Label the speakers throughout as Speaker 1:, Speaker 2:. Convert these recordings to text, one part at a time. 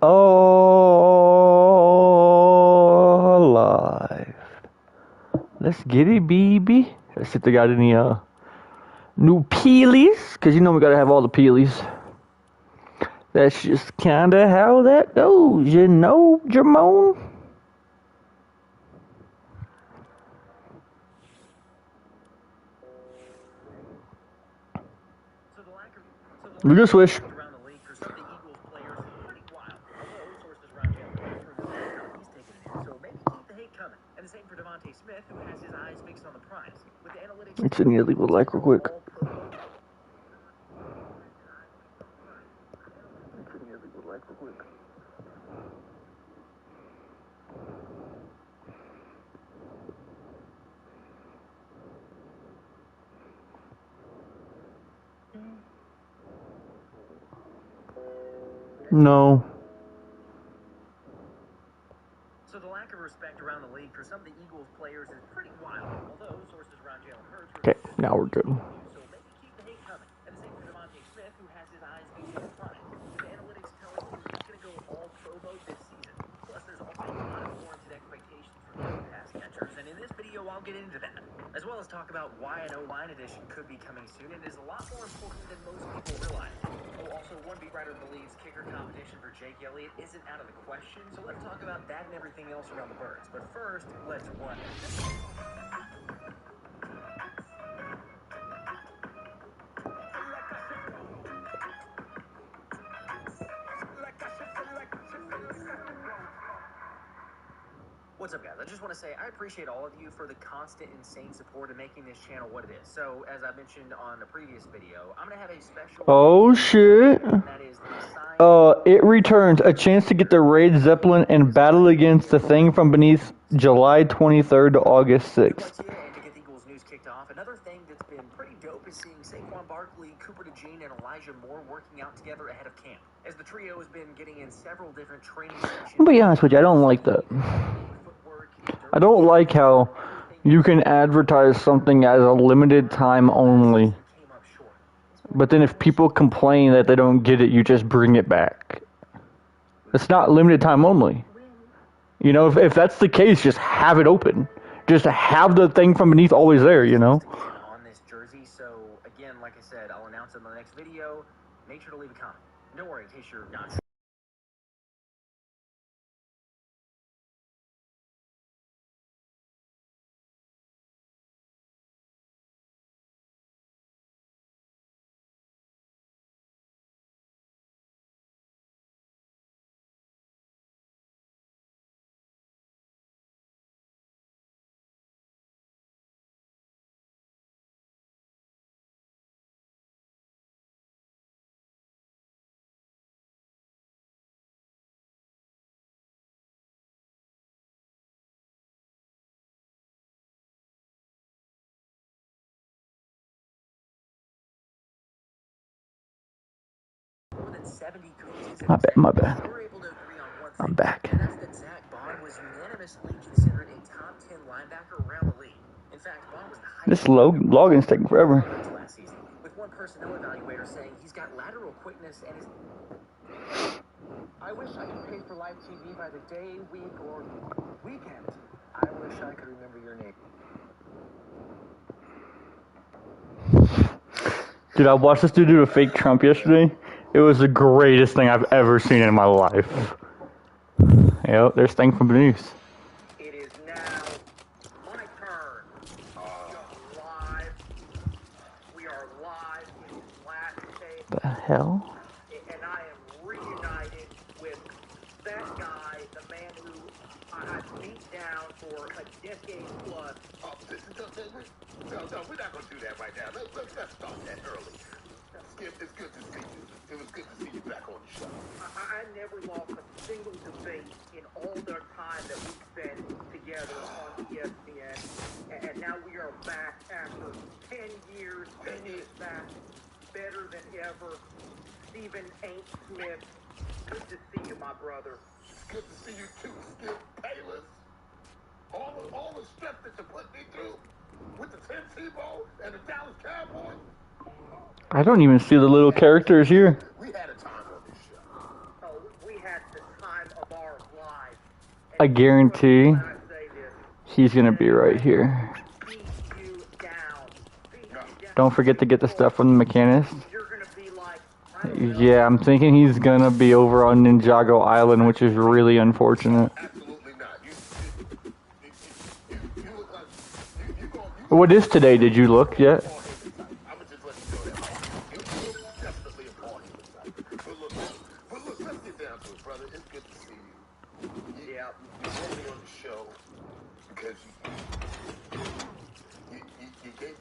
Speaker 1: Oh, alive. Let's get it, baby. Let's see if they got any new peelies, because you know we gotta have all the peelies. That's just kinda how that goes, you know, Jermone? We just wish. It's in here, leave a like real quick. No.
Speaker 2: So the lack of respect around the league for some of the Eagles players is pretty wild. Although sources around Jalen Hurts.
Speaker 1: Okay, now we're good.
Speaker 2: So maybe keep the hate coming. And the same for Devontae Smith, who has his eyes fixed on the prize. With the analytics telling him he's going to go all pro mode this season. Plus, there's also a lot of warranted expectations from young pass catchers. And in this video, I'll get into that, as well as talk about why an O-line edition could be coming soon and is a lot more important than most people realize. Oh, also, one beat writer believes kicker competition for Jake Elliott isn't out of the question, so let's talk about that and everything else around the Birds. But first, let's run it. What's up, guys? I just want to say I appreciate all of you for the constant, insane support in making this channel what it is. So, as I mentioned on a previous video, I'm going to have a special...
Speaker 1: Oh, shit.
Speaker 2: That is the
Speaker 1: It returns a chance to get the Raid Zeppelin and battle against the Thing from Beneath July 23rd to August 6th.
Speaker 2: And to get the Eagles news kicked off, another thing that's been pretty dope is seeing Saquon Barkley, Cooper DeJean, and Elijah Moore working out together ahead of camp, as the trio has been getting in several different training sessions.
Speaker 1: I'll be honest with you, I don't like that. I don't like how you can advertise something as a limited time only, but then if people complain that they don't get it, you just bring it back. It's not limited time only. You know, if that's the case, just have it open. Just have the Thing from Beneath always there, you know?
Speaker 2: On this jersey, so again, like I said, I'll announce it in the next video. Make sure to leave a comment. Don't worry, in case you're not... More than 70 coaches
Speaker 1: My bad.
Speaker 2: were able to agree on one thing.
Speaker 1: I'm back.
Speaker 2: And that's that Zach Bond was unanimously considered a top 10 linebacker around the league. In fact, Bond was the highest...
Speaker 1: This login's taking forever.
Speaker 2: ...last season, with one personnel evaluator saying he's got lateral quickness and is... I wish I could pay for live TV by the day, week, or weekend. I wish I could remember your name.
Speaker 1: Dude, I watched this dude do a fake Trump yesterday. It was the greatest thing I've ever seen in my life. Yep, there's Thing from Beneath.
Speaker 2: It is now my turn. We are live. We are live in last tape.
Speaker 1: The hell?
Speaker 2: And I am reunited with that guy, the man who I beat down for a decade plus.
Speaker 3: No, we're not going to do that right now. Let's stop that early. Skip, it's good to see you. It was good to see you back on the show.
Speaker 2: I never lost a single debate in all the time that we spent together on ESPN. And now we are back after 10 years. 10 years back. Better than ever. Stephen Ain't Smith. Good to see you, my brother.
Speaker 3: Good to see you too, Skip. Payless. All the stuff that you put me through with the Tebow and the Dallas Cowboys.
Speaker 1: I don't even see the little characters here.
Speaker 3: We had a time on this show.
Speaker 2: Oh, we had the time of our lives.
Speaker 1: I guarantee
Speaker 2: When I say this,
Speaker 1: he's gonna be right here.
Speaker 2: beat you down. Beat you down.
Speaker 1: Don't forget to get the stuff from the mechanist.
Speaker 2: You're gonna be like, I don't know.
Speaker 1: Yeah, I'm thinking he's gonna be over on Ninjago Island, which is really unfortunate.
Speaker 3: Absolutely not. You look like you gonna
Speaker 1: What is today? Did you look yet?
Speaker 3: I'm gonna just let you know that. You definitely a party inside. But look, let's get down to it, brother. It's good to see you.
Speaker 2: Yeah.
Speaker 3: You brought me on the show because you gave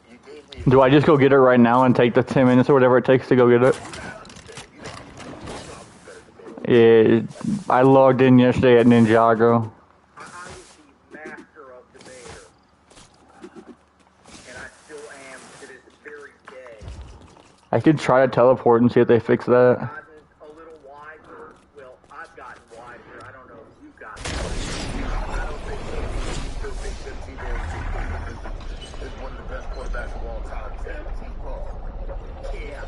Speaker 3: me.
Speaker 1: Do I just go get it right now and take the 10 minutes or whatever it takes to go get it? Yeah, I logged in yesterday at Ninjago.
Speaker 2: I was the master of debater. And I still am to this very day.
Speaker 1: I could try to teleport and see if they fix that.
Speaker 2: Gotten a little wiser. Well, I've gotten wiser. I don't know if you've gotten wiser.
Speaker 3: I don't think so. You still think that Tebow is one of the best quarterbacks of all time. Damn, Tebow.
Speaker 2: Yeah.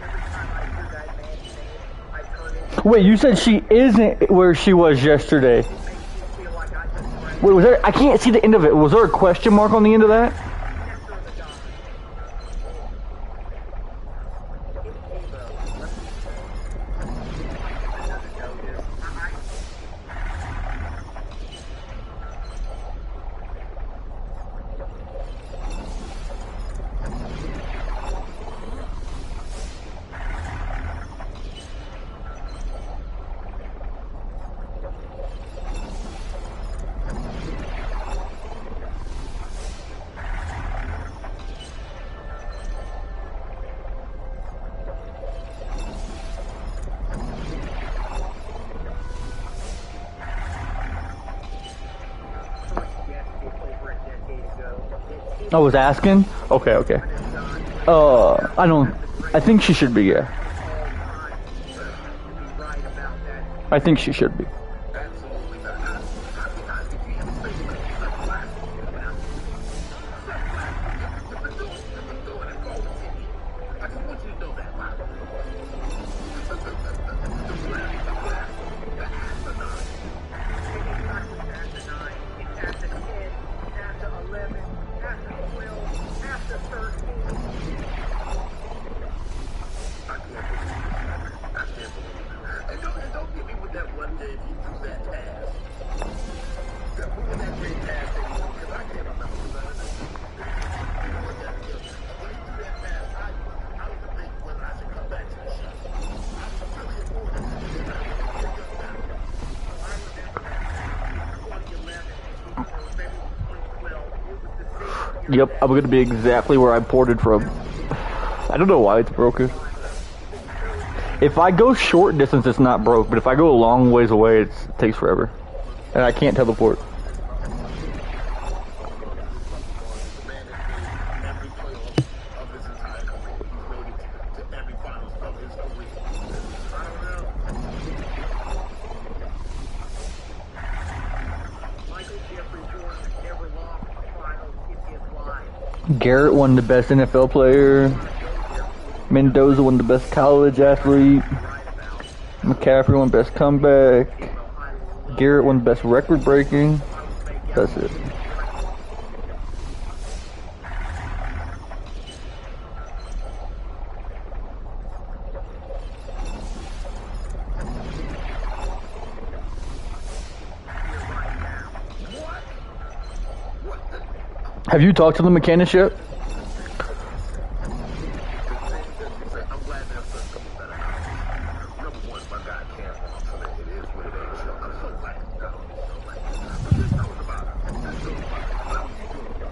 Speaker 2: Every time I hear that man's name, I turn into
Speaker 1: Wait, you said she isn't where she was yesterday.
Speaker 2: it makes me feel like I just ran
Speaker 1: Wait, was there? I can't see the end of it. Was there a question mark on the end of that?
Speaker 2: nectar of the gods. It's Tebow. Doesn't know this. Over a decade ago, that
Speaker 1: I was asking. Okay, okay. I don't. I think she should be. Yeah,
Speaker 2: right about that.
Speaker 1: I think she should be.
Speaker 3: Absolutely not. How did you even say such last You've been doing it for over 10 years. I just want you to know that.
Speaker 2: It's after 10, after 11, after 12, after 13.
Speaker 3: I can't believe it. And don't get me with that one day if you do that pass. What was that great pass that he threw? Because I can't remember. When he threw that pass, I was debating whether I should come back to the show. I was really important. And I was going to get back.
Speaker 2: I remember that 2011, or maybe 2012. It was the same year.
Speaker 1: Yep, I'm gonna be exactly where I ported from. I don't know why it's broken. If I go short distance, it's not broke, but if I go a long ways away, it takes forever, and I can't teleport.
Speaker 3: The man has made every playoff of his entire career. He's made it to every finals of his career.
Speaker 2: I don't know. Michael Jeffrey Jordan never lost a final in his life.
Speaker 1: Garrett won the best NFL player. Mendoza won the best college athlete. McCaffrey won best comeback. Garrett won best record breaking. That's it. Have you talked to the mechanic yet?
Speaker 3: I'm glad that's coming better now. Number one, my guy can't walk, so that it is what it is. So I'm so glad you got on this show. But this show's about how are you doing, bro?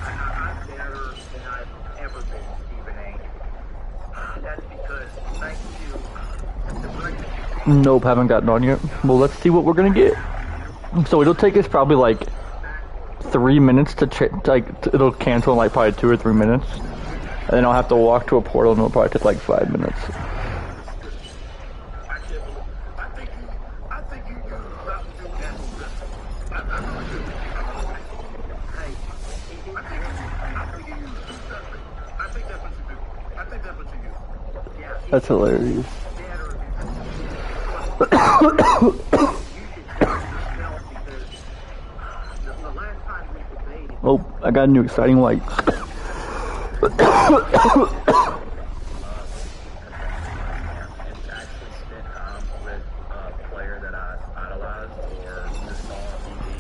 Speaker 2: I'm better than I've ever been, Stephen A. That's because, thanks to the breakfast
Speaker 1: Nope, haven't gotten on yet. Well, let's see what we're gonna get. So it'll take us probably like 3 minutes to it'll cancel in like probably 2 or 3 minutes, and then I'll have to walk to a portal and it'll probably take like 5 minutes.
Speaker 3: I can't believe. I think you use Mountain Dew apple biscuit. I really do. I think you use two separate. I think that's what you do. I think that's what you use.
Speaker 2: Yeah,
Speaker 1: That's hilarious.
Speaker 2: they had a review. You should judge yourself because the last time we debated.
Speaker 1: Oh, I got a new exciting light.
Speaker 4: It's actually spent time with a player that I idolized or just saw on TV.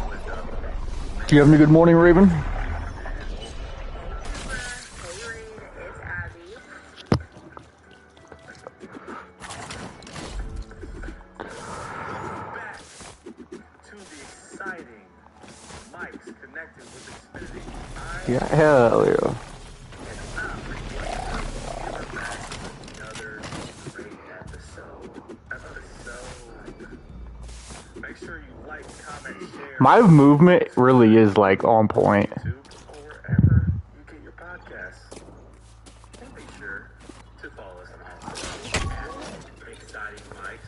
Speaker 4: Like that was
Speaker 1: Do you have any good morning, Raven?
Speaker 5: Hey, Reed, it's Abby.
Speaker 2: Back to the exciting mics connected with Xfinity.
Speaker 1: Yeah, hell yeah.
Speaker 4: another great episode.
Speaker 2: Make sure you like, comment, share.
Speaker 1: My movement really is like on point.
Speaker 2: YouTube or wherever you get your podcasts.
Speaker 4: And be sure to follow us on social at Exciting Mics.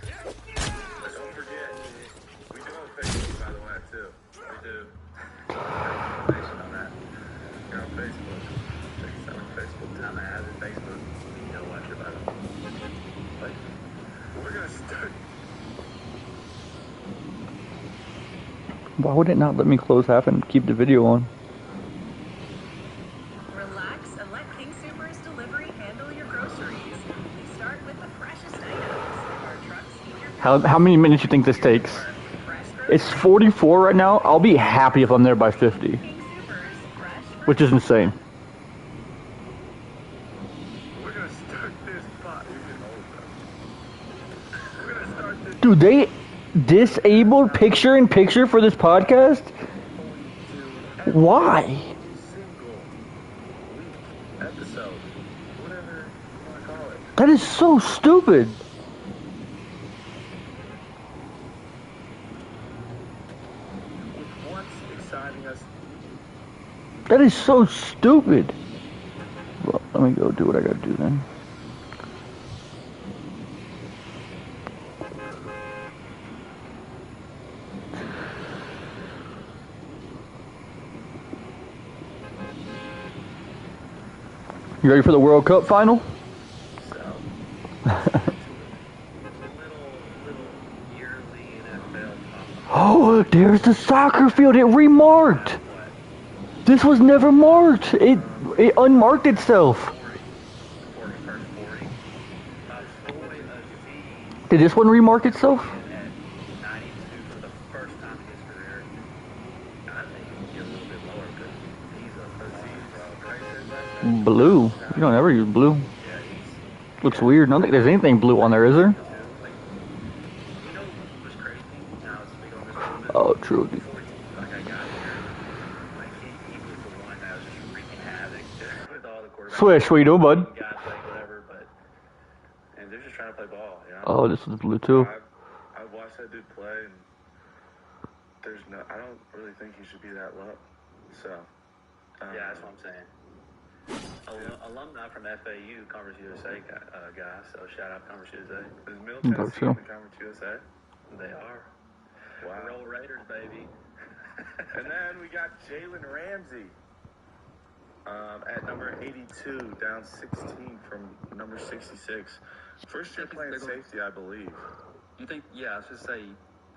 Speaker 2: But don't forget, we do have Facebook, by the way, too.
Speaker 4: We do. Information on that.
Speaker 2: You're on Facebook. Check us out on Facebook.
Speaker 4: I'm an avid Facebook. You know what? You're about to. But
Speaker 2: We're going to start.
Speaker 1: Why would it not let me close half and keep the video on?
Speaker 6: Relax and let King Super's delivery handle your groceries. We start with the freshest items. Our trucks keep your
Speaker 1: How many minutes you think this takes?
Speaker 6: fresh
Speaker 1: It's 44 right now. I'll be happy if I'm there by 50,
Speaker 6: King Super's fresh
Speaker 1: which is insane.
Speaker 2: We're going to start this pot. You're getting old, though. We're going to start this.
Speaker 1: Dude, they disabled picture-in-picture for this podcast? Why?
Speaker 2: Single week episode. Whatever you want to call it.
Speaker 1: That is so stupid.
Speaker 2: With what's exciting us.
Speaker 1: That is so stupid. Well, let me go do what I gotta do then. You ready for the World Cup final?
Speaker 4: so, little yearly NFL
Speaker 1: Oh, there's the soccer field. It remarked.
Speaker 4: what?
Speaker 1: This was never marked. It unmarked itself.
Speaker 4: 40. First 40. My boy Aziz
Speaker 1: Did this one remark itself?
Speaker 4: at 92 for the first time in his career. I think he can get a little bit lower because he's a Aziz,
Speaker 1: Blue. You don't ever use blue.
Speaker 4: yeah, he's
Speaker 1: Looks weird. I don't think there's anything blue on there, is there?
Speaker 4: like, you know what was crazy? Now it's big on this a little bit.
Speaker 1: Oh, true.
Speaker 4: Before I got here, like he was the one that was just wreaking havoc with all the quarterbacks.
Speaker 1: Swish, what you doing, bud?
Speaker 4: Guys like whatever, but and they're just trying to play ball, you know.
Speaker 1: Oh, this is blue too.
Speaker 2: I watched that dude play, and I don't really think he should be that low. So,
Speaker 4: Yeah, that's what I'm saying. Alumni from FAU, Conference USA guy, so shout out Conference USA.
Speaker 2: Is Middle
Speaker 1: Mm,
Speaker 2: Tennessee
Speaker 1: so.
Speaker 2: in the Conference USA?
Speaker 4: They are.
Speaker 2: Wow.
Speaker 4: Roll Raiders, baby.
Speaker 2: And then we got Jalen Ramsey at number 82, down 16 from number 66. First year playing safety, I believe.
Speaker 4: You think? Yeah, I was just say.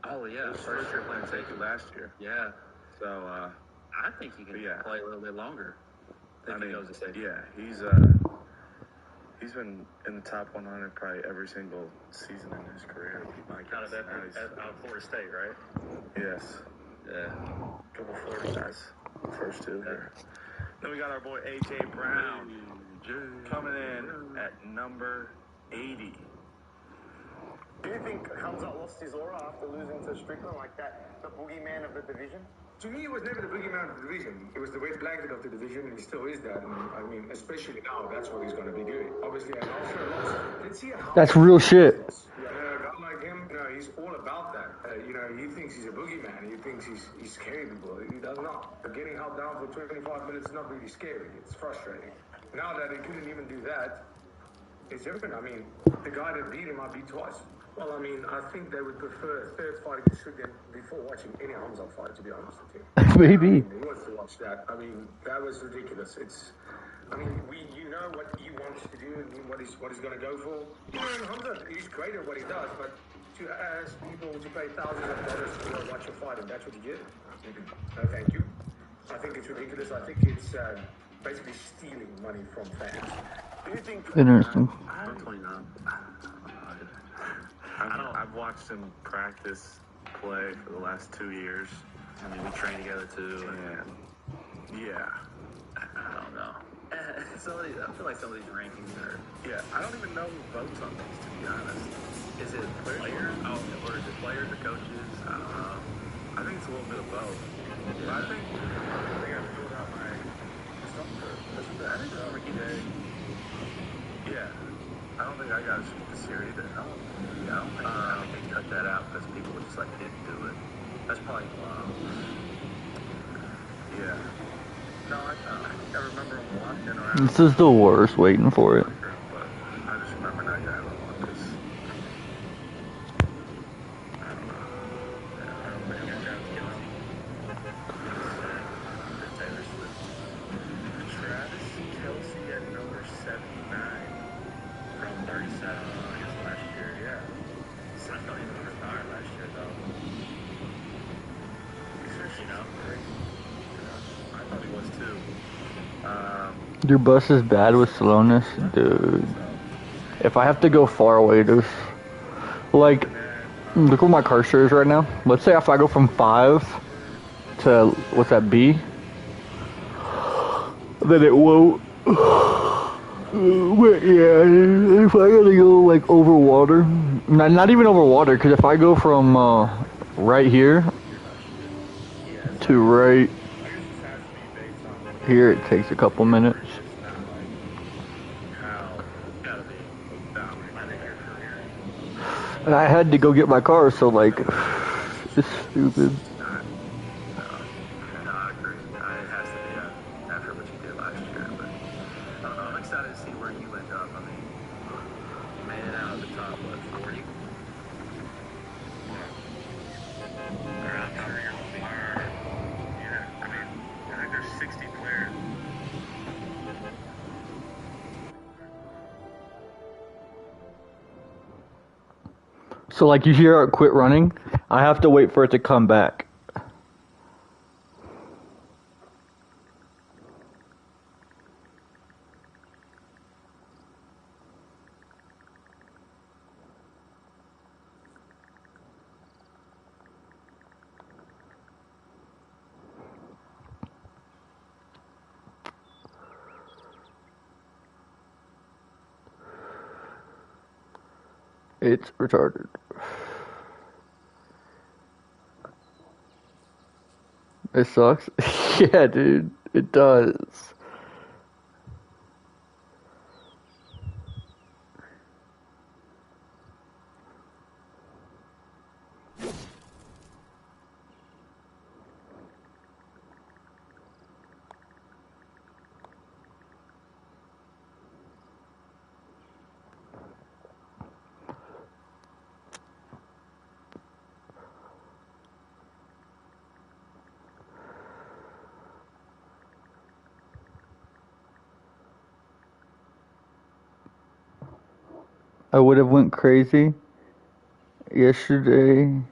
Speaker 4: Oh yeah,
Speaker 2: His first year playing safety last year.
Speaker 4: Yeah,
Speaker 2: So,
Speaker 4: I think he can
Speaker 2: Yeah.
Speaker 4: play a little bit longer. If he goes to safety.
Speaker 2: yeah, he's been in the top 100 probably every single season in his career. My
Speaker 4: Out of
Speaker 2: guess.
Speaker 4: out of Florida State, right?
Speaker 2: Yes.
Speaker 4: Yeah.
Speaker 2: Couple Florida guys. First two here. Then we got our boy A.J. Brown coming in at number 80.
Speaker 7: Do you think Hamza lost his aura after losing to Strickland like that? The boogeyman of the division?
Speaker 8: To me, it was never the boogeyman of the division. It was the wet blanket of the division, and he still is that. And I mean, especially now, that's what he's going to be doing. Obviously, and after a loss, let's see how.
Speaker 1: That's real shit.
Speaker 8: A guy like him, he's all about that. He thinks he's a boogeyman. He thinks he's scary people. He does not. Getting held down for 25 minutes is not really scary. It's frustrating. Now that he couldn't even do that, it's different. I mean, the guy that beat him, I beat twice. Well, I mean, I think they would prefer a third fight against Strickland before watching any Hamza fight, to be honest with you.
Speaker 1: Maybe.
Speaker 8: He wants to watch that. I mean, that was ridiculous. We knew know what he wants to do and what he's going to go for. You know, and Hamza, he's great at what he does, but to ask people to pay thousands of dollars to watch a fight and that's what you get, no thank you. I think it's ridiculous. I think it's basically stealing money from fans.
Speaker 3: Do you think?
Speaker 1: Interesting.
Speaker 4: I'm 29. I've watched him practice play for the last 2 years. I mean, we train together too. And yeah, I don't know.
Speaker 2: I feel like some of these rankings are.
Speaker 4: Yeah, I don't even know who votes on these, to be honest.
Speaker 2: Is it players? Oh, or is it players or coaches?
Speaker 4: I don't know. I think it's a little bit of both. But I think I filled out my stuff for
Speaker 2: I think it's Ricky Day.
Speaker 4: yeah. I don't think I got to shoot this year either.
Speaker 2: I don't think they cut that out because people just like didn't do it. That's probably
Speaker 4: Yeah. No, I remember him walking around.
Speaker 1: This is the worst, waiting for it.
Speaker 4: But I just remember not having one because I don't know. I don't think I got
Speaker 2: Taylor Swift.
Speaker 4: Travis Kelsey at number 79
Speaker 2: From 37, I guess, last year.
Speaker 4: Yeah.
Speaker 2: I thought he was retired last year, though. You know?
Speaker 4: I thought he was too.
Speaker 1: Your bus is bad with slowness, dude. If I have to go far away, there's like, look where my cursor is right now. Let's say if I go from 5 to what's that, B, then it won't. But yeah, if I gotta go like over water, not even over water, because if I go from right here to right here, it takes a couple minutes. And I had to go get my car, so like, it's stupid.
Speaker 2: No, I agree. It has to be after what you did last year. But I don't know. I'm excited to see where you end up. I mean, you made it out of the top, what, 40?
Speaker 4: I'm sure you're going to be. Yeah, I mean, I think there's 60 players.
Speaker 1: So like you hear it quit running, I have to wait for it to come back. It's retarded. It sucks. Yeah, dude, it does. I would have went crazy yesterday.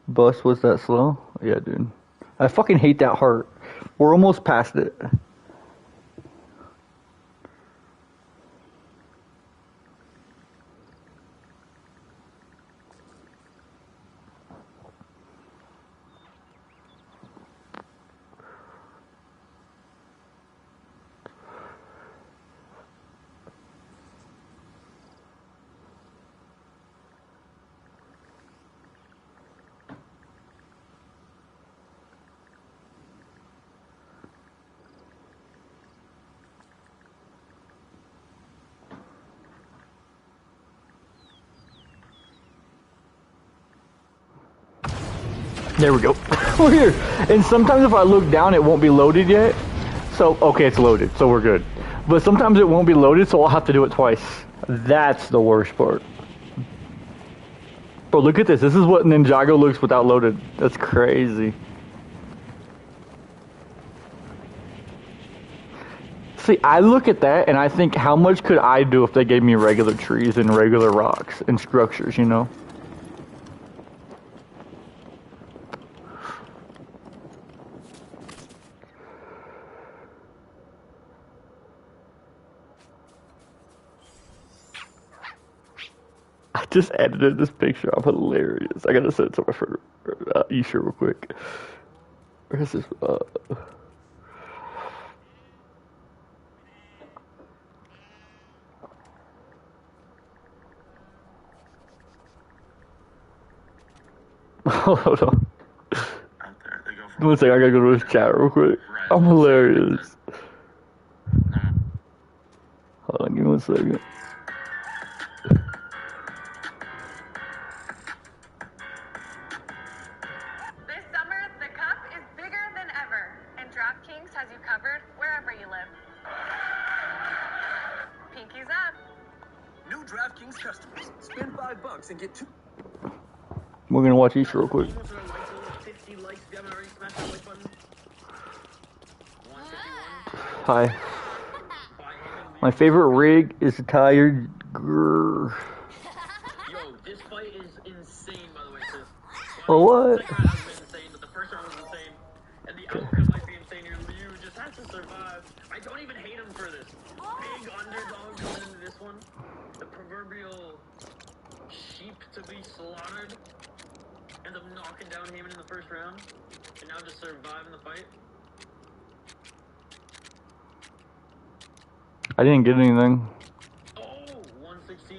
Speaker 1: Bus was that slow? Yeah, dude. I fucking hate that heart. We're almost past it. There we go. We're here. And sometimes if I look down, it won't be loaded yet. So, okay, it's loaded, so we're good. But sometimes it won't be loaded, so I'll have to do it twice. That's the worst part. Bro, look at this. This is what Ninjago looks without loaded. That's crazy. See, I look at that and I think, how much could I do if they gave me regular trees and regular rocks and structures, you know? I just edited this picture. I'm hilarious. I gotta send it to my friend Isha real quick. Where's this? Hold on.
Speaker 4: Out there, they go from
Speaker 1: 1 second, I gotta go to his chat real quick.
Speaker 4: Right.
Speaker 1: I'm hilarious.
Speaker 4: No.
Speaker 1: Hold on, give me 1 second.
Speaker 6: This summer, the cup is bigger than ever, and DraftKings has you covered wherever you live. Pinkies up.
Speaker 2: New DraftKings customers. Spend $5 and get 2.
Speaker 1: We're gonna watch Isha real quick.
Speaker 2: 50 likes if you haven't already smashed that like button. 151.
Speaker 1: Hi. My favorite rig is a tired grrr.
Speaker 2: Yo, this fight is insane, by the way, sis.
Speaker 1: Oh, what?
Speaker 2: The second round has been insane, but the first round was insane. And the outcome might be insane here. Liu just has to survive. I don't even hate him for this. Big underdog going into this one. The proverbial sheep to be slaughtered. Ends up knocking down Heyman in the first round. And now just surviving the fight.
Speaker 1: I didn't get anything.
Speaker 2: Oh, 116.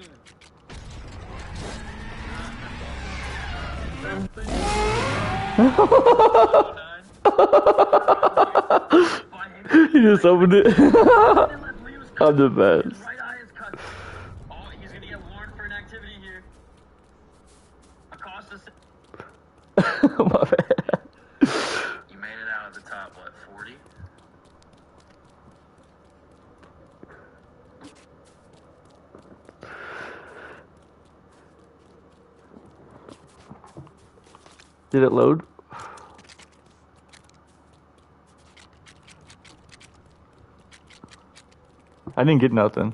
Speaker 1: He just opened it. I'm the best.
Speaker 2: Right eye is cut. Oh, he's gonna get warned for an activity here. Acosta.
Speaker 1: My bad.
Speaker 4: You made it out of the top, what, 40?
Speaker 1: Did it load? I didn't get nothing.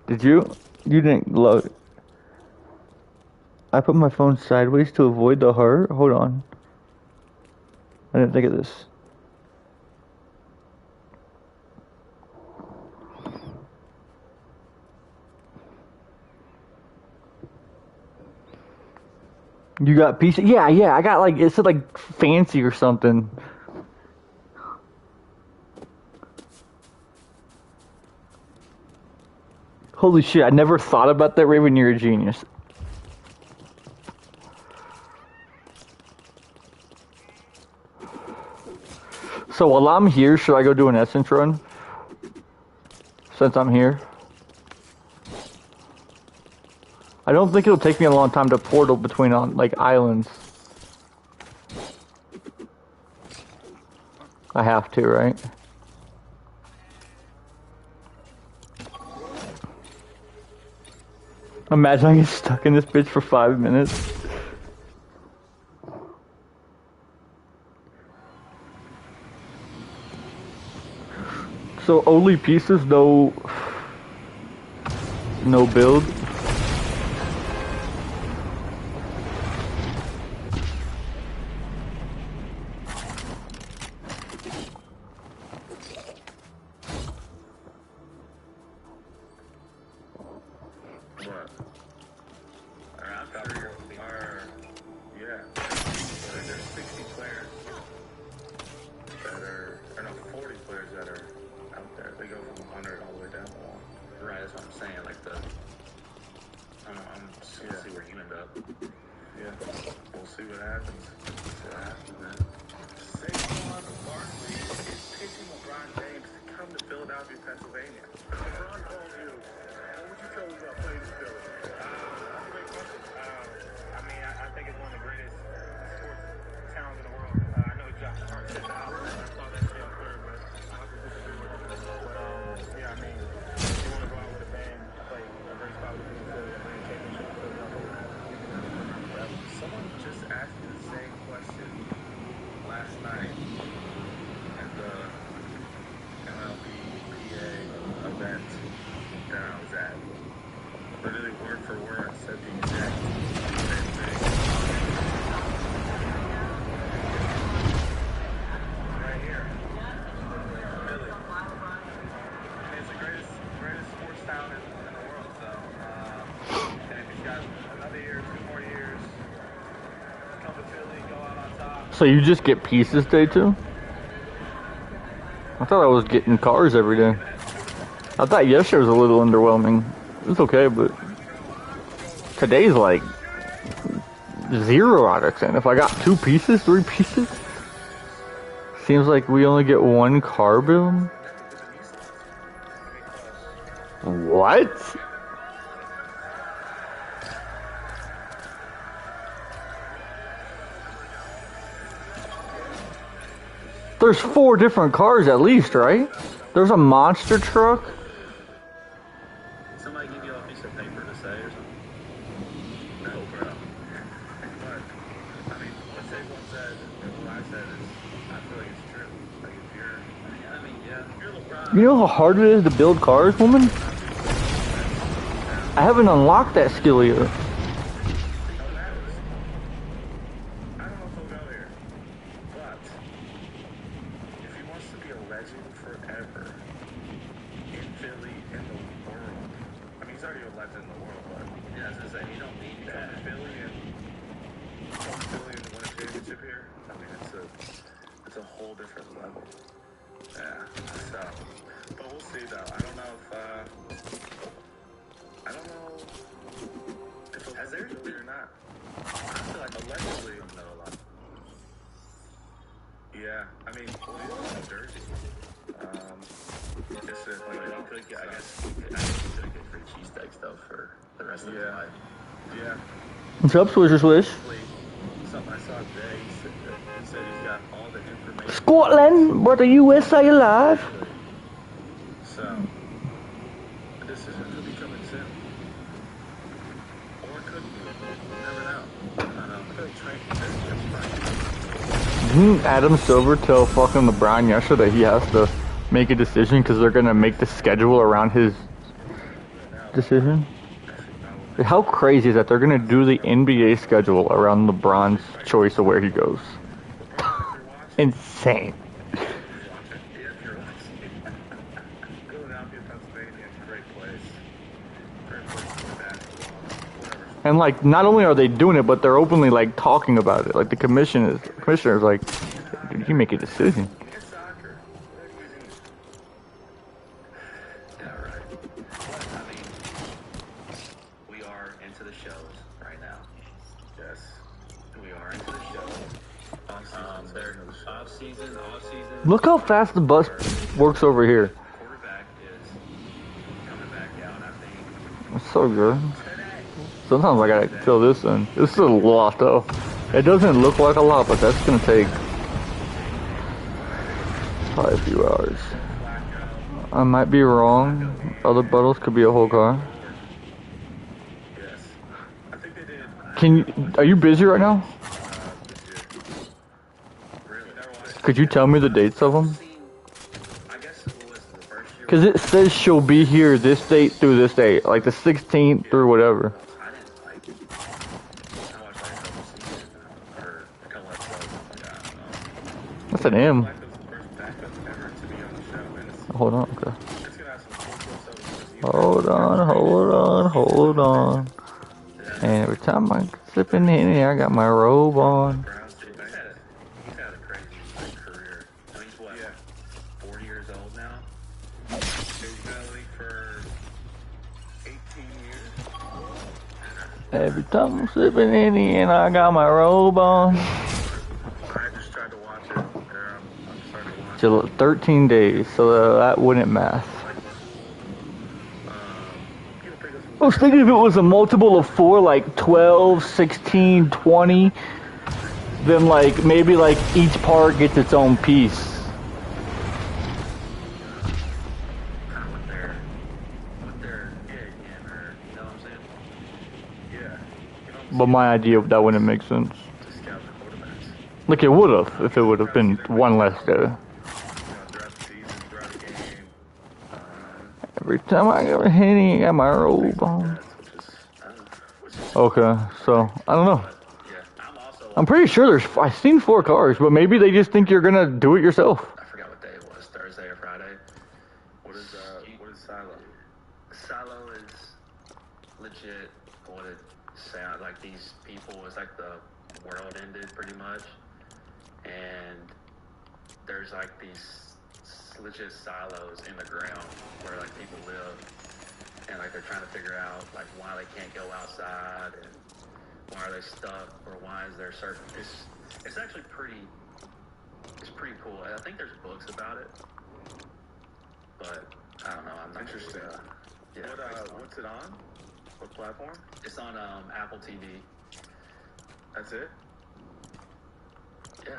Speaker 1: Did you? You didn't load. I put my phone sideways to avoid the heart. Hold on. I didn't think of this. You got PC? Yeah, I got like, it said like fancy or something. Holy shit, I never thought about that, Raven. You're a genius. So while I'm here, should I go do an essence run? Since I'm here? I don't think it'll take me a long time to portal between like islands. I have to, right? Imagine I get stuck in this bitch for 5 minutes. So only pieces, no build.
Speaker 4: What? I'm sure yeah. There's 60 players that are, or no, 40 players that are out there. They go from 100 all the way down to 1. Right, that's what I'm saying. Like I'm just gonna see where you end up. Yeah. We'll see what happens. Man.
Speaker 3: Saquon Barkley is pitching LeBron James to come to Philadelphia, Pennsylvania. If LeBron calls you, what would you tell him about playing in Philly?
Speaker 7: That's a great question. I mean, I think it's one of the greatest sports towns in the world. I know Josh Hart said that. I saw that today on Twitter, but I could disagree with him. But yeah, I mean, if you want to go out with a band, play a great spot with the Philly, win a championship, Philadelphia.
Speaker 4: Someone just asked me the same question.
Speaker 1: So you just get pieces day 2? I thought I was getting cars every day. I thought yesterday was a little underwhelming. It was okay, but today's like 0 out of 10. If I got 2 pieces, 3 pieces, seems like we only get 1 car build. What? There's 4 different cars at least, right? There's a monster truck.
Speaker 4: Somebody give you a piece of paper to say or something? No, bro. But, I mean, what Saquon said and what I said is, I feel like it's true. Like, if you're, I mean, yeah, if you're LeBron.
Speaker 1: You know how hard it is to build cars, woman? I haven't unlocked that skill yet.
Speaker 4: I don't know if he'll go here, but if he wants to be a legend forever in Philly, in the world, I mean, he's already a legend in the world, but yeah, I was gonna say, he don't need that. Philly and win a championship here, I mean, it's a whole different level. Yeah, so, but we'll see though. I don't know if has there been or not. I feel like allegedly, I know a lot. Yeah, I mean, New Jersey. It's like, I guess he could get free cheesesteaks though for the rest of his life. Yeah.
Speaker 1: What's up, Swisher Swish?
Speaker 4: Something I saw today, he said he's got all the information.
Speaker 1: Scotland, where the USA alive.
Speaker 4: So, the decision could be coming soon. Or it could be. Never know. I don't know. I feel like Trent
Speaker 1: Didn't Adam Silver tell fucking LeBron yesterday he has to make a decision because they're gonna make the schedule around his decision? How crazy is that? They're gonna do the NBA schedule around LeBron's choice of where he goes. Insane. And like, not only are they doing it, but they're openly like talking about it. Like the commissioner is like, dude, you make a decision.
Speaker 4: Yeah, right. I mean, we are into the shows right now. Yes, we are into the shows. Off season.
Speaker 1: Look how fast the bus works over here.
Speaker 4: Quarterback is coming back down, I think.
Speaker 1: It's so good. Sometimes I gotta fill this in. This is a lot though. It doesn't look like a lot, but that's gonna take probably a few hours. I might be wrong. Other bottles could be a whole car.
Speaker 4: Yes. I think they did.
Speaker 1: Are you busy right now?
Speaker 4: Really?
Speaker 1: Could you tell me the dates of them?
Speaker 4: I guess it was the first year.
Speaker 1: Cause it says she'll be here this date through this date, like the 16th through whatever.
Speaker 4: I didn't like it. I watched like a couple seasons or a couple episodes. Like, I don't know.
Speaker 1: That's an M.
Speaker 4: Like it was the first backup ever to be on the show, and
Speaker 1: Hold on, okay.
Speaker 4: it's gonna have some cool stuff.
Speaker 1: Hold on. And every time I sip in Henny, I got my robe on.
Speaker 4: Browns too. He's had a crazy career. I mean, he's what? 40 years old now. He's been in the league for 18 years.
Speaker 1: Every time I'm sipping Henny and I got my robe on.
Speaker 4: I just tried to watch it. I'm starting to watch it.
Speaker 1: 13 days, so that wouldn't math. I was thinking if it was a multiple of 4, like 12, 16, 20, then like maybe like each part gets its own piece. But my idea that wouldn't make sense. Like it would have if it would have been one less day. Every time I get a Henny, I got my robe on. Okay, so I don't know. I'm pretty sure I've seen 4 cars, but maybe they just think you're gonna do it yourself.
Speaker 4: I forgot what day it was, Thursday or Friday. What is Silo? Silo is legit what it sounds like. These people, it's like the world ended pretty much. there's like these legit silos in the ground where like people live, and like they're trying to figure out like why they can't go outside and why are they stuck or why is there certain. It's actually pretty. It's pretty cool. I think there's books about it, but I don't know. I'm not
Speaker 7: Interesting.
Speaker 4: Yeah.
Speaker 7: What's it on? What platform?
Speaker 4: It's on Apple TV.
Speaker 7: That's it?
Speaker 4: Yeah.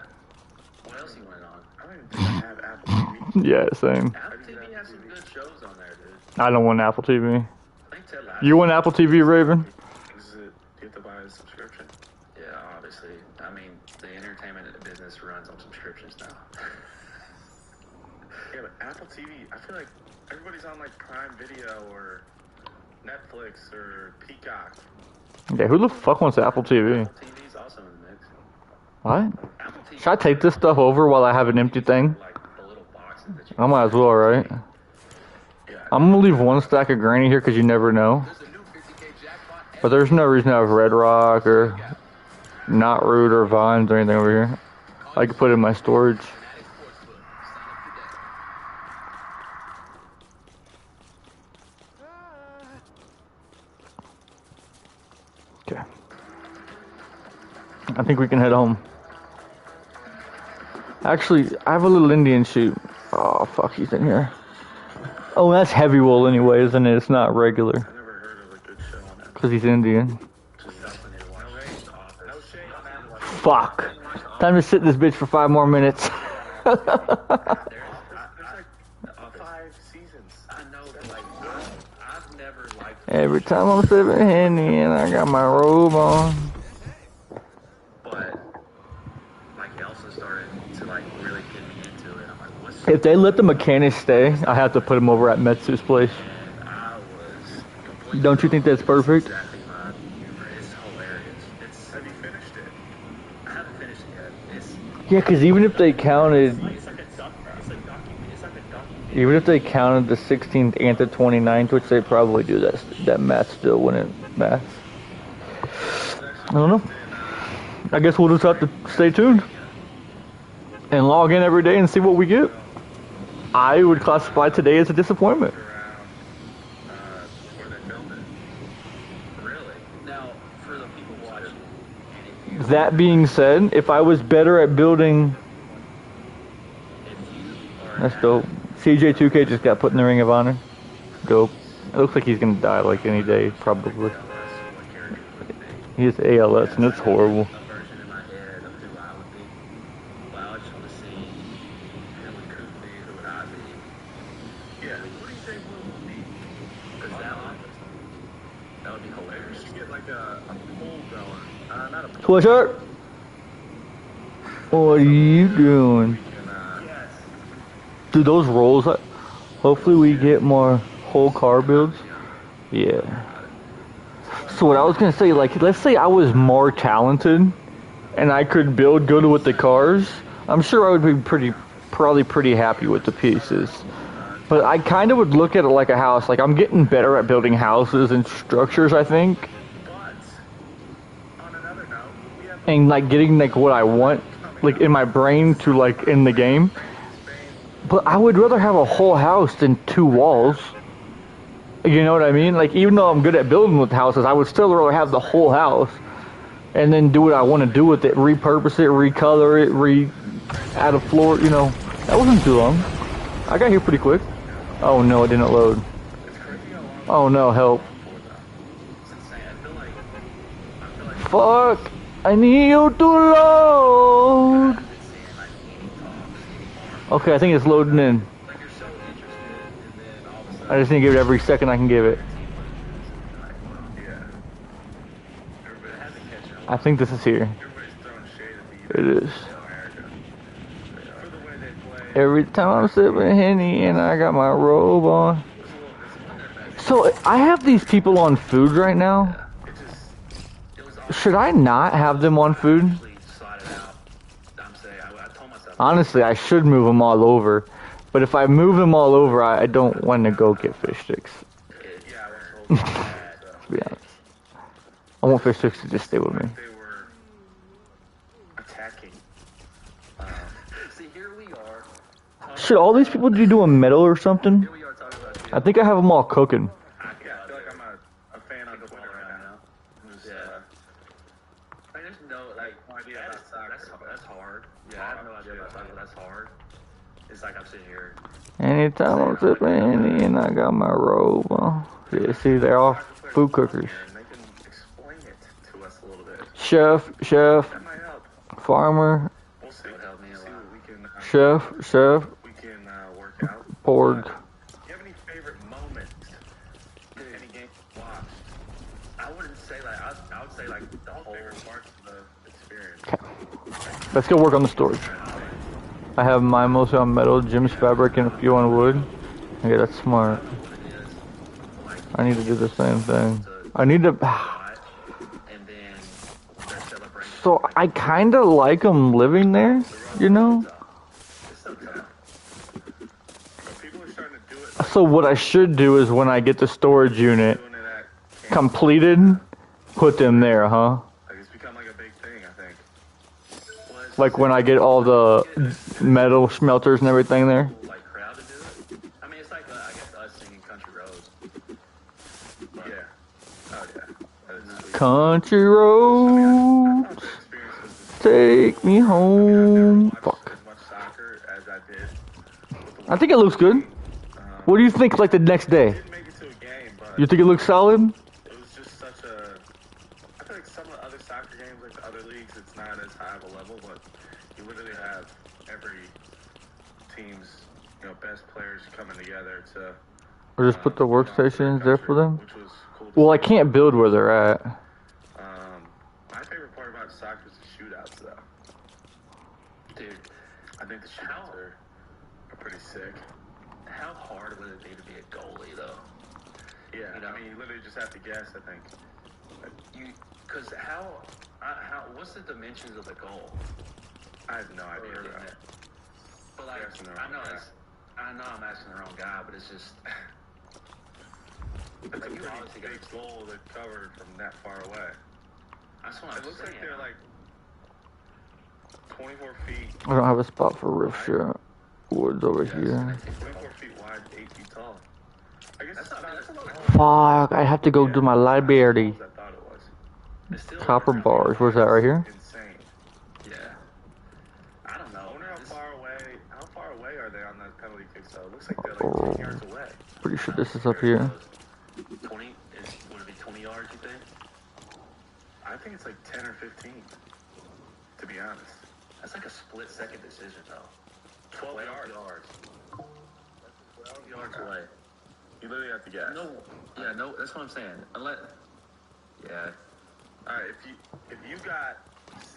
Speaker 4: What else you went on?
Speaker 7: I don't even think I have Apple TV.
Speaker 1: Yeah, same.
Speaker 4: Apple TV has some good shows on there, dude.
Speaker 1: I don't want Apple TV.
Speaker 4: I think Ted Lasso.
Speaker 1: You want Apple TV, Raven?
Speaker 7: Is it? Do you have to buy a subscription?
Speaker 4: Yeah, obviously. I mean, the entertainment business runs on subscriptions now.
Speaker 7: Yeah, but Apple TV, I feel like everybody's on like Prime Video or Netflix or Peacock.
Speaker 1: Yeah, who the fuck wants Apple TV?
Speaker 4: Apple TV's also in the mix.
Speaker 1: What?
Speaker 4: Apple TV.
Speaker 1: Should I take this stuff over while I have an empty thing?
Speaker 4: Like the little boxes that you
Speaker 1: I might as well, right?
Speaker 7: Yeah.
Speaker 1: I'm gonna leave one stack of granny here because you never know. But there's no reason to have Red Rock or Not Root or Vines or anything over here. I could put it in my storage. Okay. I think we can head home. Actually, I have a little Indian shoot. Oh, fuck, he's in here. Oh, that's heavy wool anyway, isn't it? It's not regular.
Speaker 7: I never heard of a good show on that.
Speaker 1: Because he's Indian.
Speaker 7: Just nothing to watch. No shade.
Speaker 1: Fuck. Time to sit in this bitch for 5 more minutes.
Speaker 7: There's like 5 seasons.
Speaker 4: I know, but like, I've never liked.
Speaker 1: Every time I'm sipping Henny and I got my robe on.
Speaker 4: But like Elsa started to like really get me into it. I'm like, what's
Speaker 1: If they let the mechanics stay, I have to put him over at Metsu's place.
Speaker 4: and I was completely
Speaker 1: Don't you think that's perfect?
Speaker 4: exactly my humor. It's hilarious. It's
Speaker 7: Have you finished it?
Speaker 4: I haven't finished it yet. It's
Speaker 1: Yeah, because even if they counted,
Speaker 4: it's like a doc. It's like a documentary.
Speaker 1: even if they counted the 16th and the 29th, which they probably do, that math still wouldn't math. I don't know. I guess we'll just have to stay tuned and log in every day and see what we get. I would classify today as a disappointment.
Speaker 7: Around where they filmed it.
Speaker 4: Really? Now, for the people watching,
Speaker 1: That being said, if I was better at building,
Speaker 4: if you are
Speaker 1: that's dope. CJ2K just got put in the Ring of Honor. Dope. It looks like he's gonna die like any day, probably.
Speaker 4: what character would be?
Speaker 1: He has ALS and it's horrible.
Speaker 4: A version in my head of who I would be. But I just want to see who would Coop be, who would I be.
Speaker 7: Yeah. What do you think will be?
Speaker 4: Because that would be hilarious.
Speaker 7: You should get like a poll going. Not a poll.
Speaker 1: Sweatshirt? What are you doing?
Speaker 7: We can,
Speaker 1: Dude, those rolls, hopefully we get more whole car builds. Yeah. So what I was gonna say, like, let's say I was more talented and I could build good with the cars. I'm sure I would be probably pretty happy with the pieces. But I kind of would look at it like a house. Like, I'm getting better at building houses and structures, I think.
Speaker 7: but on another note, we have
Speaker 1: And, like, getting, like, what I want, like, in my brain to, like, in the game. But I would rather have a whole house than 2 walls. You know what I mean? Like, even though I'm good at building with houses, I would still rather have the whole house. And then do what I want to do with it. Repurpose it, recolor it, add a floor, you know. That wasn't too long. I got here pretty quick. Oh no, it didn't load. Oh no, help.
Speaker 4: It's insane. I feel like
Speaker 1: Fuck! I need you to load!
Speaker 4: I've been seeing like any talks,
Speaker 1: Okay, I think it's loading in.
Speaker 4: like you're so interested, and then all of a sudden,
Speaker 1: I just need to give it every second I can give it.
Speaker 4: yeah. Everybody hasn't catching on.
Speaker 1: I think this is here.
Speaker 7: everybody's throwing shade at the
Speaker 1: It is.
Speaker 7: America for the way they play.
Speaker 1: Every time I'm sipping Henny and I got my robe on. So, I have these people on food right now.
Speaker 4: It was all
Speaker 1: Should I not have them on food?
Speaker 4: actually slotted out. I'm saying, I told myself,
Speaker 1: Honestly, I should move them all over. But if I move them all over, I don't want to go get fish sticks.
Speaker 7: Yeah, I was told that.
Speaker 1: To be honest. I want fish sticks to just stay with me.
Speaker 7: They were attacking.
Speaker 4: see,
Speaker 2: here we are.
Speaker 1: Shit, all these people do doing metal or something?
Speaker 2: Here we are talking about
Speaker 1: I think I have them all cooking.
Speaker 4: I feel like I'm a fan on Twitter right now.
Speaker 2: Yeah. I just know, like,
Speaker 4: No idea about soccer.
Speaker 2: that's hard. Yeah, I have no idea about soccer. That's hard. It's like I'm sitting here.
Speaker 1: Anytime I'm sipping and I got my robe on. Yeah, see, they're all food cookers.
Speaker 4: And they can explain it to us a little bit.
Speaker 1: Chef,
Speaker 4: That might help.
Speaker 1: farmer,
Speaker 4: We'll see.
Speaker 2: That would help me a
Speaker 4: See
Speaker 2: lot.
Speaker 4: what we can.
Speaker 1: chef,
Speaker 4: We can work out.
Speaker 1: porg.
Speaker 4: Do you have any favorite moments in any game you watched?
Speaker 2: I wouldn't say, like, I would say, like, the whole.
Speaker 4: Favorite parts of the experience?
Speaker 1: Let's go work on the storage. I have mine mostly on metal, Jim's fabric, and a few on wood. Yeah, that's smart. I need to do the same thing. I need to...
Speaker 2: And then their celebration.
Speaker 1: So, I kind of like them living there, you know?
Speaker 2: It's so tough.
Speaker 4: But people are starting to do it.
Speaker 1: So what I should do is when I get the storage unit
Speaker 4: Doing it at camp.
Speaker 1: completed, put them there, huh?
Speaker 4: Like it's become like a big thing, I think.
Speaker 2: Well, it's
Speaker 1: Like when I get all the metal smelters and everything there.
Speaker 2: like crowd to do it. I mean, it's like I guess us singing Country Roads. But,
Speaker 4: Yeah. Oh yeah. That is sweet.
Speaker 1: Country
Speaker 4: I
Speaker 1: roads,
Speaker 4: thought the experience was just,
Speaker 1: take me
Speaker 4: I mean, I've never
Speaker 1: home.
Speaker 4: watched
Speaker 1: Fuck.
Speaker 4: as much soccer as I did. With the
Speaker 1: I think it looks good. What do you think like the next day?
Speaker 4: didn't make it to a game, but
Speaker 1: You think it looks solid?
Speaker 4: it was just such a. I feel like some of the other soccer games, like the other leagues, it's not as high of a level, but you literally have every team's best players coming together to.
Speaker 1: Or just put the workstations there for them?
Speaker 4: Which was cool. To
Speaker 1: Well, I
Speaker 4: see.
Speaker 1: can't build where they're at.
Speaker 4: My favorite part about soccer is the shootouts, though.
Speaker 2: dude,
Speaker 4: I think the shootouts are pretty sick.
Speaker 2: how hard would it be to be a goalie, though?
Speaker 4: Yeah,
Speaker 2: You know?
Speaker 4: I mean, you literally just have to guess. I think.
Speaker 2: Because what's the dimensions of the goal?
Speaker 4: I have no idea.
Speaker 2: Or,
Speaker 4: Bro.
Speaker 2: but like,
Speaker 4: You're asking the
Speaker 2: I
Speaker 4: wrong
Speaker 2: know
Speaker 4: guy.
Speaker 2: I know I'm asking the wrong guy, but it's just
Speaker 4: It's a
Speaker 2: like, you
Speaker 4: pretty
Speaker 2: obviously
Speaker 4: big
Speaker 2: got.
Speaker 4: goal that covered from that far away.
Speaker 2: That's what
Speaker 4: It
Speaker 2: I'm
Speaker 4: looks
Speaker 2: saying.
Speaker 4: like they're like 24 feet,
Speaker 1: I don't have a spot for roof shit. Wood's over
Speaker 2: Yes,
Speaker 1: here.
Speaker 2: and I think
Speaker 4: 24 feet wide, 8 feet tall. I guess
Speaker 2: That's
Speaker 4: it's
Speaker 2: not-
Speaker 4: not
Speaker 2: that's
Speaker 4: as
Speaker 2: a lot.
Speaker 4: tall.
Speaker 1: Fuck, I have to go do my library.
Speaker 4: as I thought it was.
Speaker 2: It's still
Speaker 1: Copper bars. Where's that, right here?
Speaker 4: Insane.
Speaker 2: Yeah. I don't know.
Speaker 4: I wonder
Speaker 2: This-
Speaker 4: how far away are they on that penalty kick? So it looks like they're like 10 yards away.
Speaker 1: Pretty sure this is up here.
Speaker 2: 20? Would it be 20 yards, you think?
Speaker 4: I think it's like 10 or 15, to be honest.
Speaker 2: That's like a split-second decision, though.
Speaker 4: 12 yards.
Speaker 2: 12 yards away.
Speaker 4: You literally have to guess.
Speaker 2: No, that's what I'm saying. Yeah.
Speaker 4: All right, if you got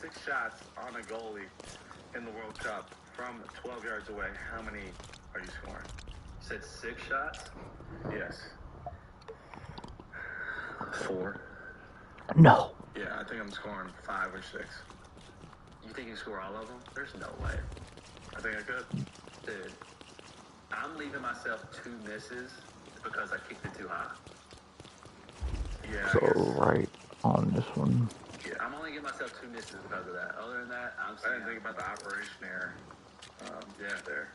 Speaker 4: 6 shots on a goalie in the World Cup from 12 yards away, how many are you scoring?
Speaker 2: You said 6 shots?
Speaker 4: Yes.
Speaker 2: 4.
Speaker 1: No.
Speaker 4: Yeah, I think I'm scoring 5 or 6.
Speaker 2: You think you score all of them? There's no way.
Speaker 4: I think I could.
Speaker 2: Dude, I'm leaving myself 2 misses because I kicked it too high.
Speaker 4: Yeah. I
Speaker 1: So
Speaker 4: guess.
Speaker 1: right on this one.
Speaker 4: Yeah.
Speaker 2: I'm only giving myself 2 misses because of that. Other than that, I'm
Speaker 4: I
Speaker 2: saying...
Speaker 4: didn't think about the operation error. Yeah, there.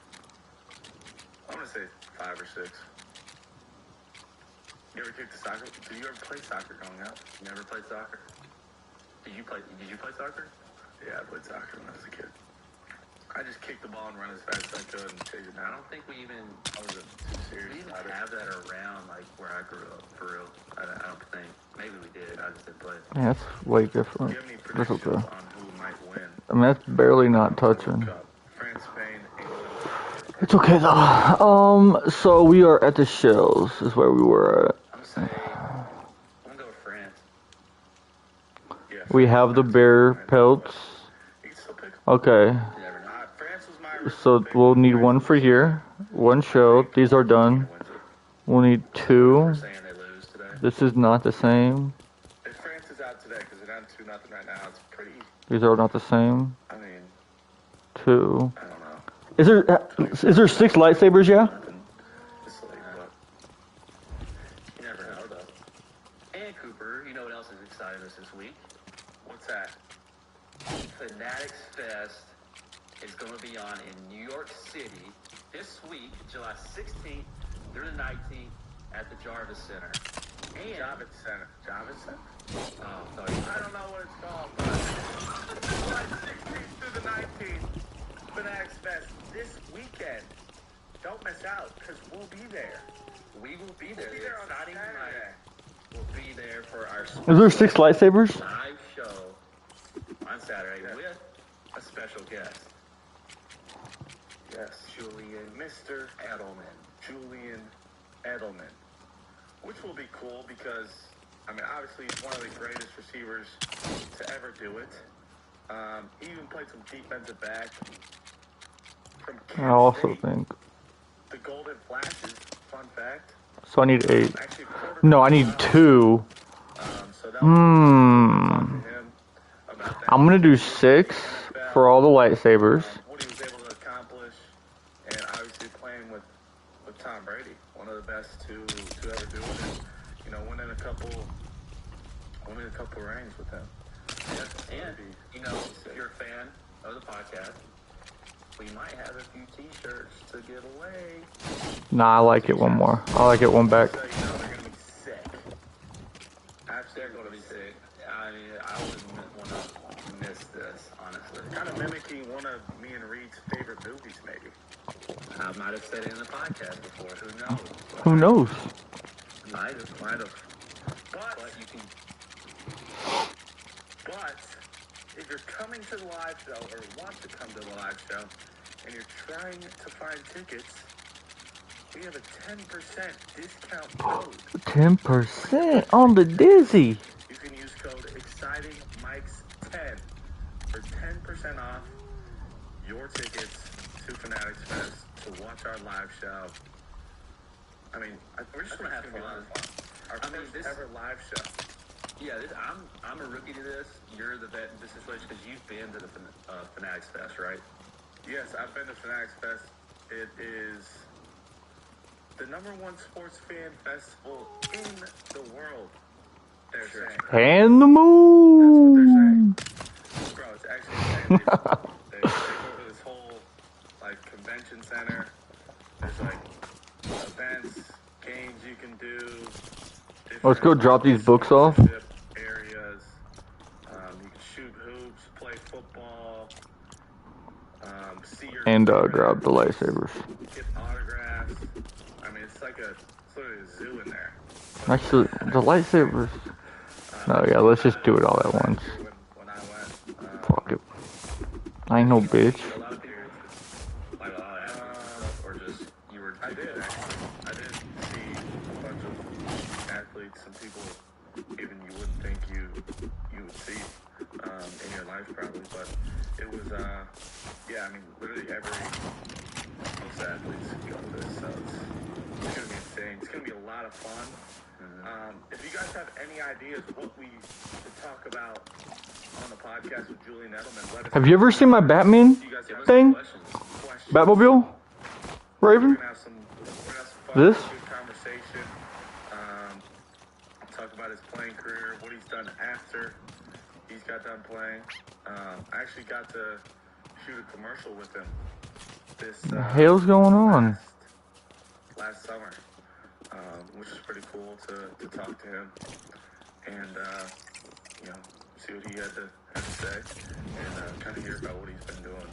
Speaker 4: I'm gonna say 5 or 6. You ever kick the soccer? Did you ever play soccer growing up?
Speaker 2: You never played soccer? Did you play soccer?
Speaker 4: Yeah, I played soccer when I was a kid. I just kicked the ball and run as fast as I could and chase it
Speaker 2: I
Speaker 4: down.
Speaker 2: don't think we even...
Speaker 4: I wasn't too serious
Speaker 2: We even
Speaker 4: about it.
Speaker 2: have that around, like, where I grew up, for real. I don't think. Maybe we did. I just didn't play.
Speaker 1: Yeah, that's way
Speaker 4: Do
Speaker 1: different.
Speaker 4: you have any
Speaker 1: That's
Speaker 4: predictions
Speaker 1: okay.
Speaker 4: on who might win
Speaker 1: I mean, that's barely not
Speaker 4: the World
Speaker 1: touching.
Speaker 4: Cup? France, Spain, England.
Speaker 1: It's okay though. So we are at the shells. Is where we were at.
Speaker 2: I'm gonna go with France.
Speaker 4: Yeah,
Speaker 1: We
Speaker 4: France,
Speaker 1: have the
Speaker 4: France,
Speaker 1: bear
Speaker 4: France,
Speaker 1: pelts.
Speaker 4: You can still pick.
Speaker 1: Okay.
Speaker 2: You never know.
Speaker 4: France was my original
Speaker 1: So
Speaker 4: pick.
Speaker 1: we'll need one for here. One shield. These are done. We'll need 2.
Speaker 2: We're saying they lose today.
Speaker 1: This is not the same.
Speaker 4: If France is out today, because they're down 2-0 right now, it's pretty.
Speaker 1: These are not the same.
Speaker 4: I mean,
Speaker 1: 2.
Speaker 4: I don't know.
Speaker 1: Is there 6 lightsabers? Yeah.
Speaker 4: Nothing. It's like, but
Speaker 2: You never know, though. And Cooper, you know what else is exciting us this week?
Speaker 4: what's that?
Speaker 2: Fanatics Fest is going to be on in New York City this week, July 16th through the 19th at the Jarvis Center. And
Speaker 7: Javits Center. Javits Center?
Speaker 2: oh, sorry.
Speaker 7: I don't know what it's called, but July 16th through the 19th, Fanatics Fest this weekend. Don't miss out, because we'll be there.
Speaker 2: We will be there.
Speaker 7: We'll be
Speaker 2: The
Speaker 7: there on
Speaker 2: exciting
Speaker 7: Saturday.
Speaker 2: night. We'll be there for our
Speaker 1: Is there 6 lightsabers?
Speaker 2: live show on Saturday with a special guest.
Speaker 7: Yes, Mr.
Speaker 2: Edelman.
Speaker 7: Julian Edelman. Which will be cool because, I mean, obviously he's one of the greatest receivers to ever do it. He even played some defensive back from
Speaker 1: I
Speaker 7: Kansas
Speaker 1: also
Speaker 7: State.
Speaker 1: think.
Speaker 7: The Golden Flashes, fun fact.
Speaker 1: So I need 8.
Speaker 7: Actually,
Speaker 1: No, I need 2.
Speaker 7: So that
Speaker 1: Hmm.
Speaker 7: talk to him about that.
Speaker 1: I'm gonna do 6 for all the lightsabers.
Speaker 7: What he was able to accomplish, and obviously playing with Tom Brady, one of the best to ever do it, and you know, winning a couple rings with him.
Speaker 2: And, you know, if you're a fan of the podcast, we might have a few t-shirts to give away.
Speaker 1: Nah, I like it one more. I like it one back.
Speaker 7: So you know they're gonna be sick.
Speaker 2: They're going to be sick. I mean, I wouldn't want to miss this, honestly.
Speaker 7: Kind of mimicking one of me and Reed's favorite movies, maybe.
Speaker 2: I might have said it in the podcast before. Who knows?
Speaker 1: Who knows?
Speaker 2: Might have. But you can.
Speaker 7: But if you're coming to the live show or want to come to the live show and you're trying to find tickets, we have a 10% discount code.
Speaker 1: 10% on the Dizzy.
Speaker 7: You can use code EXCITINGMICS10 for 10% off your tickets to Fanatics Fest to watch our live show. I mean, we're just going to have fun. Our first ever live show.
Speaker 2: Yeah, I'm a rookie to this. You're the vet in this situation because you've been to the Fanatics Fest, right?
Speaker 7: Yes, I've been to Fanatics Fest. It is the #1 sports fan festival in the world. They're saying.
Speaker 1: And the
Speaker 7: That's what they're saying.
Speaker 1: moon.
Speaker 7: Bro, it's actually they go to this whole like convention center. There's like events, games you can do.
Speaker 1: Let's go drop these books off.
Speaker 7: Areas. You can shoot hoops, play football. See your
Speaker 1: And grab the lightsabers.
Speaker 7: get autographs. I mean, it's literally a zoo in there.
Speaker 1: Actually, the lightsabers. No, yeah, let's just do it all at once.
Speaker 7: When I went,
Speaker 1: Fuck it. I ain't no bitch.
Speaker 2: A lot of appearances, like a lot of athletes, or just you were.
Speaker 7: I did actually. I did see a bunch of athletes, some people even you wouldn't think you would see in your life probably, but it was yeah. I mean, literally most athletes go to this, so it's gonna be insane. It's gonna be a lot of fun. If you guys have any ideas what we should talk about on the podcast with Julian Edelman, let us
Speaker 1: Have you ever seen my Batman
Speaker 7: You guys have
Speaker 1: thing?
Speaker 7: questions.
Speaker 1: Batmobile?
Speaker 7: We're
Speaker 1: Raven?
Speaker 7: gonna have some fun,
Speaker 1: This?
Speaker 7: good conversation. Talk about his playing career, what he's done after he's got done playing. I actually got to shoot a commercial with him this
Speaker 1: The hell's going on?
Speaker 7: last summer, which is pretty cool to talk to him and you know, see what he had to say and kind of hear about what he's been doing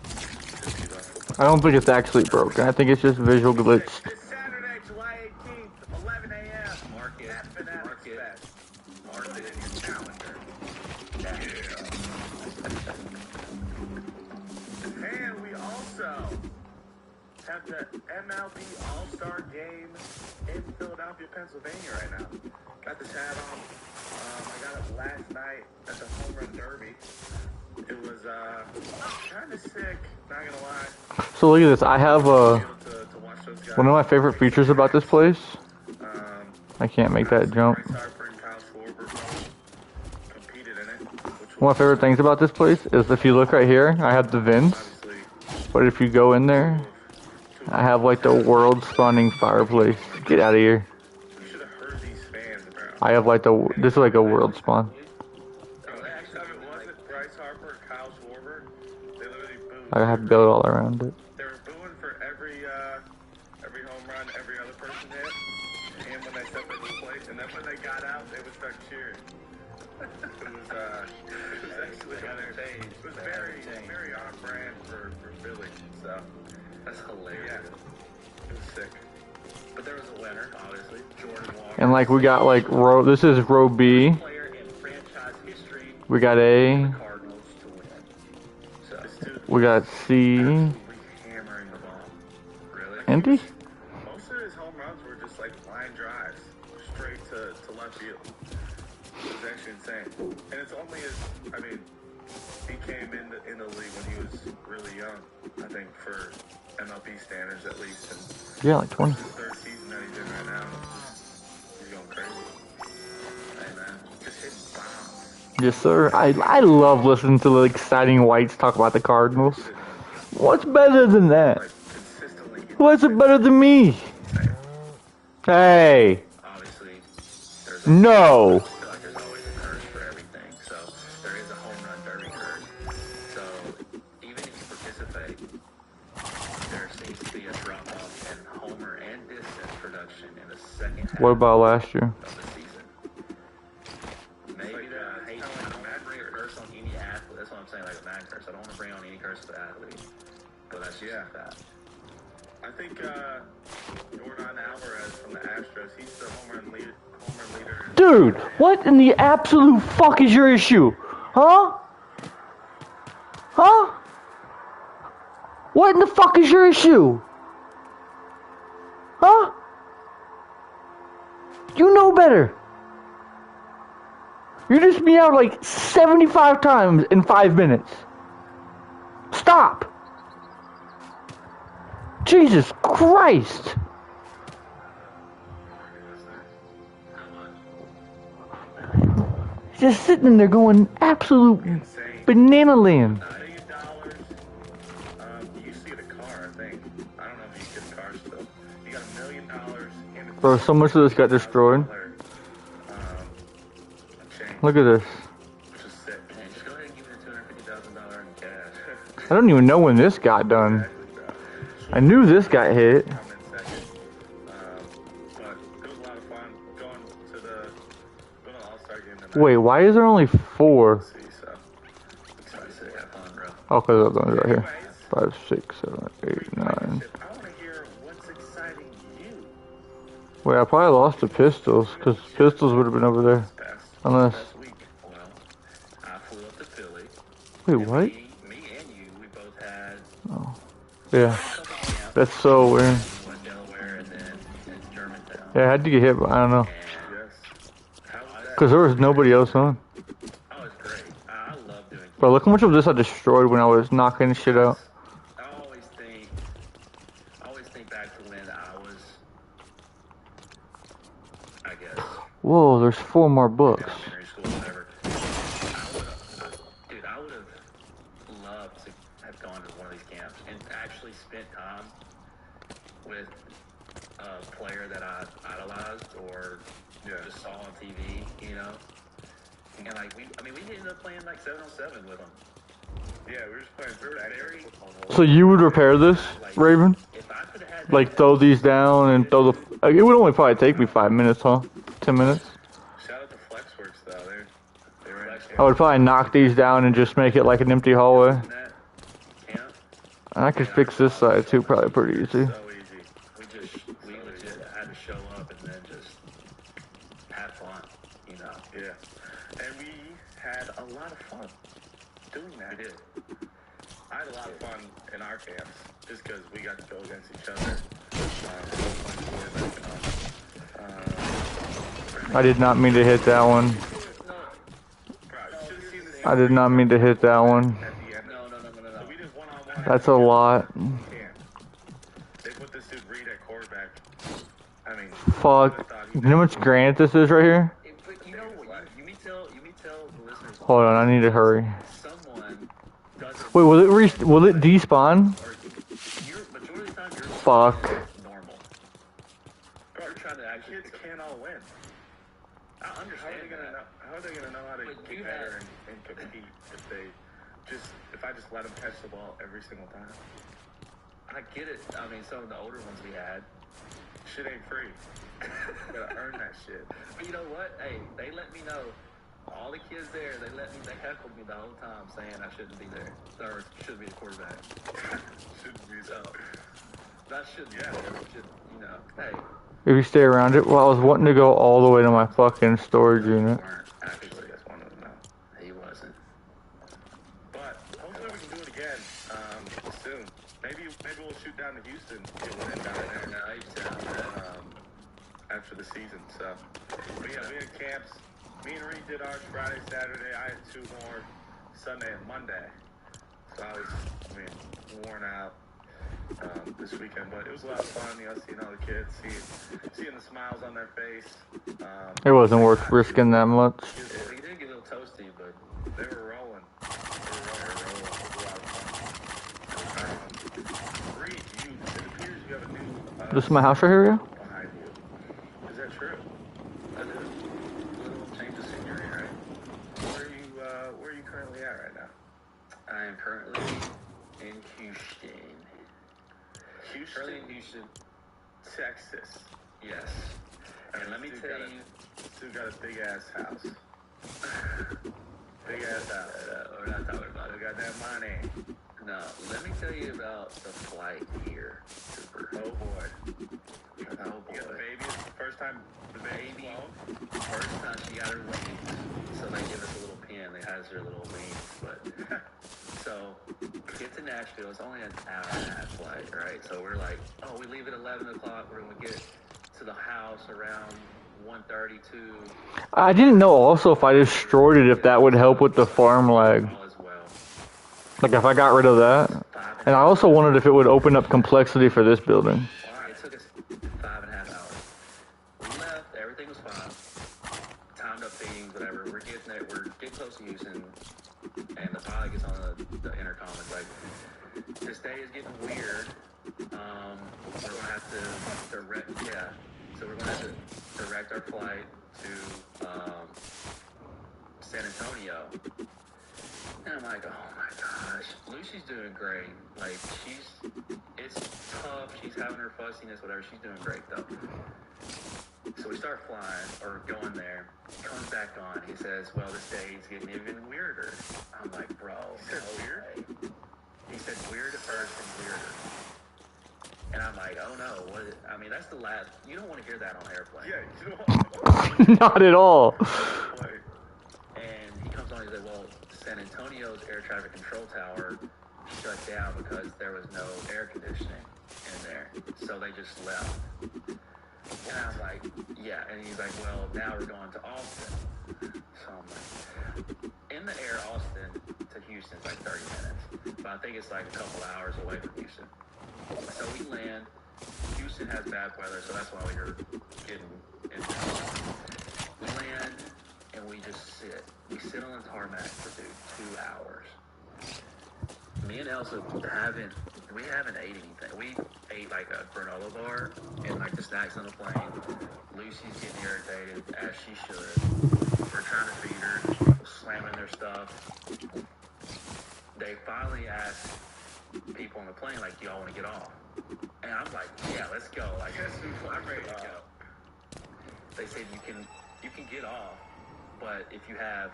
Speaker 7: since he's off football.
Speaker 1: I don't think it's actually broken. I think it's just visual glitched.
Speaker 7: This Saturday, July 18th, 11 a.m.
Speaker 2: Mark it.
Speaker 7: at Fanatics Fest. Mark it in your calendar. And we also have the MLB All-Star Game in Philadelphia, Pennsylvania right now. Got this hat on. I got it last night at the Home Run Derby. It was kind of sick, not gonna lie.
Speaker 1: So look at this. I have
Speaker 7: Able to watch those guys.
Speaker 1: one of my favorite features about this place.
Speaker 7: Um,
Speaker 1: I can't make that jump.
Speaker 7: Bryce Harper and Kyle Schwarber both competed in it. Which
Speaker 1: One of my favorite things about this place is if you look right here, I have the vents.
Speaker 7: obviously
Speaker 1: But if you go in there, I have like the world spawning fireplace. Get out of here.
Speaker 7: you should have heard these fans, bro.
Speaker 1: I have like this is like a world spawn.
Speaker 7: Next time it wasn't Bryce Harper or Kyle Schwarber, they literally booed
Speaker 1: I have built all around it.
Speaker 4: They were booing for every home run every other person hit, and when they stepped into the plate, and then when they got out, they would start cheering. It was actually entertaining. It was very on brand for Philly. So that's hilarious. Yeah, it was sick. But there was a winner, obviously, Jordan Walker.
Speaker 1: And like we got like row. This is row B.
Speaker 4: Player in franchise history.
Speaker 1: We got A.
Speaker 4: Cardinals to win. So this dude
Speaker 1: We got C.
Speaker 4: absolutely hammering the ball. Really?
Speaker 1: Empty?
Speaker 4: Most of his home runs were just like line drives, straight to left field. It was actually insane. And it's only I mean, he came in the league when he was really young. I think for MLB standards at least. And
Speaker 1: Yeah, like 20.
Speaker 4: this is his third season that he's in right now. He's going crazy. Hey man, just hitting bombs.
Speaker 1: Yes, sir. I love listening to the exciting whites talk about the Cardinals. What's better than that?
Speaker 4: Like consistently.
Speaker 1: What's it better than me? Hey.
Speaker 4: Obviously, there's
Speaker 1: No.
Speaker 4: I feel like there's always a curse for everything. So there is a home run derby curse. So even if you participate, there seems to be a drop off in homer and distance production in the second half
Speaker 1: What about last year?
Speaker 4: of the season. Maybe I hate I don't want to bring a curse on any athlete. That's what I'm saying, like a mad curse. I don't want to bring on any curse to the athlete. But that's just that. I think Jordan Alvarez from the Astros, he's the homer leader.
Speaker 1: Dude, what in the absolute fuck is your issue? Huh? Huh? What in the fuck is your issue? Huh? You know better. You just meowed like 75 times in 5 minutes. Stop. Jesus Christ. Just sitting in there going absolute banana land.
Speaker 4: $1 million. You used to get a car, I think. I don't know if you get a car still. You got $1 million in a
Speaker 1: Bro, so much of this got destroyed.
Speaker 4: change,
Speaker 1: Look at this.
Speaker 4: which is sick. Man, just go ahead and give me the $250,000 in cash.
Speaker 1: I don't even know when this got done. I knew this got hit.
Speaker 4: I'm in second. But it was a lot of fun going to the All-Star game tonight.
Speaker 1: Wait, why is there only 4?
Speaker 4: See, so excited to have fun, bro.
Speaker 1: Oh, because that one's right here.
Speaker 4: Anyways,
Speaker 1: 5, 6, 7, 8, 9.
Speaker 4: I want to hear what's exciting you
Speaker 1: Wait, I probably lost the pistols, because pistols would have been over there. Unless.
Speaker 4: past week. Well, I flew up to Philly.
Speaker 1: Wait,
Speaker 4: And
Speaker 1: what?
Speaker 4: Me and you, we both had
Speaker 1: Oh. Yeah.
Speaker 4: a couple camps.
Speaker 1: That's so weird.
Speaker 4: We went to Delaware and then in Germantown.
Speaker 1: Yeah, I had to get hit, but I don't know.
Speaker 4: And yes. How was that?
Speaker 1: Because there was nobody else on.
Speaker 4: Oh, it's great. I love doing
Speaker 1: Bro, look how much of this I destroyed when I was knocking shit out.
Speaker 4: I always think back to when I was, I guess,
Speaker 1: Whoa, there's 4 more books.
Speaker 4: elementary school, whatever. I would have loved to have gone to one of these camps and actually spent time with a player that I idolized or just saw on TV, you know? And like we ended up playing like 7-on-7 with them. Yeah, we were just playing very.
Speaker 1: So you would repair this, Raven?
Speaker 4: If I could have had
Speaker 1: Like throw these down and throw the... Like, it would only probably take me 5 minutes, huh? 10 minutes?
Speaker 4: Shout out to Flexworks though. They were in
Speaker 1: I would probably knock these down and just make it like an empty hallway.
Speaker 4: that camp.
Speaker 1: And I could fix this side too, probably pretty easy.
Speaker 4: So easy. We legit had to show up and then just have fun, you know. Yeah. And we had a lot of fun doing that. We did. I had a lot of fun in our camps just because we got to go against each other.
Speaker 1: I did not mean to hit that one. I did not mean to hit that one.
Speaker 4: No. We just one-on-one.
Speaker 1: That's a lot.
Speaker 4: They put this dude Reed at quarterback. I mean,
Speaker 1: Fuck. You know how much granite this is right here?
Speaker 4: but you know what? You may tell the listeners.
Speaker 1: Hold on, I need to hurry.
Speaker 4: Someone doesn't.
Speaker 1: Wait, will it despawn?
Speaker 4: Or you're majority of the time you're
Speaker 1: Fuck.
Speaker 4: normal. Bro, you're trying to actually. Kids can't all win. I understand. How are they gonna know how to get better and compete if they just if I just let them catch the ball every single time.
Speaker 2: I get it. I mean, some of the older ones we had.
Speaker 4: Shit ain't free. You gotta earn that shit.
Speaker 2: But you know what? Hey, they let me know. All the kids there, they heckled me the whole time saying I shouldn't be there. Or shouldn't be the quarterback.
Speaker 4: Shouldn't be
Speaker 2: So, that shouldn't be there. It should, you know, hey.
Speaker 1: If you stay around it, well, I was wanting to go all the way to my fucking storage unit.
Speaker 2: Weren't
Speaker 4: Actually, that's one of them now.
Speaker 2: He wasn't.
Speaker 4: But hopefully we can do it again soon. Maybe we'll shoot down to Houston. It will end down there now. After the season. So, but yeah, we had camps. Me and Reed did ours Friday, Saturday. I had 2 more Sunday and Monday. So I was, worn out this weekend. But it was a lot of fun, seeing all the kids, seeing the smiles on their face.
Speaker 1: It wasn't worth risking that much.
Speaker 2: He did get a little toasty, but
Speaker 4: they were rolling. It was a lot of fun. Reed, it appears you have a new...
Speaker 1: This is my house right here, yeah?
Speaker 4: Behind you. Is that true?
Speaker 2: that is a little change of scenery, right?
Speaker 4: Where are you currently at right now?
Speaker 2: I am currently in Houston. Currently in Houston,
Speaker 4: Texas.
Speaker 2: yes. And let me tell you,
Speaker 4: Stu got a big ass house. Big ass house.
Speaker 2: we're not talking about
Speaker 4: We
Speaker 2: it.
Speaker 4: got that money.
Speaker 2: No, let me tell you about the flight here, Super.
Speaker 4: Oh boy.
Speaker 2: Oh
Speaker 4: You got the
Speaker 2: boy.
Speaker 4: baby. First time the baby.
Speaker 2: First time she got her wings, so they give us a little pin. They has her little wings, but so get to Nashville. It's only an hour and a half flight, right? So we're like, oh, we leave at 11 o'clock. We're gonna get to the house around 1:32.
Speaker 1: I didn't know also if I destroyed it, if that would help with the farm lag.
Speaker 2: All is well.
Speaker 1: Like if I got rid of that. And I also wondered if it would open up complexity for this building.
Speaker 2: It took us 5.5 hours. We left, everything was fine. Timed up feedings, whatever. We're getting there, we're getting close to Houston, and the pilot gets on the intercom. It's like, this day is getting weird. We're gonna have to direct, so we're gonna have to direct our flight to San Antonio. And I'm like, oh my gosh, Lucy's doing great. Like, it's tough. She's having her fussiness, whatever. She's doing great, though. So we start flying, or going there. Comes back on. He says, well, this day is getting even weirder. I'm like, bro.
Speaker 4: He said weird?
Speaker 2: He said weird at first and weirder. And I'm like, oh no. That's the last. You don't want to hear that on an airplane.
Speaker 4: Yeah, you know what?
Speaker 1: Not at all.
Speaker 2: And he comes on and he said, well, San Antonio's air traffic control tower shut down because there was no air conditioning in there. So they just left. And I'm like, yeah. And he's like, well, now we're going to Austin. So I'm like, in the air, Austin to Houston is like 30 minutes. But I think it's like a couple hours away from Houston. So we land. Houston has bad weather, so that's why we were getting into it. We land, and we just sit. We sit on the tarmac for 2 hours. Me and Elsa haven't ate anything. We ate like a granola bar and like the snacks on the plane. Lucy's getting irritated, as she should. We're trying to feed her, slamming their stuff. They finally asked people on the plane, like, do y'all want to get off? And I'm like, yeah, let's go. Like, I'm ready to go. They said you can get off, but if you have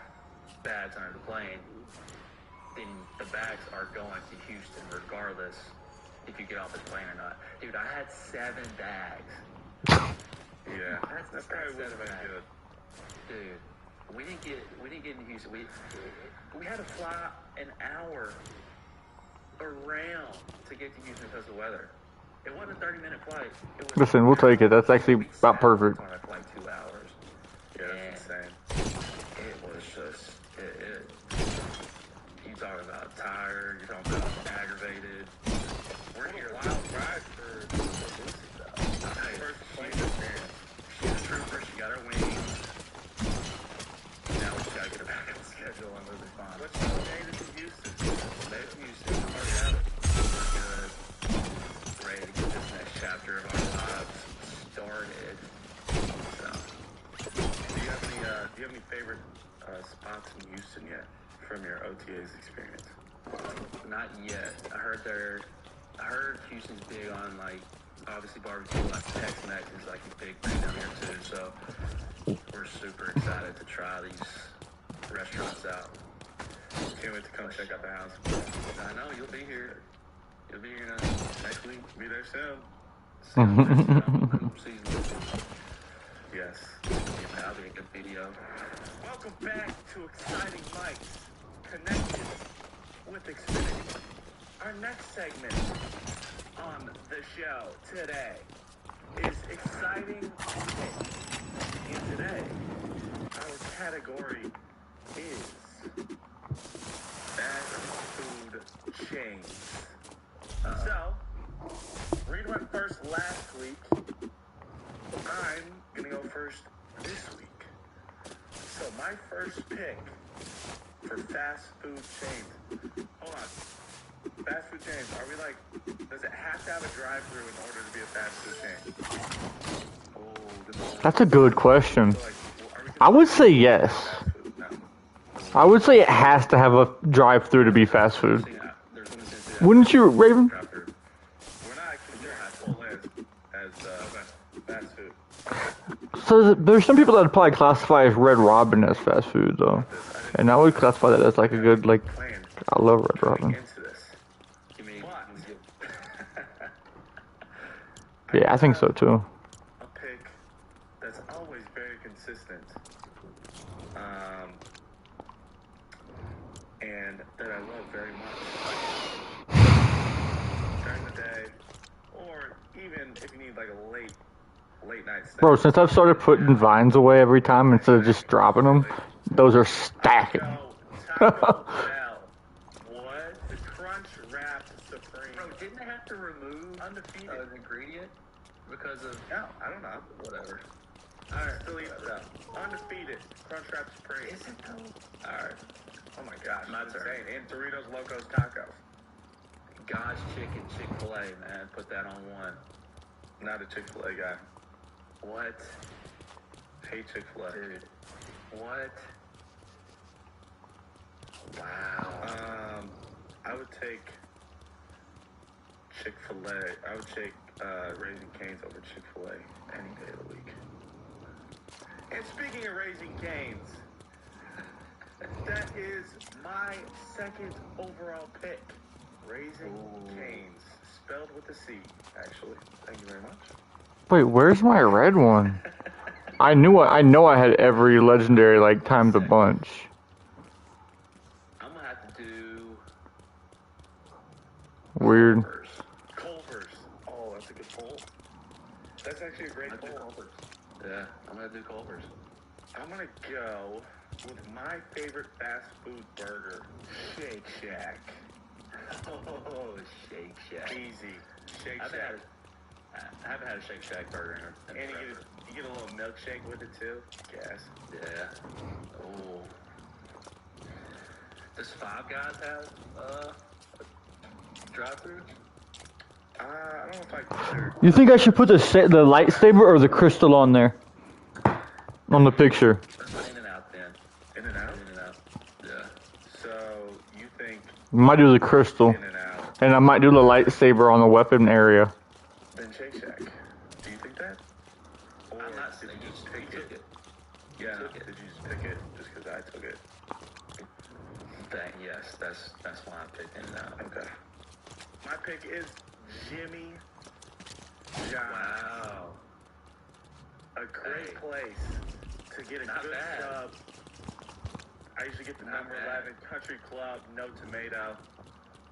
Speaker 2: bags under the plane, then the bags are going to Houston regardless if you get off the plane or not. Dude, I had 7 bags.
Speaker 4: Yeah, that's probably wasn't very good.
Speaker 2: Dude, we didn't get into Houston. We had to fly an hour around to get to Houston because of the weather. It wasn't a 30-minute flight. It was
Speaker 1: Listen, we'll take it. That's actually about perfect.
Speaker 2: On that flight 2 hours.
Speaker 4: Yeah, that's insane.
Speaker 2: It was just you talking about tired, you're talking about aggravated. We're here wild ride for Lucy though. First plane experience. She's a trooper, she got her wings. Now we just gotta get her back on schedule and move it fine.
Speaker 4: What's the date to Houston?
Speaker 2: Made it to Houston, already have it. We're good. Ready to get this next chapter of our lives started. So
Speaker 4: Do you have any favorite spots in Houston yet from your OTA's experience? Not yet. I heard Houston's big on like obviously barbecue, like Tex-Mex is like a big thing down here too. So we're super excited to try these restaurants out.
Speaker 7: Can't wait to come check out the house.
Speaker 4: I know you'll be here. You'll be here next week.
Speaker 7: Be there soon.
Speaker 4: Season.
Speaker 7: Yes.
Speaker 4: That'll be a good video.
Speaker 2: Welcome back to Exciting Mics, Connections with Xfinity. Our next segment on the show today is Exciting Picks. And today, our category is fast food chains. So, Reed went first last week. I'm gonna go first this week. So my first pick for fast food chains. Hold on. Fast food chains. Are we like? Does it have to have a drive-through in order to be a fast food chain? Oh,
Speaker 1: That's a good question.
Speaker 2: so like, are we
Speaker 1: I would say yes.
Speaker 2: fast food? No.
Speaker 1: I would say it has to have a drive-through to be fast food.
Speaker 4: Yeah, there's one that says
Speaker 1: Wouldn't you, Raven?
Speaker 2: Drive-through. We're not considering full as fast food.
Speaker 1: So there's some people that would probably classify as Red Robin as fast food, though. And I would classify that as like a good, like,
Speaker 2: Planned
Speaker 1: I love Red Robin.
Speaker 2: into this.
Speaker 4: give me
Speaker 1: Yeah, I think so, too.
Speaker 2: A pick that's always very consistent, and that I love very much during the day, or even if you need like a late night snack.
Speaker 1: Bro, since I've started putting vines away every time instead of just dropping them, those are stacking.
Speaker 2: Taco Bell. What? The Crunch Wrap Supreme.
Speaker 4: Bro, didn't they have to remove
Speaker 2: Undefeated.
Speaker 4: an ingredient because of
Speaker 2: No, I don't know.
Speaker 4: whatever?
Speaker 2: Alright, still eat that. Undefeated. Crunch Wrap Supreme.
Speaker 4: Is it though?
Speaker 2: Alright. Oh my gosh.
Speaker 4: My
Speaker 2: That's
Speaker 4: turn.
Speaker 2: insane. And Doritos Locos Tacos.
Speaker 4: God's Chicken, Chick-fil-A, man. Put that on one.
Speaker 2: Not a Chick-fil-A guy.
Speaker 4: What?
Speaker 2: Hate Chick-fil-A.
Speaker 4: Dude. What? Wow.
Speaker 2: I would take Chick-fil-A. I would take Raising Cane's over Chick-fil-A any day of the week. And speaking of Raising Cane's, that is my second overall pick. Raising Cane's. Spelled with a C, actually. Thank you very much.
Speaker 1: Wait, where's my red one? I know I had every legendary, like, times a bunch.
Speaker 4: I'm gonna have to do
Speaker 1: Weird.
Speaker 2: Culver's. Oh, that's a good poll. That's actually a great poll.
Speaker 4: Yeah, I'm gonna do Culver's.
Speaker 2: I'm gonna go with my favorite fast food burger, Shake Shack.
Speaker 4: Oh, Shake Shack.
Speaker 2: Easy. Shake
Speaker 4: I
Speaker 2: Shack.
Speaker 4: haven't had a Shake Shack burger in
Speaker 2: And
Speaker 4: forever.
Speaker 2: you get a little milkshake with it too. Gas.
Speaker 4: Yeah. Oh. Does Five Guys have drive-through?
Speaker 2: I don't know if I consider.
Speaker 1: You think I should put the lightsaber or the crystal on there? On the picture.
Speaker 4: Let's go In and Out then.
Speaker 2: In and Out.
Speaker 4: In and Out. Yeah.
Speaker 2: So you think
Speaker 1: Might do the crystal.
Speaker 2: In and Out,
Speaker 1: And I might do the lightsaber on the weapon area.
Speaker 2: then Shake Shack. Do you think that? Or
Speaker 4: I'm not
Speaker 2: did
Speaker 4: saying
Speaker 2: you just
Speaker 4: you
Speaker 2: pick
Speaker 4: took
Speaker 2: it?
Speaker 4: it.
Speaker 2: Yeah.
Speaker 4: took it.
Speaker 2: Did you just pick it just because I took it?
Speaker 4: Yes, that's why I picked In and Out.
Speaker 2: Okay. My pick is Jimmy John's.
Speaker 4: Wow.
Speaker 2: A great
Speaker 4: Hey.
Speaker 2: place to get a
Speaker 4: Not
Speaker 2: good
Speaker 4: bad.
Speaker 2: sub. I usually get the
Speaker 4: Not
Speaker 2: number
Speaker 4: bad.
Speaker 2: 11 Country Club, no tomato.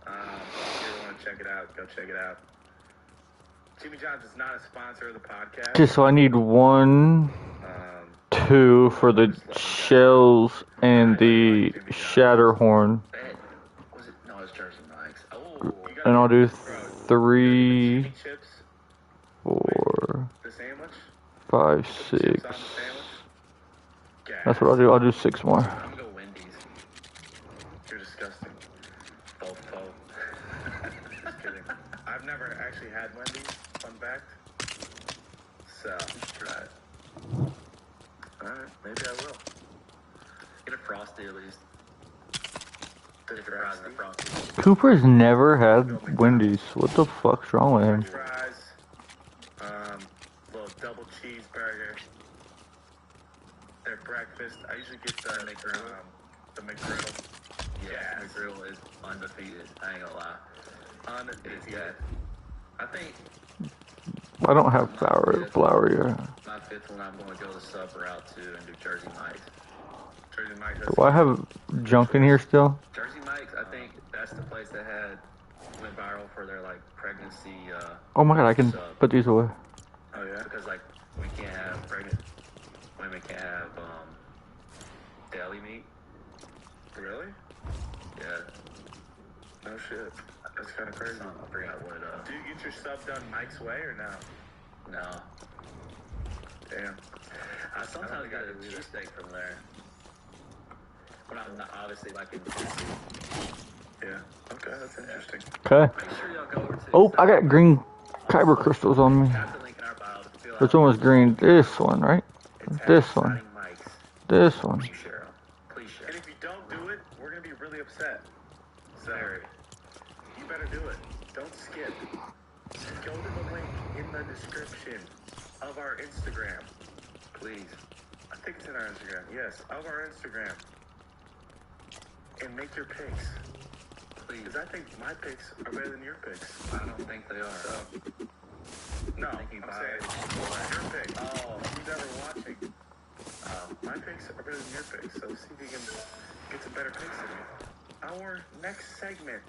Speaker 2: If you want to check it out, go check it out. Jimmy John's is not a sponsor of the podcast.
Speaker 1: Okay, so I need 1, 2 for the shells and the shatterhorn.
Speaker 4: Bet. Was it? No, it's Jersey Mike's. Oh.
Speaker 2: You got
Speaker 1: And I'll do
Speaker 2: Bro,
Speaker 1: 3,
Speaker 2: Jimmy chips,
Speaker 1: 4,
Speaker 2: the sandwich.
Speaker 1: 5,
Speaker 2: Put the
Speaker 1: 6.
Speaker 2: chips on the sandwich. Gas.
Speaker 1: That's what I'll do. I'll do 6 more.
Speaker 4: I'm gonna go Wendy's.
Speaker 2: You're disgusting.
Speaker 4: Fofo.
Speaker 2: Just kidding. I've never actually had Wendy's. Fun fact. So,
Speaker 4: Try it.
Speaker 2: alright, maybe I will.
Speaker 4: Get a Frosty at least. The fries and the frosty.
Speaker 1: Cooper's never had Wendy's. What the fuck's wrong with him?
Speaker 4: French fries. Little double cheeseburger. Their breakfast. I usually get the McGriddle.
Speaker 2: Yeah, McGriddle is undefeated. I ain't gonna lie.
Speaker 4: Undefeated. I think
Speaker 1: I don't have flour yet.
Speaker 2: My fifth one, I'm going to go the sub route too and do Jersey Mike's.
Speaker 4: Jersey Mike's.
Speaker 1: Do I have junk in here still?
Speaker 2: Jersey Mike's, I think that's the place that went viral for their like pregnancy.
Speaker 1: Oh my god, I can
Speaker 2: sub.
Speaker 1: put these away.
Speaker 4: Oh yeah.
Speaker 2: Because like we can't have pregnant women can't have deli meat.
Speaker 4: Really?
Speaker 2: Yeah.
Speaker 4: No shit. That's kind of crazy.
Speaker 2: I forgot what.
Speaker 4: Do you get your sub done Mike's way or no?
Speaker 2: No.
Speaker 4: Damn.
Speaker 2: I sometimes get a cheesesteak from there. But I'm not obviously like in Tennessee.
Speaker 4: Yeah. Okay, that's interesting.
Speaker 1: Okay.
Speaker 2: Make sure y'all go over to.
Speaker 1: Oh, I got green kyber crystals on me.
Speaker 2: Tap the link in our bio to fill
Speaker 1: Which
Speaker 2: out
Speaker 1: one was green? This one, right? This one.
Speaker 2: Exciting Mike's.
Speaker 1: This one.
Speaker 2: Please share 'em. Please share.
Speaker 4: And if you don't do it, we're gonna be really upset. So you better do it. Don't skip. Go to the link in the description of our Instagram. Please. I think it's in our Instagram. Yes, of our Instagram. And make your picks.
Speaker 2: Please.
Speaker 4: Because I think my picks are better than your picks.
Speaker 2: I don't think they are.
Speaker 4: So, no,
Speaker 2: Thank you,
Speaker 4: I'm
Speaker 2: bye.
Speaker 4: saying your pick.
Speaker 2: Oh.
Speaker 4: Who's ever watching? My picks are better than your picks. So see if you can get some better picks than me. Our next segment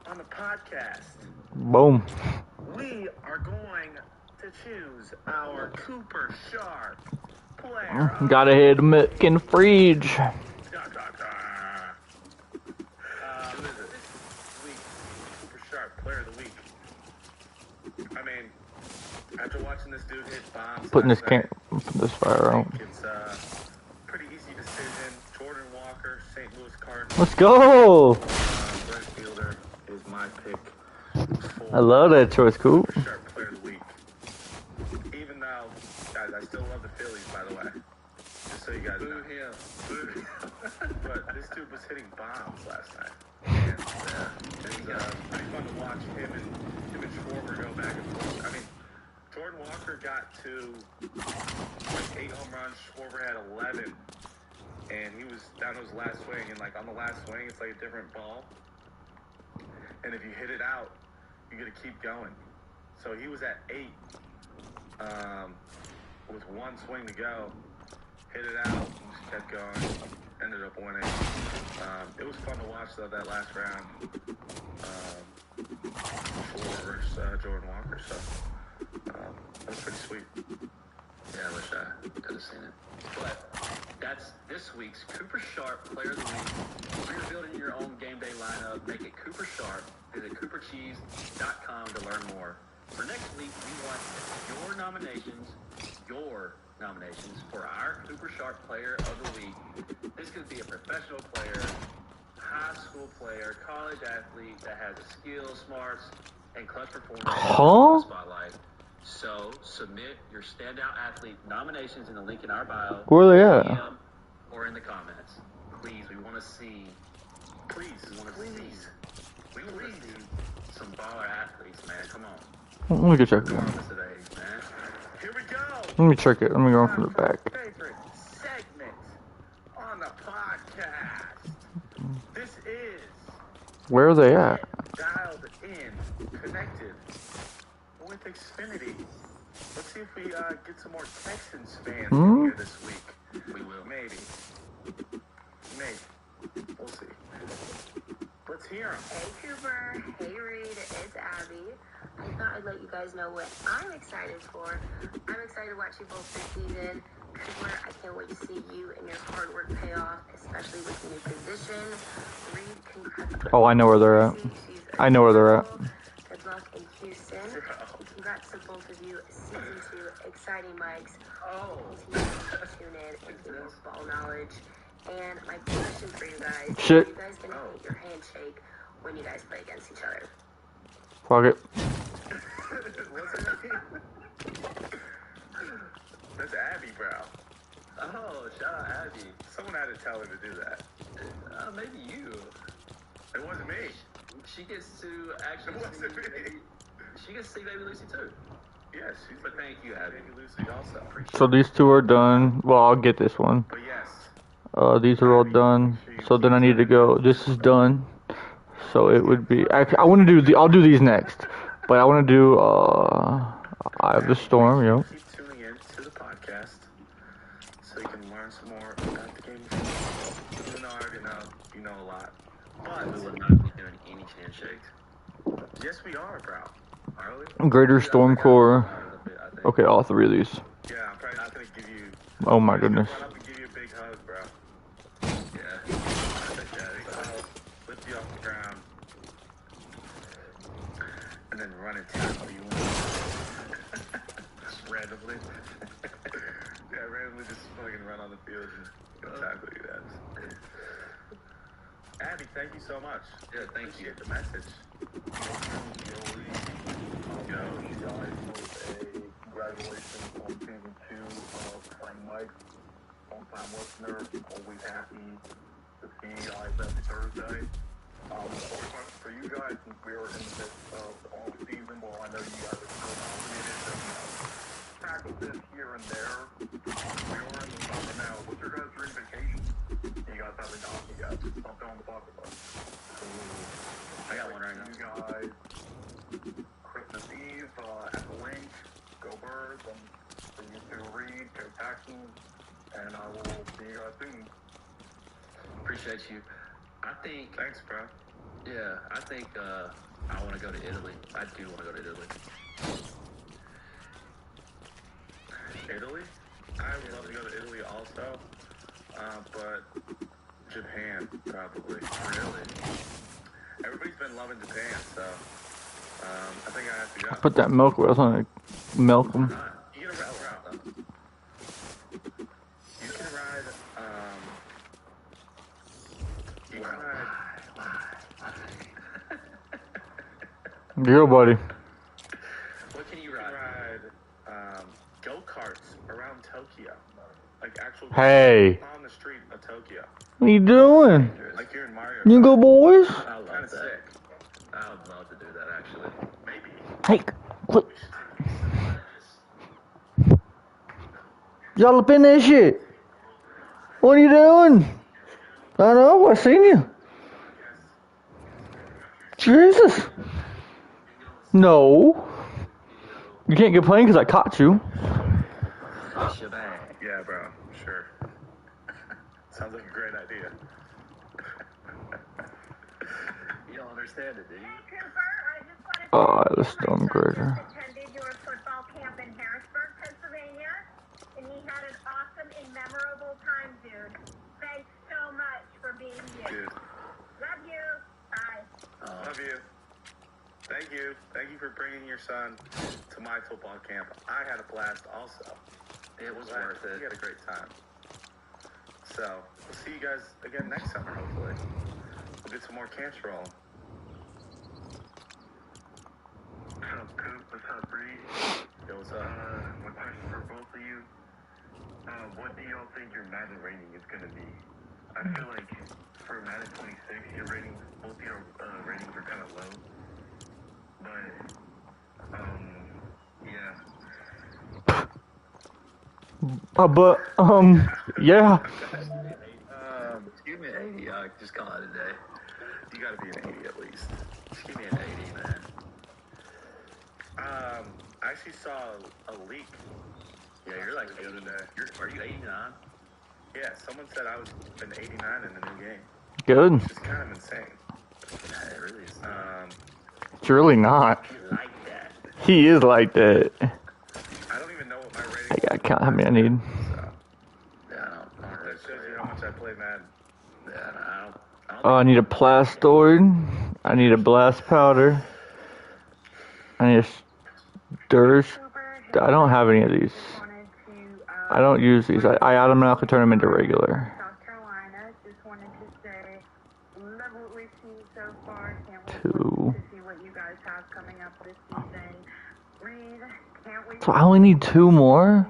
Speaker 4: on the podcast,
Speaker 1: Boom.
Speaker 4: we are going to choose our Cooper Sharp player.
Speaker 1: Gotta hit the milk in the fridge.
Speaker 4: Who is it? This week, Cooper Sharp player of the week. I mean, after watching this dude hit bombs,
Speaker 1: Putting this
Speaker 4: last night,
Speaker 1: this fire
Speaker 4: I
Speaker 1: out.
Speaker 4: think it's a pretty easy decision. Jordan Walker, St. Louis Cardinals.
Speaker 1: Let's go.
Speaker 4: Brent Fielder is my pick.
Speaker 1: I love that choice, Coop.
Speaker 4: Cooper Sharp player of the week. Even though, guys, I still love the Phillies, by the way. Just so you guys know.
Speaker 2: Boo him.
Speaker 4: Boo. But this dude was hitting bombs last night. And it was pretty fun to watch him and Schwarber go back and forth. I mean, Jordan Walker got to like 8 home runs. Schwarber had 11. And he was down to his last swing. And like on the last swing, it's like a different ball. And if you hit it out, you got to keep going. So he was at 8 with one swing to go. Hit it out, just kept going. Ended up winning. It was fun to watch though that last round. Schwarber versus Jordan Walker. So that was pretty sweet.
Speaker 2: Yeah, I wish I could have seen it. But that's this week's Cooper Sharp Player of the Week. If you're building your own game day lineup, make it Cooper Sharp. Visit coopercheese.com to learn more. For next week, we want your nominations for our Cooper Sharp Player of the Week. This could be a professional player, high school player, college athlete that has the skills, smarts, and clutch performance in the spotlight. So submit your standout athlete nominations in the link in our bio.
Speaker 1: Where are they at?
Speaker 2: DM, or in the comments. Please, we want to see. Please, we want to see. We want to see some baller athletes, man. Come on.
Speaker 1: Let me go check it.
Speaker 2: Regardless of age, man.
Speaker 4: Here we go.
Speaker 1: Let me check it. Let me go from the back.
Speaker 4: Favorite segment on the podcast. This is
Speaker 1: Where are they at?
Speaker 4: dialed in, connected with Xfinity. Let's see if we get some more Texans fans in here this week.
Speaker 2: We will.
Speaker 4: Maybe. We'll see. Let's hear 'em.
Speaker 5: Hey Cooper, hey Reed, it's Abby. I thought I'd let you guys know what I'm excited for. I'm excited to watch you both this season. Cooper, I can't wait to see you and your hard work pay off, especially with the new position. Reed, congrats.
Speaker 1: Oh, I know where they're at. I know where they're at.
Speaker 5: Good luck in Houston. Congrats to both of you. Season 2, exciting mics.
Speaker 2: Oh.
Speaker 5: Continue to tune in and get more ball knowledge. And my question for you guys:
Speaker 1: Shit.
Speaker 5: Are you guys gonna hit your handshake when you guys play against each other?
Speaker 1: Fuck it.
Speaker 4: What's her name? That's Abby, bro.
Speaker 2: Oh, shout out Abby.
Speaker 4: Someone had to tell her to do that.
Speaker 2: Maybe you.
Speaker 4: It wasn't me.
Speaker 2: She gets to actually
Speaker 4: It wasn't me.
Speaker 2: She gets to see Baby Lucy too.
Speaker 4: Yes, she's
Speaker 2: But thank you, Abby.
Speaker 4: Baby Lucy also.
Speaker 1: So these two are done. Well, I'll get this one.
Speaker 4: But yes.
Speaker 1: These are all done. So then I need to go. This is done. So it would be. Actually, I want to do I'll do these next. But I want to do. I have the storm. Yep.
Speaker 4: Keep tuning in to the podcast so you can learn some more about the game. Even though I already know you know a lot. But
Speaker 2: We will not be doing any handshakes.
Speaker 4: yes, we are, bro. Are we?
Speaker 1: Greater Storm Core.
Speaker 2: I think.
Speaker 1: Okay, all three of these.
Speaker 4: Yeah, I'm probably not gonna give you.
Speaker 1: Oh my goodness.
Speaker 4: Run up and give you a big hug, bro.
Speaker 2: Yeah.
Speaker 4: Lift you off the ground, and then run and tackle you. Just randomly. Yeah, randomly just fucking run on the field and tackle you guys. Abby, thank you so much.
Speaker 2: Yeah, thank you.
Speaker 4: Appreciate the message.
Speaker 3: Yo, guys, congratulations on season 2 of Playing Mike. Long-time listener, always happy to see you guys every Thursday. For you guys, since we are in the midst of the off season, well, I know you guys are still nominated and practices here and there. We are in the summer now. What's your guys' dream vacation? You guys haven't gotten yet. Something on the bucket list.
Speaker 2: I got one right now.
Speaker 3: You guys, Christmas Eve at the link, go Birds, and for you to read, go Texans, and I will see you guys soon.
Speaker 2: Appreciate you. I think.
Speaker 4: Thanks, bro.
Speaker 2: Yeah, I think I want to go to Italy. I do want to go to Italy.
Speaker 4: Italy? I would love to go to Italy also, but Japan probably.
Speaker 2: Really?
Speaker 4: Everybody's been loving Japan, so I think I have to go.
Speaker 1: Put that milk where I was gonna milk them.
Speaker 4: You can ride. You can ride. You can ride.
Speaker 1: Yo, buddy.
Speaker 2: What can you
Speaker 4: You can
Speaker 2: ride?
Speaker 4: ride go-karts around Tokyo, like actual
Speaker 1: Hey.
Speaker 4: on the street of Tokyo,
Speaker 1: What you doing?
Speaker 4: like you're in Mario.
Speaker 1: You go, boys?
Speaker 2: I love
Speaker 4: Kind
Speaker 2: that.
Speaker 4: of sick.
Speaker 2: I would love to do that actually.
Speaker 4: Maybe.
Speaker 1: Hey, look. Y'all up in that shit? What are you doing? I know, I seen you. Jesus. No. You can't complain because I caught you.
Speaker 2: Shebang.
Speaker 4: Yeah, bro. Sure. Sounds like a great idea.
Speaker 2: You don't understand it, do you?
Speaker 1: Oh, the Storm Greater.
Speaker 9: Attended your football camp in Harrisburg, Pennsylvania, and he had an awesome and memorable time, dude. Thanks so much for being you.
Speaker 4: Dude.
Speaker 9: Love you. Bye.
Speaker 4: Love you. Thank you. Thank you for bringing your son to my football camp. I had a blast also.
Speaker 2: It was
Speaker 4: Glad
Speaker 2: worth
Speaker 4: We
Speaker 2: it.
Speaker 4: had a great time. So, we'll see you guys again next summer, hopefully. We'll get some more camps rolling.
Speaker 3: What's up, Coop? What's up, Reed?
Speaker 4: Yo, what's up?
Speaker 3: My question for both of you. What do y'all think your Madden rating is going to be? I feel like for Madden 26, your ratings, both your ratings are kind of low. But, yeah.
Speaker 1: Yeah.
Speaker 2: Give me an 80. I just call it a day.
Speaker 4: You gotta be an 80 at least.
Speaker 2: Just give me an 80, man.
Speaker 4: I actually saw a leak.
Speaker 2: Yeah, you're like
Speaker 4: the other
Speaker 2: 80.
Speaker 4: day.
Speaker 2: Are you 89?
Speaker 4: Yeah, someone said I was an 89 in the new game,
Speaker 1: Good.
Speaker 4: which is kind of insane.
Speaker 2: Yeah, it really is.
Speaker 1: It's really not.
Speaker 2: You like that.
Speaker 1: He is like that.
Speaker 4: I don't even know what my rating
Speaker 1: I gotta
Speaker 4: was.
Speaker 1: count how many I need.
Speaker 4: So,
Speaker 2: Yeah, I don't
Speaker 4: that
Speaker 2: really
Speaker 4: shows you how much I play Madden.
Speaker 2: Yeah, I don't
Speaker 1: Oh, I need a plastoid. I need a blast powder. I need a Sturge. I don't have any of these. I don't use these. I automatically turn them into regular.
Speaker 9: South Carolina, just wanted to say, love what we've seen so far. Can't wait
Speaker 1: Two.
Speaker 9: to see what you guys have coming up this season. Reed, can't wait
Speaker 1: So I only need 2 more?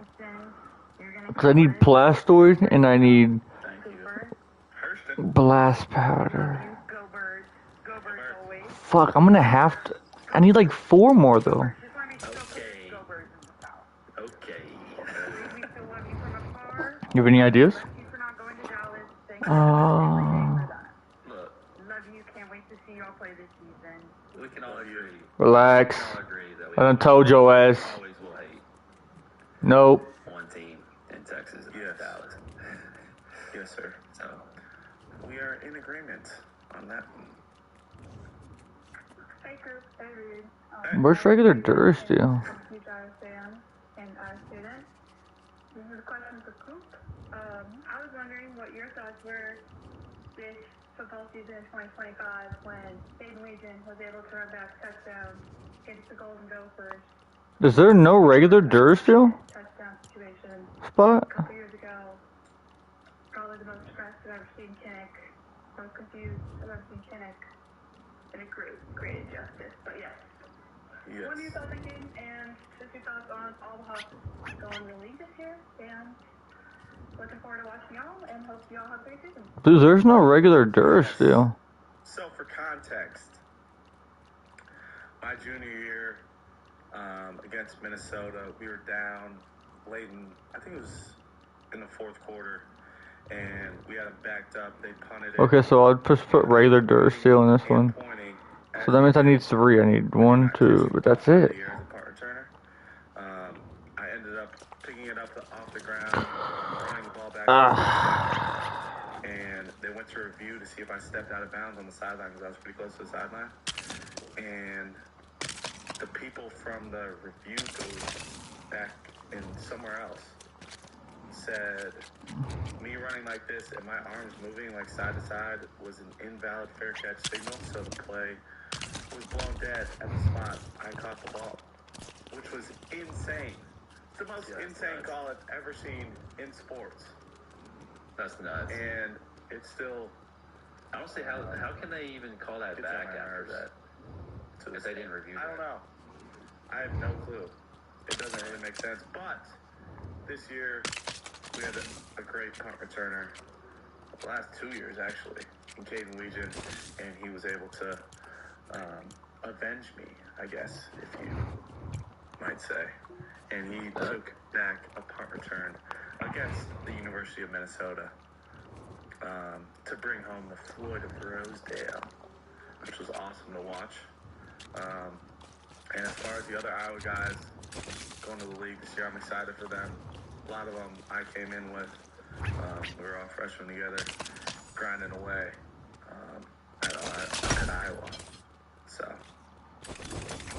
Speaker 9: You're gonna
Speaker 1: Because I need plastoid and I need
Speaker 9: Cooper.
Speaker 4: Hurston.
Speaker 1: blast powder.
Speaker 9: Go Birds.
Speaker 1: Fuck, I'm gonna have to. I need like 4 more though.
Speaker 9: Just want to be so close
Speaker 4: Okay.
Speaker 9: to go birds in the south.
Speaker 4: Okay.
Speaker 9: We still love you from afar.
Speaker 1: You have any ideas?
Speaker 9: Bless you for not going to Dallas. Thank you every day for that.
Speaker 4: Look,
Speaker 9: Love you. Can't wait to see y'all play this season.
Speaker 4: we can all agree.
Speaker 1: Relax.
Speaker 4: We can all agree that we
Speaker 1: I done told your ass.
Speaker 4: always will hate
Speaker 1: Nope.
Speaker 4: one team in Texas and
Speaker 3: Yes.
Speaker 4: Dallas.
Speaker 3: Yes, sir.
Speaker 4: So we are in agreement on that one.
Speaker 9: Hey, group. Hey, Reed.
Speaker 1: Where's regular Durst deal?
Speaker 9: I'm a huge Iowa fan and Iowa student. This is a question for Coop. I was wondering what your thoughts were this football season in 2025 when Aiden Legion was able to run back touchdown against the Golden Gophers.
Speaker 1: Is there no regular Durst deal
Speaker 9: Touchdown situation
Speaker 1: spot?
Speaker 9: a couple years ago. Probably the most stressed I've ever seen Kinnick. Most confused I've ever seen Kinnick. And a great injustice. But yes.
Speaker 3: Yes.
Speaker 9: What are your thoughts on game and just your thoughts on all the Hawks going to the league this year? And looking forward to watching y'all and hope y'all have a great season.
Speaker 1: Dude, there's no regular Durst deal.
Speaker 4: So for context, my junior year against Minnesota, we were down late in, I think it was in the 4th quarter, and we had them backed up. They punted it.
Speaker 1: Okay, so I'll just put regular Durst deal in this one. So that means I need 3. I need 1, 2, but that's it.
Speaker 4: As a punt returner. I ended up picking it up off the ground, running the ball back, and they went to review to see if I stepped out of bounds on the sideline because I was pretty close to the sideline. And the people from the review booth back in somewhere else said me running like this and my arms moving like side to side was an invalid fair catch signal, so the play was blown dead at the spot I caught the ball, which was insane. It's the most insane call I've ever seen in sports.
Speaker 10: That's nuts.
Speaker 4: And it's still,
Speaker 10: I don't see how can they even call that back after that? If they didn't review that.
Speaker 4: I don't know. I have no clue. It doesn't really make sense. But this year we had a great punt returner. The last 2 years actually, in Caden Legion, and he was able to avenge me, I guess, if you might say. And he took back a punt return against the University of Minnesota to bring home the Floyd of Rosedale, which was awesome to watch. And as far as the other Iowa guys going to the league this year, I'm excited for them. A lot of them I came in with. We were all freshmen together, grinding away at Iowa. So,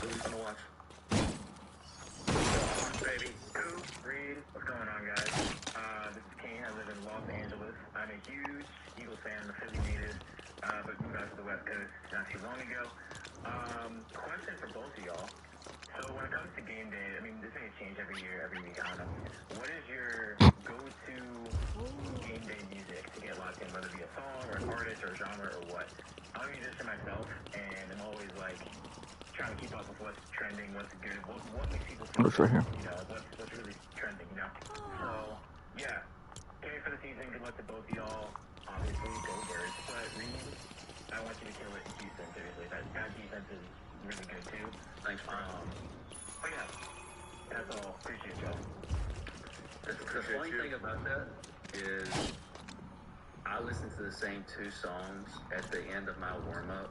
Speaker 4: really fun to watch.
Speaker 7: Baby, Coop, Reed, what's going on, guys? This is Kane. I live in Los Angeles. I'm a huge Eagles fan, a Philly native, but moved out to the West Coast not too long ago. Question for both of y'all. So when it comes to game day, I mean, this may change every year, every week, I don't know. What is your go-to game day music to get locked in, whether it be a song or an artist or a genre or what? I'm a musician myself, and I'm always like trying to keep up with what's trending, what's good, what makes people feel
Speaker 1: What's right here?
Speaker 7: you know, what's really trending, you know? So, yeah. Can't wait for the season. Good luck to both of y'all. Obviously, go Birds. But Reed, I want you to kill it in Houston, seriously. That defense is really good, too.
Speaker 10: Thanks, bro.
Speaker 7: But yeah, that's all. Appreciate y'all.
Speaker 10: The funny thing about that is I listen to the same 2 songs at the end of my warm-up.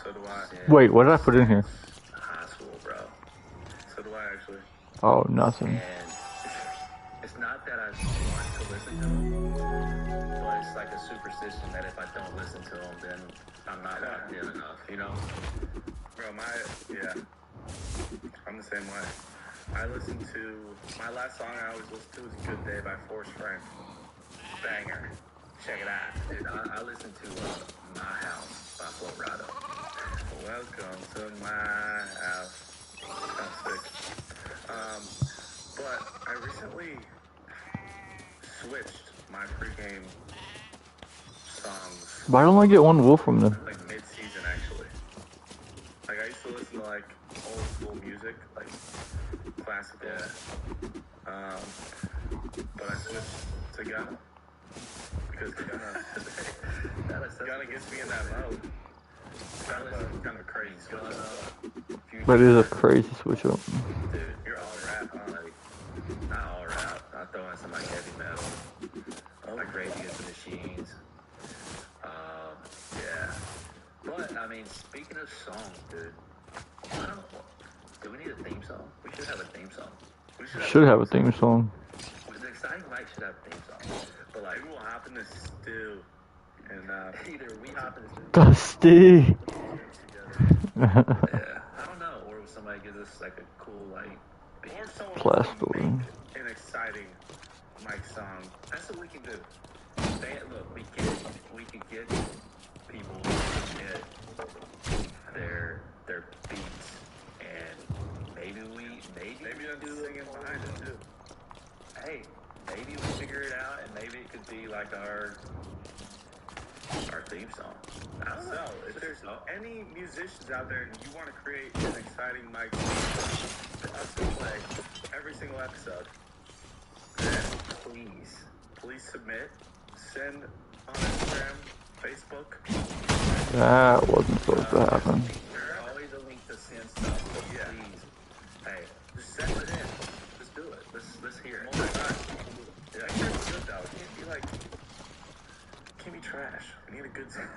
Speaker 4: So do I.
Speaker 1: Wait, what did I put in here?
Speaker 10: High school, bro.
Speaker 4: So do I, actually.
Speaker 1: Oh, nothing.
Speaker 10: And it's not that I want to listen to them, but it's like a superstition that if I don't listen to them, then I'm not locked in enough, you know?
Speaker 4: Bro, I'm the same way. I listen to, my last song I always listen to is Good Day by Forrest Frank. Banger. Check it out.
Speaker 10: Dude, I listen to My House by Flo Rida.
Speaker 4: Welcome to my house. That's sick. But I recently switched my pregame songs,
Speaker 1: Why don't I get one wool from them?
Speaker 4: like mid-season actually. Like I used to listen to like old school music, like classical. But I switched to Gunna. Because Gunna gets me in that mode. Kind of crazy.
Speaker 1: That is a crazy switch up.
Speaker 10: Dude, you're all rap, huh? Like, not all rap. I throw in some like heavy metal, like Rage Against the Machines. Yeah. But I mean, speaking of songs, dude, I don't know. Do we need a theme song? We should have a theme song. We
Speaker 1: Should have a theme song.
Speaker 10: The Exciting Mike should have a theme song. But like,
Speaker 4: Maybe we'll hop in the stew and
Speaker 10: either we hop in the studio
Speaker 1: Dusty.
Speaker 10: together. Yeah. I don't know. Or somebody gives us like a cool like beat.
Speaker 4: or someone
Speaker 1: Plastoid.
Speaker 4: make an exciting Mike song.
Speaker 10: That's what we can do. Look, we could get people to submit their beats, and maybe
Speaker 4: Maybe I'm
Speaker 10: do
Speaker 4: singing behind it too.
Speaker 10: Hey, maybe we figure it out, and maybe it could be like our theme song. I don't know.
Speaker 4: So, if there's any musicians out there and you want to create an exciting Mike song for us to play every single episode, then please submit, send on Instagram, Facebook.
Speaker 1: That wasn't supposed to happen.
Speaker 10: There's always a link to send stuff. So
Speaker 4: Yeah.
Speaker 10: please, hey,
Speaker 4: Just send it in.
Speaker 10: let's do it. Let's hear it.
Speaker 4: Multi-time.
Speaker 10: Yeah.
Speaker 4: Make sure it's good though. It can't be like, can't be trash. We need a good song.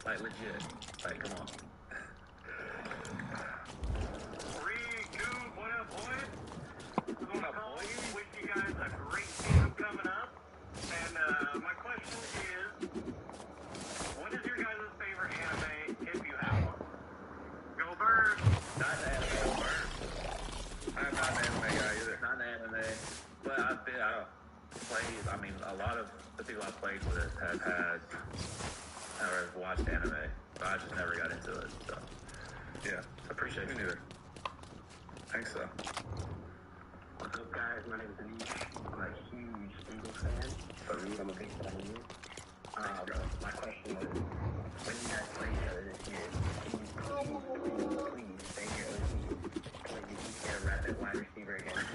Speaker 10: Like legit. Like, come on.
Speaker 7: 3, 2, what up, boys? We're going to call you. Wish you guys a great season coming up. And my question is, what is your guys' favorite anime if you have one? Go Birds!
Speaker 10: Not an anime bird.
Speaker 4: I'm not an anime guy either.
Speaker 10: Not an anime. But I've played, I mean, a lot of the people I've played with have had, or have watched anime. But I just never got into it, so.
Speaker 4: Yeah.
Speaker 10: Appreciate
Speaker 4: Me
Speaker 10: it.
Speaker 4: neither. Thanks though.
Speaker 11: What's up, guys? My name is Anish. I'm a huge Eagles fan. For me, I'm a big fan of you. My question is, when you guys play each other this year, can you please say your OC when you each get a rapid wide receiver against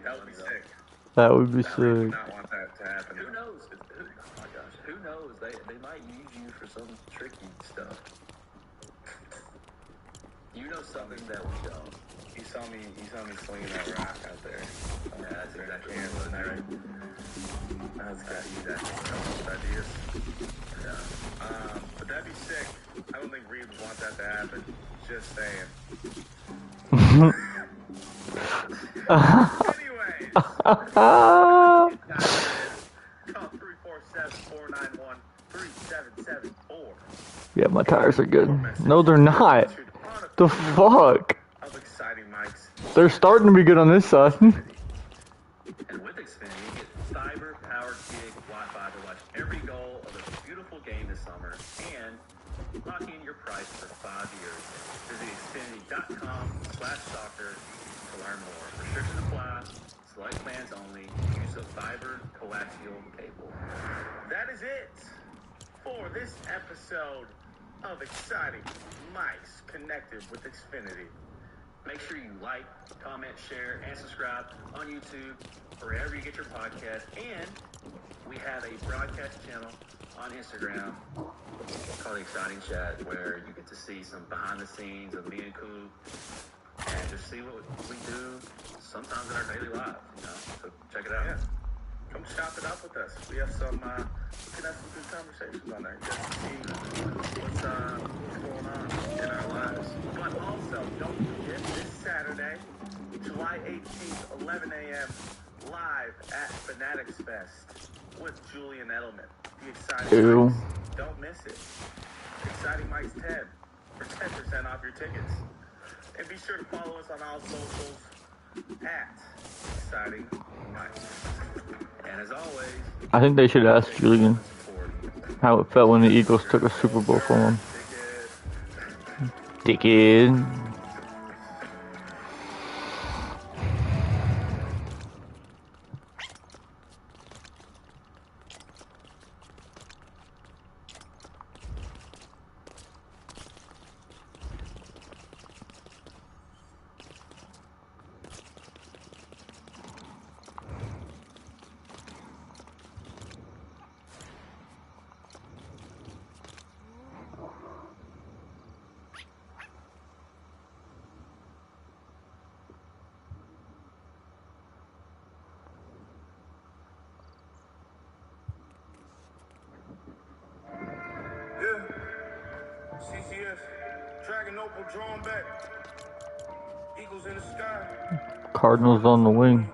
Speaker 10: That would be
Speaker 4: sick.
Speaker 1: That would be
Speaker 4: I would
Speaker 1: sick.
Speaker 4: not want that to happen.
Speaker 10: Who knows? Oh my gosh. Who knows? They might use you for some tricky stuff. You know something that we don't.
Speaker 4: You saw me slinging that rock out there.
Speaker 10: Yeah, that's exactly
Speaker 4: Yeah,
Speaker 10: what
Speaker 4: right.
Speaker 10: it is.
Speaker 4: That's good ideas.
Speaker 10: Yeah.
Speaker 4: But that'd be sick. I don't think Reed would want that to happen. Just saying. Anyways. Call 347-491-3774.
Speaker 1: Yeah, my tires are good. No, they're not. The fuck?
Speaker 4: Of exciting mics.
Speaker 1: They're starting to be good on this side.
Speaker 10: And with Xfinity, you get fiber-powered gig Wi-Fi to watch every goal of a beautiful game this summer and lock in your price for 5 years. Visit Xfinity.com/soccer to learn more. Restrictions apply. Select plans only. Use of fiber coaxial cable.
Speaker 4: That is it for this episode of Exciting Mics Connected with Xfinity.
Speaker 10: Make sure you like, comment, share, and subscribe on YouTube, wherever you get your podcast. And we have a broadcast channel on Instagram called The Exciting Chat, where you get to see some behind the scenes of me and Coop and just see what we do sometimes in our daily lives, you know? So check it out.
Speaker 4: Yeah. Come shop it up with us. We have some, we can have some good conversations on there. You guys can see what's going on in our lives. But also, don't forget this Saturday, July 18th, 11 a.m., live at Fanatics Fest with Julian Edelman. The Exciting
Speaker 1: Ew.
Speaker 4: Mics. Don't miss it. Exciting Mics 10 for 10% off your tickets. And be sure to follow us on all socials at Exciting Mics.
Speaker 10: And as always,
Speaker 1: I think they should ask Julian how it felt when the Eagles took a Super Bowl from him. Dickhead.
Speaker 3: Dragon Opal drawn back. Eagles in the sky.
Speaker 1: Cardinals on the wing.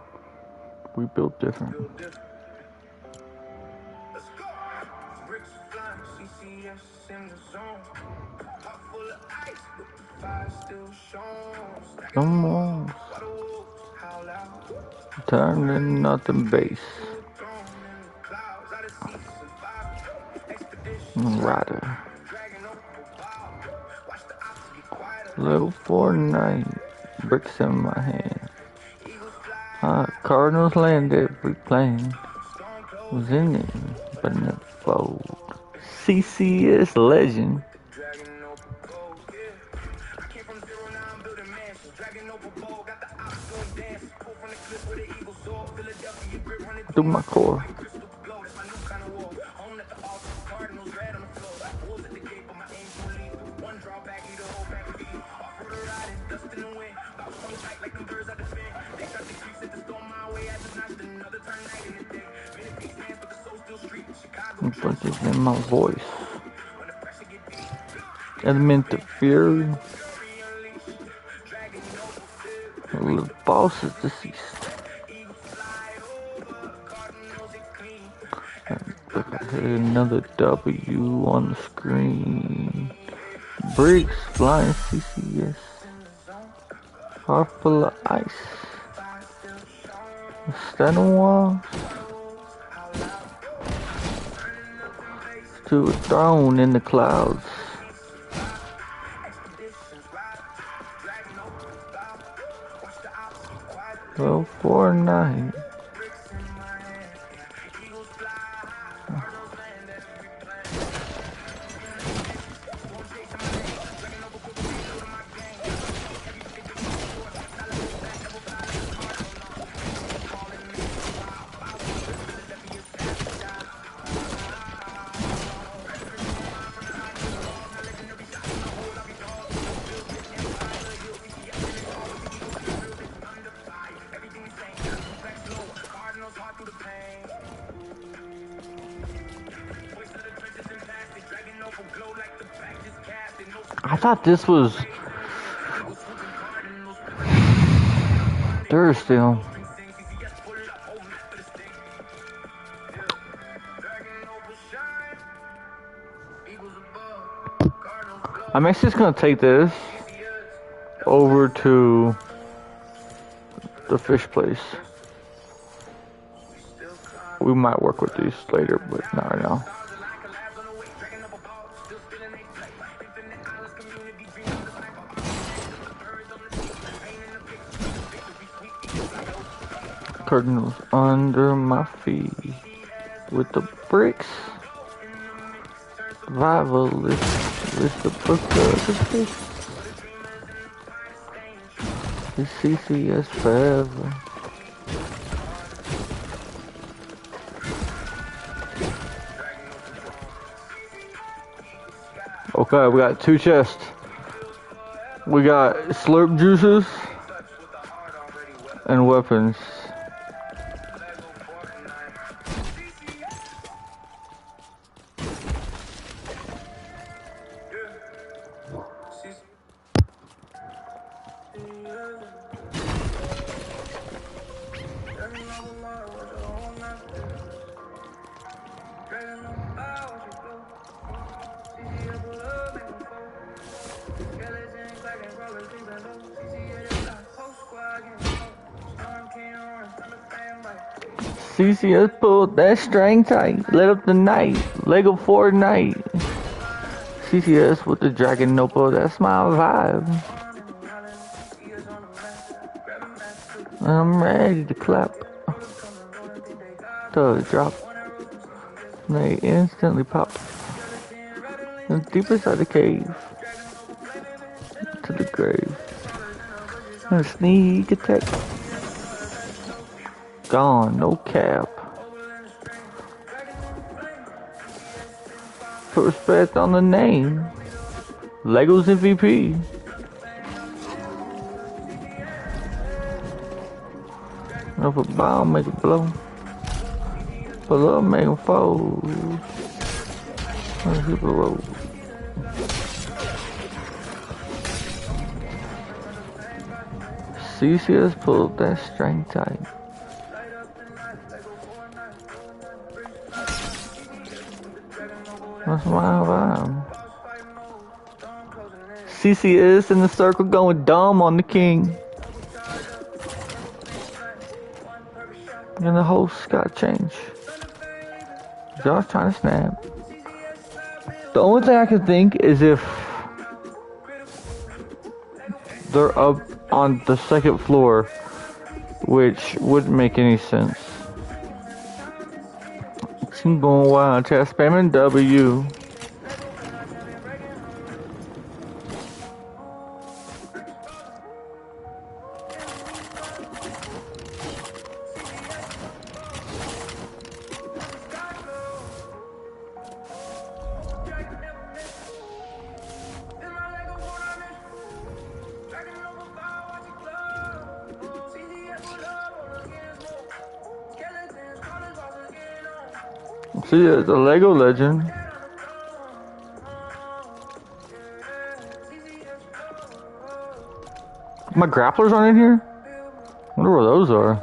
Speaker 1: We built different.
Speaker 3: Build different. Let's go. Bricks flying, CCS in the zone. Pot full of ice, but the fire still shone.
Speaker 1: Come on.
Speaker 3: Howl out.
Speaker 1: Turning nothing base. Rider. Level Fortnite. Bricks in my hand. Cardinals landed. We playing. Was in it, but in the fold. CCS legend. Through my core. Punches in my voice. Element of fury. The boss is deceased. Another W on the screen. Bricks flying CCS. Heart full of ice. Standing walls. To a throne in the clouds. Well, Fortnite. I thought this was Thursday. I'm actually just gonna take this over to the fish place. We might work with these later, but not right now. Cardinals under my feet with the bricks. Survivalist with the book of the fish. It's CCS forever. Okay, we got 2 chests. We got slurp juices and weapons. CCS pulled that string tight, lit up the night, Lego Fortnite. CCS with the Dragon Notebook, that's my vibe. I'm ready to clap. So drop. They instantly pop. Deep inside the cave. To the grave. And sneak attack. Gone, no cap. Put respect on the name. Lego's MVP. If a bomb make it blow. But love make them fold. Let's hit the road. CCS pulled that string tight. That's my vibe. CCS in the circle going dumb on the king. And the host got changed. Josh trying to snap. The only thing I can think is if they're up on the second floor, which wouldn't make any sense. Team going wild, chat spamming W. See, the Lego Legend. My grapplers aren't in here? I wonder where those are.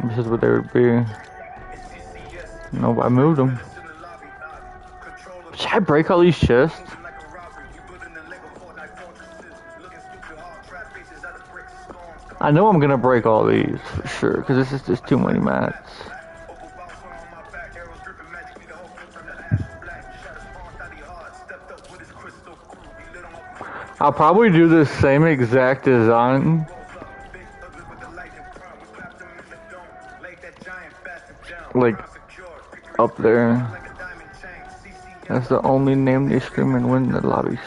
Speaker 1: This is what they would be. No, I moved them. Should I break all these chests? I know I'm gonna break all these for sure, because this is just too many mats. I'll probably do the same exact design. Like, up there. That's the only name they scream and win the lobbies.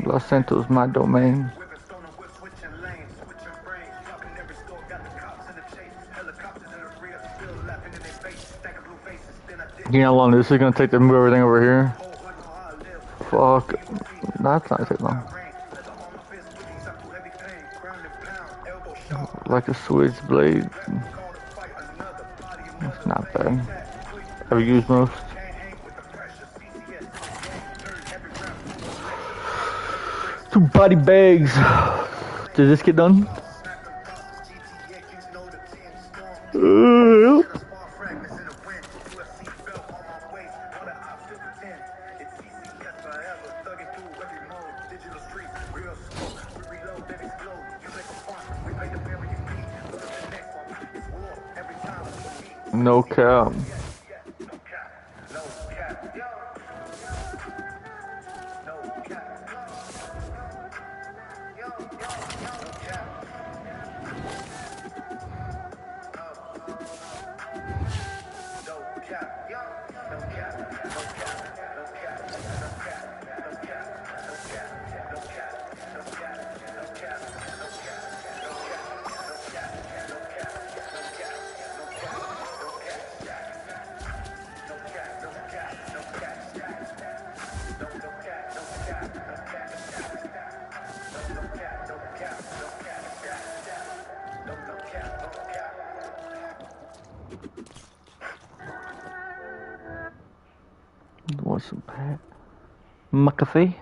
Speaker 1: Los Santos, my domain. You know how long this is gonna take to move everything over here? Fuck. That's not taking long. Like a switchblade. That's not bad. I've used most. Two body bags. Did this get done? No cap. Want some Pat McAfee?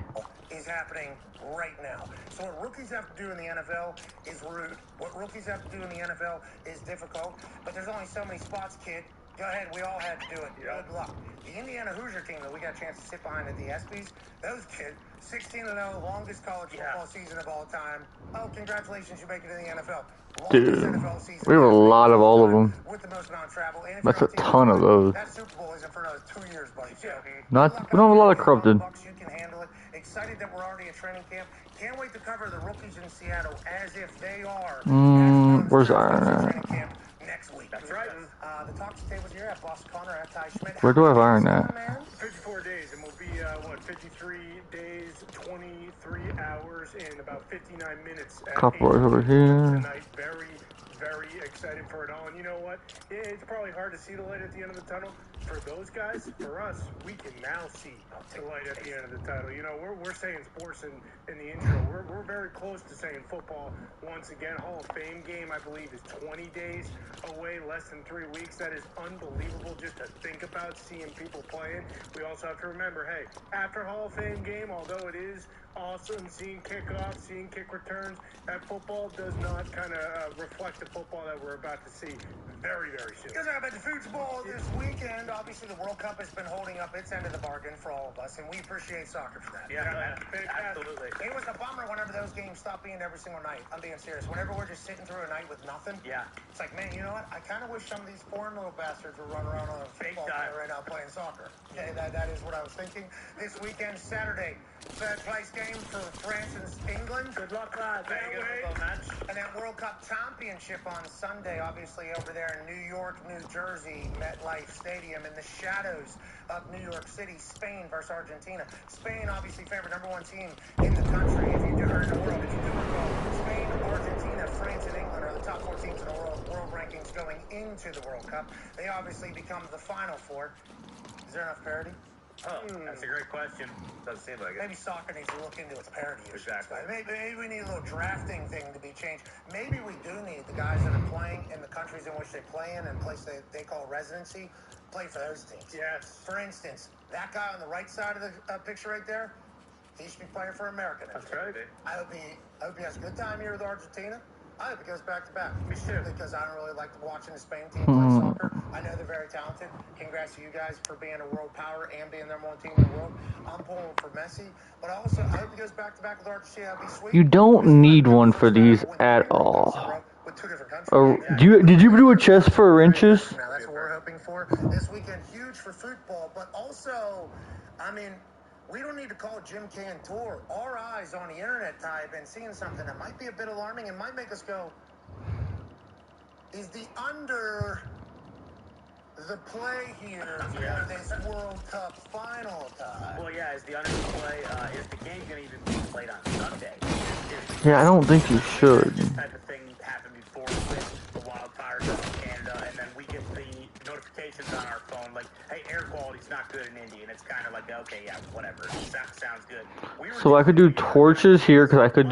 Speaker 12: Is happening right now. So what rookies have to do in the NFL is rude. What rookies have to do in the NFL is difficult. But there's only so many spots, kid. Go ahead, we all had to do it. Good luck. The Indiana Hoosier team that we got a chance to sit behind at the ESPYs, those kids, 16-0, longest college football season of all time. Oh, congratulations, you make it to the NFL.
Speaker 1: Dude, we have a lot of all of them. That's a ton of those.
Speaker 12: That Super Bowl isn't for another 2 years, buddy.
Speaker 1: Not, we don't have a lot of corrupted.
Speaker 12: You can handle it. Excited that we're already at training camp. Can't wait to cover the rookies in Seattle as if they are.
Speaker 1: Where's Iron at?
Speaker 12: Next week. That's right. The talk today was here at Boss Connor at Ty Schmidt.
Speaker 1: Where do I have Iron at?
Speaker 7: 54 days, and we'll be, 53 days, 23 hours, and about 59 minutes.
Speaker 1: Couple hours over here.
Speaker 7: Tonight. Very, very exciting. excited for it all. And you know what? It's probably hard to see the light at the end of the tunnel. For those guys, for us, we can now see the light at the end of the tunnel. You know, we're saying sports in the intro. We're very close to saying football once again. Hall of Fame game, I believe, is 20 days away, less than 3 weeks. That is unbelievable just to think about seeing people playing. We also have to remember, hey, after Hall of Fame game, although it is awesome seeing kickoffs, seeing kick returns, that football does not kind of reflect the football that we're about to see very, very soon.
Speaker 12: Because about the football this weekend, obviously the World Cup has been holding up its end of the bargain for all of us, and we appreciate soccer for that.
Speaker 10: Yeah, absolutely.
Speaker 12: It was a bummer whenever those games stopped being every single night. I'm being serious. Whenever we're just sitting through a night with nothing, it's like, man, you know what? I kind of wish some of these foreign little bastards were running around on a football field right now playing soccer. Okay, that is what I was thinking. This weekend, Saturday, third place game for France and England.
Speaker 7: Good luck, lads.
Speaker 12: And that World Cup championship on Sunday, obviously over there in New York, New Jersey, MetLife Stadium, in the shadows of New York City, Spain versus Argentina. Spain, obviously, favorite #1 team in the country, if you do, or in the world. If you do recall, Spain, Argentina, France, and England are the top 4 teams in the world rankings going into the World Cup. They obviously become the final 4. Is there enough parity?
Speaker 10: Oh, that's a great question. Doesn't seem like it.
Speaker 12: Maybe soccer needs to look into its parity issues.
Speaker 10: Exactly.
Speaker 12: Maybe we need a little drafting thing to be changed. Maybe we do need the guys that are playing in the countries in which they play in and place they call residency, play for those teams.
Speaker 7: Yes.
Speaker 12: For instance, that guy on the right side of the picture right there, he should be playing for America.
Speaker 7: That's right.
Speaker 12: I hope he has a good time here with Argentina. I hope it goes back to back.
Speaker 7: Me too.
Speaker 12: Because I don't really like watching the Spain team play soccer. I know they're very talented. Congrats to you guys for being a world power and being the #1 team in the world. I'm pulling for Messi, but also I hope it goes back to back with Argentina. That'd be sweet.
Speaker 1: You don't need one for these at all.
Speaker 12: With 2 different countries.
Speaker 1: Did you do a chest for inches?
Speaker 12: Now that's what we're hoping for this weekend. Huge for football, but also, I mean, we don't need to call Jim Cantor. Our eyes on the internet type and seeing something that might be a bit alarming and might make us go, is the under the play here for this World Cup final time?
Speaker 10: Well, yeah, is the under play, is the game going to even be played on Sunday?
Speaker 1: Yeah, I don't think you should.
Speaker 10: This type of thing happened before with the wildfires in Canada, and then we get the notifications on our phone like, hey, air quality's not good in India, and it's kind of like, okay, yeah, whatever, sounds good.
Speaker 1: So I could do torches here because I could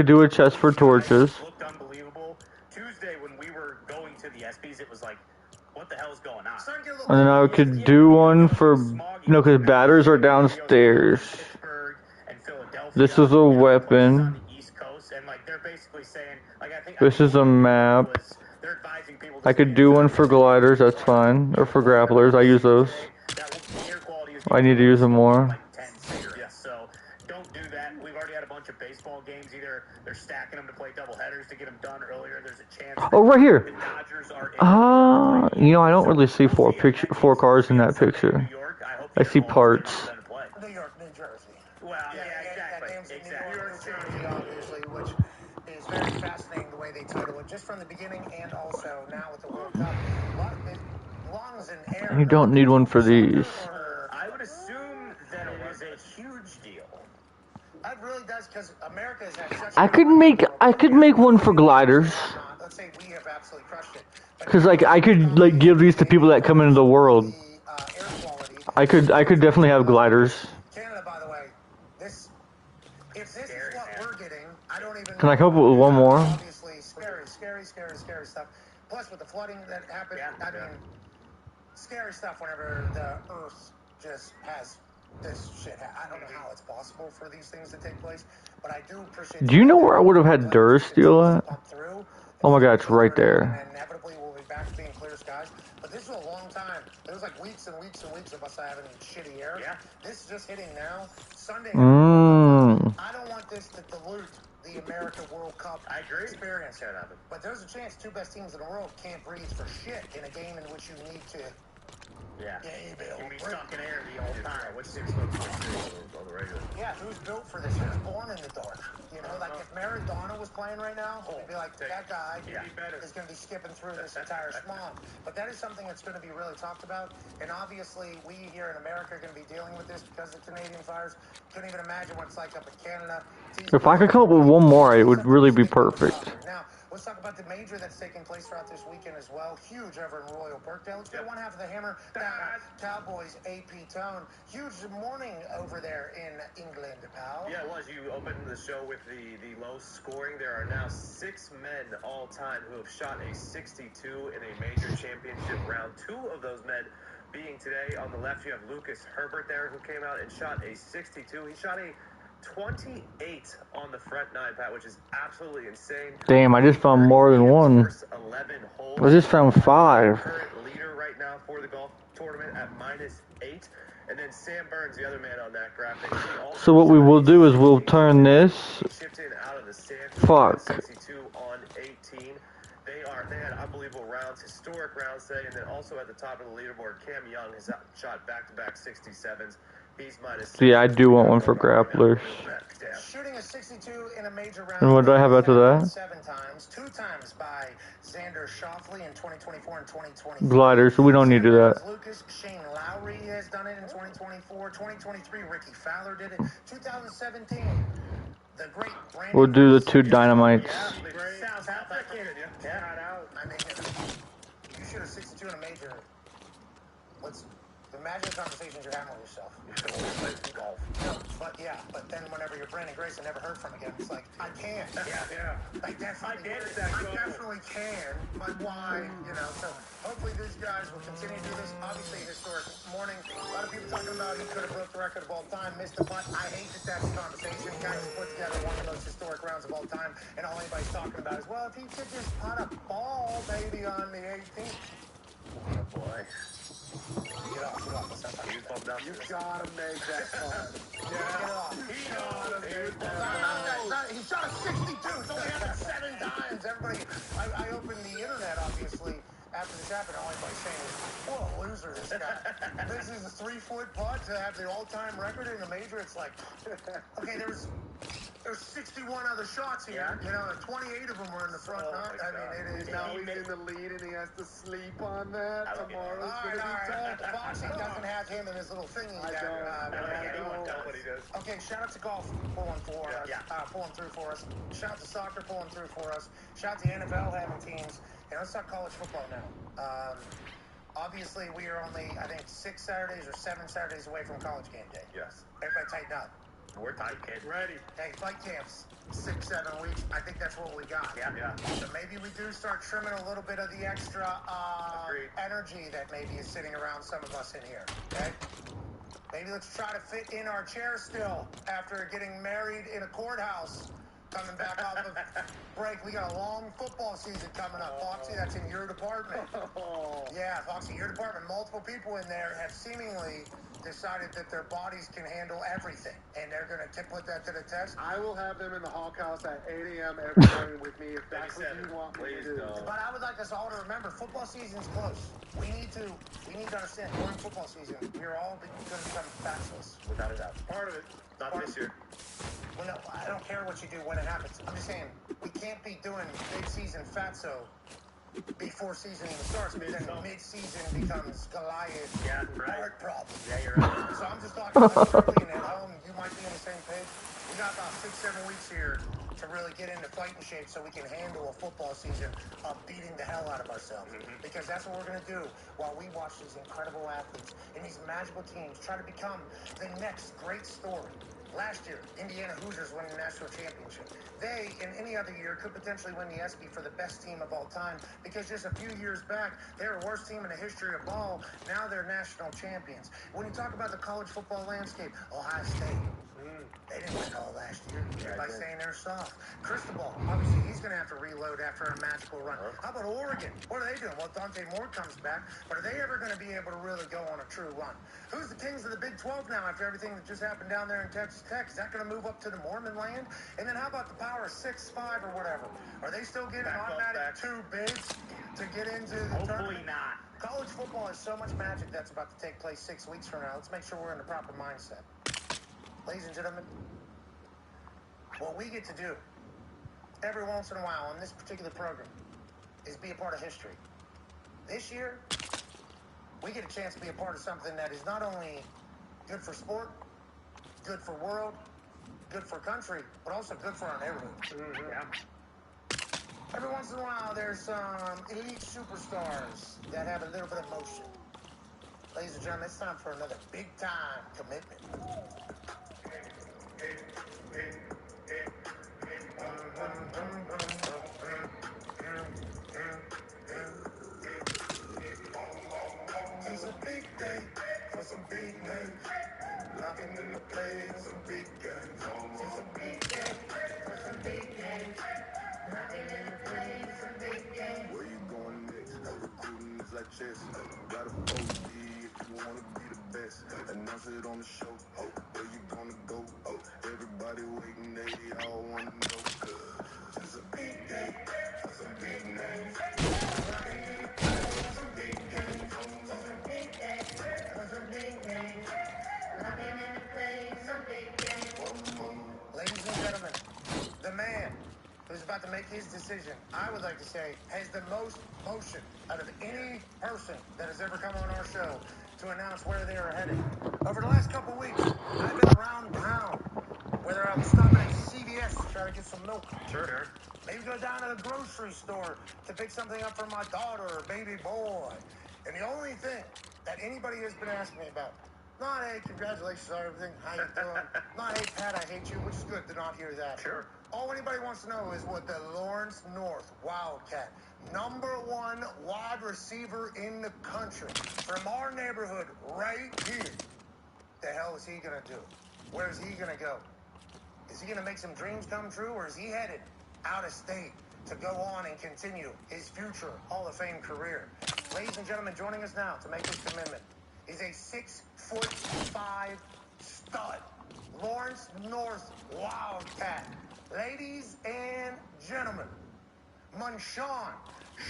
Speaker 1: do a chest for torches.
Speaker 10: It looked unbelievable. Tuesday when we were going to the ESPYs, it was like, what the hell's going on?
Speaker 1: And then I could do one for, because batters are downstairs. This is a weapon. This is a map. I could do one for gliders, that's fine. Or for grapplers, I use those. I need to use them more.
Speaker 10: So don't do that. We've already had a bunch of baseball games. Either they're stacking them to play double headers to get them done earlier. There's a chance.
Speaker 1: Oh, right here. You know, I don't really see four cars in that picture. I see parts.
Speaker 12: New York, New Jersey.
Speaker 10: Well, yeah, exactly.
Speaker 12: New York, Jersey, obviously, which is very fascinating the way they title it, just from the beginning and also now with the World Cup. Lungs and air.
Speaker 1: You don't need one for these.
Speaker 10: I would assume that it is a huge deal.
Speaker 12: It really does, because America has had such.
Speaker 1: I could make one for gliders.
Speaker 12: Let's say we have absolutely crushed it.
Speaker 1: Cause like I could like give these to people that come into the world. I could definitely have gliders.
Speaker 12: Canada, by the way, if this is what we're getting, I don't even.
Speaker 1: Can I come up with one more?
Speaker 12: Obviously, scary stuff. Plus, with the flooding that happened, I mean, scary stuff. Whenever the Earth just has this shit, I don't know how it's possible for these things to take place, but I do appreciate.
Speaker 1: Do you know where I would have had Durasteel at? Oh my god, it's right there.
Speaker 12: And inevitably, we'll be back to being clear skies. But this was a long time. It was like weeks and weeks and weeks of us having shitty air.
Speaker 10: Yeah.
Speaker 12: This is just hitting now. Sunday. I don't want this to dilute the America World Cup experience. But there's a chance 2 best teams in the world can't breathe for shit in a game in which you need to.
Speaker 10: Yeah. You'll be stuck in air the whole time. What's 6 foot on the regular?
Speaker 12: Yeah, who's built for this? Who's born in the dark? You know, like if Maradona was playing right now, it'd be like, that guy is going to be skipping through this entire smog. But that is something that's going to be really talked about. And obviously, we here in America are going to be dealing with this because of Canadian fires. Couldn't even imagine what it's like up in Canada.
Speaker 1: If I could come up with one more, it would really be perfect.
Speaker 12: Now, Let's talk about the major that's taking place throughout this weekend as well. Huge over in Royal Birkdale. Let's get one half of the Hammer Cowboys AP Tone. Huge morning over there in England, pal.
Speaker 2: Yeah, it was. You opened the show with the low scoring. There are now 6 men all time who have shot a 62 in a major championship round. 2 of those men being today. On the left, you have Lucas Herbert there, who came out and shot a 62. He shot a 28 on the front 9, Pat, which is absolutely insane.
Speaker 1: Damn, I just found more than one.
Speaker 2: 11 holes.
Speaker 1: I just found 5.
Speaker 2: Current leader right now for the golf tournament at -8. And then Sam Burns, the other man on that graphic.
Speaker 1: So what we will do is we'll turn this.
Speaker 2: Chipped in out of the sand.
Speaker 1: Fuck.
Speaker 2: 62 on 18. They had unbelievable rounds, historic rounds today, and then also at the top of the leaderboard, Cam Young has shot back-to-back 67s. He's -6.
Speaker 1: Yeah, I do want one for grapplers.
Speaker 12: Shooting a 62 in a major round.
Speaker 1: And what do I have after that?
Speaker 12: 7 times, 2 times by Xander Schauffele in 2024 and 2023.
Speaker 1: Glider, so we don't need to do that.
Speaker 12: Lucas Shane Lowry has done it in 2024. 2023, Ricky Fowler did it. 2017, the great Brandon.
Speaker 1: We'll do the 2 dynamites.
Speaker 12: South Africa. I mean, you shoot a 62 in a major. Let's imagine the conversations you're having with yourself. Golf. But then whenever you're Brandon Grayson, never heard from again, it's like, I can't. I definitely can, but why? So hopefully these guys will continue to do this. Obviously, historic morning. A lot of people talking about he could have broke the record of all time, missed the putt. I hate that that's the conversation. Guys put together one of the most historic rounds of all time, and all anybody's talking about is, well, if he could just putt a ball maybe on the 18th.
Speaker 2: Oh, boy.
Speaker 12: Get off.
Speaker 3: You gotta make that fun.
Speaker 12: Get off. He shot a 62. It's only happened 7 times. Everybody, I opened the internet, obviously, after this happened. All anybody's saying is, what a loser this guy. This is a 3-foot putt to have the all-time record in a major. It's like, okay, there's 61 other shots here. And 28 of them were in the front nine. I mean, it is.
Speaker 3: Now he's in the lead and he has to sleep on that. Tomorrow's going to be tough.
Speaker 12: Foxy doesn't have him in his little thingy.
Speaker 3: I don't.
Speaker 12: Okay, shout out to golf pulling through for us. Shout out to soccer pulling through for us. Shout out to NFL having teams. And let's talk college football now. Obviously, we are only, I think, 6 Saturdays or 7 Saturdays away from college game day.
Speaker 2: Yes.
Speaker 12: Everybody tighten up.
Speaker 2: We're tight, kid.
Speaker 12: Ready. Hey, fight camps, 6-7 weeks. I think that's what we got.
Speaker 2: Yeah.
Speaker 12: So maybe we do start trimming a little bit of the extra energy that maybe is sitting around some of us in here. Okay? Maybe let's try to fit in our chairs still after getting married in a courthouse. Coming back off of break. We got a long football season coming up. Foxy, that's in your department. Yeah, Foxy, your department. Multiple people in there have seemingly decided that their bodies can handle everything, and they're going to put that to the test.
Speaker 3: I will have them in the Hawk House at 8 a.m. every morning with me if that's what you want me to do.
Speaker 12: But I would like us all to remember, football season's close. We need to understand, during football season, we're all going to become fatsless.
Speaker 2: Without a doubt.
Speaker 12: Part of it.
Speaker 2: Not this year.
Speaker 12: Well, no, I don't care what you do when it happens. I'm just saying, we can't be doing mid-season fatso before season even starts, because then mid-season becomes Goliath heart problem.
Speaker 2: Yeah, you're right.
Speaker 12: So I'm just talking about Julian at home. You might be on the same page. We got about 6-7 weeks here to really get into fighting shape so we can handle a football season of beating the hell out of ourselves. Because that's what we're going to do while we watch these incredible athletes and these magical teams try to become the next great story. Last year, Indiana Hoosiers winning the national championship. They, in any other year, could potentially win the ESPY for the best team of all time, because just a few years back, they were the worst team in the history of ball. Now they're national champions. When you talk about the college football landscape, Ohio State, they didn't win all last year. Everybody's saying they're soft. Cristobal, obviously, he's going to have to reload after a magical run. How about Oregon? What are they doing? Well, Dante Moore comes back, but are they ever going to be able to really go on a true run? Who's the kings of the Big 12 now after everything that just happened down there in Texas Tech? Is that going to move up to the Mormon land? And then how about the power of 6-5 or whatever? Are they still getting automatic 2 bids to get into the tournament?
Speaker 10: Hopefully not.
Speaker 12: College football has so much magic that's about to take place 6 weeks from now. Let's make sure we're in the proper mindset. Ladies and gentlemen, what we get to do every once in a while on this particular program is be a part of history. This year, we get a chance to be a part of something that is not only good for sport, good for world, good for country, but also good for our neighborhood. Every once in a while, there's some elite superstars that have a little bit of motion. Ladies and gentlemen, it's time for another big-time commitment. It's a big day for some big names. Locking in the play for some big games. It's a big day for some big names. Locking in the play for some big games. Where you going next? Recruiting is like chess. Got a 4D if you want to be the best. Announce it on the show. Oh, where you gonna go? Oh, everybody waiting, they all want to know. Just a big day for some big names. Locking in the play for some big games. Just a big day for some big names. Locking in the play for some big games. Ladies and gentlemen, the man who's about to make his decision, I would like to say, has the most motion out of any person that has ever come on our show to announce where they are headed. Over the last couple weeks, I've been around town, whether I'm stopping at CVS to try to get some milk. Sure. Maybe go down to the grocery store to pick something up for my daughter or baby boy. And the only thing that anybody has been asking me about, not, hey, congratulations on everything, how you doing? Not, hey, Pat, I hate you, which is good to not hear that. Sure. All anybody wants to know is what the Lawrence North Wildcat, #1 wide receiver in the country, from our neighborhood right here, the hell is he going to do? Where is he going to go? Is he going to make some dreams come true, or is he headed out of state to go on and continue his future Hall of Fame career? Ladies and gentlemen, joining us now to make this commitment is a 6'5" stud, Lawrence North Wildcat. Ladies and gentlemen, Munshawn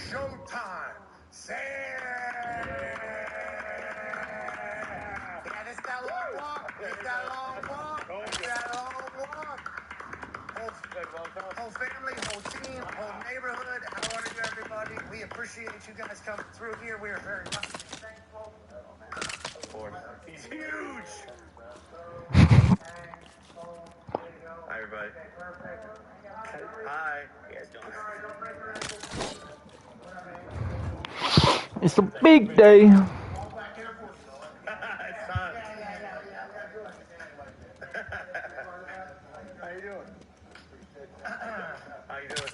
Speaker 12: Showtime Sam. Yeah, this that long walk. This that long walk. This that long walk. Whole family, whole team, whole neighborhood. How are you, everybody? We appreciate you guys coming through here. We are very much thankful. Of course. He's huge. Hi, everybody. Hi. You guys doing?
Speaker 1: It's a big day.
Speaker 12: It's time. How you doing? How you doing?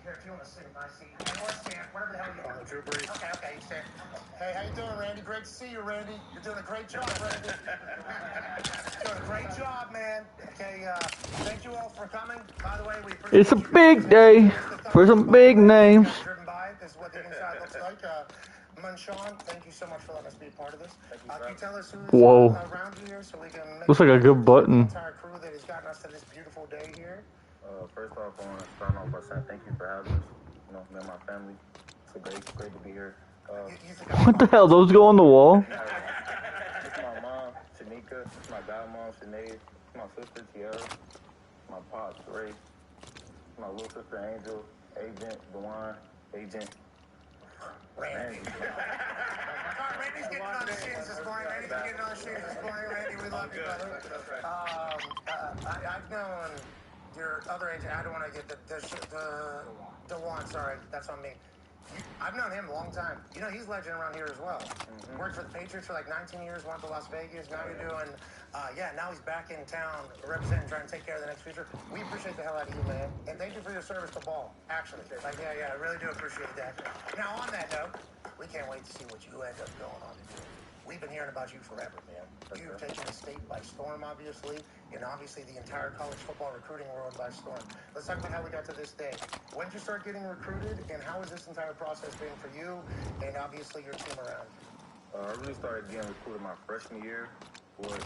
Speaker 12: Here, if you want to sit in my seat. Or stand, whatever the hell you want. Drew Brees. Okay, you stand. Hey, how you doing, Randy? Great to see you, Randy. You're doing a great job, Randy. Doing a great job, man. Okay, thank you all for coming. By the way, we appreciate
Speaker 1: It's a big day for some big names.
Speaker 12: Driven by. This is what the inside looks like. Munshawn, thank you so much for letting us be a part of this. Can you tell us who's around you here so we can make
Speaker 1: Looks like a good button.
Speaker 12: the entire crew that has gotten us to this beautiful day here?
Speaker 4: First off, I want to start off by saying thank you for having us. You know, me and my family. It's great to be here.
Speaker 1: What the hell? Those go on the wall?
Speaker 4: It's my mom, Shanika. It's my godmom, Sinead. It's my sister, Tiara. My pops, Ray. My little sister, Angel. Agent, Dewan. Agent.
Speaker 12: Randy. Randy's getting on the shins this morning. Randy, we love you, brother. I've known your other agent. I don't want to get the one. Sorry, that's on me. I've known him a long time. You know, he's a legend around here as well. Mm-hmm. Worked for the Patriots for like 19 years, went to Las Vegas. Now you're doing, now he's back in town representing, trying to take care of the next future. We appreciate the hell out of you, man. And thank you for your service to ball, actually. Like, I really do appreciate that. Now, on that note, we can't wait to see what you end up going on to do. We've been hearing about you forever, man. You've taken the state by storm, obviously, and obviously the entire college football recruiting world by storm. Let's talk about how we got to this day. When did you start getting recruited, and how has this entire process been for you and obviously your team around you?
Speaker 4: I really started getting recruited my freshman year, towards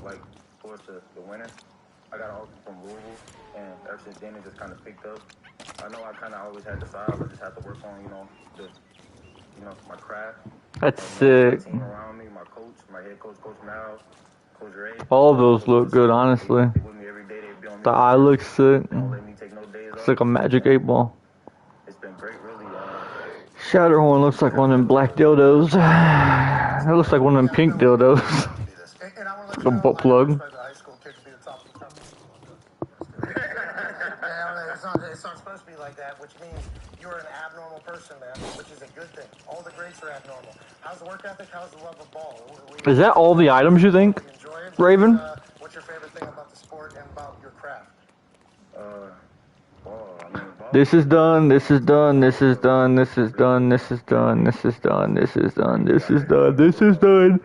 Speaker 4: the winter. I got an offer from Louisville, and ever since then it just kind of picked up. I know I kind of always had the size. I just had to work on, my craft.
Speaker 1: That's sick.
Speaker 4: My team around me, my coach, my head coach, Coach Mal, Coach Ray.
Speaker 1: All of those look good, honestly. The eye looks sick. It's like a magic 8-ball.
Speaker 4: It's been great, really.
Speaker 1: Shatterhorn looks like one of them black dildos. That looks like one of them pink dildos. Like a butt plug.
Speaker 12: It's not supposed to be like that, which means you're an person, man, which is a good thing. All the greats are abnormal. How's the work ethic? How's the love of ball?
Speaker 1: Is that all the items you think,
Speaker 12: We enjoy it.
Speaker 1: Raven?
Speaker 12: What's your favorite thing about the sport and about your craft?
Speaker 4: Ball. I mean, ball.
Speaker 1: This is done, this is done, this is done, this is done, this is done, this is done, this is done, this is done, this is done.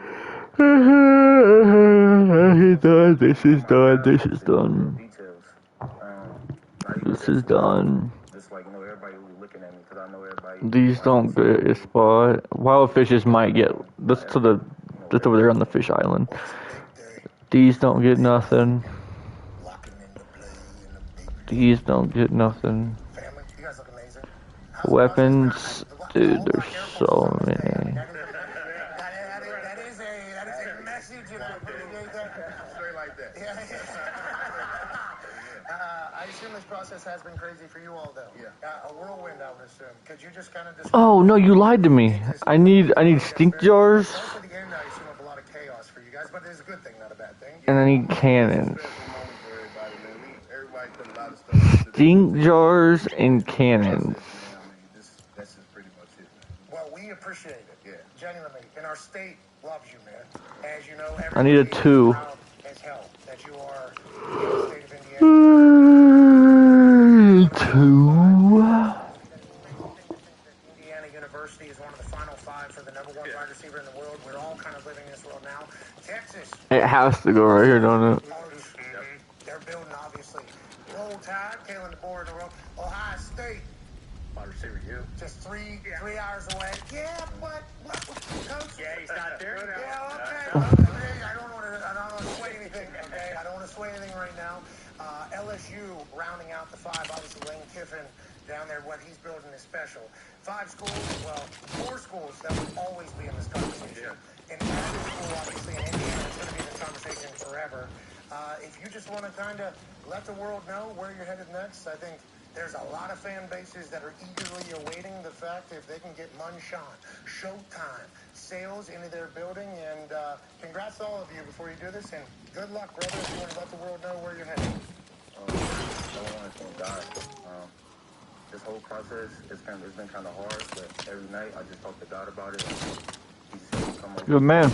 Speaker 1: This is done, this is done.
Speaker 4: Details.
Speaker 1: This is done.
Speaker 4: Just like, everybody will be looking at me because I know everybody.
Speaker 1: These don't get a spot. Wild fishes might get this to just over there on the fish island. These don't get nothing. These don't get nothing.
Speaker 12: Family, you guys look amazing.
Speaker 1: Weapons, dude, there's so many.
Speaker 12: That is a message.
Speaker 3: Straight like that.
Speaker 12: I assume this process has been crazy for you all, though. Yeah. A whirlwind, I would assume. Could you just kind of describe?
Speaker 1: Oh no, you lied to me. I need stink jars.
Speaker 12: Also, the end, I assume, of a lot of chaos for you guys, but it's a good thing, not a bad thing.
Speaker 1: And I need cannons.
Speaker 3: Everybody put a lot of stuff.
Speaker 1: Stink jars and cannons.
Speaker 3: That's just pretty much it.
Speaker 12: Well, we appreciate it. Yeah. Genuinely. And our state loves you, man. As you know,
Speaker 1: I need a 2.
Speaker 12: proud as hell that you are in the state of Indiana.
Speaker 1: 2.
Speaker 12: Indiana University is one of the final 5 for the #1 wide receiver in the world. We're all kind of living in this world now. Texas.
Speaker 1: It has to go right here, don't it?
Speaker 12: They're building, obviously. Roll Tide, Kalen DeBoer in the row. Ohio State.
Speaker 10: Wide receiver, you.
Speaker 12: Just 3 hours away. Yeah, but coach.
Speaker 10: Yeah, he's not there.
Speaker 12: Yeah, okay. I don't want to sway anything. Okay, I don't want to sway anything right now. LSU rounding out the 5. Obviously, Lane Kiffin down there. What he's building is special. 5 schools. Well, 4 schools that would always be in this conversation. And every school, obviously, in Indiana is going to be in this conversation forever. If you just want to kind of let the world know where you're headed next, I think there's a lot of fan bases that are eagerly awaiting the fact if they can get Munshon, Showtime, sales into their building. And congrats to all of you before you do this. And good luck, brother, if you want to let the world know where you're headed.
Speaker 4: I want to thank God. This whole process, it's been kind of hard, but every night I just talk to God about it. He just come over.
Speaker 1: Good man.
Speaker 4: I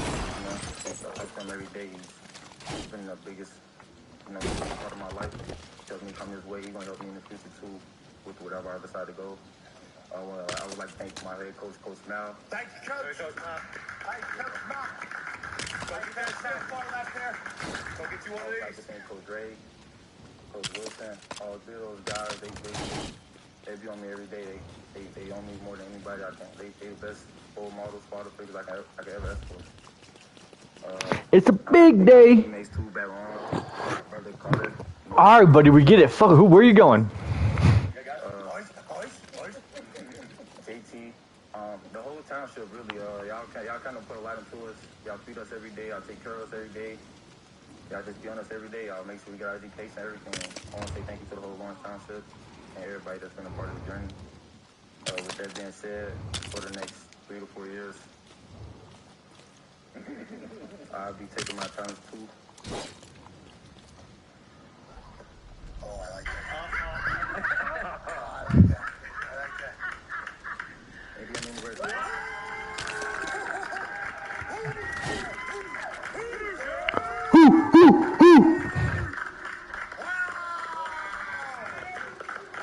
Speaker 4: talk to him every day. He's been the biggest, part of my life. He tells me come this way. He's gonna help me in the future too, with whatever I decide to go. I would like to thank my head coach, Coach Mal.
Speaker 12: Thank you, Coach. Thank you, Coach Mal. Thank you, guys. Stand far left there. Go get you one of
Speaker 4: I would like to
Speaker 12: these.
Speaker 4: thank Coach Ray, Coach Wilson, all 3 of those guys. They be on me every day. They on me more than anybody I can. They the best role models, father figures I can ever ask for.
Speaker 1: It's a big day.
Speaker 4: Teammates too, back on. Brother Carter.
Speaker 1: All right, buddy, we get it. Fuck, where are you going?
Speaker 4: JT, the whole township really, y'all kind of put a lot into us. Y'all feed us every day. Y'all take care of us every day. Y'all just be on us every day. Y'all make sure we get our education and everything. I want to say thank you to the whole Lawrence Township and everybody that's been a part of the journey. With that being said, for the next 3 to 4 years, I'll be taking my time too.
Speaker 12: Oh, I like that. I like that.
Speaker 4: Maybe I'm university.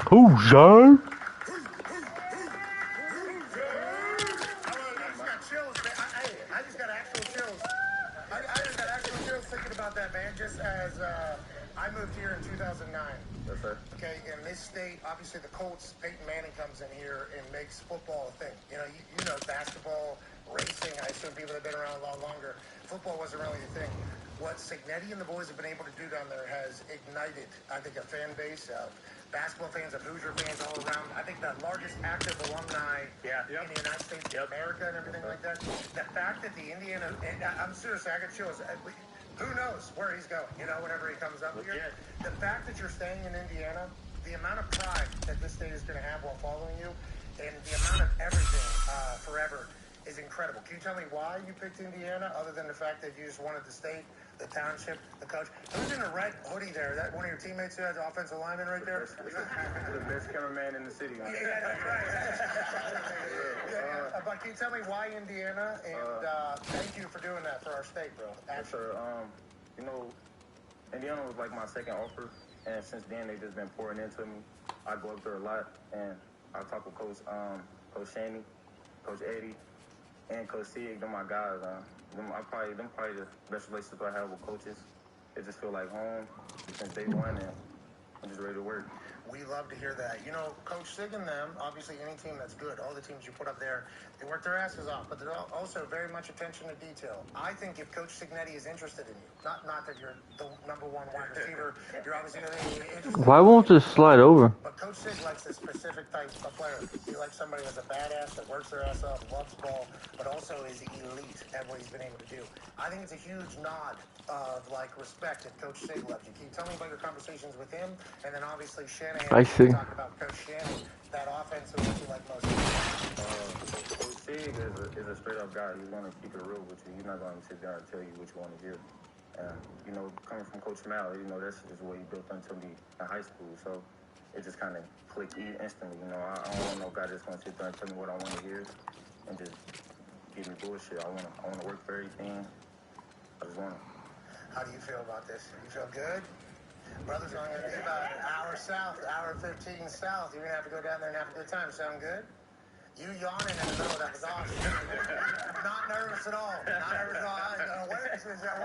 Speaker 1: Who's that?
Speaker 12: I just got actual chills. I just got actual chills thinking about that, man. Just as I moved here in 2009.
Speaker 4: Yes, sir.
Speaker 12: Okay, in this state, obviously the Colts, Peyton Manning comes in here and makes football a thing. You know basketball, racing. I assume people have been around a lot longer. Football wasn't really the thing. What Signetti and the boys have been able to do down there has ignited, I think, a fan base of basketball fans, of Hoosier fans all around. I think the largest active alumni in the United States of America and everything like that. The fact that the Indiana, and I'm serious, I got chills. Who knows where he's going, whenever he comes up here. The fact that you're staying in Indiana, the amount of pride that this state is going to have while following you, and the amount of everything forever is incredible. incredible. Can you tell me why you picked Indiana, other than the fact that you just wanted the state, the township, the coach? Who's in the red hoodie there? That one of your teammates who has the offensive lineman right there?
Speaker 4: The best cameraman in the city.
Speaker 12: Yeah, that's right. But can you tell me why Indiana? And thank you for doing that for our state, bro.
Speaker 4: Yes, sir. You know, Indiana was like my second offer, and since then they've just been pouring into me. I go up there a lot, and I talk with Coach Shanny, Coach Eddie, and Coach Sig. They're my guys. Them probably the best relationships I have with coaches. It just feel like home since day one, and I'm just ready to work.
Speaker 12: We love to hear that. You know, Coach Sig and them, obviously any team that's good, all the teams you put up there, they work their asses off, but they're also very much attention to detail. I think if Coach Signetti is interested in you, not that you're the number one wide receiver, you're obviously interested.
Speaker 1: Why won't this slide over?
Speaker 12: But Coach Sig likes a specific type of player. He likes somebody that's a badass, that works their ass off, loves ball, but also is elite at what he's been able to do. I think it's a huge nod of, like, respect if Coach Sig loves you. Can you tell me about your conversations with him? And then obviously Shanahan.
Speaker 1: I see.
Speaker 12: Talk about Coach Shannon, that offense that you like most.
Speaker 4: Coach Sig is a straight up guy. He's gonna keep it real with you. He's not gonna sit there and tell you what you want to hear. And you know, coming from Coach Mal, you know that's just what he built into me in high school. So it just kind of clicked instantly. You know, I don't want no guy that's gonna sit there and tell me what I want to hear and just give me bullshit. I wanna work for everything. I just wanna.
Speaker 12: How do you feel about this? You feel good? Brother's only going to be about an hour south, hour 15 south. You're going to have to go down there and have a good time. Sound good? You yawning in the middle of that was awesome. Not nervous at all. Not nervous at all. Where is that?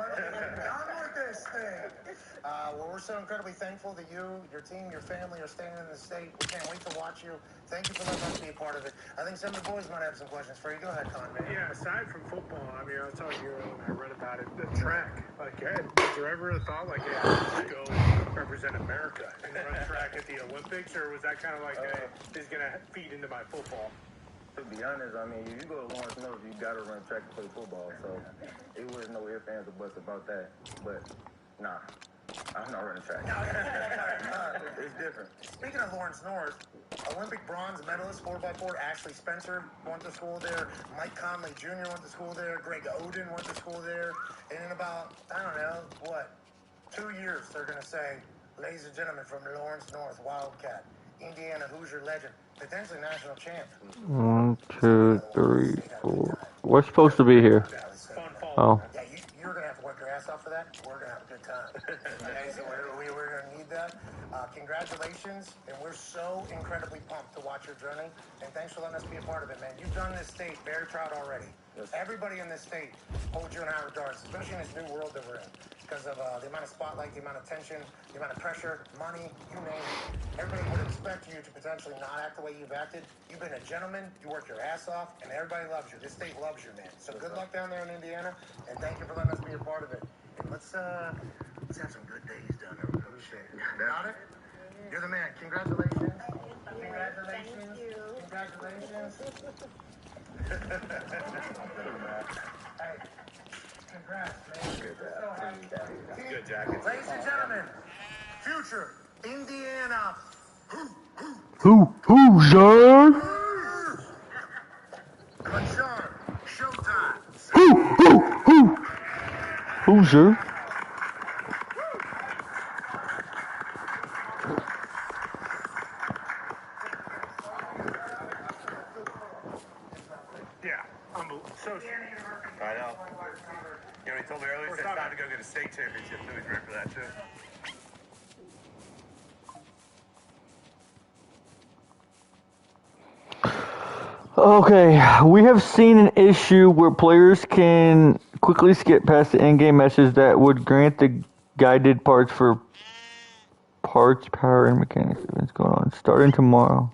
Speaker 12: Done with this thing. Well, we're so incredibly thankful that you, your team, your family are staying in the state. We can't wait to watch you. Thank you for letting us be a part of it. I think some of the boys might have some questions for you. Go ahead, Con, man.
Speaker 7: Yeah, aside from football, I mean, I was telling you when I read about it, the track. Like, was there ever a thought like, hey, I should go represent America and run track at the Olympics, or was that kind of like, hey, this is gonna feed into my football?
Speaker 4: To be honest, I mean, if you go to Lawrence North, you got to run track to play football. So it was no ifs, ands, or buts about that. But, nah, I'm not running track. It's different.
Speaker 12: Speaking of Lawrence North, Olympic bronze medalist 4x4 Ashley Spencer went to school there. Mike Conley Jr. went to school there. Greg Oden went to school there. And in about, I don't know, 2 years, they're going to say, ladies and gentlemen, from Lawrence North, Wildcat, Indiana Hoosier legend, potentially national champ.
Speaker 1: 1, 2, 3, 4. We're supposed to be here. Oh.
Speaker 12: Yeah, you're going to have to work your ass off for that. We're going to have a good time. Okay, so we're going to need that. Congratulations, and we're so incredibly pumped to watch your journey, and thanks for letting us be a part of it, man. You've done this state very proud already. Yes. Everybody in this state holds you in high regards, especially in this new world that we're in, because of the amount of spotlight, the amount of tension, the amount of pressure, money, you name it. Everybody would expect you to potentially not act the way you've acted. You've been a gentleman, you work your ass off, and everybody loves you. This state loves you, man. So good luck down there in Indiana, and thank you for letting us be a part of it. And let's have some good days down there. Appreciate it. Got it? You're the man. Congratulations. Congratulations.
Speaker 5: Thank you.
Speaker 12: Congratulations. Hey, congrats, man. So happy.
Speaker 4: Good jacket.
Speaker 12: Ladies and gentlemen, future Indiana.
Speaker 1: Hoosier?
Speaker 12: Concern. Showtime.
Speaker 1: Hoosier?
Speaker 7: Yeah, so.
Speaker 10: I know. You know, he told me earlier, he said it's time to go get a state championship, so he's ready for that, too.
Speaker 1: Okay, we have seen an issue where players can quickly skip past the in-game message that would grant the guided parts for parts, power, and mechanics events going on starting tomorrow.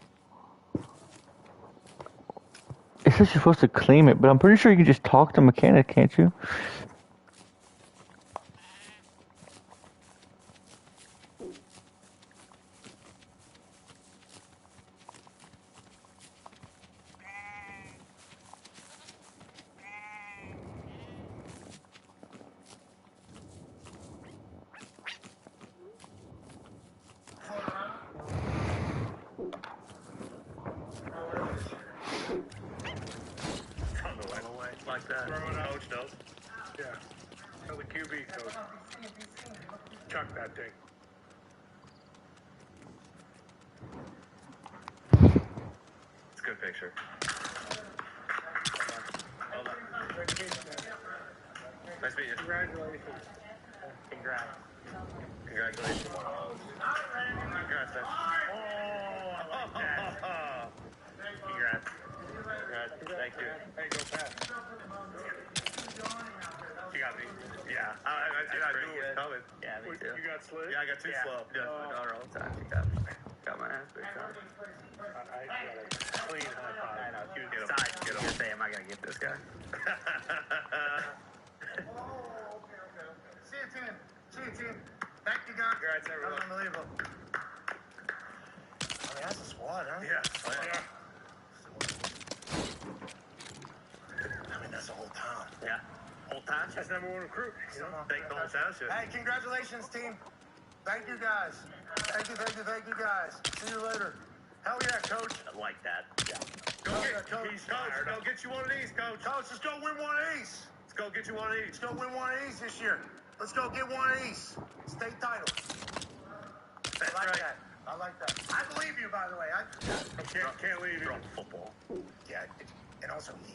Speaker 1: It says you're supposed to claim it, but I'm pretty sure you can just talk to mechanic, can't you?
Speaker 10: like that. Coach knows.
Speaker 7: Yeah. Tell the QB coach. Chuck that thing.
Speaker 10: It's a good picture. Hold on. Nice meeting you.
Speaker 7: Congratulations.
Speaker 10: Congrats. Congratulations. Congrats, man. Congrats. Congrats. Thank you.
Speaker 7: Hey, go Pat.
Speaker 10: You got me. Yeah. I knew it was coming. Yeah, me too.
Speaker 7: You got slid?
Speaker 10: Yeah, I got too slow. Yeah, my daughter all the time. She got my ass big time.
Speaker 7: I got a clean high five.
Speaker 10: I know. She was besides, get him. Say, am I going to get this guy?
Speaker 12: See you, team. See you, team. Thank you, guys.
Speaker 10: Congrats, everyone.
Speaker 12: That's unbelievable. I mean, that's a squad, huh?
Speaker 10: Yeah. Oh, yeah.
Speaker 12: I mean, that's the whole town.
Speaker 10: Yeah. Whole town.
Speaker 7: That's number one recruit.
Speaker 12: You know?
Speaker 10: Thank the whole township.
Speaker 12: Hey, congratulations, team. Thank you, guys. Thank you, guys. See you later. Hell yeah, coach.
Speaker 10: I like that. Yeah.
Speaker 12: Go get, coach.
Speaker 10: Coach, go get you one of these, coach.
Speaker 12: Coach, let's go win one of these.
Speaker 10: Let's go get you one of these.
Speaker 12: Let's go win one of these this year. Let's go get one of these. State title.
Speaker 10: That's
Speaker 12: I like
Speaker 10: right.
Speaker 12: that. I like that. I believe you, by the way. I
Speaker 10: Can't leave you. Football.
Speaker 12: Yeah, and also eat.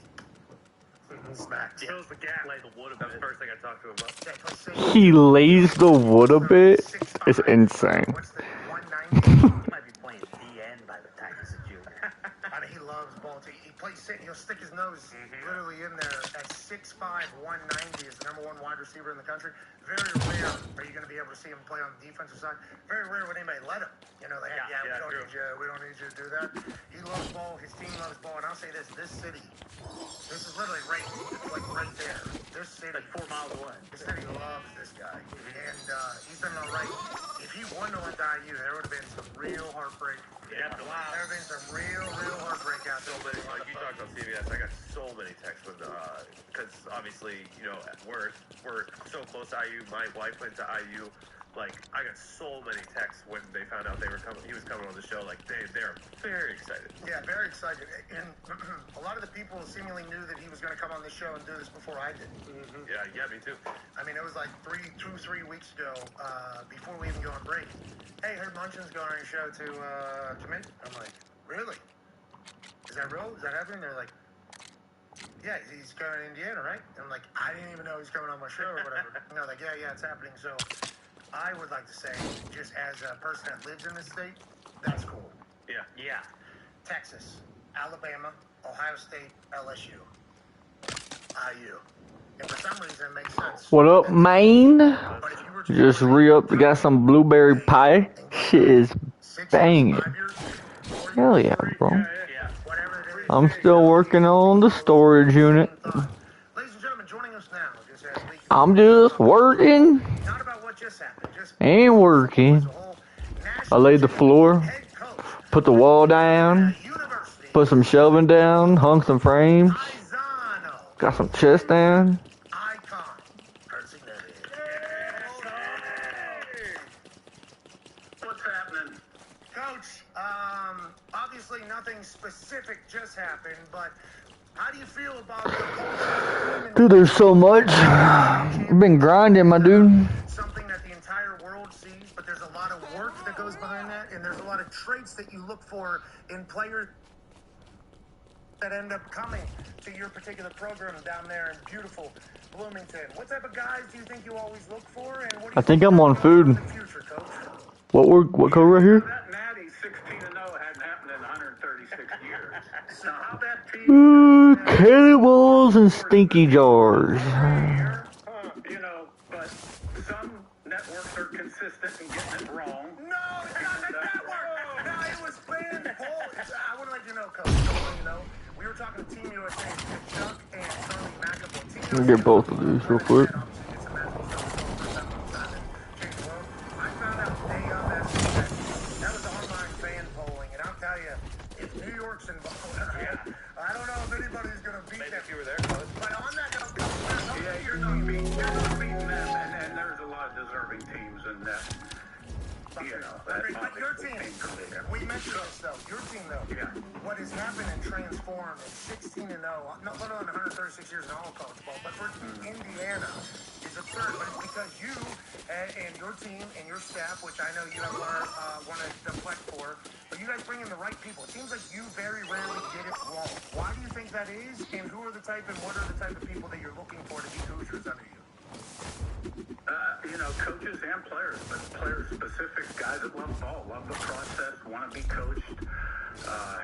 Speaker 12: Smack.
Speaker 10: Yeah. Fills the gap. Lay the wood a bit. That's the first thing I talked to him about.
Speaker 12: Yeah, play safe.
Speaker 1: He lays the wood a bit. It's insane.
Speaker 12: What's the 190?
Speaker 10: He might be playing DN by the time he's a junior.
Speaker 12: I mean, he loves ball. He plays sit. He'll stick his nose literally in there. At 6'5", 190 is the #1 wide receiver in the country. Very rare are you going to be able to see him play on the defensive side. Very rare would anybody let him. You know, they we don't need you to do that. He loves ball. His team loves ball. And I'll say this city, this is literally right there. This city,
Speaker 10: Like 4 miles away.
Speaker 12: this city loves this guy. And he's done all right. If he won to went to IU, there would have been some real heartbreak.
Speaker 10: Yeah,
Speaker 12: There would have been some real heartbreak out there.
Speaker 10: So many, like you talked about CBS, I got so many texts with, because obviously, you know, we're so close to IU. My wife went to IU. Like, I got so many texts when they found out he was coming on the show. Like, they're very excited.
Speaker 12: Yeah, very excited. And a lot of the people seemingly knew that he was going to come on the show and do this before I did.
Speaker 10: Yeah, me too.
Speaker 12: I mean, it was like 3 weeks ago, before we even go on break. Hey, heard Munchin's going on your show to commit. I'm like, really? Is that real? Is that happening? They're like, yeah, he's going to Indiana, right? And I'm like, I didn't even know he's coming on my show or whatever. And they're like, yeah, it's happening. So I would like to say, just as a person that lives in this state, that's cool.
Speaker 10: Yeah.
Speaker 12: Texas, Alabama, Ohio State, LSU, IU. And for some reason, it makes sense.
Speaker 1: What up, man?
Speaker 12: But if you were to
Speaker 1: Just re-up. Got some blueberry pie. Shit is banging. Hell yeah, bro.
Speaker 12: whatever it is,
Speaker 1: I'm still working on the storage unit.
Speaker 12: Ladies and gentlemen, joining us now, just as we
Speaker 1: I'm just working.
Speaker 12: not about what just happened, just
Speaker 1: Ain't working.
Speaker 12: as a whole
Speaker 1: I laid the floor,
Speaker 12: head coach
Speaker 1: put the wall down,
Speaker 12: University
Speaker 1: put some shelving down, hung some frames,
Speaker 12: Izano,
Speaker 1: got some chest down.
Speaker 12: icon, Kurt Signetti.
Speaker 11: What's happening?
Speaker 12: Coach, obviously nothing specific just happened, but how do you feel about the whole
Speaker 1: Dude, there's so much. I've been grinding, my dude.
Speaker 12: something that the entire world sees, but there's a lot of work that goes behind that, and there's a lot of traits that you look for in players that end up coming to your particular program down there in beautiful Bloomington. What type of guys do you think you always look for, and what do you
Speaker 1: I think I'm on food.
Speaker 12: in the future, Coach?
Speaker 1: What code right here?
Speaker 11: That natty 16-0 hadn't happened in 136 years. So how that team
Speaker 1: Ooh, cannibals and stinky jars.
Speaker 11: you know, but some networks are consistent in getting it wrong.
Speaker 12: No, it's not the network. No, it was Ben Paul. I want to let you know, Coach. I want to let you know. We were talking to Team USA, Chuck and Charlie McAvoy.
Speaker 1: Let me get both of these real quick.
Speaker 12: I found out the day of that was online fan polling, and I'll tell you, if New York's involved, I don't know if anybody's going to beat
Speaker 10: Maybe
Speaker 12: them.
Speaker 10: if you were there, Coach.
Speaker 12: But on that note,
Speaker 11: Yeah, you're not beating them, and there's a lot of deserving teams in that. You know, that
Speaker 12: but your team,
Speaker 11: team.
Speaker 12: we mentioned this though. Your team though, what has happened and transformed uniformed and 16-0, not let alone 136 years in all college ball, but for Indiana is absurd. But it's because you and your team and your staff, which I know you have want to deflect for, but you guys bring in the right people. It seems like you very rarely get it wrong. Why do you think that is? And who are the type and what are the type of people that you're looking for to be Hoosiers under you?
Speaker 4: Coaches and players, but players specific, guys that love ball, love the process, want to be coached,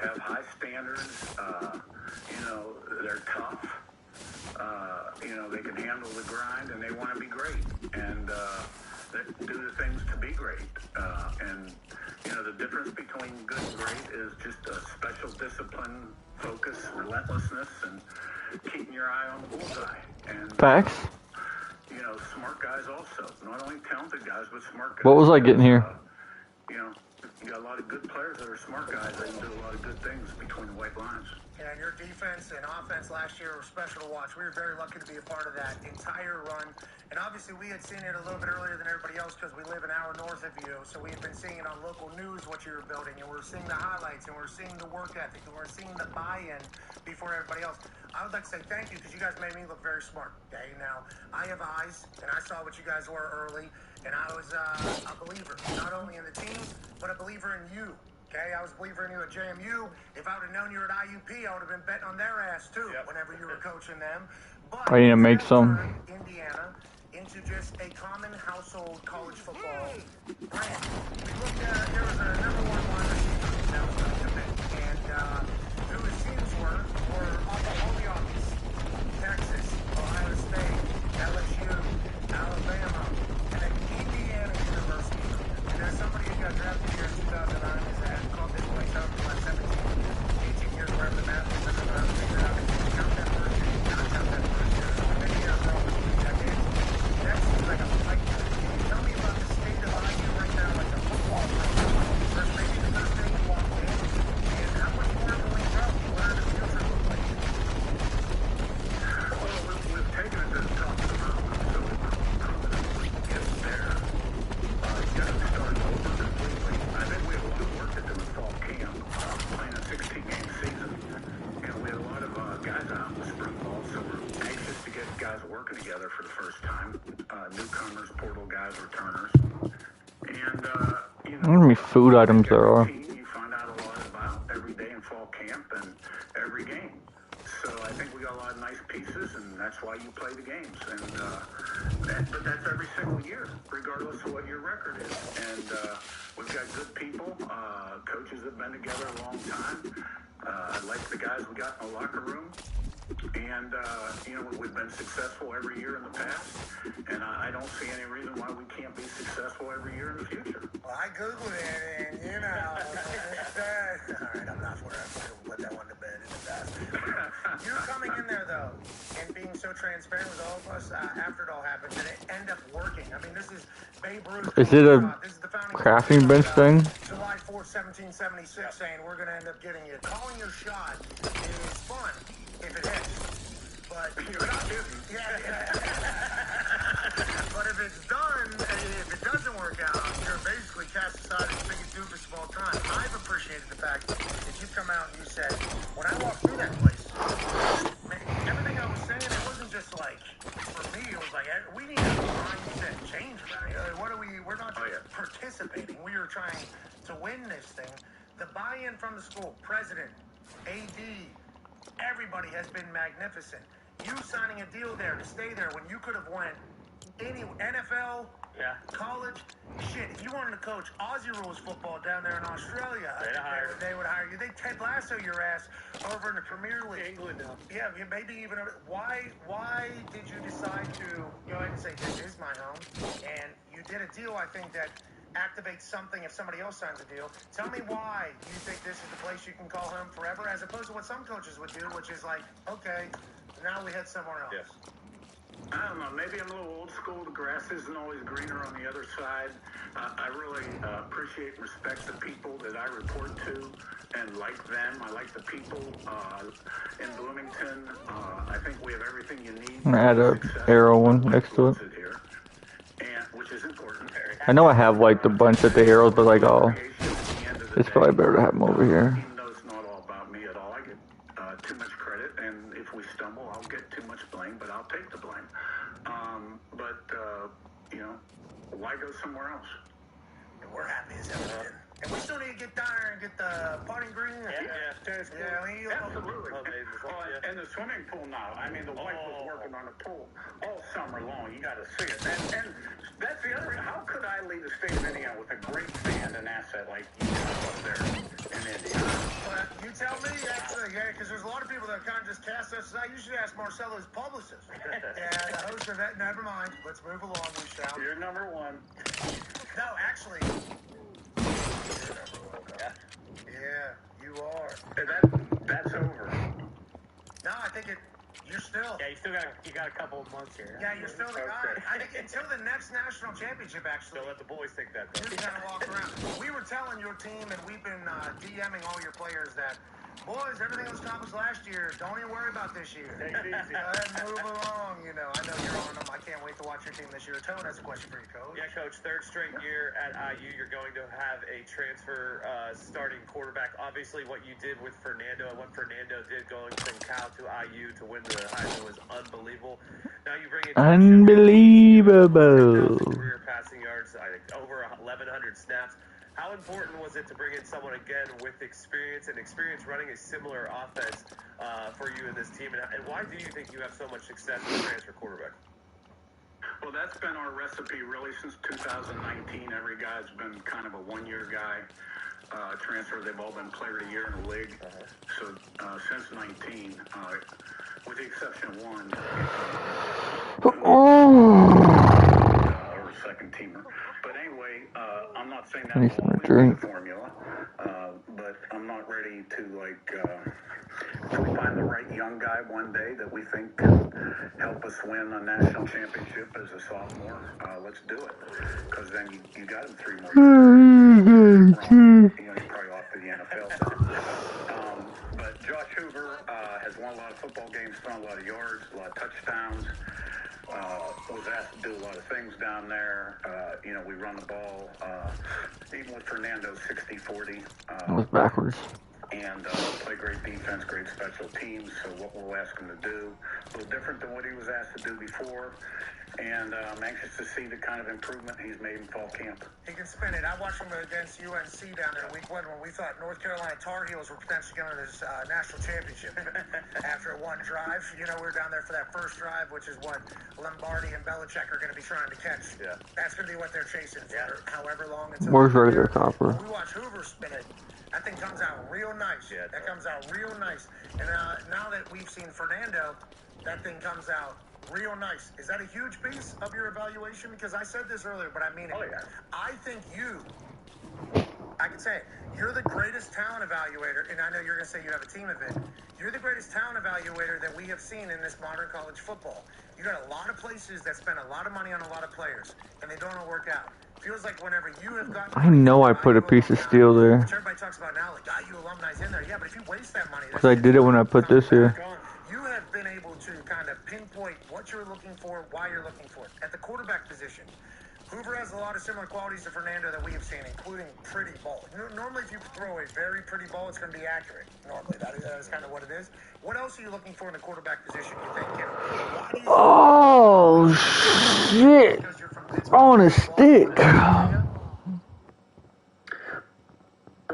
Speaker 4: have high standards, they're tough, they can handle the grind, and they want to be great, and they do the things to be great. The difference between good and great is just a special discipline, focus, relentlessness, and keeping your eye on the bullseye. And
Speaker 1: Facts.
Speaker 4: Smart guys also. Not only talented guys, but smart guys.
Speaker 1: What was I getting here?
Speaker 4: You got a lot of good players that are smart guys that can do a lot of good things between the white lines.
Speaker 12: Yeah, and your defense and offense last year were special to watch. We were very lucky to be a part of that entire run. And obviously, we had seen it a little bit earlier than everybody else because we live an hour north of you. So we had been seeing it on local news, what you were building. And we're seeing the highlights, and we're seeing the work ethic, and we're seeing the buy-in before everybody else. I would like to say thank you because you guys made me look very smart. Okay, now, I have eyes, and I saw what you guys were early. And I was a believer, not only in the team, but a believer in you. Okay, I was a believer in you at JMU. If I would have known you were at IUP, I would have been betting on their ass too. Yep. Whenever you were coaching them. But
Speaker 1: I need to make some.
Speaker 12: Indiana into just a common household college football brand. We looked at there was a number one wide receiver that was going to commit, and who his teams were all the obvious: Texas, Ohio State, LSU, Alabama, and then Indiana University. And there's somebody who got drafted here in 2009 is that called this place out for like 17, 18 years, wherever the math is. I don't know how to figure it out. Count that first year, not count that first year. Many years ago, that seems like a fight. Can you tell me about the state of IU right now, like the football program? First, maybe the first thing you walked in, and how much more going to grow? What are the future look like?
Speaker 4: Well, we've taken it to the top of the mountain, so we've proven that we can get there. You got to start over completely. I think we have a lot of work to do in fall camp, playing a 16-game season. And we had a lot of guys out in the spring ball, so we're anxious to get guys working together for the first time. Newcomers, portal guys, returners. And,
Speaker 1: How many food items there are?
Speaker 4: You find out a lot about every day in fall camp and every game. So I think we got a lot of nice pieces, and that's why you play the games. But that's every single year, regardless of what your record is. And we've got good people. Coaches have been together a long time. I like the guys we got in the locker room. And, we've been successful every year in the past. And I don't see any reason why we can't be successful every year in the future.
Speaker 12: Well, I Googled it, and, all right, I'm not for it. I'm going to put that one to bed in the past. You coming in there, though, and being so transparent with all of us after it all happened, did it end up working? I mean, this is Babe Ruth.
Speaker 1: Is it a crafting bench thing?
Speaker 12: July 4th, 1776, saying we're going to end up getting you. Calling your shot is fun if it hits. But you're not kidding. Yeah. But if it's done, if it doesn't work out, you're basically cast aside as the biggest doofus of all time. I've appreciated the fact that you've come out and you said, when I walked through that place, man, everything I was saying, it wasn't just like, for me, it was like, we need a mindset change around here. We're not just participating. We are trying to win this thing. The buy-in from the school, president, AD, everybody has been magnificent. You signing a deal there to stay there when you could have went any NFL, college, shit. If you wanted to coach Aussie rules football down there in Australia, they would hire you. They Ted Lasso your ass over in the Premier League. England now. Yeah, maybe even. Why did you decide to go ahead and say this is my home? And you did a deal, I think, that activates something if somebody else signs a deal. Tell me why you think this is the place you can call home forever, as opposed to what some coaches would do, which is like, okay, now we head somewhere else.
Speaker 4: Yes. I don't know. Maybe I'm a little old school. The grass isn't always greener on the other side. I really appreciate and respect the people that I report to and like them. I like the people in Bloomington. I think we have everything you need.
Speaker 1: I'm going to add an arrow one next to it.
Speaker 4: Which is important.
Speaker 1: I know I have like the bunch of the arrows, but like, oh, it's probably better to have them over here.
Speaker 4: Even though it's not all about me at all, I get too and if we stumble, I'll get too much blame, but I'll take the blame. Why go somewhere else?
Speaker 12: And we're happy as hell. And we still need to get down there and get the putting green.
Speaker 4: Absolutely. And the swimming pool now. I mean, the wife was working on the pool all summer long. You got to see it. And that's the other. How could I leave the state of Indiana with a great fan and asset like you have up there in Indiana?
Speaker 12: But you tell me, actually, because there's a lot of people that kind of just cast us. I usually ask Marcelo's publicist. And the host of that, never mind. Let's move along, we shall.
Speaker 4: You're number one.
Speaker 12: No, actually. Yeah, you are.
Speaker 4: That's over.
Speaker 12: No, I think you're still.
Speaker 10: Yeah, you got a couple of months here.
Speaker 12: Yeah, you're still the guy. I think until the next national championship, actually.
Speaker 10: Don't let the boys think that.
Speaker 12: You're just gonna walk around. We were telling your team, and we've been DMing all your players that, boys, everything was accomplished last year. Don't even worry about this year.
Speaker 10: Take it easy.
Speaker 12: Go ahead and move along. I know you're on them. I can't wait to watch your team this year. Tone has a question for you, Coach.
Speaker 10: Yeah, Coach. Third straight year at IU, you're going to have a transfer starting quarterback. Obviously, what you did with Fernando and what Fernando did going from Cal to IU to win the Heisman was unbelievable. Now you bring in
Speaker 1: unbelievable
Speaker 10: career passing yards, I think over 1,100 snaps. How important was it to bring in someone again with experience running a similar offense for you and this team? And why do you think you have so much success with transfer quarterback?
Speaker 4: Well, that's been our recipe really since 2019. Every guy's been kind of a one-year guy. Transfer, they've all been player of the year in the league. So since 19, with the exception of one, or second teamer. But anyway, I'm not saying that will always be the formula, but I'm not ready to if we find the right young guy one day that we think can help us win a national championship as a sophomore, let's do it. Because then you got him 3 more years. He's probably off to the NFL. But Josh Hoover has won a lot of football games, thrown a lot of yards, a lot of touchdowns. Was asked to do a lot of things down there. We run the ball. Even with Fernando, 60-40.
Speaker 1: It was backwards.
Speaker 4: And play great defense, great special teams. So what we'll ask him to do, a little different than what he was asked to do before. And I'm anxious to see the kind of improvement he's made in fall camp.
Speaker 12: He can spin it. I watched him against UNC down there week 1 when we thought North Carolina Tar Heels were potentially going to this national championship. After one drive, we were down there for that first drive, which is what Lombardi and Belichick are going to be trying to catch.
Speaker 10: Yeah.
Speaker 12: That's going to be what they're chasing for however long.
Speaker 1: Where's regular copper?
Speaker 12: We watch Hoover spin it. That thing comes out real nice.
Speaker 10: Yeah,
Speaker 12: that comes out real nice. And now that we've seen Fernando, that thing comes out real nice. Is that a huge piece of your evaluation? Because I said this earlier, but I mean it.
Speaker 10: Oh, yeah.
Speaker 12: I think I can say it, you're the greatest talent evaluator, and I know you're going to say you have a team of it. You're the greatest talent evaluator that we have seen in this modern college football. You got a lot of places that spend a lot of money on a lot of players, and they don't all work out. Feels like whenever you have gotten...
Speaker 1: I know I put a piece of steel there.
Speaker 12: Which everybody talks about now, like, IU alumni's in there. Yeah, but if you waste that money...
Speaker 1: Because I did it when I put this here.
Speaker 12: You have been able to kind of pinpoint what you're looking for, why you're looking for it. At the quarterback position, Hoover has a lot of similar qualities to Fernando that we have seen, including pretty ball. Normally, if you throw a very pretty ball, it's going to be accurate. Normally, that is kind of what it is. What else are you looking for in the quarterback position, you think, Kim?
Speaker 1: Oh, shit. On a stick.
Speaker 4: Well,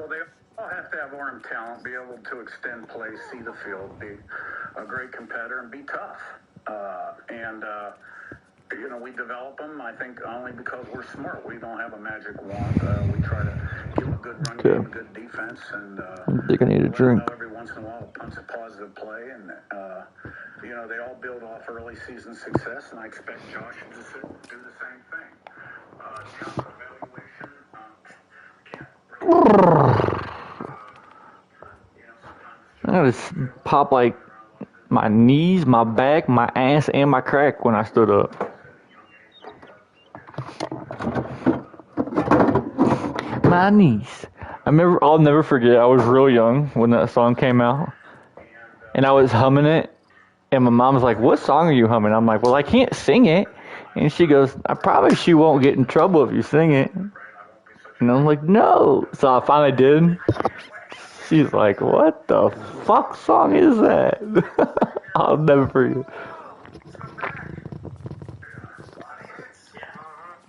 Speaker 4: they all have to have arm talent, be able to extend play, see the field, be a great competitor, and be tough. We develop them, I think, only because we're smart. We don't have a magic wand. We try to give them a good run game, a good defense, and
Speaker 1: I think I need a drink.
Speaker 4: Every once in a while, a punch a positive play, and they all build off early season success, and I expect Josh to do the same thing.
Speaker 1: I gotta pop like my knees, my back, my ass, and my crack when I stood up. My knees. I'll never forget, I was real young when that song came out. And I was humming it. And my mom was like, "What song are you humming?" I'm like, "Well, I can't sing it." And she goes, "I promise you won't get in trouble if you sing it." And I'm like, "No." So I finally did. She's like, what the fuck song is that? I'll never forget.
Speaker 12: Let's come back. A lot of hits.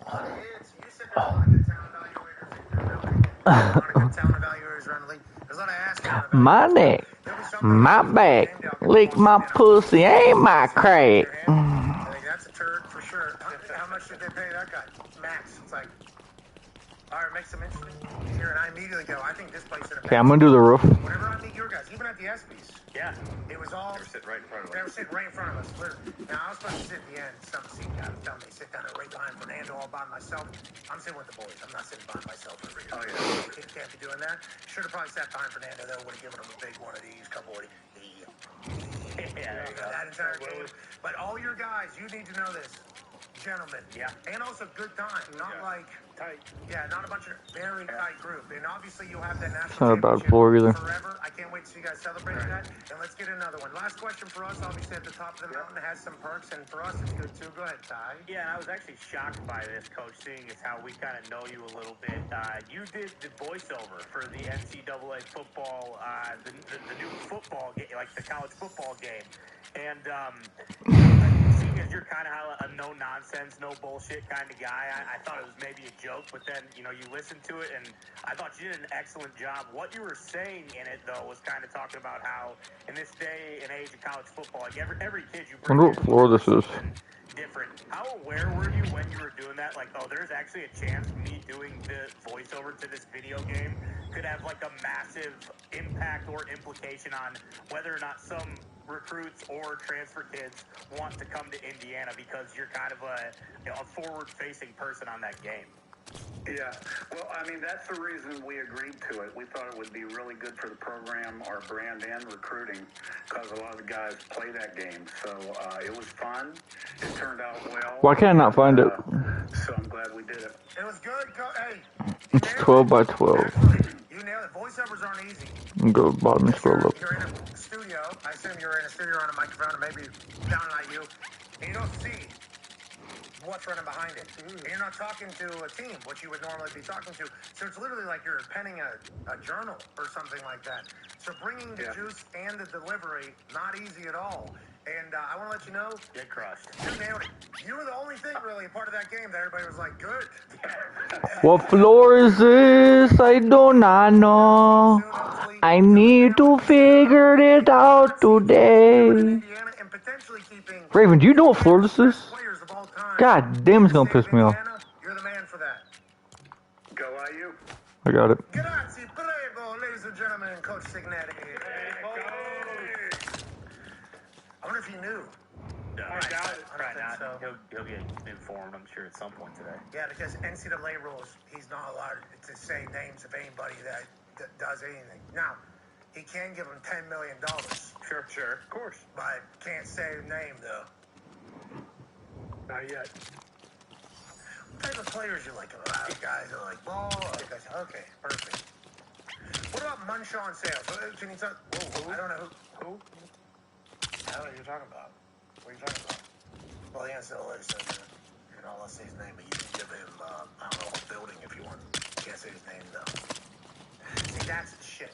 Speaker 12: A lot of hits. You said there's a lot of good talent evaluators in your building. A lot of good talent evaluators around the league. There's a lot of ass talent evaluators.
Speaker 1: My neck,
Speaker 12: There'll be some
Speaker 1: my
Speaker 12: evaluators
Speaker 1: back,
Speaker 12: named out
Speaker 1: lick my pussy, ain't my crack.
Speaker 12: I think that's a turd for sure. How much did they pay that guy? Max. It's like, all right, make some interesting here, and I immediately go, I think this place in a
Speaker 1: Okay, I'm gonna do the roof.
Speaker 12: Whenever I meet your guys, even at the ESPYs,
Speaker 10: Yeah.
Speaker 12: it was all.
Speaker 10: They were sitting right in front of us.
Speaker 12: They were sitting right in front of us, literally. Now, I was supposed to sit at the end. Some seat guy was telling me to sit down right behind Fernando all by myself. I'm sitting with the boys. I'm not sitting by myself over here.
Speaker 10: Oh, yeah.
Speaker 12: Can't be doing that. Should have probably sat behind Fernando, though. Would have given him a big one of these, couple of these.
Speaker 10: Yeah, there you go.
Speaker 12: That entire game. But all your guys, you need to know this. Gentlemen.
Speaker 10: Yeah.
Speaker 12: And also good time. Not like tight. Yeah, not a bunch of very tight group. And obviously you'll have that
Speaker 1: It's
Speaker 12: national
Speaker 1: not about
Speaker 12: championship
Speaker 1: floor either.
Speaker 12: forever. I can't wait to see you guys celebrate that. And let's get another one. Last question for us, obviously at the top of the mountain has some perks, and for us it's good too. Go ahead, Ty.
Speaker 7: Yeah, and I was actually shocked by this, Coach, seeing as how we kind of know you a little bit. You did the voiceover for the NCAA football, the new football game, like the college football game. And seeing as you're kind of a no-nonsense, no-bullshit kind of guy, I thought it was maybe a joke, but then, you listened to it, and I thought you did an excellent job. What you were saying in it, though, was kind of talking about how, in this day and age of college football, like every kid you
Speaker 1: I
Speaker 7: bring
Speaker 1: wonder what floor this is.
Speaker 7: different. How aware were you when you were doing that? Like, oh, there's actually a chance me doing the voiceover to this video game could have, like, a massive impact or implication on whether or not some recruits or transfer kids want to come to Indiana because you're kind of a forward-facing person on that game.
Speaker 13: Yeah, well, I mean, that's the reason we agreed to it. We thought it would be really good for the program, our brand, and recruiting, because a lot of the guys play that game. So it was fun. It turned out well.
Speaker 1: Why can't I not find it?
Speaker 13: So I'm glad we did it.
Speaker 12: It was good. Hey,
Speaker 1: It's 12 by 12.
Speaker 12: you nailed it. Voiceovers aren't easy.
Speaker 1: I'm gonna go to the bottom and scroll up.
Speaker 12: You're in a studio. I assume you're in a studio on a microphone, or maybe down like you, and you don't see what's running behind it. And you're not talking to a team, which you would normally be talking to. So it's literally like you're penning a journal or something like that. So bringing the juice and the delivery, not easy at all. And I want to let you know,
Speaker 10: Get crushed.
Speaker 12: you nailed it. You were the only thing really a part of that game that everybody was like, good.
Speaker 1: What floor is this? I do not know. I need to figure it out today.
Speaker 12: Indiana and potentially keeping
Speaker 1: Raven, do you know what floor this is?
Speaker 12: players of all time.
Speaker 1: God damn, it's gonna piss me off.
Speaker 12: You're the man for that.
Speaker 13: Go IU.
Speaker 1: I got it.
Speaker 12: Grazie, prego, ladies and gentlemen, Coach Signetti. I wonder if he knew.
Speaker 10: No,
Speaker 12: I don't
Speaker 10: probably
Speaker 12: think
Speaker 10: not.
Speaker 12: so.
Speaker 10: He'll get informed, I'm sure, at some point today.
Speaker 12: Yeah, because NCAA rules, he's not allowed to say names of anybody that does anything. Now, he can give him $10 million.
Speaker 10: Sure, of course.
Speaker 12: But can't say the name, though.
Speaker 8: Not yet.
Speaker 12: What type of players you like? Guys are like, okay, perfect. What about Munshaw Sales? Can you talk? I don't know who. I don't know what you're talking about. What are you talking about? Well, the NCAA says you're not allowed to say his name, but you can give him, I don't know, a building if you want. You can't say his name, though. See, that's shit.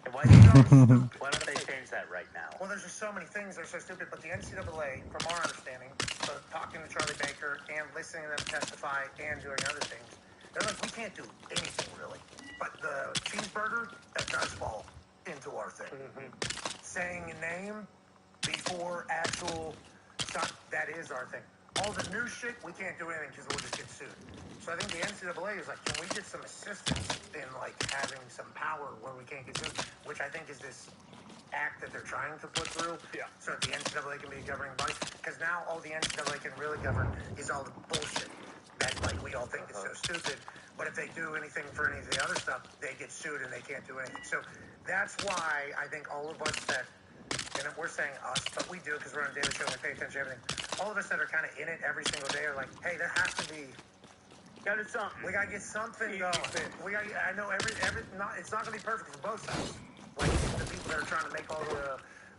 Speaker 10: And why don't they change that right now?
Speaker 12: Well, there's just so many things that are so stupid, but the NCAA, from our understanding, so talking to Charlie Baker and listening to them testify and doing other things, they're like, we can't do anything really. But the cheeseburger, that does fall into our thing. Saying a name before actual stuff, that is our thing. All the new shit, we can't do anything because we'll just get sued. So I think the NCAA is like, can we get some assistance in like having some power where we can't get sued? Which I think is this act that they're trying to put through. Yeah. So that the NCAA can be a governing body. Because now all the NCAA can really govern is all the bullshit that like we all think is so stupid. But if they do anything for any of the other stuff, they get sued and they can't do anything. So that's why I think all of us that, and we're saying us, but we do because we're on a daily show and we pay attention to everything. All of us that are kind of in it every single day are like, hey, there has to be.
Speaker 7: Gotta do something.
Speaker 12: We gotta get something going. I know it's not gonna be perfect for both sides. Like the people that are trying to make all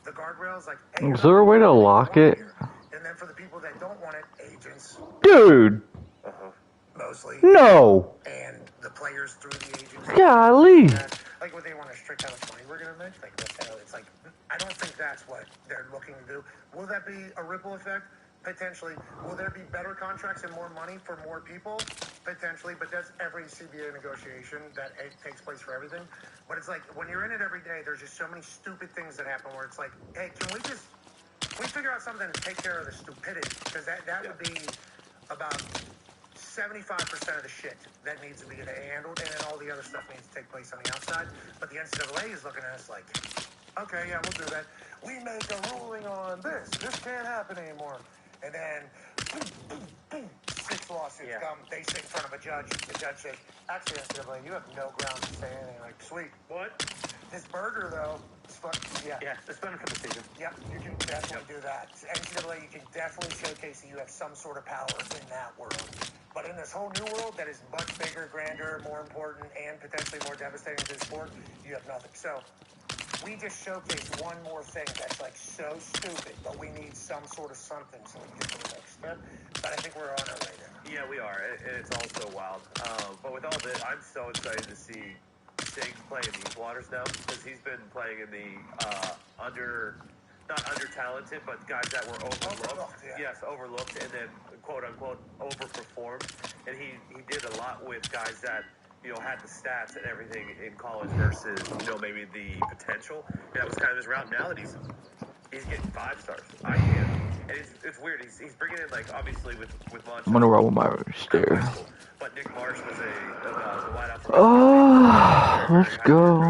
Speaker 12: the guardrails, like. Hey,
Speaker 1: Is there a way to lock it?
Speaker 12: And then for the people that don't want it, agents.
Speaker 1: Dude!
Speaker 12: Mostly.
Speaker 1: No!
Speaker 12: And the players through the agents.
Speaker 1: Golly!
Speaker 12: like what they want to restrict how much money we're going to make. Like, it's like, I don't think that's what they're looking to do. Will that be a ripple effect? Potentially. Will there be better contracts and more money for more people? Potentially, but that's every CBA negotiation that it takes place for everything. But it's like, when you're in it every day, there's just so many stupid things that happen where it's like, hey, can we figure out something to take care of the stupidity? Because that would be about 75% of the shit that needs to be handled, and then all the other stuff needs to take place on the outside. But the NCAA is looking at us like, okay, yeah, we'll do that. We make a ruling on this. This can't happen anymore. And then, boom, boom, boom, 6 lawsuits come. They sit in front of a judge. The judge says, actually, NCAA, you have no grounds to say anything. Like, sweet. What? This burger, though, yeah, suspended for the season. Yep, you can definitely do that. NCAA, you can definitely showcase that you have some sort of power in that world. But in this whole new world that is much bigger, grander, more important, and potentially more devastating to the sport, you have nothing. So we just showcased one more thing that's like so stupid, but we need some sort of something so we can get to the next step. But I think we're on our way there.
Speaker 14: Yeah, we are, and it's also wild. But with all this, I'm so excited to see Sig play in these waters now, because he's been playing in the not under-talented, but guys that were overlooked. Yes, overlooked, and then quote-unquote overperformed. And he did a lot with guys that, you know, had the stats and everything in college versus, you know, maybe the potential. And that was kind of his route. Now that he's getting 5 stars. And it's weird. He's bringing in, like, obviously with Moncho.
Speaker 1: I'm gonna roll my stare.
Speaker 14: But Nick Marsh was the wideout for
Speaker 1: let's go.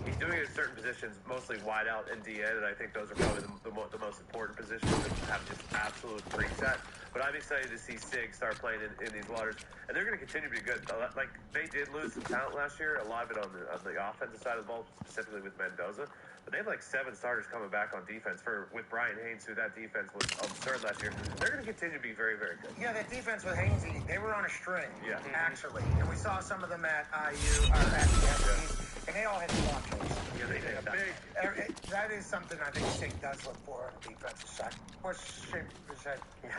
Speaker 14: He's doing it in certain positions, mostly wideout and DN, and I think those are probably the most important positions to have just absolute freaks at. But I'm excited to see Sig start playing in these waters, and they're going to continue to be good. Like, they did lose some talent last year, a lot of it on the offensive side of the ball, specifically with Mendoza. But they have like 7 starters coming back on defense with Brian Haynes, who that defense was absurd last year. They're going to continue to be very, very good.
Speaker 12: Yeah, that defense with Hainsey, they were on a string, actually. And we saw some of them at IU, or at the FBs, and they all had block shows.
Speaker 14: Yeah, they did.
Speaker 12: That is something I think Sig does look for on the defensive side. What shape is his head? Yeah.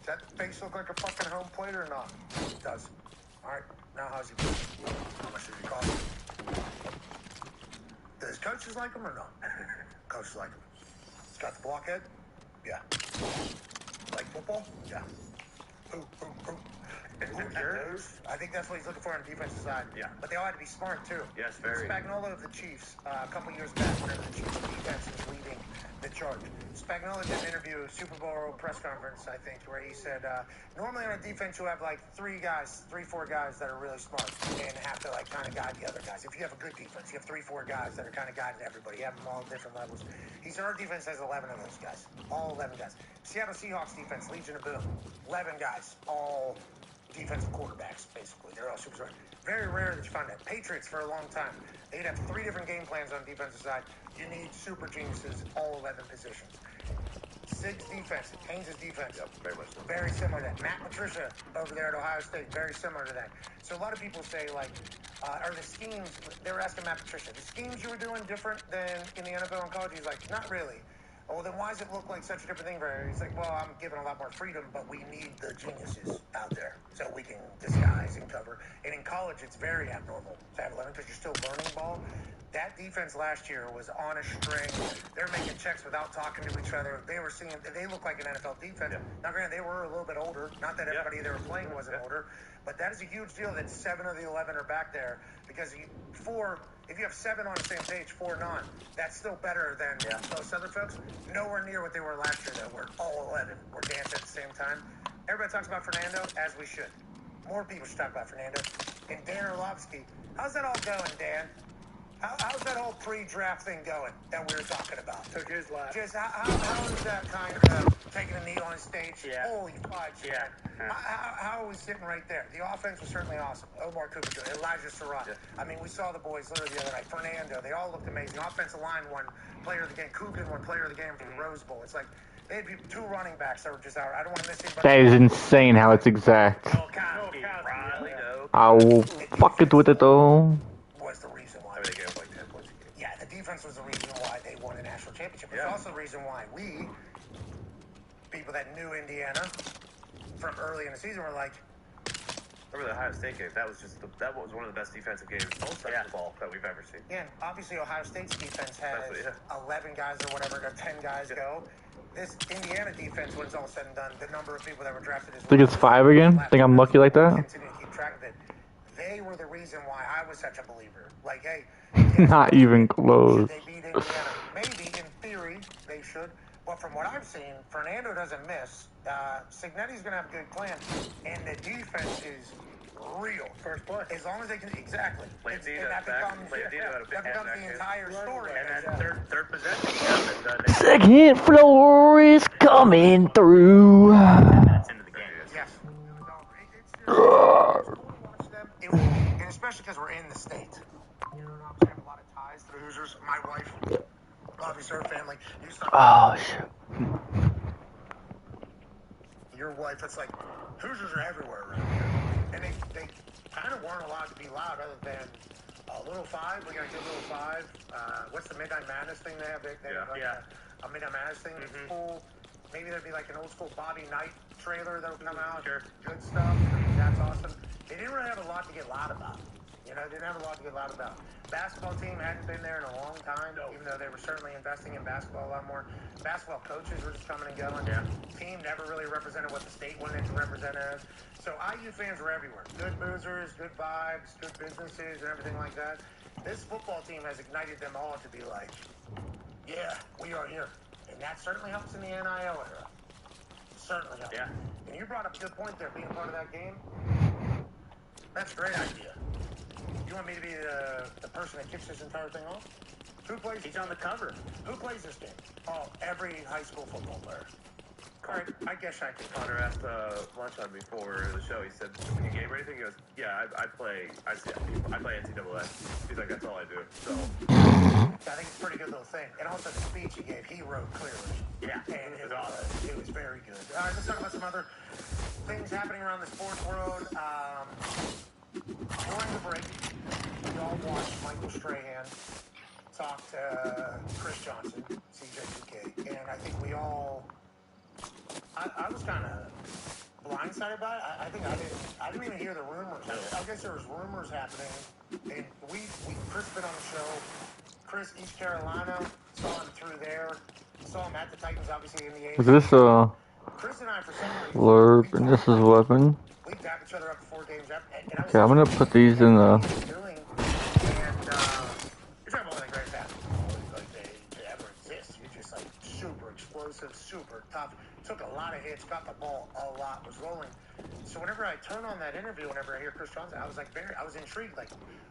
Speaker 12: Does that face look like a fucking home plate or not? It does. All right, now how's he doing? How much does he cost? Does coaches like him or not? Coaches like him. He's got the block head? Yeah. Like football? Yeah. Who cares? I think that's what he's looking for on the defensive side.
Speaker 14: Yeah.
Speaker 12: But they all had to be smart, too.
Speaker 14: Yes, very.
Speaker 12: Spagnuolo of the Chiefs, a couple years back, whenever the Chiefs defense was leading the charge. Spagnuolo did an interview, a Super Bowl press conference, I think, where he said, normally on a defense you'll have like 3, 4 guys that are really smart and have to like kind of guide the other guys. If you have a good defense, you have 3, 4 guys that are kind of guiding everybody. You have them all at different levels. He said our defense has 11 of those guys, all 11 guys. Seattle Seahawks defense, Legion of Boom, 11 guys, all defensive quarterbacks, basically. They're all super smart. Very rare that you find that. Patriots, for a long time, they'd have 3 different game plans on the defensive side. You need super geniuses, all 11 positions. Sig's defense, Haynes' defense,
Speaker 14: very much so.
Speaker 12: Very similar to that. Matt Patricia over there at Ohio State, very similar to that. So a lot of people say, like, are the schemes, they were asking Matt Patricia, the schemes you were doing different than in the NFL and college? He's like, not really. Oh, then why does it look like such a different thing? He's like, well, I'm given a lot more freedom, but we need the geniuses out there so we can disguise and cover. And in college, it's very abnormal to have 11 because you're still learning ball. That defense last year was on a string. They're making checks without talking to each other. They look like an NFL defense. Yeah. Now, granted, they were a little bit older. Not that everybody they were playing wasn't older, but that is a huge deal that 7 of the 11 are back there because if you have 7 on the same page, 4 not, that's still better than those other folks. Nowhere near what they were last year, though, where all 11 were dancing at the same time. Everybody talks about Fernando, as we should. More people should talk about Fernando. And Dan Orlovsky, how's that all going, Dan? How's that whole pre-draft thing going that we were talking about?
Speaker 7: Took his lap.
Speaker 12: Just how is that kind of taking a knee on stage? Yeah. Holy fudge, man. How are we sitting right there? The offense was certainly awesome. Omar Cooper, Elijah Surratt. I mean, we saw the boys literally the other night. Fernando, they all looked amazing. Offensive line won player of the game. Coogan won player of the game for the Rose Bowl. It's like they had 2 running backs that were just out. I don't want to miss anybody.
Speaker 1: That is insane how it's exact. I will fuck it with it though.
Speaker 12: Was the reason why they gave like 10 points a game. Yeah, the defense was the reason why they won a national championship. It's also the reason why people that knew Indiana from early in the season were like,
Speaker 14: Remember the Ohio State game? That was one of the best defensive games football that we've ever seen.
Speaker 12: Yeah, and obviously Ohio State's defense has 11 guys or whatever, or 10 guys go. This Indiana defense, when it's all said and done, the number of people that were drafted is.
Speaker 1: Think it's 5 again? Think I'm lucky like that?
Speaker 12: Continue to keep track of it. They were the reason why I was such a believer. Like, hey,
Speaker 1: Not even close.
Speaker 12: should they beat Indiana? Maybe in theory they should, but from what I've seen, Fernando doesn't miss. Signetti's gonna have a good plan, and the defense is real. First play. As long as they can, exactly. That becomes the entire story.
Speaker 10: And then third possession.
Speaker 1: Second floor is coming through.
Speaker 10: That's into the game.
Speaker 12: Yes. It's cool to watch them, and especially because we're in the state. You know, obviously I have a lot of ties to the Hoosiers. My wife, obviously her family, used to.
Speaker 1: Oh shit.
Speaker 12: Your wife, it's like Hoosiers are everywhere around here, and they kind of weren't allowed to be loud other than a Little Five. We're gonna do Little Five. What's the Midnight Madness thing they have? They have like a Midnight Madness thing. It's cool. Maybe there'd be like an old school Bobby Knight trailer that'll come out.
Speaker 10: Sure.
Speaker 12: Good stuff. I mean, that's awesome. They didn't really have a lot to get loud about. You know, they didn't have a lot to get loud about. Basketball team hadn't been there in a long time, even though they were certainly investing in basketball a lot more. Basketball coaches were just coming and going.
Speaker 10: Yeah.
Speaker 12: Team never really represented what the state wanted to represent as. So IU fans were everywhere. Good boozers, good vibes, good businesses, and everything like that. This football team has ignited them all to be like, yeah, we are here. And that certainly helps in the NIL era. Certainly helps.
Speaker 10: Yeah.
Speaker 12: And you brought up a good point there, being part of that game. That's a great idea. You want me to be the person that kicks this entire thing off? Who plays?
Speaker 10: He's on the cover.
Speaker 12: Who plays this game? Oh, every high school football player. All right, I guess I could.
Speaker 14: Connor asked Lunchtime before the show. He said, "When you game or anything?" He goes, "Yeah, I play NCAA." He's like, "That's all I do." So
Speaker 12: I think it's a pretty good little thing. And also the speech he gave, he wrote clearly.
Speaker 10: Yeah,
Speaker 12: and it was very good. All right, let's talk about some other things happening around the sports world. During the break, we all watched Michael Strahan talk to Chris Johnson, CJ2K, and I think we all. I was kind of blindsided by it. I think I didn't even hear the rumors. I guess there was rumors happening, and Chris been on the show. Chris, East Carolina, saw him through there. Saw him at the Titans, obviously in the
Speaker 1: Is this
Speaker 12: Chris and I, for some reason,
Speaker 1: blurb and this is weapon?
Speaker 12: we dap each other up before games.
Speaker 1: Okay, I'm gonna put these in the.
Speaker 12: Doing, and you're talking about one of the greatest athletes like they ever exist. You're just like super explosive, super tough. Took a lot of hits, got the ball a lot, was rolling. So whenever I turn on that interview, whenever I hear Chris Johnson, I was like I was intrigued. Like,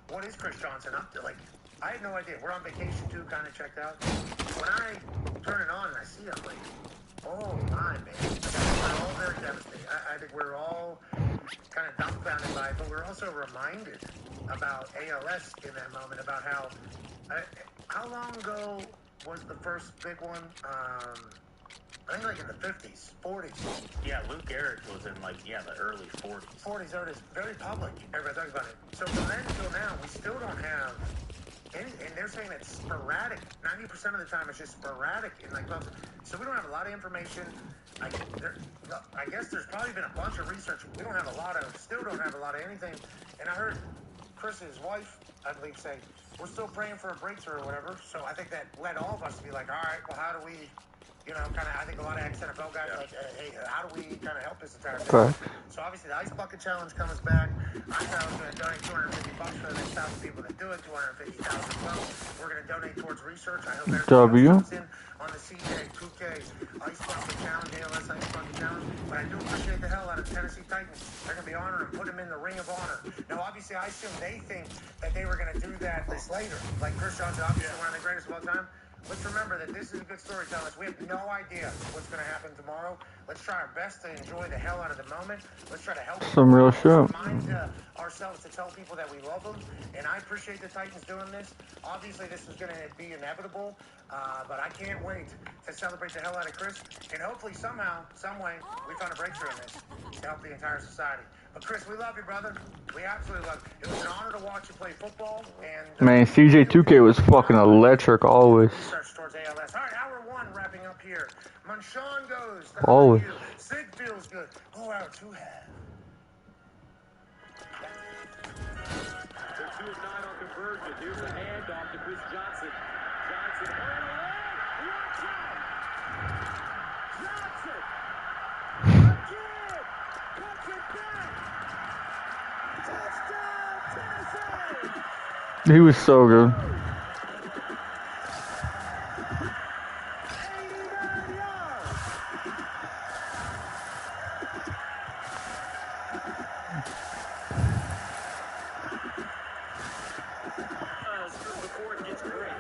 Speaker 12: what is Chris Johnson up to? Like, I had no idea. We're on vacation too, kind of checked out. When I turn it on and I see it, I'm like, oh my man. We're all very devastated. I think we're all kind of dumbfounded by it, but we're also reminded about ALS in that moment, about how long ago was the first big one? I think like in the 50s, 40s.
Speaker 10: Yeah, Lou Gehrig was in the early 40s.
Speaker 12: 40s, so it is very public. Everybody talks about it. So from then until now, we still don't have any, and they're saying it's sporadic. 90% of the time it's just sporadic in like clubs. So we don't have a lot of information. I guess there's probably been a bunch of research. We don't have still don't have a lot of anything. And I heard Chris's wife, I believe, say, we're still praying for a breakthrough or whatever. So I think that led all of us to be like, all right, well, how do we, I think a lot of ex-NFL guys are like, hey, how do we kind of help this entire thing?
Speaker 1: Correct.
Speaker 12: So obviously the Ice Bucket Challenge comes back. I said I was going to donate $250 for the next 1,000 people that do it, 250,000 bucks. We're going to donate towards research. I hope everybody comes in on the CJ2K Ice Bucket Challenge, ALS Ice Bucket Challenge. But I do appreciate the hell out of the Tennessee Titans. They're going to be honored and put them in the Ring of Honor. Now, obviously, I assume they think that they were going to do that this later. Like Chris Johnson, obviously one of the greatest of all time. Let's remember that this is a good storytelling. We have no idea what's going to happen tomorrow. Let's try our best to enjoy the hell out of the moment. Let's try to help
Speaker 1: Some real shit.
Speaker 12: Remind ourselves to tell people that we love them. And I appreciate the Titans doing this. Obviously, this is going to be inevitable. But I can't wait to celebrate the hell out of Chris. And hopefully, somehow, some way, we found a breakthrough in this to help the entire society. But Chris, we love you, brother. We absolutely love you. It was an honor to watch you play football. And
Speaker 1: Man, CJ2K was fucking electric always.
Speaker 12: Research towards ALS. All right, hour one wrapping up here. Munshawn goes.
Speaker 1: Always.
Speaker 12: Sig feels good. Oh, hour two half.
Speaker 10: to a 9 on conversion. Here's a handoff to Chris Johnson. Johnson right away. Watch out. Johnson. Again. Puts it back. Touchdown, Tennessee.
Speaker 1: He was so good.
Speaker 10: 89 yards. Before it gets great.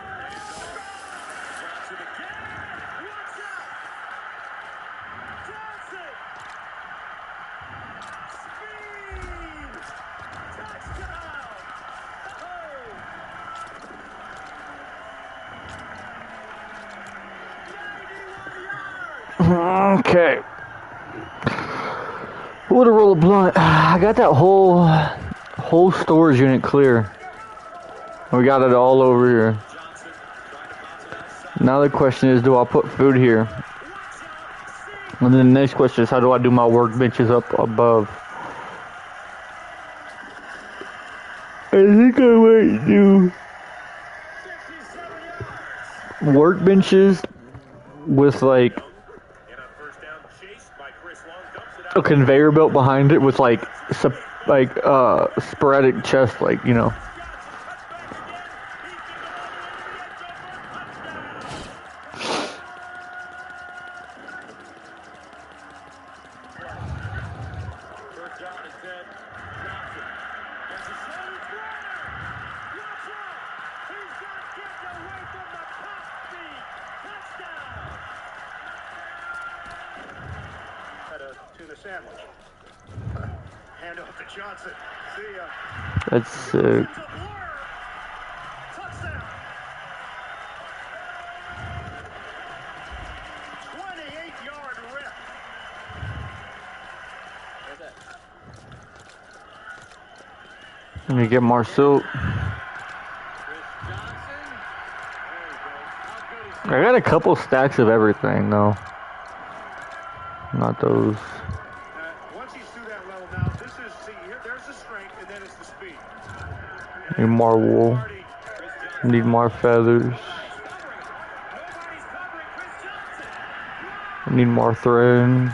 Speaker 10: Johnson again. Watch out. Johnson. Speed. Touchdown. Oh. 91 yards.
Speaker 1: Okay. What a roll of blunt. I got that whole storage unit clear. We got it all over here. Now the question is, do I put food here? And then the next question is, how do I do my workbenches up above? I think I might do workbenches with like a conveyor belt behind it with like sporadic chests, like, you know. That's sick. Let me get Marcel. I got a couple stacks of everything though. Not those.
Speaker 12: Once he's through that level now, this is, see, here, there's the strength, and then it's the speed.
Speaker 1: Need more wool. Need more feathers. Need more thread.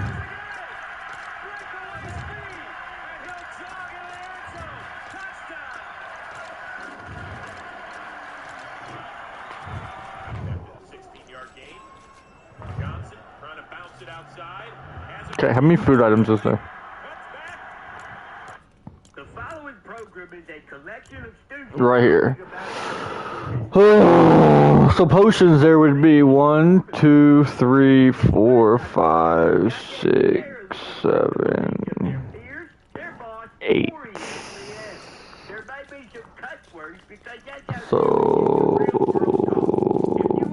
Speaker 1: Okay, how many food items is there?
Speaker 11: The following program is a collection of students.
Speaker 1: Right here. Oh, so potions there would be 1, 2, 3, 4, 5, 6, 7, 8. So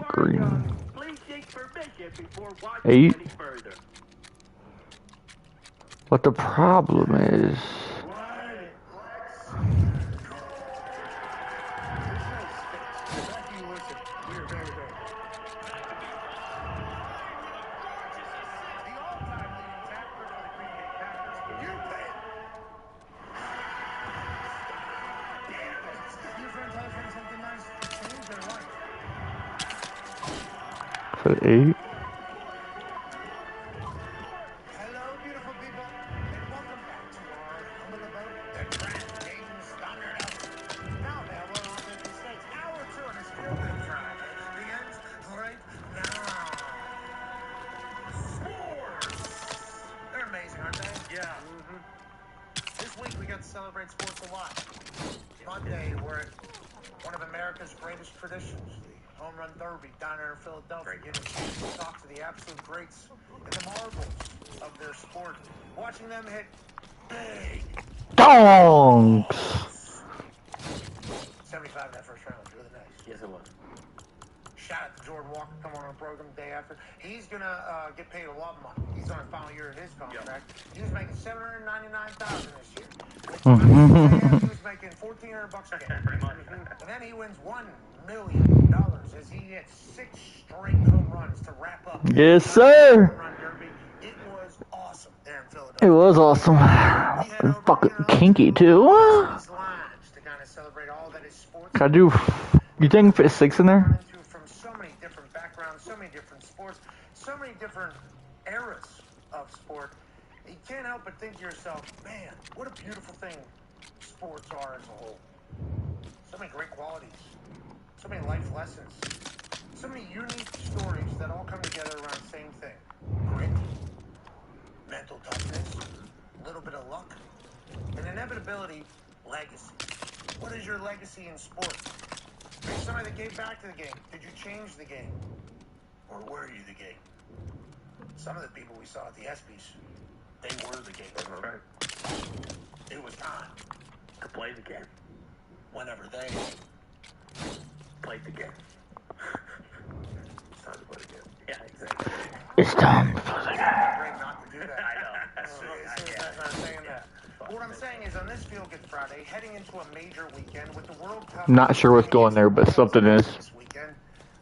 Speaker 1: green. 8. But the problem is, for 8.
Speaker 12: Celebrate sports a lot. Monday, we're at one of America's greatest traditions, the Home Run Derby down here in Philadelphia. Getting a chance to talk to the absolute greats and the marvels of their sport. Watching them hit big
Speaker 1: dongs.
Speaker 12: 75 in that first round was really nice.
Speaker 10: Yes, it was.
Speaker 12: Shout out to Jordan Walker, come on the program the day after. He's gonna get paid a lot of money. He's on his final year of his contract. He was making $799,000 this year. He was making $1,400 a game. And then he wins $1 million as he hits 6 straight home runs to wrap up.
Speaker 1: Yes, sir.
Speaker 12: It was awesome there in Philadelphia.
Speaker 1: It was awesome. And fucking kinky too.
Speaker 12: To kind of celebrate all
Speaker 1: Can I do? You think fit 6 in there?
Speaker 12: From so many different backgrounds, so many different sports, so many different eras of sport. You can't help but think to yourself, man, what a beautiful thing sports are as a whole. So many great qualities, so many life lessons, so many unique stories that all come together around the same thing. Grit, mental toughness, a little bit of luck, and inevitability, legacy. What is your legacy in sport? Are you somebody that gave back to the game? Did you change the game? Or were you the game? Some of the people we saw at the ESPYs, they were the game.
Speaker 14: Right.
Speaker 12: It was time
Speaker 10: To play the game.
Speaker 12: whenever they
Speaker 10: Played the game.
Speaker 14: It's time to play the game.
Speaker 10: Yeah, exactly.
Speaker 1: It's time.
Speaker 12: great not to do that.
Speaker 10: I know.
Speaker 12: I'm not saying that. But what I'm saying is on this Feel Good Friday, heading into a major weekend with the World Cup.
Speaker 1: Not sure what's going there, but something is.
Speaker 12: This weekend,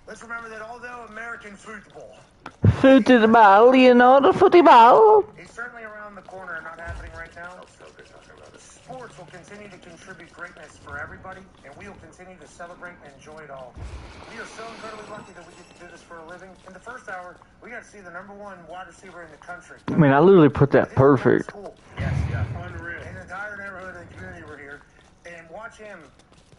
Speaker 12: let's remember that although American football
Speaker 1: Football, Leonardo, football.
Speaker 12: is certainly around the corner and not happening right now,
Speaker 14: I'm so good talking about it.
Speaker 12: sports will continue to contribute greatness for everybody, and we will continue to celebrate and enjoy it all. We are so incredibly lucky that we get to do this for a living. In the first hour, we got to see the #1 wide receiver in the country.
Speaker 1: I mean, I literally put that perfect.
Speaker 12: Yes, yeah, unreal. And the entire neighborhood and community were here, and watch him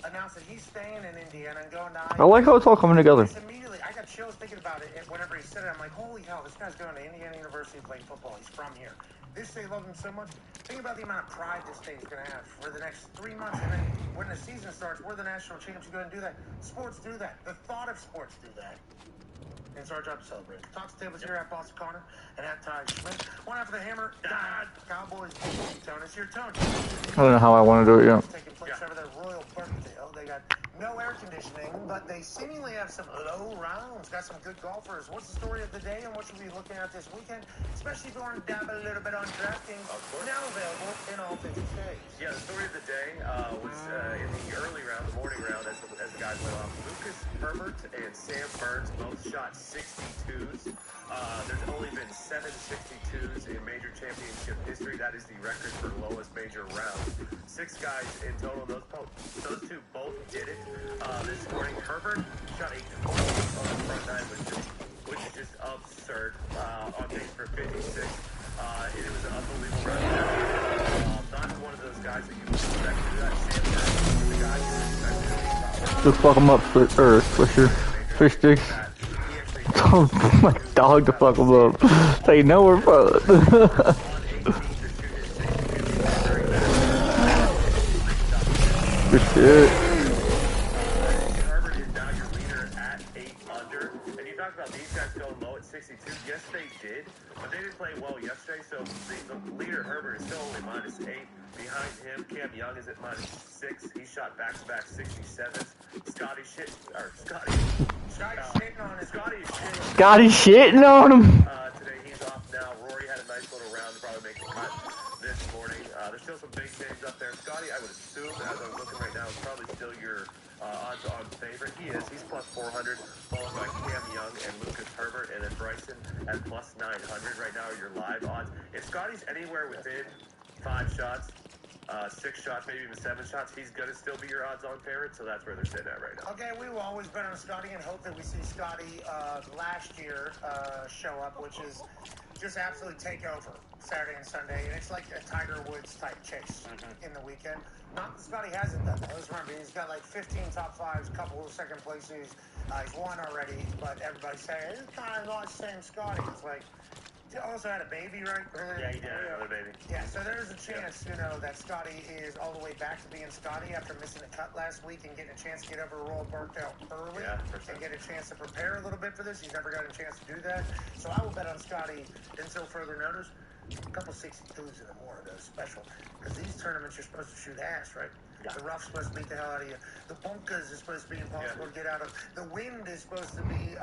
Speaker 12: announce that he's staying in Indiana and going to
Speaker 1: I like how it's all coming together.
Speaker 12: Just immediately, I got chills thinking about it. And whenever he said it, I'm like, holy hell, this guy's going to Indiana University playing football. He's from here. This state loves him so much. Think about the amount of pride this state is going to have for the next 3 months. And then when the season starts, we're the national champs. You go and do that. Sports do that. The thought of sports do that. And it's our job to celebrate. Talks tables here at Boston Connor and at Ty Schmidt. One after the hammer. Cowboys. Tone. It's your tone.
Speaker 1: I don't know how I want to do it yet.
Speaker 12: Taking place over their royal birthday. Oh, they got no air conditioning, but they seemingly have some low rounds. Got some good golfers. What's the story of the day and what should we be looking at this weekend? Especially if you want to dabble a little bit on DraftKings. Now available in all 50 states.
Speaker 14: Yeah, the story of the day was in the early round, the morning round, as the guys went off. Lucas Herbert and Sam Burns both shot 62s. There's only been 7 62s in major championship history. That is the record for lowest major round. 6 guys in total. Those two both did it. This morning, Herbert shot a 12 on the front nine, which is just absurd. On pace for 56. It was an unbelievable round. Not one of those guys that you would expect to do that. Sam Burns was one of the guys you would expect to do that.
Speaker 1: Just fuck them up, Swisher. Fish sticks. Tell my dog to fuck them up. They know we're fun. Good shit.
Speaker 14: Herbert is now your leader at 8 under. And you talked about these guys going low at 62. Yes, they did. But they didn't play well yesterday, so the leader, Herbert, is still only -8. Behind him, Cam Young is at -6. He shot back-to-back 67s. Scotty
Speaker 1: shitting on him.
Speaker 14: Today he's off now. Rory had a nice little round to probably make the cut this morning. There's still some big names up there. Scotty, I would assume, as I'm looking right now, is probably still your odds-on favorite. He is. He's +400, followed by Cam Young and Lucas Herbert, and then Bryson at +900. Right now are your live odds. If Scotty's anywhere within 5 shots, 6 shots, maybe even 7 shots, he's going to still be your odds-on favorite, so that's where they're sitting at right now.
Speaker 12: Okay, we will always bet on Scotty and hope that we see Scotty last year show up, which is just absolutely take over Saturday and Sunday. And it's like a Tiger Woods type chase in the weekend. Not that Scotty hasn't done that. Let's remember, he's got like 15 top 5s, a couple of second places. He's won already, but everybody's saying, it's kind of not the same Scotty. It's like, he also had a baby, right?
Speaker 14: Yeah, he did have another baby.
Speaker 12: Yeah, so there's a chance, that Scotty is all the way back to being Scotty after missing a cut last week and getting a chance to get over Royal Burkdale early and get a chance to prepare a little bit for this. He's never got a chance to do that. So I will bet on Scotty until further notice. A couple 62s in the morning, though, special. Because these tournaments, you're supposed to shoot ass, right? Yeah. The rough's supposed to beat the hell out of you. The bunkers is supposed to be impossible to get out of. The wind is supposed to be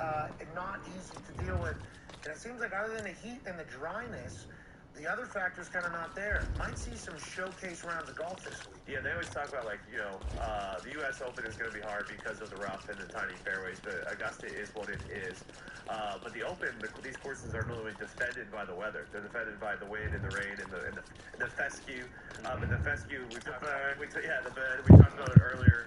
Speaker 12: not easy to deal with. And it seems like other than the heat and the dryness, the other factor's kind of not there. Might see some showcase rounds of golf this week.
Speaker 14: Yeah, they always talk about, the U.S. Open is going to be hard because of the rough and the tiny fairways, but Augusta is what it is. But the open, these courses are normally defended by the weather. They're defended by the wind and the rain and the fescue. And the fescue, we talked about it earlier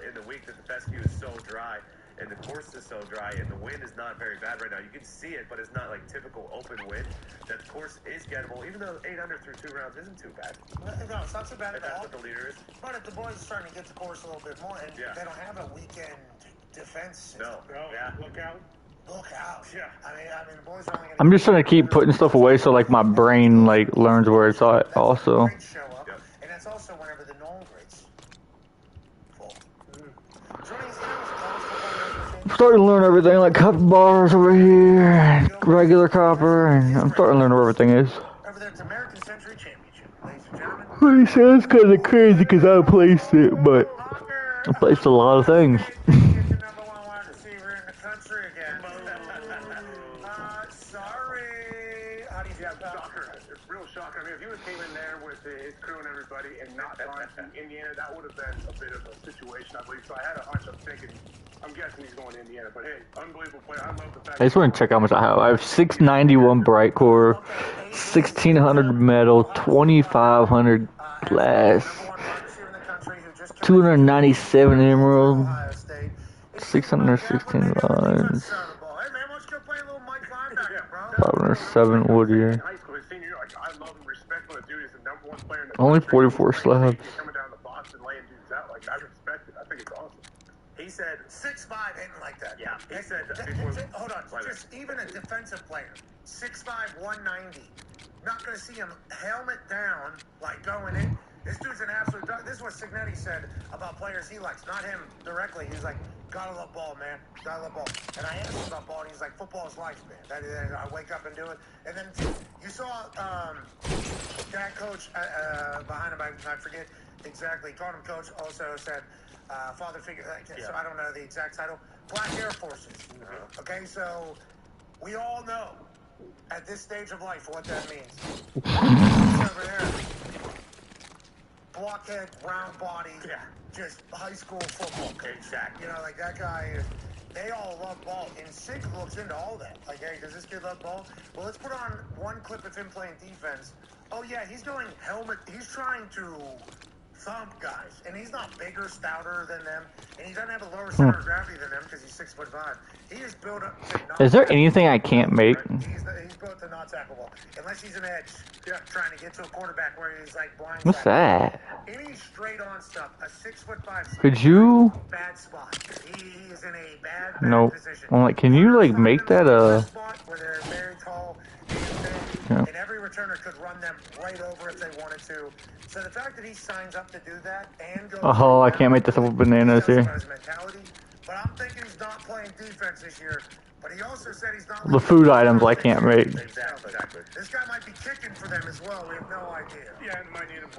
Speaker 14: in the week that the fescue is so dry and the course is so dry and the wind is not very bad right now. You can see it, but it's not like typical open wind. That the course is gettable, even though 8 under through 2 rounds isn't too bad.
Speaker 12: No, it's not too bad
Speaker 14: If
Speaker 12: at all.
Speaker 14: that's what the leader is.
Speaker 12: But if the boys are starting to get the course a little bit more, and they don't have a weekend defense system.
Speaker 14: No. Yeah.
Speaker 7: Look out.
Speaker 12: Look out. Yeah. I mean, the boys are only going to...
Speaker 1: I'm just trying to keep putting stuff away so like my brain like learns where it's at also.
Speaker 12: Show up, and that's also whenever the known grades fall.
Speaker 1: I'm starting to learn everything, like cup bars over here, regular copper, and I'm starting to learn where everything is.
Speaker 12: Over there, it's American Century Championship, ladies and gentlemen.
Speaker 1: Well, it sounds kind of crazy because I placed it, but I placed a lot of things.
Speaker 8: Sorry. How do you have shocker? It's real shocker. I mean, if you came in there with his crew and everybody and not gone to Indiana, that would have been a bit of a situation, I believe. So I had a hunch. I'm guessing he's going to Indiana. But hey, unbelievable player. I love the fact.
Speaker 1: I just want to check how much I have. I have 691 bright core, 1600 metal, 2500 glass, 297 emerald, 616 lines, 507 wood here. Only 44 slabs.
Speaker 8: Coming down the box and laying dudes out, like, I respect it. I think it's awesome.
Speaker 12: He said 6'5" hitting like that.
Speaker 14: Yeah, he said
Speaker 12: hold on, just even a defensive player, 6'5", 190. Not going to see him helmet down, like going in. This dude's an absolute dog. This is what Signetti said about players he likes, not him directly. He's like, gotta love ball, man. Gotta love ball. And I asked him about ball, and he's like, football is life, man. I wake up and do it. And then you saw that coach behind him, I forget exactly. Called him coach, also said father figure. So I don't know the exact title. Black Air Forces. Okay, so we all know at this stage of life what that means. Over there. Blockhead, round body, just high school football coach.
Speaker 14: Exactly.
Speaker 12: You know, like that guy is, they all love ball. And Sig looks into all that. Like, hey, does this kid love ball? Well, let's put on one clip of him playing defense. Oh, yeah, he's going helmet. He's trying to thump guys. And he's not bigger, stouter than them. And he doesn't have a lower center of gravity than them because he's 6'5". He is built up to
Speaker 1: Is there anything I can't make?
Speaker 12: He's built to not tackle ball. Unless he's an edge, trying to get to a quarterback where he's like blind.
Speaker 1: What's that?
Speaker 12: Any straight on stuff, a 6'5".
Speaker 1: Could you?
Speaker 12: Bad spot. He is in a bad
Speaker 1: Nope.
Speaker 12: position.
Speaker 1: I'm like, can you like make that
Speaker 12: spot where they're very tall and every returner could run them right over if they wanted to. So the fact that he signs up to do that and goes
Speaker 1: Oh, I can't make this up with bananas here.
Speaker 12: But I'm thinking he's not playing defense this year. But he also said he's not.
Speaker 1: The food items I can't make.
Speaker 12: Exactly. This guy might be kicking for them as well. We have no idea.
Speaker 7: Yeah, and might need him.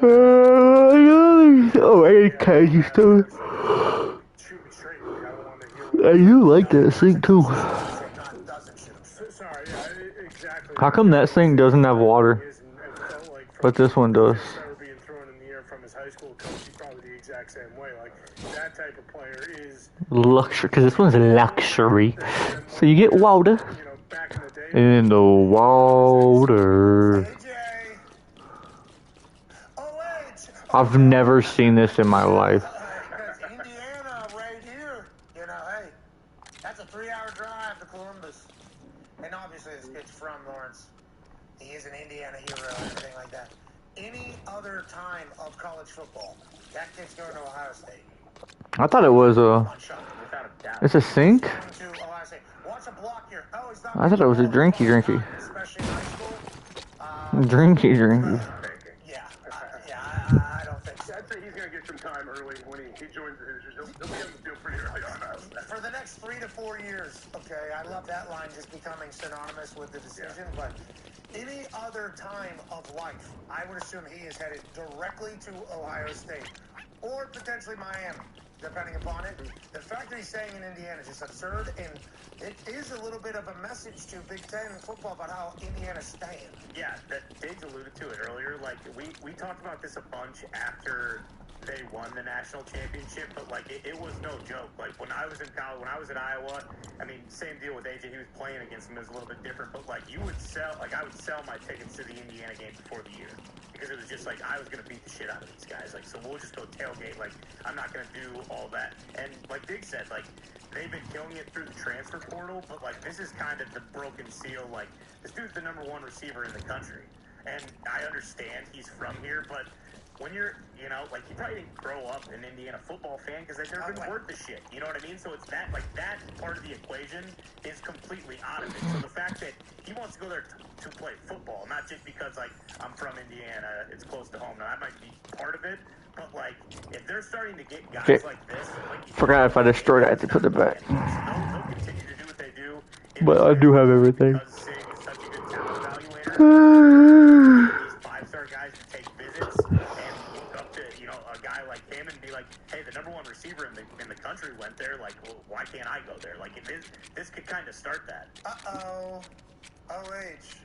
Speaker 1: Oh, I ate crazy stuff.
Speaker 7: Shoot me straight.
Speaker 1: I do like that thing too.
Speaker 7: Sorry, yeah, exactly.
Speaker 1: How come that thing doesn't have water, but this one does?
Speaker 7: Being thrown in the air from his high school coach, he's probably the exact same way. Like that type of player is
Speaker 1: Luxury, because this one's luxury. So you get water in the water. I've never seen this in my life.
Speaker 12: Indiana, right here. You know, hey, that's a 3-hour drive to Columbus. And obviously, this kid's from Lawrence. He is an Indiana hero and everything like that. Any other time of college football, that kid's going to Ohio State.
Speaker 1: I thought it was a. It's a sink?
Speaker 12: Watch a block here. Oh, he's not.
Speaker 1: I thought it was a drinky.
Speaker 12: Especially in high school.
Speaker 1: Drinky.
Speaker 12: I don't think so.
Speaker 8: I'd say he's going to get some time early when he joins the Hoosiers. He'll be able to do pretty early on.
Speaker 12: For the next 3 to 4 years, okay, I love that line just becoming synonymous with the decision, but any other time of life, I would assume he is headed directly to Ohio State or potentially Miami, depending upon it. The fact that he's staying in Indiana is just absurd, and it is a little bit of a message to Big Ten football about how Indiana's staying.
Speaker 10: Yeah, that Diggs alluded to it earlier. Like, we talked about this a bunch after
Speaker 7: they won the national championship, but like it was no joke. Like when I was in college, when I was at Iowa, I mean, same deal with AJ. He was playing against him. It was a little bit different, but like I would sell my tickets to the Indiana game before the year because it was just like I was gonna beat the shit out of these guys. Like so, we'll just go tailgate. Like I'm not gonna do all that. And like Dig said, like they've been killing it through the transfer portal, but like this is kind of the broken seal. Like this dude's the #1 receiver in the country. And I understand he's from here, but when you're, you know, like he probably didn't grow up an Indiana football fan because they've never been worth the shit. You know what I mean? So it's that, like that part of the equation is completely out of it. So the fact that he wants to go there to play football, not just because like I'm from Indiana, it's close to home. Now that might be part of it, but like if they're starting to get guys like this, like
Speaker 1: Forgot if I destroyed it, I had to put it back.
Speaker 7: they'll continue to do what they do.
Speaker 1: But I do have everything.
Speaker 7: Because Sig is such a good talent evaluator. These 5-star guys to take visits and look up to, you know, a guy like him and be like, hey, the #1 receiver in the country went there. Like, well, why can't I go there? Like, this could kind of start that.
Speaker 12: Uh-oh. OH.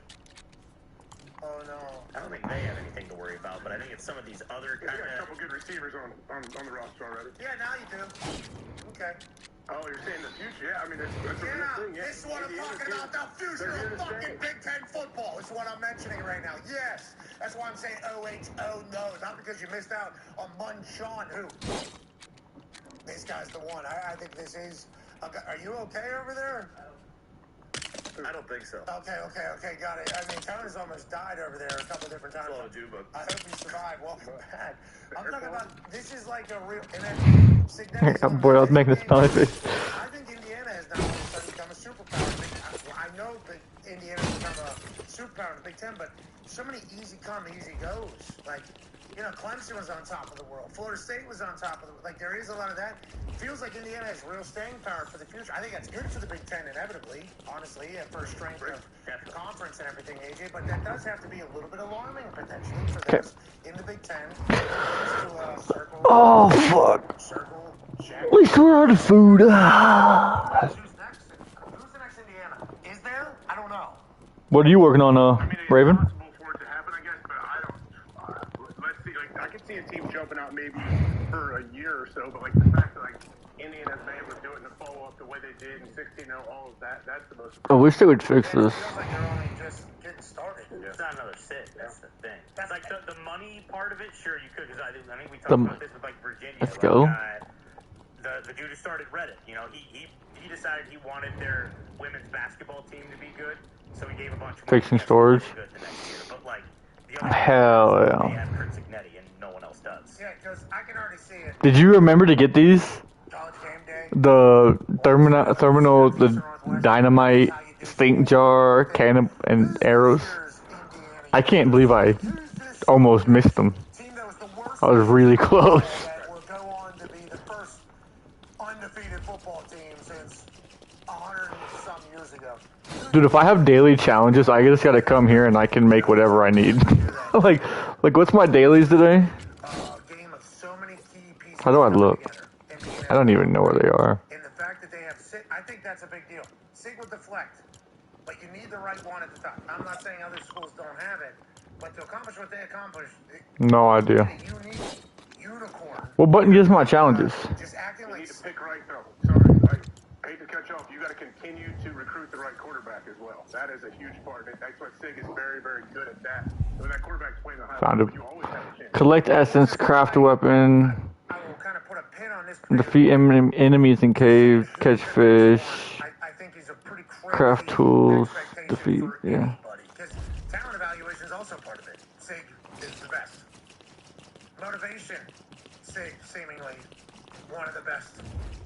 Speaker 12: Oh, no.
Speaker 7: I don't think they have anything to worry about, but I think it's some of these other kind
Speaker 3: We got a
Speaker 7: of...
Speaker 3: couple good receivers on the roster already.
Speaker 12: Yeah, now you do. Okay.
Speaker 3: Oh, you're saying the future? Yeah, I mean, that's a real thing. Yeah,
Speaker 12: this is what I'm talking about, the future of fucking Big Ten football. This is what I'm mentioning right now. Yes, that's why I'm saying OHO no, not because you missed out on Mun Sean, who? This guy's the one. I think this is... Are you okay over there?
Speaker 14: I don't think so.
Speaker 12: Okay, got it. I mean, Tony's almost died over there a couple different times.
Speaker 14: Slow you, but
Speaker 12: I hope you survived. Welcome back. I'm talking about, this is like a real... And then,
Speaker 1: Boy, I was making this funny face.
Speaker 12: I think Indiana has now started to become a superpower. I know that Indiana has become a superpower in the Big Ten, but so many easy come, easy goes. Like, you know, Clemson was on top of the world. Florida State was on top of the world. Like, there is a lot of that. Feels like Indiana has real staying power for the future. I think that's good for the Big Ten, inevitably, honestly, at first strength of conference and everything, AJ. But that does have to be a little bit alarming, potentially, for those in the Big Ten.
Speaker 1: Oh, fuck.
Speaker 12: Circle, check.
Speaker 1: At least we're out of food.
Speaker 12: Who's next? Who's the next Indiana? Is there? I don't know.
Speaker 1: What are you working on, Raven?
Speaker 3: For it to happen, I guess, but I don't. Let's see. Like, I could see a team jumping out maybe for a year or so, but like the fact that like Indiana's been able to do it in the follow-up the way they did in 16-0, all of that—that's the most.
Speaker 1: I wish they would fix this.
Speaker 12: It feels like they're only just getting started.
Speaker 7: It's not another sit. That's the thing. That's like the money part of it. Sure, you could, because I think we talked about this with like Virginia.
Speaker 1: Let's
Speaker 7: like,
Speaker 1: go.
Speaker 7: The dude who started Reddit. You know, he decided he wanted their women's basketball team to be good, so he gave a bunch of
Speaker 1: Fixing stores.
Speaker 7: good the next year. But like the other
Speaker 1: Hell
Speaker 7: they
Speaker 1: yeah.
Speaker 7: have Kurt Signetti and no one else does.
Speaker 12: Yeah, because I can already see it.
Speaker 1: Did you remember to get these?
Speaker 12: College game day.
Speaker 1: The terminal, the dynamite, stink jar, cannon, and arrows. I can't believe I almost missed them. I was really close.
Speaker 12: That will go on to be the first undefeated football team since 100 and some years ago.
Speaker 1: Dude, if I have daily challenges, I just gotta come here and I can make whatever I need. like what's my dailies today?
Speaker 12: Game of so many key pieces.
Speaker 1: How do I look? I don't even know where they are.
Speaker 12: And the fact that they have Sig, I think that's a big deal. Sig will deflect, but you need the right one at the top. I'm not saying other schools don't have it, but to accomplish what they accomplished,
Speaker 1: No idea.
Speaker 12: a unique unicorn.
Speaker 1: What button gives my challenges?
Speaker 12: Just acting
Speaker 3: You
Speaker 12: like
Speaker 3: need to pick right though. Sorry, I hate to cut you off. You got to continue to recruit the right quarterback as well. That is a huge part. That's what Sig is very, very good at. That when that quarterback's playing the high
Speaker 1: Found
Speaker 3: level,
Speaker 1: it.
Speaker 3: you always have a chance.
Speaker 1: Collect essence, craft a weapon,
Speaker 12: I will kind of put a pin on this.
Speaker 1: defeat enemies in cave, catch fish,
Speaker 12: I think he's a pretty
Speaker 1: craft tools, defeat, yeah.
Speaker 12: Because talent evaluation is also part of it. Sig is the best. Motivation, Sig seemingly one of the best.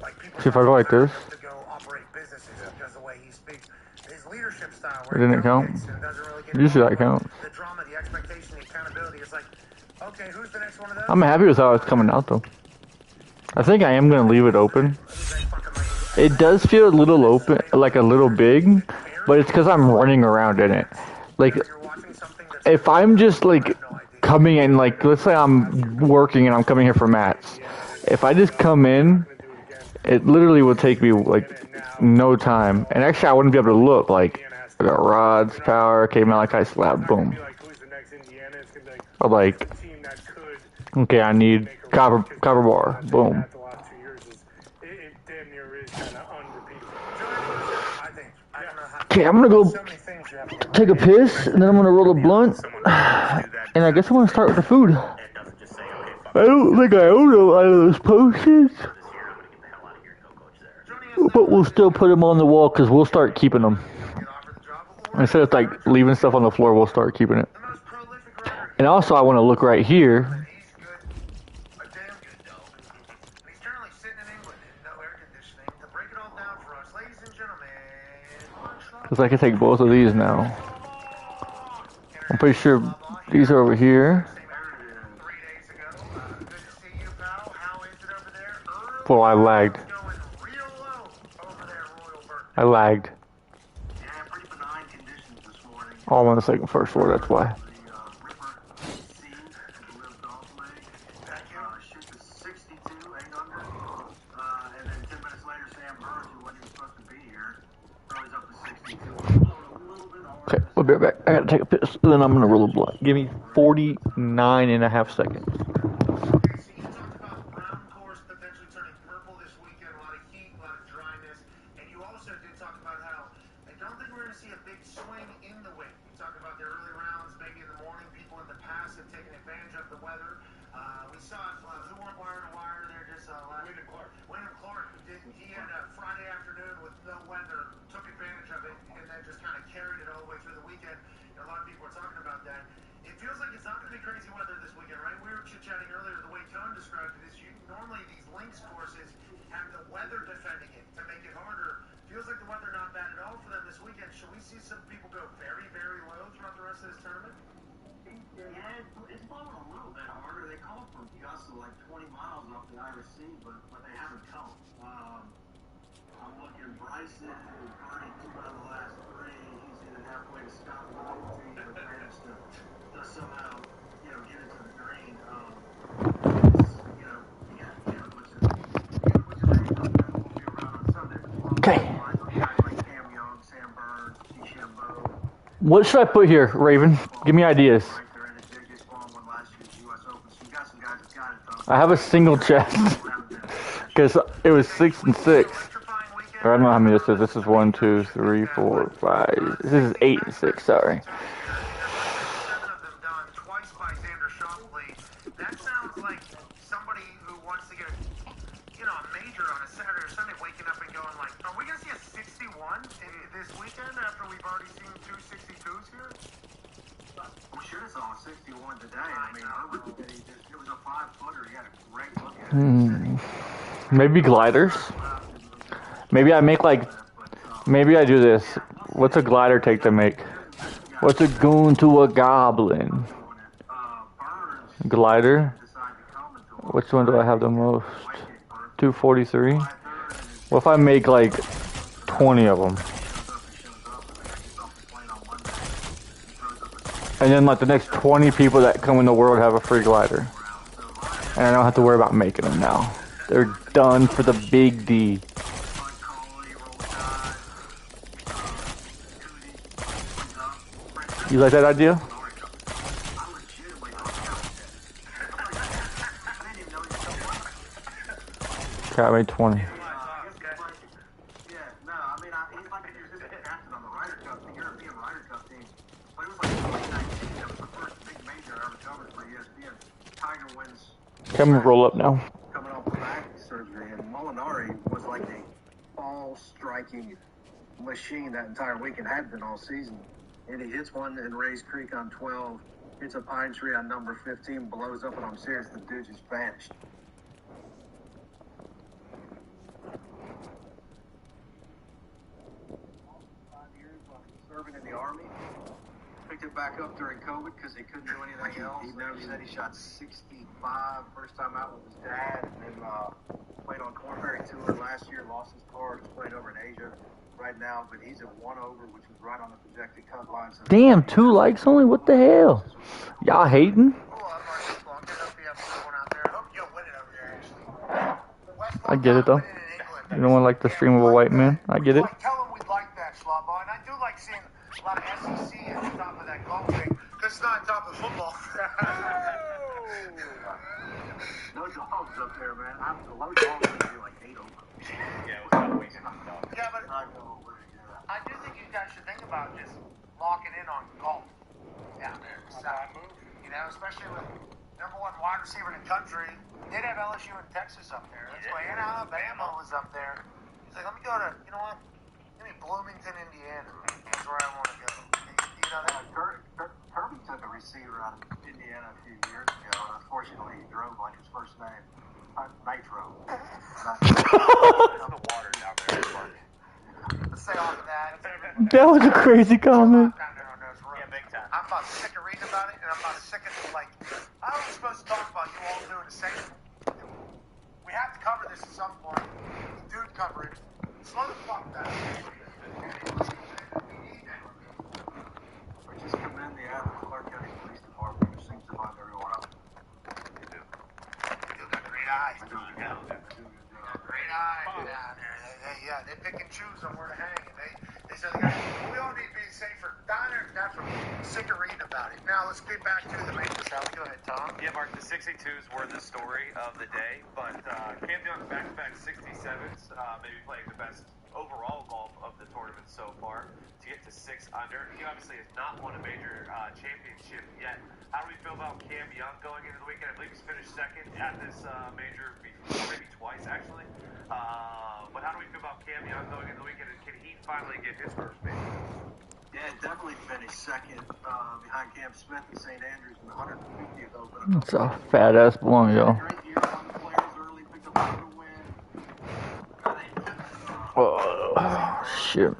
Speaker 12: Like people
Speaker 1: See if I go like this.
Speaker 12: to go operate businesses because the way he speaks, his leadership style.
Speaker 1: It didn't count. Usually that counts.
Speaker 12: The drama, the expectation, the accountability. It's like, okay, who's the next one of those?
Speaker 1: I'm happy with how it's coming out though. I think I am gonna leave it open. It does feel a little open, like a little big, but it's because I'm running around in it. Like, if I'm just like coming in, like let's say I'm working and I'm coming here for mats. If I just come in, it literally would take me like no time. And actually I wouldn't be able to look. Like, I got rods, power, came out like I slap, boom. But like, okay, I need Copper bar. Boom.
Speaker 7: The last 2 years is it damn near is kind of unrepeatable.
Speaker 12: I think. I don't know how.
Speaker 1: Okay, I'm gonna go
Speaker 12: So many things you have to
Speaker 1: take a piss, and then I'm gonna roll a blunt. And I guess I'm gonna start with the food. I don't think I own a lot of those posters. But we'll still put them on the wall because we'll start keeping them. Instead of like leaving stuff on the floor, we'll start keeping it. And also, I want to look right here. Because I can take both of these now. I'm pretty sure these are over here. Well, I lagged. Oh, I'm on the first floor, that's why. Okay, we'll be right back. I gotta take a piss, and then I'm gonna roll a blunt. Give me 49.5 seconds. Okay. What should I put here, Raven? Give me ideas. I have a single chest because it was 6 and 6. Or I don't know how many this is. This is 1, 2, 3, 4, 5. This is 8 and 6. Sorry. Maybe gliders. Maybe I make like. Maybe I do this. What's a glider take to make? What's it going to a goblin? Glider. Which one do I have the most? 243. What if I make like 20 of them? And then like the next 20 people that come in the world have a free glider. And I don't have to worry about making them now. They're done for the big D. You like that idea? Okay, I made 20. Okay, I'm gonna roll up now.
Speaker 12: Coming off the back surgery, and Molinari was like a ball-striking machine that entire week and had been all season. And he hits one in Rays Creek on 12, hits a pine tree on number 15, blows up, and I'm serious, the dude just vanished. Serving in the Army. Picked it back up during COVID because he couldn't do anything else. He said he shot 65 first time out with his dad, and then played on Cornberry Tour last year, lost his car, just played over in Asia right now, but he's at 1 over, which is right on the projected cut line. So
Speaker 1: damn, 2 likes only? What the hell? Y'all hating? I get it though. You don't want to like the stream of a white man. I get it.
Speaker 12: Tell him we like that, Slobber, and I do like seeing a lot of SEC at the top of that golf thing, because it's not on top of football.
Speaker 11: No dogs up there, man. The low dogs would be like 8 over.
Speaker 14: Yeah, it was about weekend dogs.
Speaker 12: Yeah, but I do think you guys should think about just locking in on golf down there. So, you know, especially with #1 wide receiver in the country. They did have LSU in Texas up there. That's why, and Alabama was up there. He's like, let me go to, you know what? Give me Bloomington, Indiana. That's where I want to go. You know that?
Speaker 11: Kirby took a receiver out of Indiana a few years ago, and unfortunately he drove like his first name, Nitro.
Speaker 14: The water down there, Mark.
Speaker 12: Let's say off of that.
Speaker 1: That was a crazy comment.
Speaker 14: Yeah, big time.
Speaker 12: I'm about sick of reading about it, and I'm about sick of, like, I was supposed to talk about you all doing the same. We have to cover this at some point. Dude, cover it. Slow the fuck down.
Speaker 11: We just commend the Clark County Police Department, who seems to find everyone out.
Speaker 12: They do. You got great eyes. Great eyes down there. They pick and choose on where to hang. And they say, we all need to be safer. Down there, definitely. Sick of reading about it. Now, let's get back to the main show. Go ahead, Tom.
Speaker 14: Yeah, Mark, the 62s were the story of the day, but Cam Young back-to-back 67s, maybe playing the best overall golf of the tournament so far to get to 6 under. He obviously has not won a major championship yet. How do we feel about Cam Young going into the weekend? I believe he's finished second at this major before, maybe twice actually. But how do we feel about Cam Young going into the weekend, and can he finally get his first major?
Speaker 11: Yeah, definitely finished second behind Cam Smith and St. Andrews in the 150th Open.
Speaker 1: It's a fat ass blunt, yo.
Speaker 11: Great year on the players early, picked up another win.
Speaker 1: Oh, shit.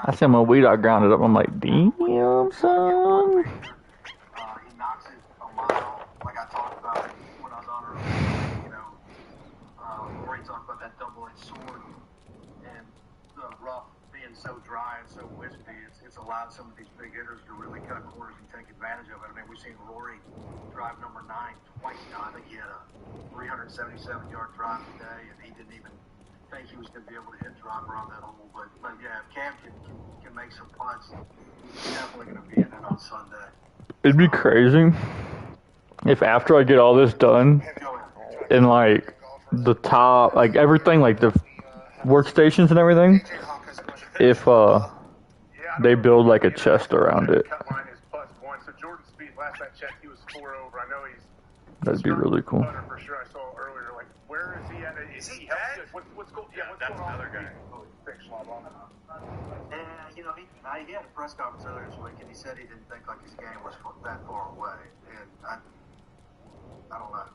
Speaker 1: I see my weed, I grounded up. I'm like, damn, son.
Speaker 11: He knocks it a mile, like I talked about when I was on earlier. You know, Rory talked about that double-edged sword and the rough being so dry and so wispy. It's allowed some of these big hitters to really cut corners and take advantage of it. I mean, we've seen Rory drive number 9 twice now. I think he had a 377-yard drive today, and he didn't even think he was going to be able to hit driver on that hole. But yeah, if Cam can make some putts, he's definitely going to be in it on Sunday.
Speaker 1: It'd be crazy if after I get all this done and like the top, like everything, like the workstations and everything, if they build like a chest around it.
Speaker 7: So Jordan Speed, last I checked, he was 4 over. I know he's
Speaker 1: That'd be really cool.
Speaker 7: for sure. I saw earlier. Like, where is he at? Is he dead? What's going? Yeah,
Speaker 14: that's another guy.
Speaker 7: Thanks, Schwab.
Speaker 11: And you know, he had a press conference earlier this week, and he said he didn't think like his game was that far away. And I don't know.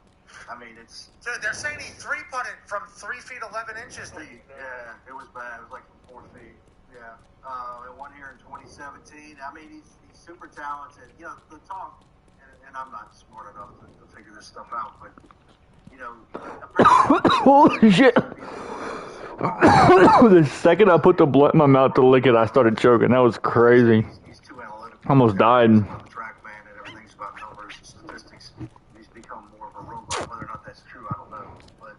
Speaker 11: I mean, it's
Speaker 12: Dude, they're saying he 3-putted from 3 feet 11 inches.
Speaker 11: Yeah, it was bad. It was like from 4 feet. Yeah. One here in 2017. I mean, he's super talented. You know, the talk, and I'm not smart enough to figure this stuff out, but you know,
Speaker 1: holy shit! The second I put the blunt in my mouth to lick it, I started choking. That was crazy.
Speaker 11: He's too analytical.
Speaker 1: Almost died.
Speaker 11: Track man, and everything's about numbers and statistics. He's become more of a robot. Whether or not that's true, I don't know. But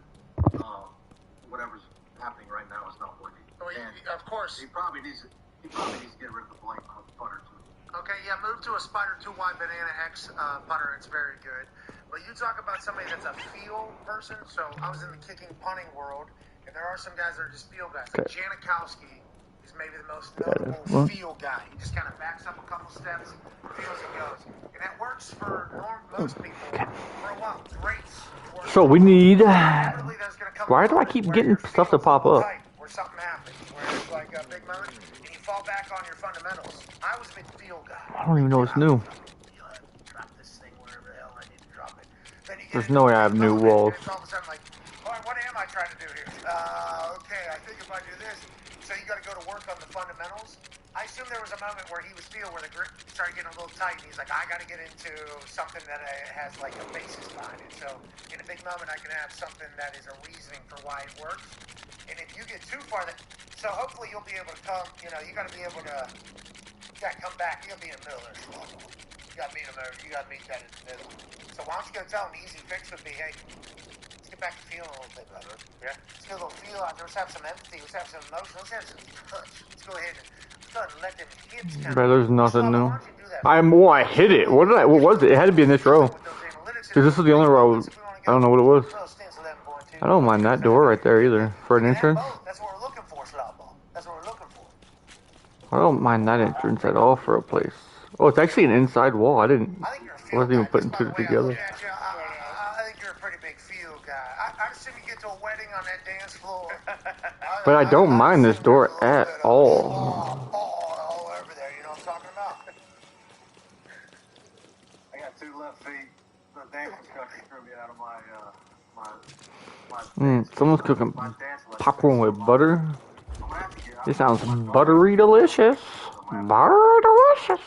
Speaker 11: whatever's happening right now is not working.
Speaker 12: Well, of course.
Speaker 11: He probably needs to get rid of the blank putter too.
Speaker 12: Okay, yeah, move to a Spider 2 wide Banana X putter. It's very good. But you talk about somebody that's a feel person. So I was in the kicking punting world, and there are some guys that are just feel guys. Like Janikowski is maybe the most notable feel guy. He just kind of backs up a couple steps, feels and goes. And that works for most people for a while. Great.
Speaker 1: So we need. Why do I keep getting stuff to pop up?
Speaker 12: Where something happens, where it's like a big moment, and you fall back on your fundamentals. I was a big feel guy.
Speaker 1: I don't even know what's new.
Speaker 12: Drop this thing wherever the hell I need to drop it.
Speaker 1: There's no way I have new walls.
Speaker 12: All of a sudden, like, what am I trying to do here? Okay, I think if I do this, so you got to go to work on the fundamentals. I assume there was a moment where he was feel where the grip started getting a little tight, and he's like, I got to get into something that has like a basis behind it. So in a big moment, I can have something that is a reasoning for why it works. And if you get too far, so hopefully you'll be able to come. You know, you got to be able to. You got to come back. You got to be in the middle there. You got to meet him there. You got to meet that in the middle. So why don't you go tell him the easy fix would be, hey, let's get back to feeling a little bit better. Yeah. Let's get a little feel out there. Let's have some empathy. Let's have some emotion. Let's have some touch. Let's go ahead and let them hips kind
Speaker 1: Bro, there's nothing new. I hit it. What was it? It had to be in this row. Because this is the only road. I don't know what it was. I don't mind that door right there either. For an entrance.
Speaker 12: That's what we're looking for, Slowball. That's what we're looking for.
Speaker 1: I don't mind that entrance at all for a place. Oh, it's actually an inside wall. I wasn't even putting two together.
Speaker 12: I think you're a pretty big field guy. I assume you get to a wedding on that dance floor.
Speaker 1: But I don't mind this door at all.
Speaker 12: All over there, you know what I'm talking about?
Speaker 7: I got 2 left feet. The dance was cooking threw me out of my
Speaker 1: Someone's cooking popcorn with butter. It sounds buttery delicious. Buttery delicious.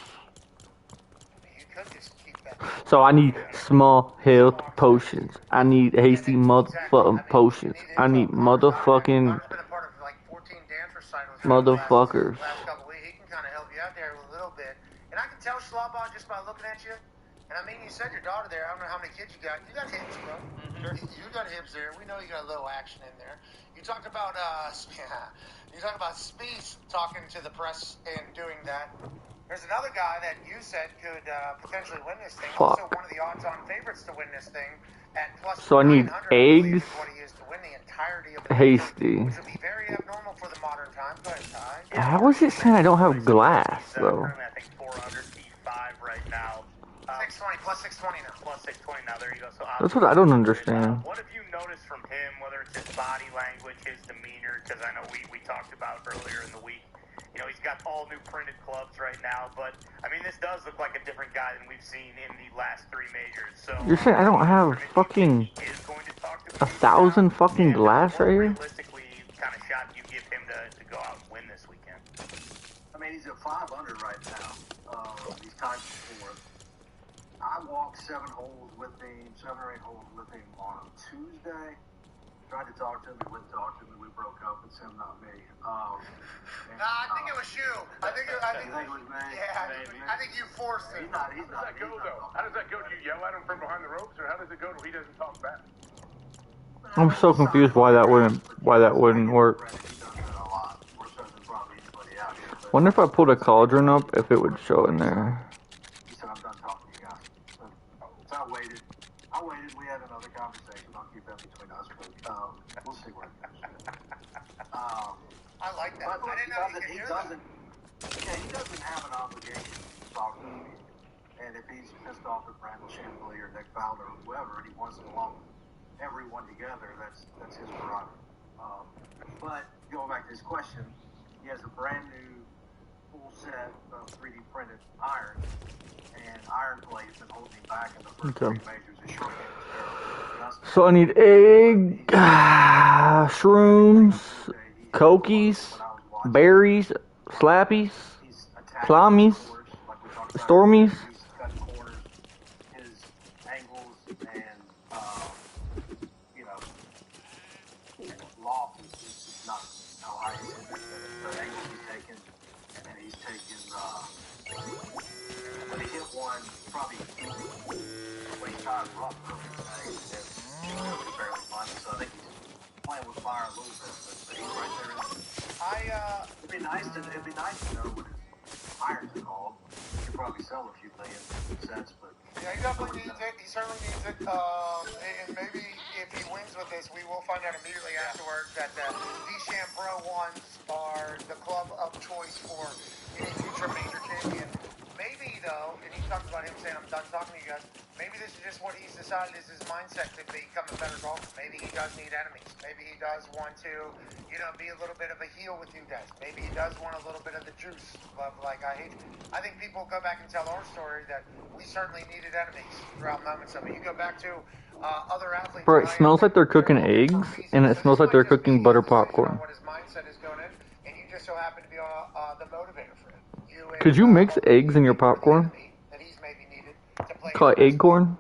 Speaker 1: So I need small health potions. I need hasty motherfucking potions. I need motherfucking motherfuckers.
Speaker 12: He can kind of help you out there a little bit. And I can tell Schlabon just by looking at you. And I mean, you said your daughter there. I don't know how many kids you got. You got hips, bro. You got hips there. We know you got a little action in there. You talked about Spieth talking to the press and doing that. There's another guy that you said could potentially win this thing.
Speaker 1: Fuck.
Speaker 12: Also one of the odds-on favorites to win this thing at plus
Speaker 1: So I need
Speaker 12: 900,
Speaker 1: eggs,
Speaker 12: what he is to win the entirety of the
Speaker 1: hasty.
Speaker 12: which would be very abnormal for the modern time. Go ahead, Ty.
Speaker 1: How is it saying I don't have glass though?
Speaker 7: I think 400, P5 right now.
Speaker 12: 620, plus 620 now.
Speaker 7: Plus 620 now, there you go. So
Speaker 1: That's what I don't understand.
Speaker 7: what have you noticed from him, whether it's his body language, his demeanor, because I know we talked about earlier in the week, you know, he's got all new printed clubs right now, but, I mean, this does look like a different guy than we've seen in the last 3 majors, so...
Speaker 1: You're saying I don't have fucking 1,000 fucking glass right here?
Speaker 7: Realistically, kind of shot you give him to go out and win this weekend?
Speaker 15: I mean, he's at 500 right now. He's tied for 4th. I walked 7 holes with him, 7 or 8 holes with him on Tuesday. Tried to talk to him, he wouldn't talk to me. We broke up. It's him, not me.
Speaker 12: I think it was you. I think it was me. Yeah, I think you forced him.
Speaker 3: How does that go, though? How does that go? Do you yell at him from behind the ropes, or how does it go till he doesn't talk back?
Speaker 1: I'm so confused why that wouldn't work. Wonder if I pulled a cauldron up, if it would show in there.
Speaker 15: He said, I'm done talking to you guys. So I waited. We had another conversation. I'll keep that between us, but we'll see where it goes.
Speaker 12: I like that.
Speaker 15: But
Speaker 12: I didn't know he could do that.
Speaker 15: he doesn't have an obligation to talk to me. And if he's pissed off at Brandon Chambly or Nick Fowler or whoever, and he wants to lump everyone together, that's his prerogative. But going back to his question, he has a brand new full set of 3D printed iron, and iron plate has been holding him back in the first 3 majors. His short game is terrible.
Speaker 1: So I need egg, shrooms, cokies, berries, slappies, plummies, stormies.
Speaker 15: It'd be nice to know what his irons are called. He could probably sell a few million sets, but
Speaker 12: yeah, he definitely needs it. He certainly needs it. And maybe if he wins with this, we will find out immediately afterwards that the D-Sham Pro ones are the club of choice for any future major champion. Maybe though, and he talked about him saying, "I'm done talking to you guys." Maybe this is just what he's decided is his mindset to become a better golfer. Maybe he does need enemies. Maybe he does want to, be a little bit of a heel with you guys. Maybe he does want a little bit of the juice of I think people go back and tell our story that we certainly needed enemies throughout moments of it. You go back to other athletes.
Speaker 1: Bro, it smells like they're cooking eggs, and it smells like they're cooking butter popcorn.
Speaker 12: What his mindset is going in, and you just so happen to be the motivator for him.
Speaker 1: Could you mix eggs in your popcorn? Call it eggcorn?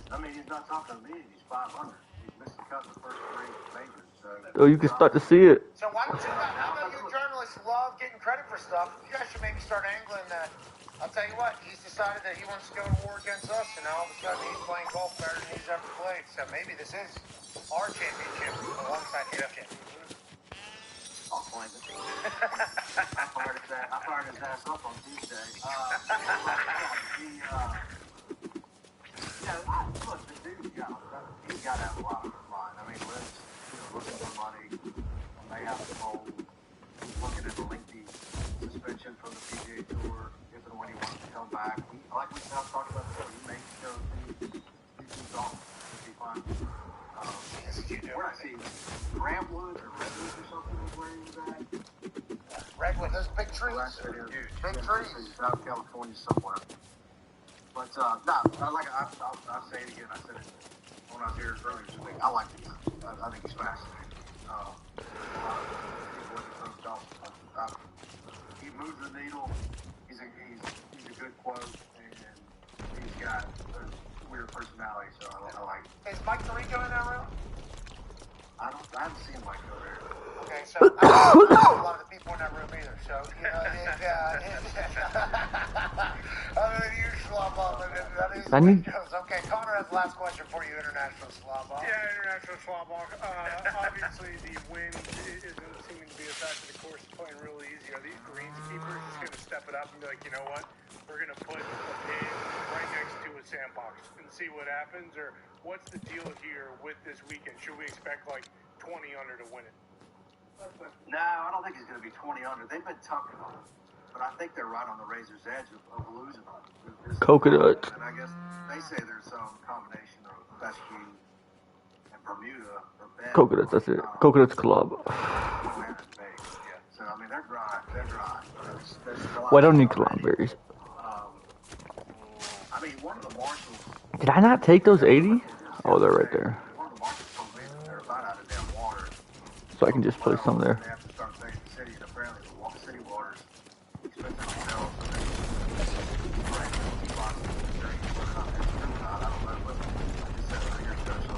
Speaker 15: I mean, he's not talking to me. He's 500. He's missed the cut in the first 3 majors. So.
Speaker 1: Oh, you can start to see it.
Speaker 12: So why don't you? I know you journalists love getting credit for stuff. You guys should maybe start angling that. I'll tell you what. He's decided that he wants to go to war against us, and all of a sudden he's playing golf better than he's ever played. So maybe this is our championship alongside his championship.
Speaker 15: I'll claim it. I fired his ass up on Tuesday. I PGA Tour, if and when he wants to come back. Like we talked about before, he may go see golf. It'd be fun. Where I see Grantwood or Redwood or something is where he was at.
Speaker 12: Redwood, those big trees. Big trees.
Speaker 15: South California somewhere. But no, I'll say it again. I said it when I was here earlier this week. I like him. I think he's fascinating. He moves the needle. He's a good quote, and he's got a weird personality. So I like him.
Speaker 12: Is Mike Tirico in that room?
Speaker 15: I haven't seen Mike over there.
Speaker 12: Okay, so I don't know a lot of the people in that room either. So other than you, Schlaball, that is okay. Connor has the last question for you, International Schlaball.
Speaker 7: Yeah, International Schlaball. Obviously, the wind isn't seeming to be a factor. The course is playing really easy. Are these greenskeepers just going to step it up and be like, you know what? We're going to put a pin right next to a sandbox and see what happens? Or what's the deal here with this weekend? Should we expect like 20 under to win it?
Speaker 15: No, I don't think he's going to be 20 under. They've been tucking on him, but I think they're right on the razor's edge of losing on him.
Speaker 1: Coconut.
Speaker 15: And I guess they say there's some combination of fescue and Bermuda or bed.
Speaker 1: Coconuts, that's it. Coconuts Club.
Speaker 15: So, I mean, they're dry.
Speaker 1: Well, I don't need cranberries.
Speaker 15: I mean, one of the marshals...
Speaker 1: Did I not take those 80? Oh, they're right there.
Speaker 15: One of the marshals told me that they're about out of damn water.
Speaker 1: So I can just place some there.
Speaker 15: They have to start paying the city, and apparently the city water's expensive to sell, so they break the boxes and they're not I don't know, but I just said 3 years ago, so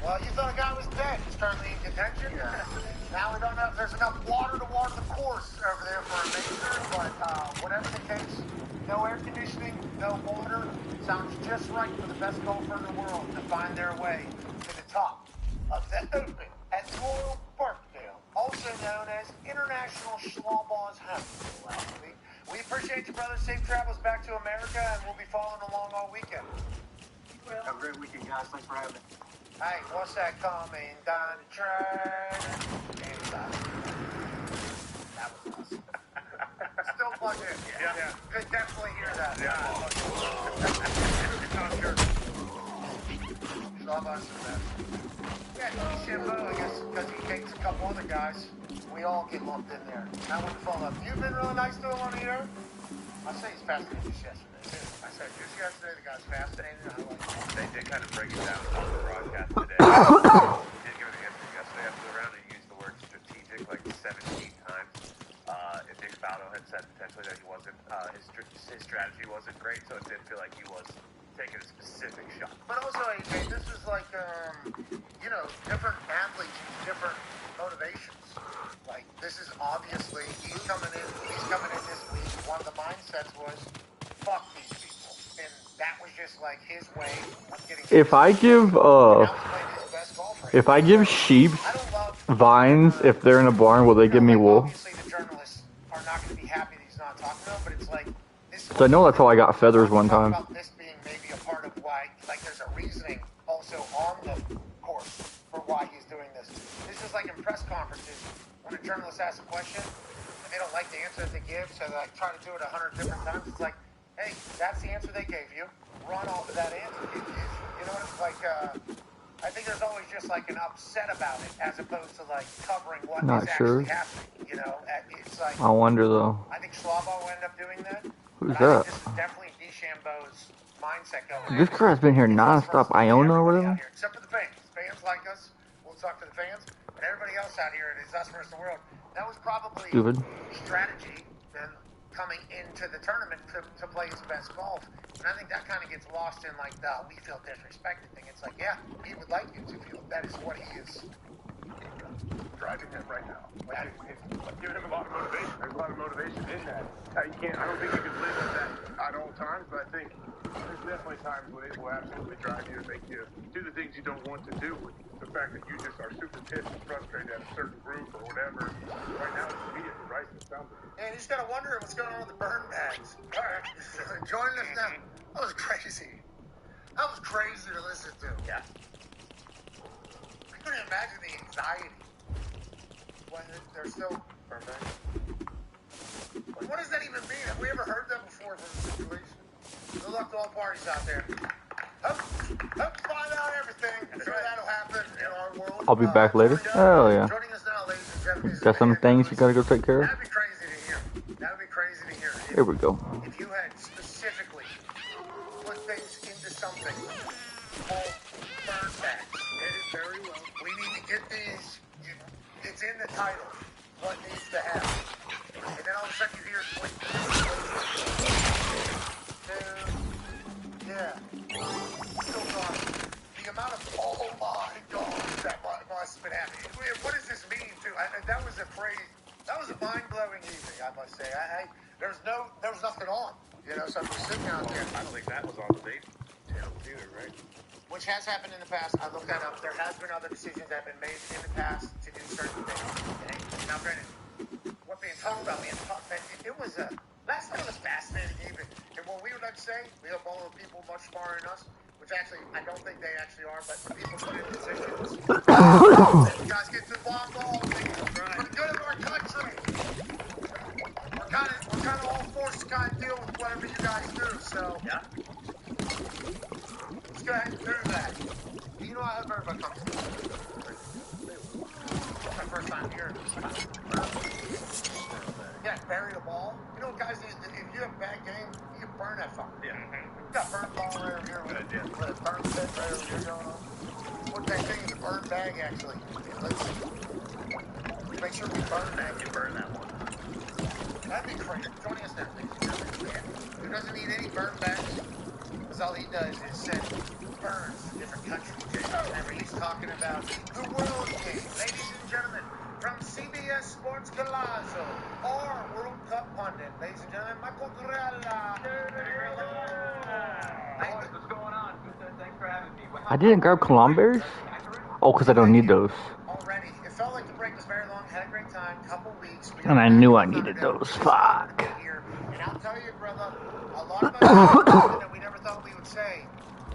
Speaker 12: Well, you thought a guy was dead. He's currently in contention. Yeah. Now we don't know if there's enough water to water the course over there for a major, but whatever the case, no air conditioning, no water. Sounds just right for the best golfer in the world to find their way to the top of the Open at Royal Birkdale, also known as International Schlaball's home last week. We appreciate you, brother. Safe travels back to America, and we'll be following along all weekend.
Speaker 15: Have a great weekend, guys. Thanks for having me.
Speaker 12: Hey, what's that coming down the train? That was awesome. Still plugged in. Yeah. Could definitely hear that. Schlaball's the best. Yeah, Shambo, I guess, because he takes a couple other guys. We all get lumped in there. Now we follow up. You've been really nice to him on the air. I say he's fascinating just yesterday, too. I said just yesterday the guy's fascinating. I like him.
Speaker 14: They did kind of break it down on the broadcast today. Did give it an answer yesterday after the round, and he used the word strategic like 17 times. And Nick Faldo had said potentially that he wasn't, his strategy wasn't great, so it did feel like he was taking a specific shot.
Speaker 12: But also, AJ, this is like, different athletes use different motivations. Like, this is obviously, he's coming in this week. One of the mindsets was, fuck these people. And that was just like his way of getting...
Speaker 1: If I give sheep vines, if they're in a barn, will they give me wool?
Speaker 12: Obviously, the journalists are not going to be happy that he's not talking to them, but it's like...
Speaker 1: So I know that's how I got feathers one time.
Speaker 12: About this being maybe a part of why, like, there's a reasoning also on the course for why he's doing this. This is like in press conferences when a journalist asks a question and they don't like the answer that they give, so they like try to do it 100 different times. It's like, hey, that's the answer they gave you. Run off of that answer. You know what it's like? I think there's always just like an upset about it as opposed to like covering what is actually happening. You know, it's like.
Speaker 1: I wonder though.
Speaker 12: I think Schlaball will end up doing that.
Speaker 1: Who's
Speaker 12: but
Speaker 1: that?
Speaker 12: I think this is definitely DeChambeau's mindset going.
Speaker 1: This guy's been here nonstop. Iona or whatever.
Speaker 12: Except for the fans. Fans like us. We'll talk to the fans. And everybody else out here, it is us versus the world. That was probably strategy then coming into the tournament to play his best golf. And I think that kind of gets lost in like the we feel disrespected thing. It's like, yeah, he would like you to feel that is what he is
Speaker 7: driving him right now. Like, it's giving him a lot of motivation. There's a lot of motivation in that. I don't think you can live with that at all times, but I think there's definitely times when it will absolutely drive you and make you do the things you don't want to do. The fact that you just are super pissed and frustrated at a certain group or whatever. Right now, it's immediately right in the sound.
Speaker 12: And you just gotta wonder what's going on with the burn bags. All right, joining us now. That was crazy. That was crazy to listen to. Yeah. I couldn't imagine the anxiety when they're still burn bags. What does that even mean? Have we ever heard that before from a situation? Good luck to all parties out there. Hope find out everything. I'm sure that'll happen in our world.
Speaker 1: I'll be back later. Oh yeah.
Speaker 12: Joining us now, ladies and gentlemen, is a
Speaker 1: Got some
Speaker 12: man
Speaker 1: things
Speaker 12: who
Speaker 1: you
Speaker 12: is-
Speaker 1: gotta go take care of.
Speaker 12: That'd be crazy to hear. That'd be crazy to hear.
Speaker 1: Here we go.
Speaker 12: If you had specifically put things into something called burn back. It is very well. We need to get these. It's in the title. What needs to happen. And then all of a sudden you hear like, yeah. Still not. The amount of, oh my God, that must have been happening. What does this mean to? That was a phrase. That was a mind-blowing evening, I must say. There was nothing on. You know, so I'm just sitting out there.
Speaker 14: I don't think that was on the date channel either, right?
Speaker 12: Which has happened in the past. I looked that up. There has been other decisions that have been made in the past to do certain things. Okay? Now, granted, what being talked about, it was a last night was fascinating evening. And what we would like to say, we hope all the people much smarter than us, which actually I don't think they actually are, but the people put in positions. You guys get to the ball for the good of our country. We're kind of all forced to kind of deal with whatever you guys do. So yeah. Let's go ahead and do that. You know, I hope everybody comes to my first time here. Yeah, bury the ball. You know, guys, if you have a bad game, you can burn that fucker. Yeah. You got burn ball right over here. With a burn pit right over here going on. What that thing is a burn bag, actually. Let's make sure we burn that. You burn that one. That'd be crazy. Joining us now, ladies and gentlemen. Who doesn't need any burn bags? Because all he does is send burns to different countries. Remember, he's talking about the World Game. Ladies and gentlemen, from CBS Sports Galazo, our World Cup pundit. Ladies and gentlemen, Michael Grella.
Speaker 11: Hey, what's going on? Thanks for having me.
Speaker 1: I didn't grab columbers? Oh, because I don't need those.
Speaker 12: Already. It felt like the break was very long. Had a great time. Couple weeks.
Speaker 1: And I knew I needed those. Fuck.
Speaker 12: And I'll tell you, brother, a lot of us something that we never thought we would say.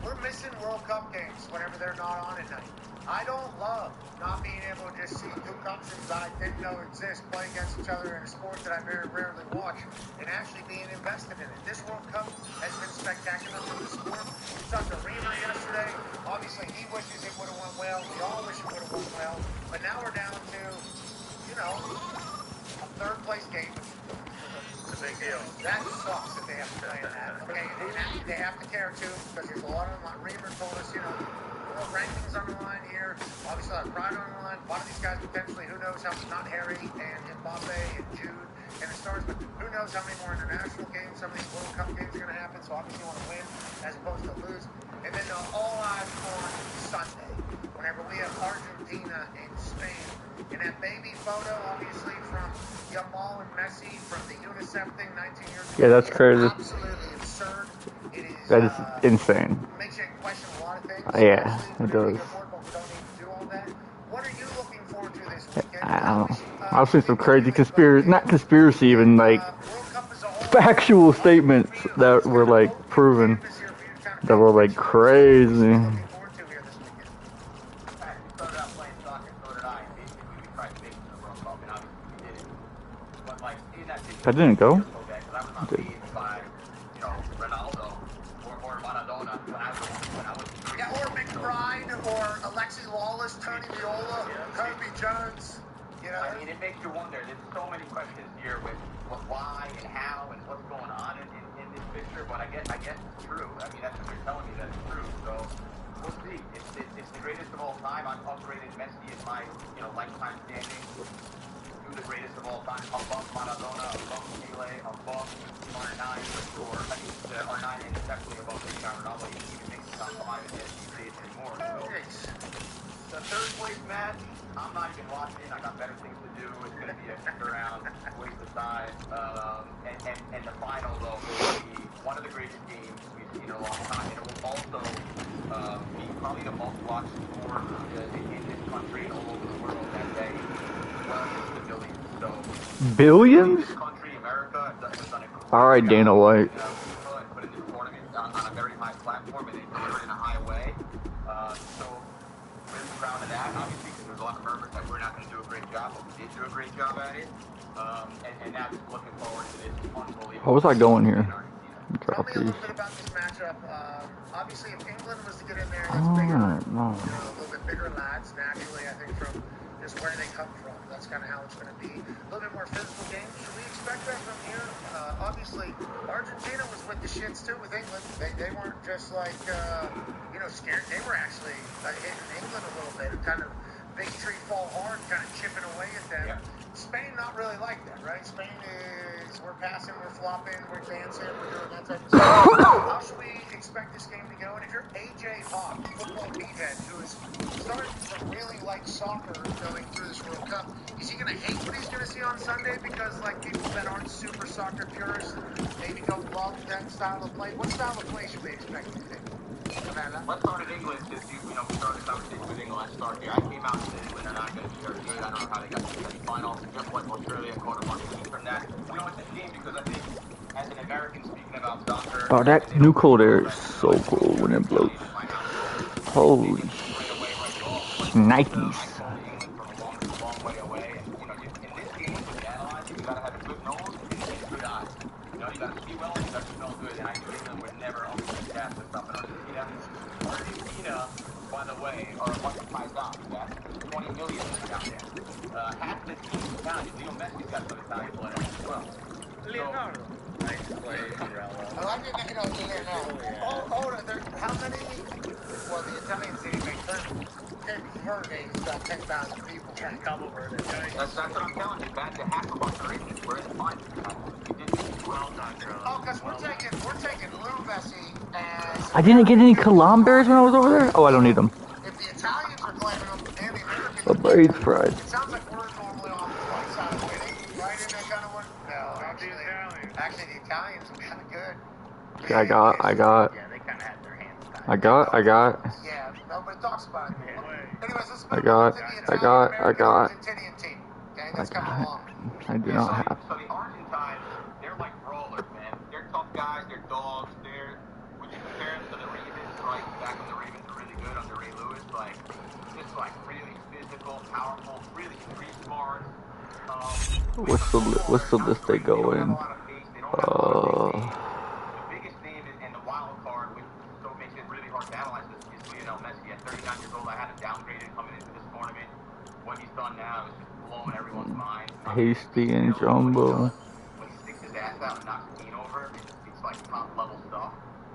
Speaker 12: We're missing World Cup games whenever they're not on at night. I don't love not being able to just see two countries I didn't know exist play against each other in a sport that I very rarely watch and actually being invested in it. This World Cup has been spectacular for the sport. We talked to Reamer yesterday. Obviously, he wishes it would have went well. We all wish it would have went well. But now we're down to, you know, a third place game. It's a big deal. That sucks that they have to play in that. Okay, and they have to care too because there's a lot of them. Reamer told us, you know, rankings on the line here. Obviously, our pride on the line. A lot of these guys potentially, who knows how, not Harry and Mbappe and Jude and the stars, but who knows how many more international games, some of these World Cup games are going to happen. So obviously, you want to win as opposed to lose. And then all eyes on Sunday, whenever we have Argentina and Spain. And that baby photo, obviously, from Yamal and Messi from the UNICEF thing 19 years ago.
Speaker 1: Yeah, that's crazy.
Speaker 12: Absolutely absurd. It is,
Speaker 1: That is insane.
Speaker 12: Makes you question a lot of things.
Speaker 1: Yeah, it does.
Speaker 12: What are you looking forward to this weekend?
Speaker 1: I don't know. I've seen some crazy conspiracy, not conspiracy, even like factual statements that were like proven that were like crazy. I didn't go.
Speaker 12: Yeah, or McBride, or Alexi Lawless, Tony Viola, Kobe Jones. You know,
Speaker 11: I mean, it makes you wonder. There's so many questions here with why and how and what's going on in this picture. But I guess it's true. I mean, that's what you're telling me, that it's true. So we'll see. It's the greatest of all time. I've upgraded Messi in my lifetime standing to the greatest of all time, above Maradona, above Pele, above R9 for sure. I mean, R9 is definitely above Cristiano Ronaldo. He even makes the top 5 in these days anymore. So the third place match, I'm not even watching. I got better things to do. It's going to be a kick around, waste of time. And the final, though, will be one of the greatest games we've seen in a long time. And it will also be probably the most watched sport in this country and all over the world that day. Well, into the billions. So,
Speaker 1: Billions?
Speaker 11: this country, America, has done a
Speaker 1: All right, Dana White.
Speaker 11: put in this tournament on a very high platform, and they delivered in a high way. So
Speaker 16: really proud of that, obviously, because there's a lot of murmurs that we're not going to do a great job, but we did do a great job at it. And now just looking forward to this unbelievable.
Speaker 1: How was I going here?
Speaker 12: Tell me a little bit about this matchup. Obviously, if England was to get in there, that's bigger,
Speaker 1: No.
Speaker 12: a little bit bigger lads, naturally, I think, from just where they come from. That's kind of how it's going to be. A little bit more physical game. Should we expect that from here? Obviously, Argentina was with the shits, too, with England. They weren't just like, scared. They were actually hitting England a little bit, kind of big tree fall hard, kind of chipping away at them. Yeah. Spain, not really like that, right? Spain is, we're passing, we're flopping, we're dancing, we're doing that type of stuff. How should we expect this game to go? And if you're AJ Hawk, football meathead, who is starting to really like soccer going through this World Cup, is he going to hate what he's going to see on Sunday because, like, people that aren't super soccer purists maybe don't love that style of play? What style of play should we expect, do you think?
Speaker 16: Let's start at England, since we started the conversation with England. Let's start here. I came out and said England are not going to be very good. I don't know how they got to the semi-finals. Just like Australia, quarterfinals from that. It's a shame because I think, as an American speaking about soccer...
Speaker 1: Oh, that new cold air is so cool when it blows. Holy Nikes.
Speaker 16: By the way, are a bunch of ties down. That's 20 million down there. Half the team is Italian. Leo Messi's got some Italian blood in as well.
Speaker 4: Leonardo. Nice play, Morello.
Speaker 12: Oh, I didn't know how many? Well, the Italian city makes Verde's got 10,000 people.
Speaker 4: Yeah, Cabo Verde.
Speaker 16: That's what I'm telling you. Back to half of our region. We're in the finals.
Speaker 12: Well done, bro. Oh, because we're taking Lou Messi as...
Speaker 1: I didn't get any Columbers when I was over there? Oh, I don't need them.
Speaker 12: If the Italians are claiming them and the Americans...
Speaker 1: A braid's pride.
Speaker 12: It sounds like we're normally on the right side of winning, right? In that kind of one? No, actually, the Italians are kind of good.
Speaker 1: Yeah, I got.
Speaker 12: Yeah, they kind of had their hands tied.
Speaker 1: I got.
Speaker 12: Yeah, nobody talks about it. Anyways, let's
Speaker 1: I got.
Speaker 12: Argentinian team. Okay, that's coming along.
Speaker 1: I do not have.
Speaker 16: So the Argentines, they're like brawlers, man. They're tough guys. They're dogs. When you compare them to the Ravens, right? Back when the Ravens were really good under Ray Lewis, just really physical, powerful, really street smart.
Speaker 1: What's the list they go in?
Speaker 16: The biggest name and the wild card, which makes it really hard to analyze this, is Lionel Messi. At 39 years old, I had him downgraded coming into this tournament. What he's done now is just blowing everyone's mind.
Speaker 1: Hasty and Jumbo.
Speaker 16: When he sticks his ass out and knocks the team over, it's like top level stuff.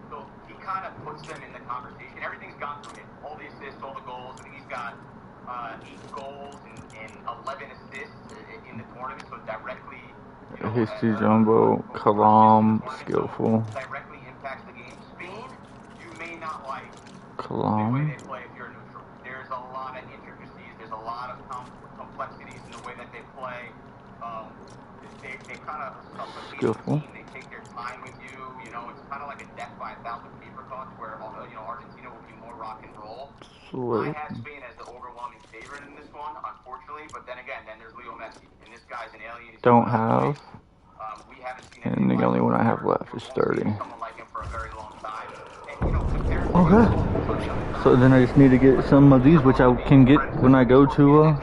Speaker 16: So he kind of puts them in the conversation. Everything's gone through him. All the assists, all the goals. I think he's got 8 goals and 11 assists in the tournament. So directly,
Speaker 1: Hasty, Jumbo, Kalam, skillful.
Speaker 16: Directly impacts the game. Spain, you may not like
Speaker 1: Kalam.
Speaker 16: the way they play if you're neutral. There's a lot of intricacies. There's a lot of complexities in the way that they play. They kind of
Speaker 1: skillful.
Speaker 16: They take their time with you. It's kind of like a death by 1,000 paper cuts, where Argentina will be more rock and roll. I had Spain as the overwhelming favorite in this one, unfortunately. But then again, there's Leo Messi, and this guy's an alien.
Speaker 1: Don't have.
Speaker 16: We haven't seen
Speaker 1: And the only one I have left is 30.
Speaker 16: someone like him for a very long time. And
Speaker 1: Okay. So then I just need to get some of these, which I can get when I go to.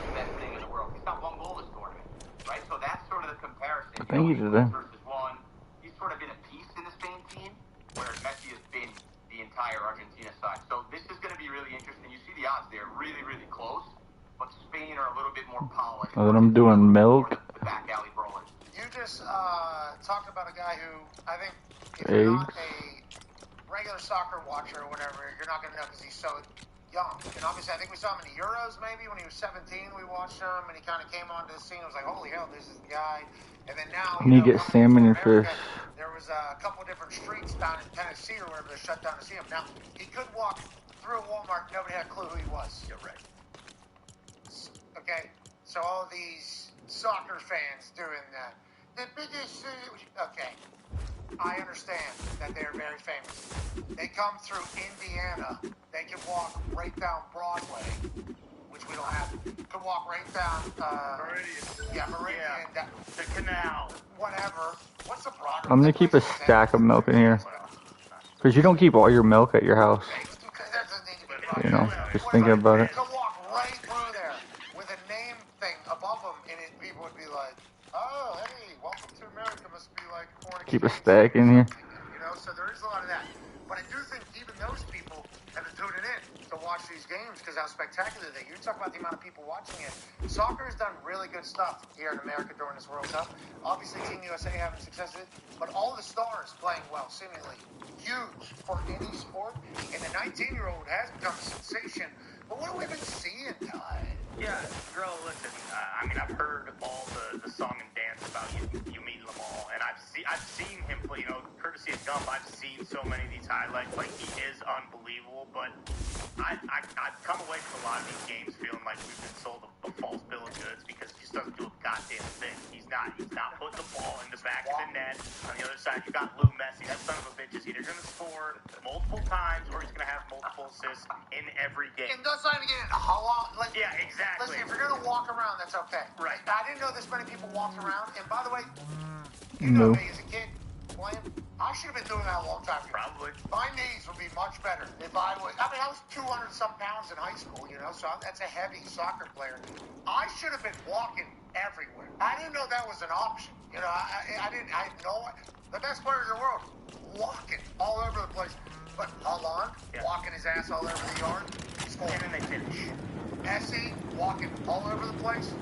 Speaker 1: I think he did that.
Speaker 16: He's sort of been a piece in the Spain team, whereas Messi has been the entire Argentina side. So this is going to be really interesting. You see the odds there, really, really close. But Spain are a little bit more polished.
Speaker 1: And then I'm doing milk.
Speaker 16: The back alley brawlers.
Speaker 12: You just talked about a guy who I think if you're not a regular soccer watcher or whatever, you're not going to know because he's so young. And obviously, I think we saw him in the Euros maybe when he was 17. We watched him and he kind of came onto the scene. It was like, holy hell, this is the guy. And then now,
Speaker 1: I need to get salmon and fish.
Speaker 12: There was a couple different streets down in Tennessee or wherever they shut down to see him. Now, he could walk through a Walmart. Nobody had a clue who he was. You're right. Okay, so all these soccer fans doing that. The biggest, okay, I understand that they're very famous. They come through Indiana. They can walk right down Broadway, which we don't have. Could walk right down, Meridian. Yeah, Meridian. Yeah. The canal. Whatever. What's the Broadway?
Speaker 1: I'm gonna keep a stack of milk in here. Because you don't keep all your milk at your house. Just thinking about it.
Speaker 12: Could walk
Speaker 1: keep a stack in here.
Speaker 12: You know, so there is a lot of that. But I do think even those people have been tuning in to watch these games because how spectacular they are. You talk about the amount of people watching it. Soccer has done really good stuff here in America during this World Cup. Obviously, Team USA having success with it, but all the stars playing well, seemingly huge for any sport. And the 19-year-old has become a sensation. But what have we been seeing, Ty?
Speaker 10: Yeah, girl, listen. I mean, I've heard all the song and dance about you meet Lamal, and I've seen him play. You know, courtesy of Gump, I've seen so many of these highlights. Like, he is unbelievable. But I've come away from a lot of these games feeling like we've been sold a false bill of goods because he just doesn't do a goddamn thing. He's not putting the ball in the back of the net. On the other side, you got Lou Messi. That son of a bitch is either going to score multiple times or he's going to have multiple assists in every game.
Speaker 12: And that's not even getting how long. Like,
Speaker 10: yeah, exactly.
Speaker 12: Listen, if you're going to walk around, that's okay.
Speaker 10: Right.
Speaker 12: I didn't know this many people walked around. And by the way, you know me as a kid playing. I should have been doing that a long time ago.
Speaker 10: Probably.
Speaker 12: My knees would be much better if I was. I mean, I was 200-some pounds in high school, you know, so that's a heavy soccer player. I should have been walking everywhere. I didn't know that was an option. You know, I didn't. I know the best players in the world walking all over the place. But Holland walking his ass all over the yard, scoring.
Speaker 10: And then they finish.
Speaker 12: Essie walking all over the place,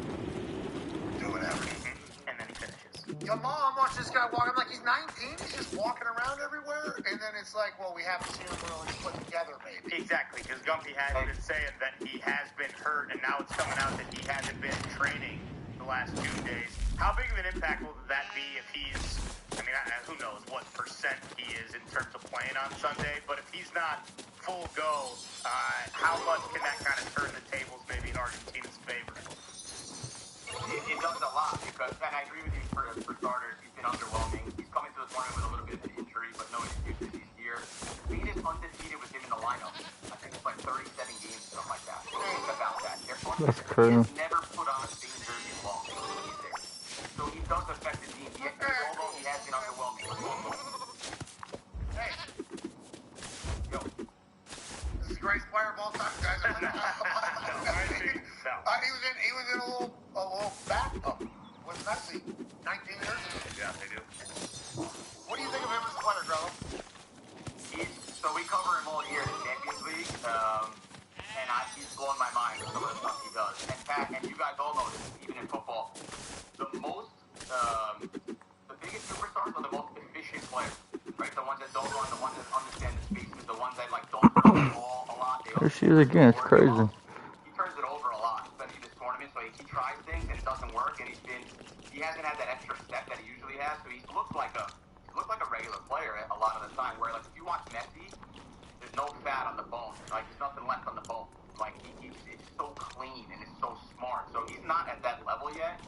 Speaker 12: doing everything.
Speaker 10: And then he finishes.
Speaker 12: Your mom watched this guy walk. I'm like, he's 19. He's just walking around everywhere. And then it's like, well, we haven't seen him really put together, maybe.
Speaker 10: Exactly, because Gumpy has been saying that he has been hurt, and now it's coming out that he hasn't been training the last 2 days. How big of an impact will that be if he's, I mean, who knows what percent he is in terms of playing on Sunday, but if he's not full go, how much can that kind of turn the tables maybe in Argentina's favor?
Speaker 16: It does a lot because, and I agree with you for starters, he's been underwhelming. He's coming to the tournament with a little bit of an injury, but no excuses. He's here. Being is undefeated with him in the lineup. I think it's like 37 games, something like that. Think about that.
Speaker 1: That's crazy.
Speaker 16: He's never put on a Spain jersey as long. He's there. So he does affect the team. Although he has been underwhelming.
Speaker 12: Hey.
Speaker 16: Yo.
Speaker 12: This is the greatest player of all time, guys. He was in a little bathtub with Messi 19 years ago.
Speaker 10: Yeah, they do.
Speaker 12: What do you think of him as a player, Grella?
Speaker 16: So we cover him all year in the Champions League, and he's blowing my mind with some of the stuff he does. And Pat, and you guys all know this, even in football, the biggest superstars are the most efficient players, right? The ones that don't run, the ones that understand the spaces, the ones that like don't run the ball a lot.
Speaker 1: There she is again. It's crazy.
Speaker 16: He turns it over a lot, especially this tournament. So he tries things and it doesn't work, and he hasn't had that extra step that he usually has. So he's looked like a regular player a lot of the time. Where like if you watch Messi, there's no fat on the bone. Like there's nothing left on the bone. Like it's so clean and it's so smart. So he's not at that level yet.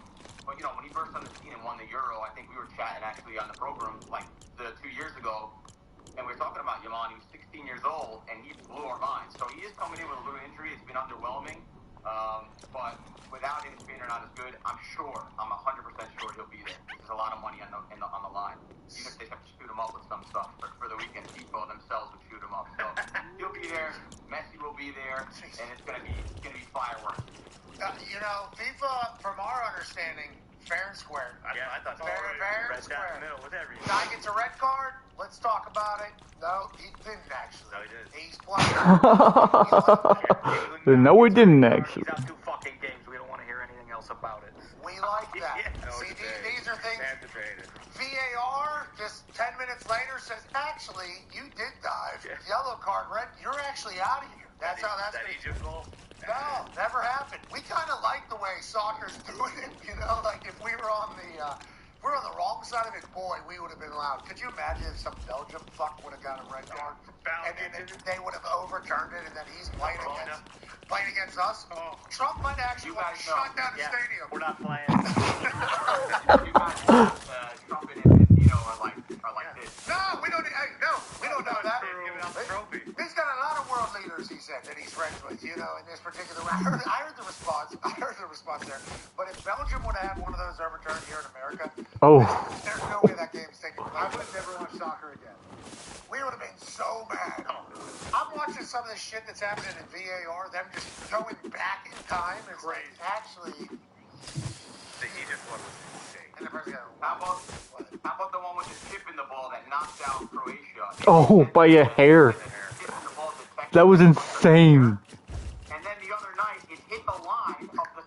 Speaker 16: But you know when he burst on the scene and won the Euro, I think we were chatting actually on the program like 2 years ago. And we were talking about Yaman. He was 16 years old, and he blew our minds. So he is coming in with a little injury. It's been underwhelming. But without him being not as good, I'm 100% sure he'll be there. There's a lot of money on the line. Even if they have to shoot him up with some stuff for the weekend, FIFA themselves would shoot him up. So he'll be there. Messi will be there, and it's gonna be fireworks.
Speaker 12: You know, FIFA, from our understanding, fair and square.
Speaker 10: I thought
Speaker 12: fair and square.
Speaker 10: Down the middle with everything.
Speaker 12: Guy gets a red card. Let's talk about it. No, he didn't actually.
Speaker 10: No, he didn't.
Speaker 12: He's playing.
Speaker 1: No, we didn't actually.
Speaker 10: He's out 2 fucking games. We don't want to hear anything else about it.
Speaker 12: We like that.
Speaker 10: Yeah.
Speaker 12: See, these are things.
Speaker 10: Debated.
Speaker 12: VAR just 10 minutes later says, actually, you did dive.
Speaker 10: Yeah.
Speaker 12: Yellow card, red. You're actually out of here. That's how that's
Speaker 10: that Egypt goal.
Speaker 12: No, never happened. We kind of like the way soccer's doing it, you know. Like if we were on the wrong side of it, boy, we would have been loud. Could you imagine if some Belgium fuck would have got a red card, and then they would have overturned it, and then he's playing against us? Oh. Trump might actually want to shut down the stadium.
Speaker 10: We're not playing.
Speaker 16: You guys, Trump and Infantino are like this.
Speaker 12: No, we don't know that.
Speaker 10: Giving out the trophy.
Speaker 12: He's got a lot of world leaders, he said, that he's friends with, you know, in this particular round. I heard the response there. But if Belgium would have had one of those overturned here in America, there's no way that game's taken. I would have never watched soccer again. We would have been so mad. I'm watching some of this shit that's happening in VAR, them just going back in time. It's like, actually...
Speaker 10: The Egypt one was insane.
Speaker 12: And the first guy,
Speaker 16: How about the one with with the chip in the ball that knocked out Croatia.
Speaker 1: Oh, by a hair. That was insane.
Speaker 16: And then the other night, it hit the line of the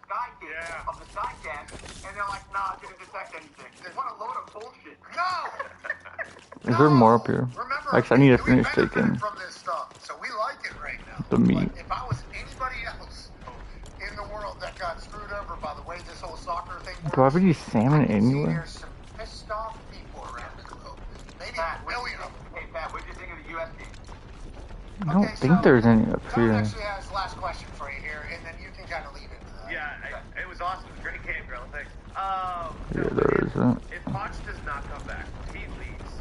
Speaker 16: Skycast, and they're like, nah, it didn't detect anything. What a load of bullshit. No!
Speaker 1: Is there more up here? Actually, I need to finish taking
Speaker 15: from this stuff, so we like it right now.
Speaker 1: the meat.
Speaker 15: If I was anybody else in the world that got screwed over by the way this whole soccer thing works,
Speaker 1: Do I have any salmon anywhere?
Speaker 15: there's some pissed off people around the globe. Maybe
Speaker 16: Pat,
Speaker 15: a million of them.
Speaker 16: Hey, Pat, what did you think of the U.S. game?
Speaker 1: I don't think there's any up
Speaker 15: Tom
Speaker 1: here.
Speaker 15: actually has last question for you here, and then you can kind of lead into that.
Speaker 14: Yeah, it was awesome. It was a great game, girl. Thanks.
Speaker 1: Yeah, there isn't.
Speaker 14: If Poch does not come back, he leaves.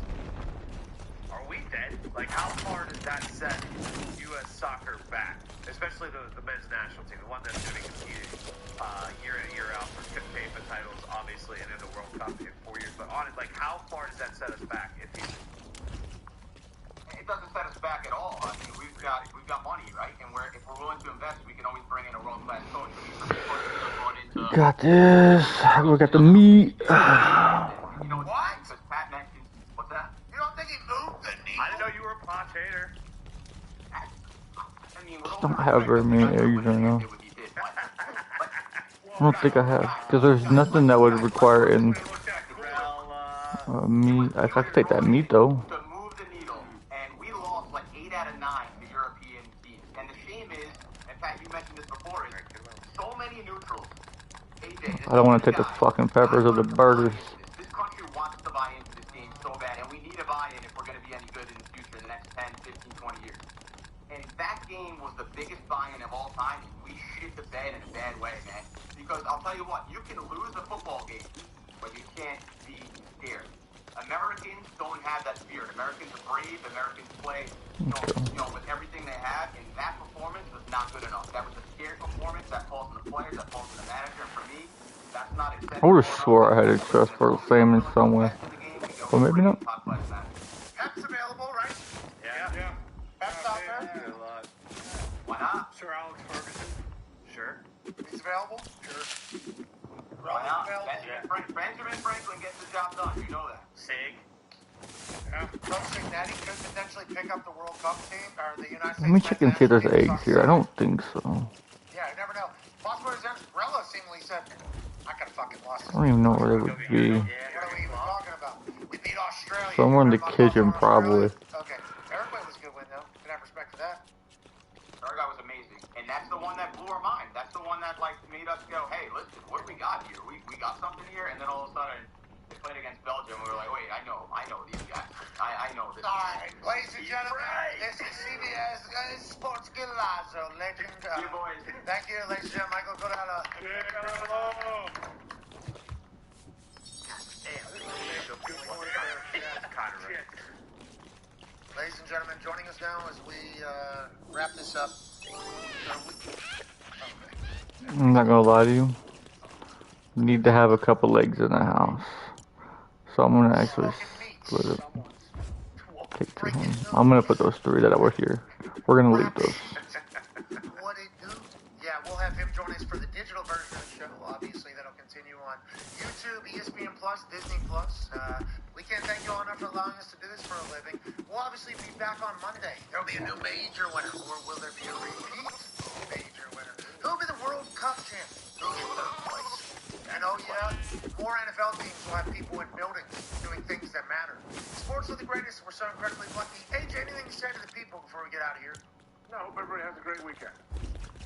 Speaker 14: Are we dead? Like, how far does that set U.S. soccer back? Especially the men's national team, the one that's going to be competing year in, year out for FIFA titles, obviously, and in the World Cup in 4 years. But on it, like, how far does that set us back if he leaves?
Speaker 16: It doesn't set us back at all. I mean, we've got money, right? And if we're willing to invest, we can always bring in a world-class coach.
Speaker 1: Got this. We got the meat.
Speaker 16: You know what? Because Pat mentioned, what's that?
Speaker 15: You don't think he moved the needle?
Speaker 14: I didn't know you were a Poch hater.
Speaker 16: I mean,
Speaker 1: I don't have very many eggs right now. I don't think I have, because there's nothing that would require in meat. I could take that meat though.
Speaker 16: to move the needle, and we lost like 8 out of 9 to European teams. And the shame is, and Pat, you mentioned this before, is so many neutrals. AJ,
Speaker 1: I don't want to take the fucking peppers or the burgers.
Speaker 16: this country wants to buy into this game so bad, and we need a buy-in if we're going to be any good in the future, in the next 10, 15, 20 years. And that game was the biggest buy-in of all time, and we shit the bed in a bad way, man. Because I'll tell you what, you can lose a football game, but you can't be scared. Americans don't have that spirit. Americans are brave. Americans play, with everything they have, and that performance was not good enough. That was a scared performance. That falls on the players. That falls on the manager. And for me, that's not acceptable.
Speaker 1: I would have swore I had access for salmon somewhere, but maybe not.
Speaker 15: Pep's available, right?
Speaker 14: Yeah.
Speaker 15: Pep's out there?
Speaker 16: Why not?
Speaker 7: Sir Alex Ferguson.
Speaker 14: Sure.
Speaker 15: He's available? Sure.
Speaker 16: Why not?
Speaker 15: Available?
Speaker 16: Benjamin Franklin gets the job done. You know that.
Speaker 14: Sig.
Speaker 15: Coach Signetti could potentially pick up the World Cup team, or the United States.
Speaker 1: Let me check and see if there's eggs here. I don't think so.
Speaker 15: Yeah, you never know. Possible Rella seemingly said, I could have fucking lost.
Speaker 1: I don't even know where they would be.
Speaker 15: What are we even talking about? We beat Australia.
Speaker 1: Somewhere in the kitchen, probably.
Speaker 15: Okay. Uruguay was a good win, though. Can have respect for that.
Speaker 16: Uruguay was amazing. And that's the one that blew our mind. That's the one that, made us go, hey, listen, what do we got here? We got something here. And then all of a sudden, they played against Belgium. We were like, wait, I know these guys. I know this.
Speaker 15: All right, ladies and gentlemen, this is CBS Sports Gilazzo, legend.
Speaker 16: You boys.
Speaker 15: Thank you, ladies and gentlemen. Michael Corella. Ladies and gentlemen, joining us now as we wrap this up.
Speaker 1: I'm not gonna lie to you. We need to have a couple legs in the house. So I'm gonna actually split it. Take 2 home. I'm gonna put those 3 that were here. We're gonna leave those.
Speaker 15: What it do? Yeah, we'll have him join us for the digital version of the show. Obviously, that'll continue on YouTube, ESPN Plus, Disney Plus. We can't thank you all enough for allowing us to do this for a living. We'll obviously be back on Monday. There'll be a new major winner, or will there be a repeat major winner? Who'll be the World Cup champ? Who'll get third place? And oh yeah, more NFL teams will have people in buildings doing things that matter. Sports are the greatest. We're so incredibly lucky. AJ, anything to say to the people before we get out of here?
Speaker 7: No, hope everybody has a great weekend.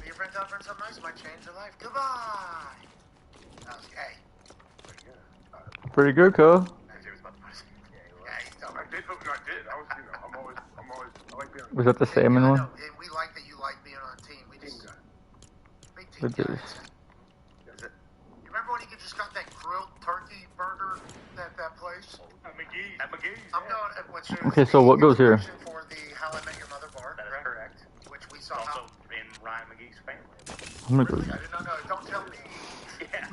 Speaker 15: Be your friend, tell a friend something nice might change your life. Goodbye. That was gay.
Speaker 1: Pretty good, cuz. Was that the salmon one?
Speaker 15: We like that you like being on a team. We just big
Speaker 1: It
Speaker 15: team.
Speaker 1: is.
Speaker 15: You remember when you just got that grilled turkey burger at that place?
Speaker 7: At McGee's.
Speaker 15: I'm going.
Speaker 1: Okay, so what goes here?
Speaker 15: For the How I Met Your Mother bar.
Speaker 14: That is correct.
Speaker 15: Which we saw.
Speaker 14: Also in Ryan McGee's family.
Speaker 1: I'm gonna go.
Speaker 15: No, don't tell me.
Speaker 14: Yeah.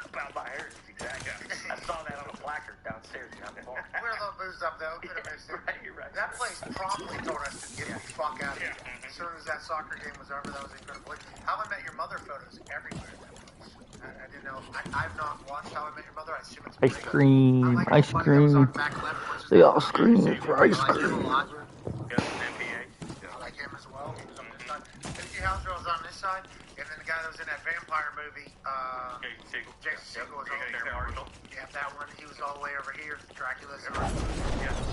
Speaker 14: About my heritage, exactly. I saw that on a placard downstairs.
Speaker 15: We're a little boozed up though. Could have missed it.
Speaker 14: Right, you're right.
Speaker 15: That place promptly told us to get the fuck out of here. As soon as that soccer game was over, that was incredible. How I Met Your Mother photos everywhere. That place. I didn't know. I've not watched How I Met Your Mother. I assume it's
Speaker 1: Ice
Speaker 15: pretty good.
Speaker 1: cream,
Speaker 15: I like
Speaker 1: ice
Speaker 15: everybody that was on
Speaker 1: cream.
Speaker 15: back left, what's his
Speaker 1: They
Speaker 15: name?
Speaker 1: all scream for ice
Speaker 15: I like him a
Speaker 1: cream.
Speaker 15: lot.
Speaker 14: Yeah, MPH.
Speaker 15: I like him as well. He was on this side. Dickie Houser was on this side, and then the guy that was in that vampire movie, Jason Segel was over there. Yeah, that one. He was all the way over here. Dracula's.
Speaker 14: Yeah,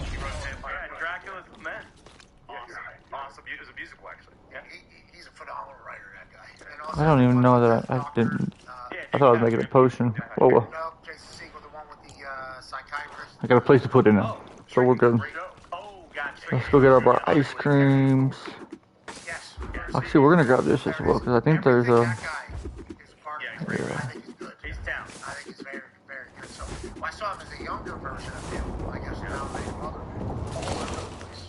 Speaker 14: he wrote Vampire. Yeah, Dracula's the Man. Awesome. It was a musical, actually. Yeah.
Speaker 15: He's a phenomenal writer, that guy. And
Speaker 1: I don't even know that I didn't. I thought I was making a potion. Oh well.
Speaker 15: No, Jason Segel, the one with the psychiatrist.
Speaker 1: I got a place to put it now, so we're good. Let's go get our ice creams. Actually, we're gonna grab this as well because I think there's a.
Speaker 15: Yeah.
Speaker 14: He's down.
Speaker 15: I think it's very, very good. So I saw him as a younger version of him. I guess now they mother all over the place.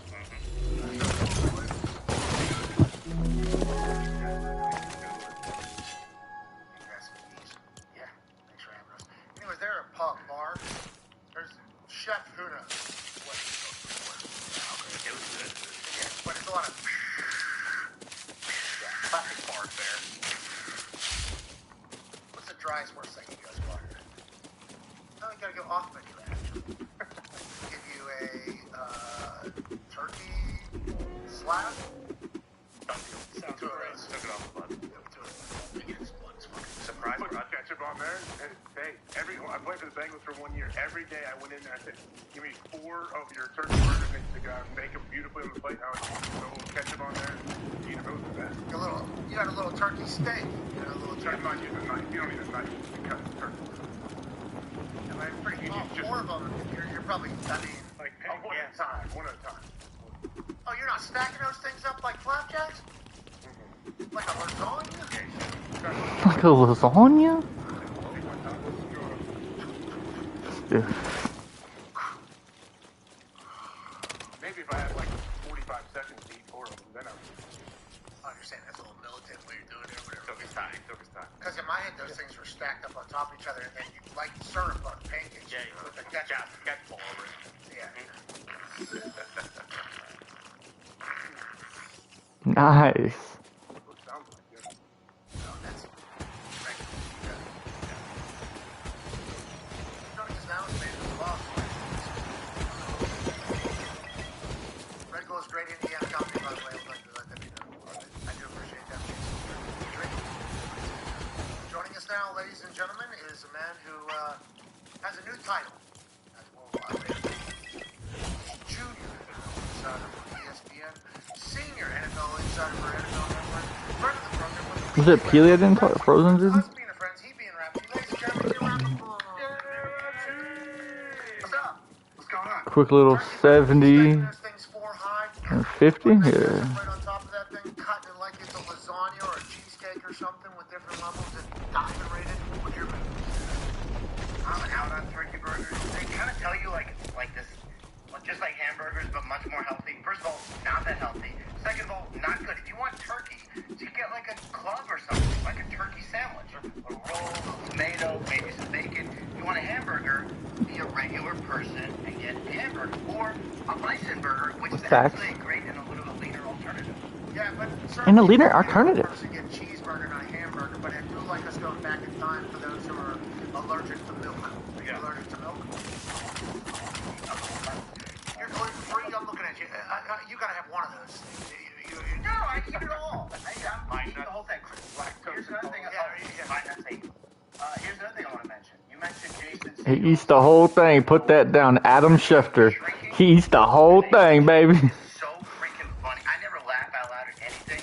Speaker 15: Yeah, thanks for having us. Anyways, they're a pub bar. There's Chef Huna.
Speaker 14: It was good.
Speaker 15: Yeah, but it's a lot of
Speaker 14: Classic bars there.
Speaker 15: what's the driest worst thing you guys bought here? No, you gotta go off menu actually. Give you a turkey slab.
Speaker 14: Sounds great. Took it off the bun. Surprise.
Speaker 7: Put ketchup on there. And, hey, I played for the Bengals for 1 year. Every day I went in there and said, give me 4 of your turkey burgers and make them beautifully on the plate. I would put a little ketchup on there. Eat them. It was the best.
Speaker 15: You had a little turkey steak. You had a little turkey.
Speaker 7: I'm not using a knife. You don't need a knife to cut the turkey.
Speaker 15: I mean, pretty small. 4 of them. You're probably. I mean,
Speaker 7: like one at a time. One at a time.
Speaker 15: Oh, you're not stacking those things up like flapjacks? Like a lasagna?
Speaker 1: Like a lasagna? Yeah.
Speaker 7: Maybe if I had like 45 seconds to eat 4 of them, then I would.
Speaker 15: I understand that's a little militant what you're doing there, whatever.
Speaker 14: Took his time.
Speaker 15: Because in my head, those things were stacked up on top of each other, and then you like syrup on pancakes.
Speaker 14: Yeah,
Speaker 15: with the ketchup.
Speaker 14: Ketchup all over it.
Speaker 15: Yeah.
Speaker 1: Nice.
Speaker 15: Red Glow is great Indiana company, by the way. I'd like to let them know. I do appreciate that. Joining us now, ladies and gentlemen, is a man who has a new title as worldwide junior insider for ESPN, senior NFL insider for NFL Network, friend of the program.
Speaker 1: Was it Peely I didn't talk? Frozen dude?
Speaker 15: Us being friends, he being Rapture. Ladies and gentlemen, you're Rapture. What's up? What's going on?
Speaker 1: Quick little 70 and 50? Yeah.
Speaker 15: Right on top of that thing, cutting it like it's a lasagna or a cheesecake or something with different levels and diamond rated. What's your move?
Speaker 11: I'm out on turkey burgers. They kind of tell you like this, just like hamburgers, but much more healthy. First of all, not that healthy. Second of all, not good. If you want turkey, you get like a club or something, like a turkey sandwich, a roll, tomato, maybe some bacon. If you want a hamburger, be a regular person and get a hamburger or a bison burger, which is actually great and a little leaner alternative.
Speaker 15: Yeah, but
Speaker 1: And a leaner alternative.
Speaker 15: Get cheeseburger, not a hamburger, but I do like us going back in time for those who are allergic to milk. Are you allergic to milk? You're gluten free. I'm looking at you. You gotta have one of those.
Speaker 11: No, I eat it all. I eat the whole thing. Here's another thing. Here's another thing I want to mention. You mentioned Jason.
Speaker 1: He eats the whole thing. Put that down. Adam Schefter. He eats the whole thing, baby.
Speaker 11: So freaking funny. I never laugh out loud at anything.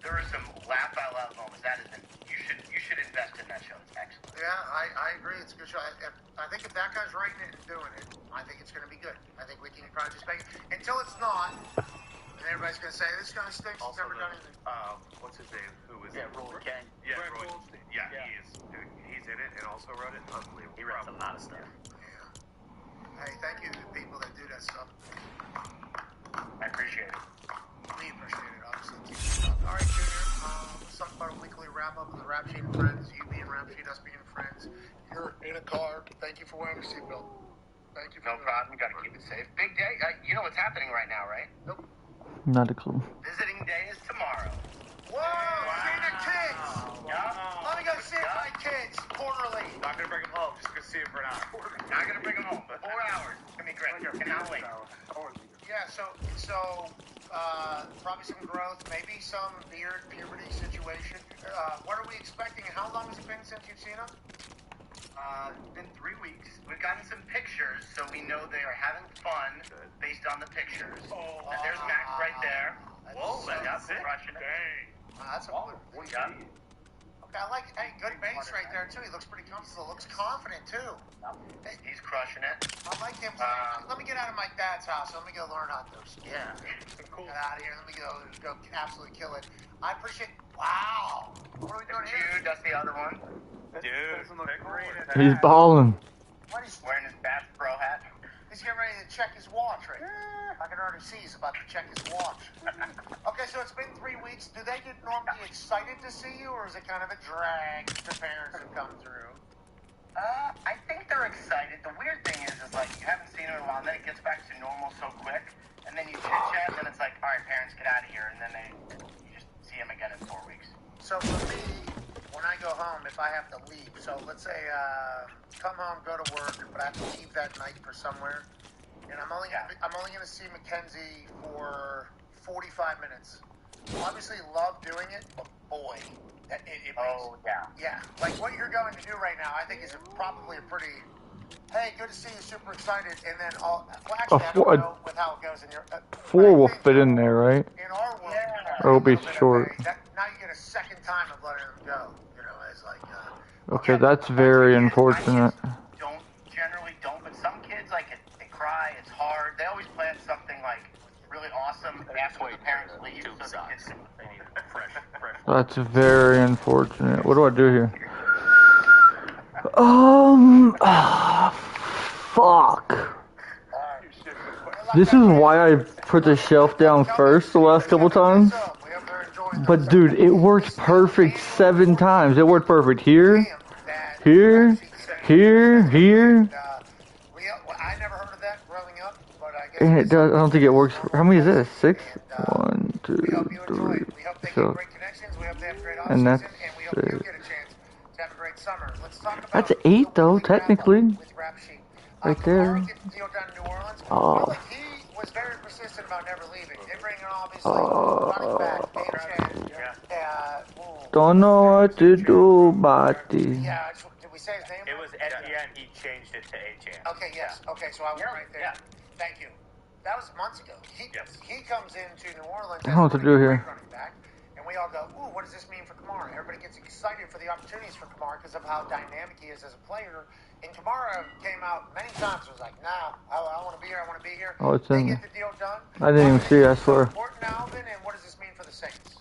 Speaker 11: There are some laugh out loud moments. That is, you should invest in that show. It's excellent.
Speaker 15: Yeah, I agree. It's a good show. I think if that guy's writing it and doing it, I think it's going to be good. I think we can probably just make it. Until it's not, and everybody's going to say, this guy stinks. He's never done anything.
Speaker 14: What's his name? Who is it?
Speaker 10: Roller King.
Speaker 14: Yeah, Roy. Yeah, he is. He's in it and also wrote it. Unbelievable.
Speaker 10: He writes a lot of stuff.
Speaker 15: Hey, thank you to the people that do that stuff.
Speaker 11: I appreciate it.
Speaker 15: We appreciate it, obviously. All right, Junior. Let's talk about a weekly wrap-up of the Rap Sheet and Friends. You being Rap Sheet, us being friends. You're in a car. Thank you for wearing a seatbelt. Thank you.
Speaker 11: No problem. Got to keep it safe. Big day. You know what's happening right now, right?
Speaker 15: Nope.
Speaker 1: Not a clue.
Speaker 11: Visiting day is tomorrow.
Speaker 15: Whoa! See the kids! Let me go see my kids.
Speaker 12: see him for an hour.
Speaker 16: Not gonna bring him home, but 4 hours. It's gonna be great. Cannot wait.
Speaker 12: Yeah, so probably some growth, maybe some beard puberty situation. What are we expecting? How long has it been since you've seen him?
Speaker 16: It's been 3 weeks. We've gotten some pictures, so we know they are having fun based on the pictures. There's Max right there. Whoa, that's crushing it.
Speaker 12: That's a good one. Okay, I like, hey, good base right there, too. He looks pretty comfortable. Looks confident, too.
Speaker 16: He's crushing it.
Speaker 12: I like him. Let me get out of my dad's house. Let me go learn how to ski.
Speaker 16: Yeah.
Speaker 12: Cool. Get out of here. Let me go absolutely kill it. I appreciate, wow. What are we doing here?
Speaker 16: Dude, that's the other one.
Speaker 1: He's balling.
Speaker 12: What is
Speaker 16: wearing his Bass Pro hat?
Speaker 12: He's getting ready to check his watch, right? I can already see he's about to check his watch. Okay, so it's been 3 weeks. Do they get normally excited to see you, or is it kind of a drag to parents who come through?
Speaker 16: I think they're excited. The weird thing is like, you haven't seen him in a while, and then it gets back to normal so quick, and then you chit-chat, and then it's like, all right, parents, get out of here, and then you just see him again in 4 weeks.
Speaker 12: So for me, when I go home, if I have to leave, so let's say come home, go to work, but I have to leave that night for somewhere, and I'm only gonna see Mackenzie for 45 minutes. Obviously, love doing it, but boy, it yeah, like what you're going to do right now, I think is probably a pretty. Hey, good to see you. Super excited, and then actually, I don't know with how it goes in your.
Speaker 1: 4 will fit in there, right?
Speaker 12: In our world,
Speaker 1: Or it'll be short.
Speaker 12: now you get a second time of letting them go. You know, as like.
Speaker 1: Okay, that's very unfortunate.
Speaker 16: Generally don't, but some kids like it. They cry. It's hard. They always plan something like really awesome after the parents leave, so the kids can fresh.
Speaker 1: That's very unfortunate. What do I do here? Fuck. This is why I put the shelf down first the last couple times. But dude, it worked perfect 7 times. It worked perfect here, here, here, here.
Speaker 12: I never heard of that growing up, but I guess.
Speaker 1: And it does. I don't think it works. How many is this? 6? 1, 2, 3. So, and that's 6. That's 8 though, technically. Right there. Oh.
Speaker 12: He was very persistent about never leaving. They bring in obviously running back,
Speaker 1: don't know what to do, buddy.
Speaker 12: Yeah, did we say his name?
Speaker 7: It was Etienne. He changed it to Etienne.
Speaker 12: Okay, yes. Okay, so I was right there. Yeah. Thank you. That was months ago. He comes into New Orleans.
Speaker 1: I don't know what to do here.
Speaker 12: Running back, and we all go, ooh, what does this mean for Kamara? Everybody gets excited for the opportunities for Kamara because of how dynamic he is as a player. And Kamara came out many times. Was like, nah, I want to be here. I want to be here.
Speaker 1: Oh, it's in
Speaker 12: there.
Speaker 1: there.
Speaker 12: Get the deal done.
Speaker 1: I didn't even see it, I swear.
Speaker 12: Important, Alvin, and what does this mean for the Saints?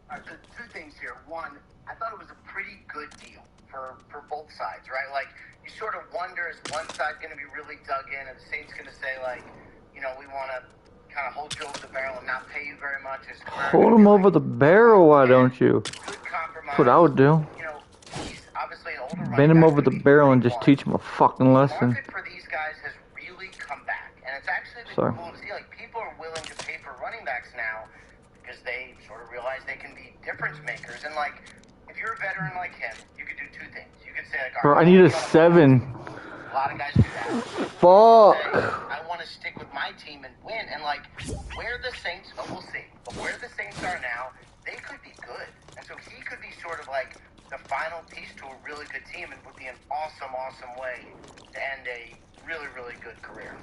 Speaker 16: All right, so 2 things here. One, I thought it was a pretty good deal for both sides, right? Like, you sort of wonder, is one side going to be really dug in, and the Saints going to say, like, you know, we want to kind of hold you over the barrel and not pay you very much?
Speaker 1: Hold him over the barrel, why don't you? That's what I would do.
Speaker 16: You know, he's obviously an older
Speaker 1: Bend him over the barrel and just teach him a fucking lesson.
Speaker 16: The market for these guys has really come back, and it's actually been cool to see. Like, people are willing to pay for running backs now because they sort of realize they can be difference makers. And like, if you're a veteran like him, you could do 2 things. You could say like,
Speaker 1: bro, I need a 7.
Speaker 16: A lot of guys do that.
Speaker 1: Fuck.
Speaker 16: I want to stick with my team and win. And like, where the Saints, we'll see. But where the Saints are now, they could be good. And so he could be sort of like the final piece to a really good team, and would be an awesome, awesome way to end a really, really good career.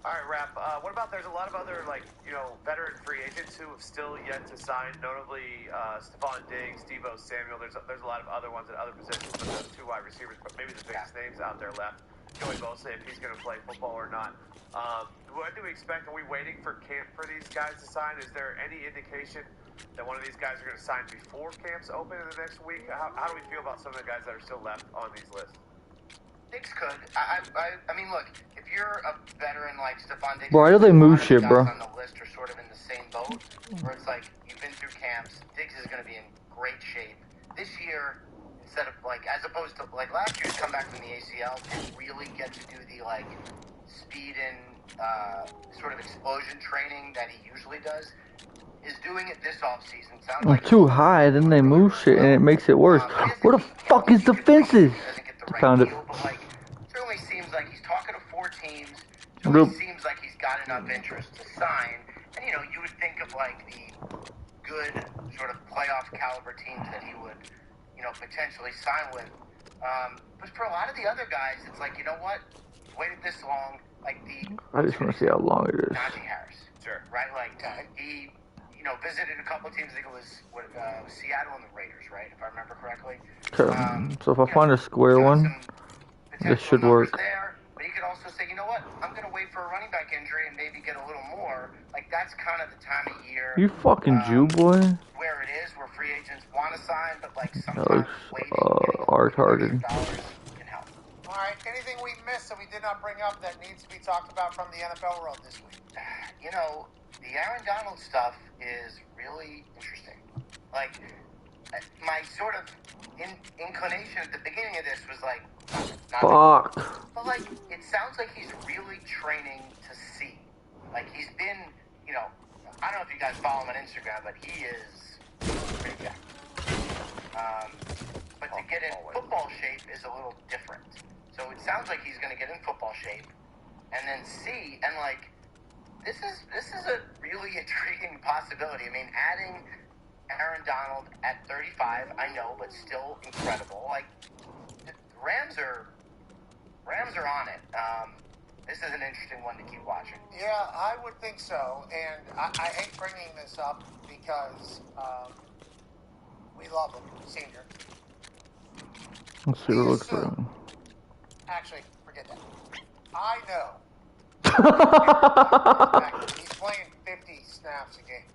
Speaker 14: All right, Rap. What about there's a lot of other, like, you know, veteran free agents who have still yet to sign, notably Stephon Diggs, Deebo Samuel. There's a lot of other ones at other positions, but those 2 wide receivers, but maybe the biggest names out there left. Joey Bosa, if he's going to play football or not. What do we expect? Are we waiting for camp for these guys to sign? Is there any indication that one of these guys are going to sign before camps open in the next week? How do we feel about some of the guys that are still left on these lists?
Speaker 16: Diggs could. I mean, look, if you're a veteran like Stephon Diggs,
Speaker 1: Why do they move shit, bro?
Speaker 16: On the list are sort of in the same boat, where it's like you've been through camps. Diggs is going to be in great shape this year. Instead of like, as opposed to like last year's come back from the ACL, didn't really get to do the like speed and sort of explosion training that he usually does. Is doing it this offseason. Sounds like
Speaker 1: too high, then they move shit and it makes it worse. Where the fuck is the fences?
Speaker 16: Found it.
Speaker 12: So he seems like he's got enough interest to sign. And, you know, you would think of, like, the good sort of playoff caliber teams that he would, you know, potentially sign with. But for a lot of the other guys, it's like, you know what? He's waited this long. Like
Speaker 1: I just want to see how long it is.
Speaker 12: Najee Harris. Sure. Right? Like, he, you know, visited a couple of teams. I think it was Seattle and the Raiders, right? If I remember correctly.
Speaker 1: Okay. So if I find a square one, this should work.
Speaker 12: There, but you could also say, you know what? I'm going to wait for a running back injury and maybe get a little more. Like, that's kind of the time of year.
Speaker 1: You fucking Jew boy.
Speaker 12: Where it is, where free agents want to sign, but like
Speaker 1: That
Speaker 12: sometimes
Speaker 1: looks retarded.
Speaker 12: can help.
Speaker 17: All right. Anything we missed that we did not bring up that needs to be talked about from the NFL world this week?
Speaker 12: You know, the Aaron Donald stuff is really interesting. Like, my sort of inclination at the beginning of this was like,
Speaker 1: fuck.
Speaker 12: But like, it sounds like he's really training to see. Like, he's been, you know, I don't know if you guys follow him on Instagram, but he is pretty jacked. But to get in football shape is a little different. So it sounds like he's going to get in football shape and then see, and like, this is a really intriguing possibility. I mean, adding Aaron Donald at 35, I know, but still incredible. Like, the Rams are on it. This is an interesting one to keep watching.
Speaker 17: Yeah, I would think so. And I hate bringing this up because we love him, Senior.
Speaker 1: Let's see what it looks like.
Speaker 17: Actually, forget that. I know. He's playing 50 snaps a game.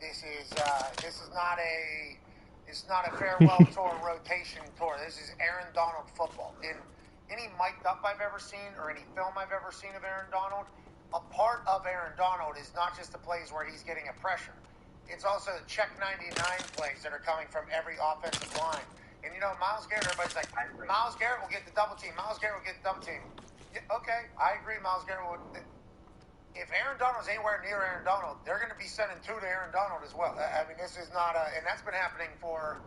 Speaker 17: This is not a farewell tour rotation tour. This is Aaron Donald football. In any mic'd up I've ever seen or any film I've ever seen of Aaron Donald, a part of Aaron Donald is not just the plays where he's getting a pressure. It's also the check 99 plays that are coming from every offensive line. And you know, Myles Garrett, everybody's like, Myles Garrett will get the double team. Myles Garrett will get the double team. Yeah, okay, I agree. Myles Garrett would. If Aaron Donald's anywhere near Aaron Donald, they're going to be sending two to Aaron Donald as well. I mean, this is not and that's been happening for,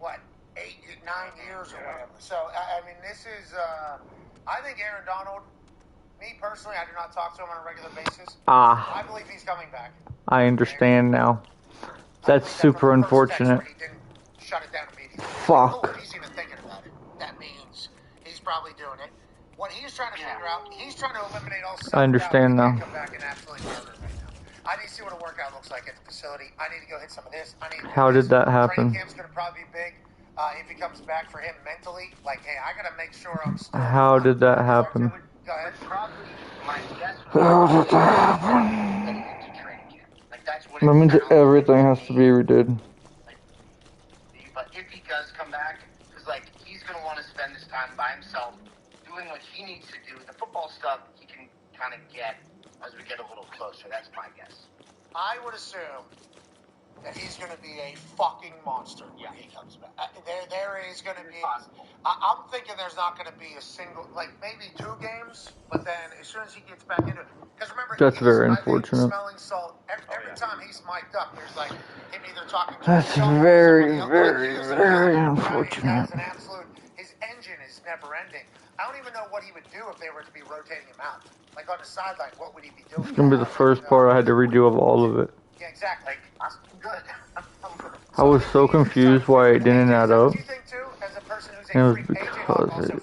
Speaker 17: what, 8, 9 years or whatever. So, I mean, this is, I think Aaron Donald, me personally, I do not talk to him on a regular basis. I believe he's coming back.
Speaker 1: I understand now. That's super unfortunate.
Speaker 17: He didn't shut it down immediately.
Speaker 1: Fuck.
Speaker 17: If he's even thinking about it, that means he's probably doing it. What he's trying to figure out, he's trying to eliminate all
Speaker 1: I understand now.
Speaker 17: come back and absolutely murder right now. I need to see what a workout looks like at the facility. I need to go hit some of this. I need to
Speaker 1: How did that happen?
Speaker 17: Training camp's going to probably be big. If he comes back for him mentally, like, hey, I got to make sure I'm still...
Speaker 1: How did that happen?
Speaker 12: Go ahead. Probably my guess
Speaker 1: How did that happen? That means everything has to be redid.
Speaker 12: But if he does come back, because, like, he's going to want to spend this time by himself doing what he needs to do. The football stuff he can kind of get as we get a little closer. That's my guess.
Speaker 17: I would assume that he's going to be a fucking monster when he comes back. There is going to be... I'm thinking there's not going to be a single... Like, maybe 2 games, but then as soon as he gets back into it... Because remember,
Speaker 1: that's very unfortunate.
Speaker 17: Smelling salt. Every time he's mic'd up, there's like him either talking to
Speaker 1: That's very, very unfortunate.
Speaker 17: An absolute, his engine is never ending. I don't even know what he would do if they were to be rotating him out. Like on the sideline, what would he be doing?
Speaker 1: It's going to be the first part I had to redo of all of it.
Speaker 17: Yeah, exactly. Like, good.
Speaker 1: I was so confused why it didn't add up. And it was because it...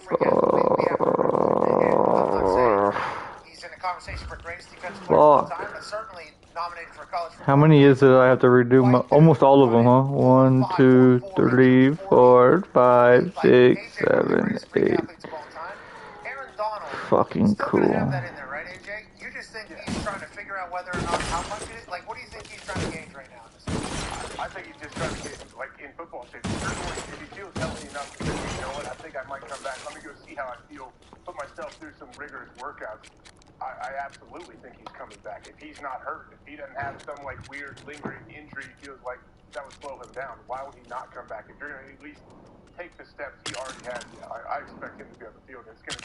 Speaker 17: He's in a conversation for greatest defensive player of all time, but certainly nominated for college.
Speaker 1: How many is it I have to redo? Almost all of them, huh? 1, 2, 3, 4, 5, 6, 7, 8. Fucking cool.
Speaker 17: You just think he's trying to figure out whether or not how much it is? Like, what do you think he's trying to gauge right now?
Speaker 7: I think he's just trying to get, like, in football shape. Personally, if he feels healthy enough to say, you know what, I think I might come back. Let me go see how I feel. Put myself through some rigorous workouts. I absolutely think he's coming back. If he's not hurt, if he doesn't have some, like, weird lingering injury, he feels like that would slow him down. Why would he not come back? If you're going to at least take the steps he already has, I expect him to be on the field. It's going to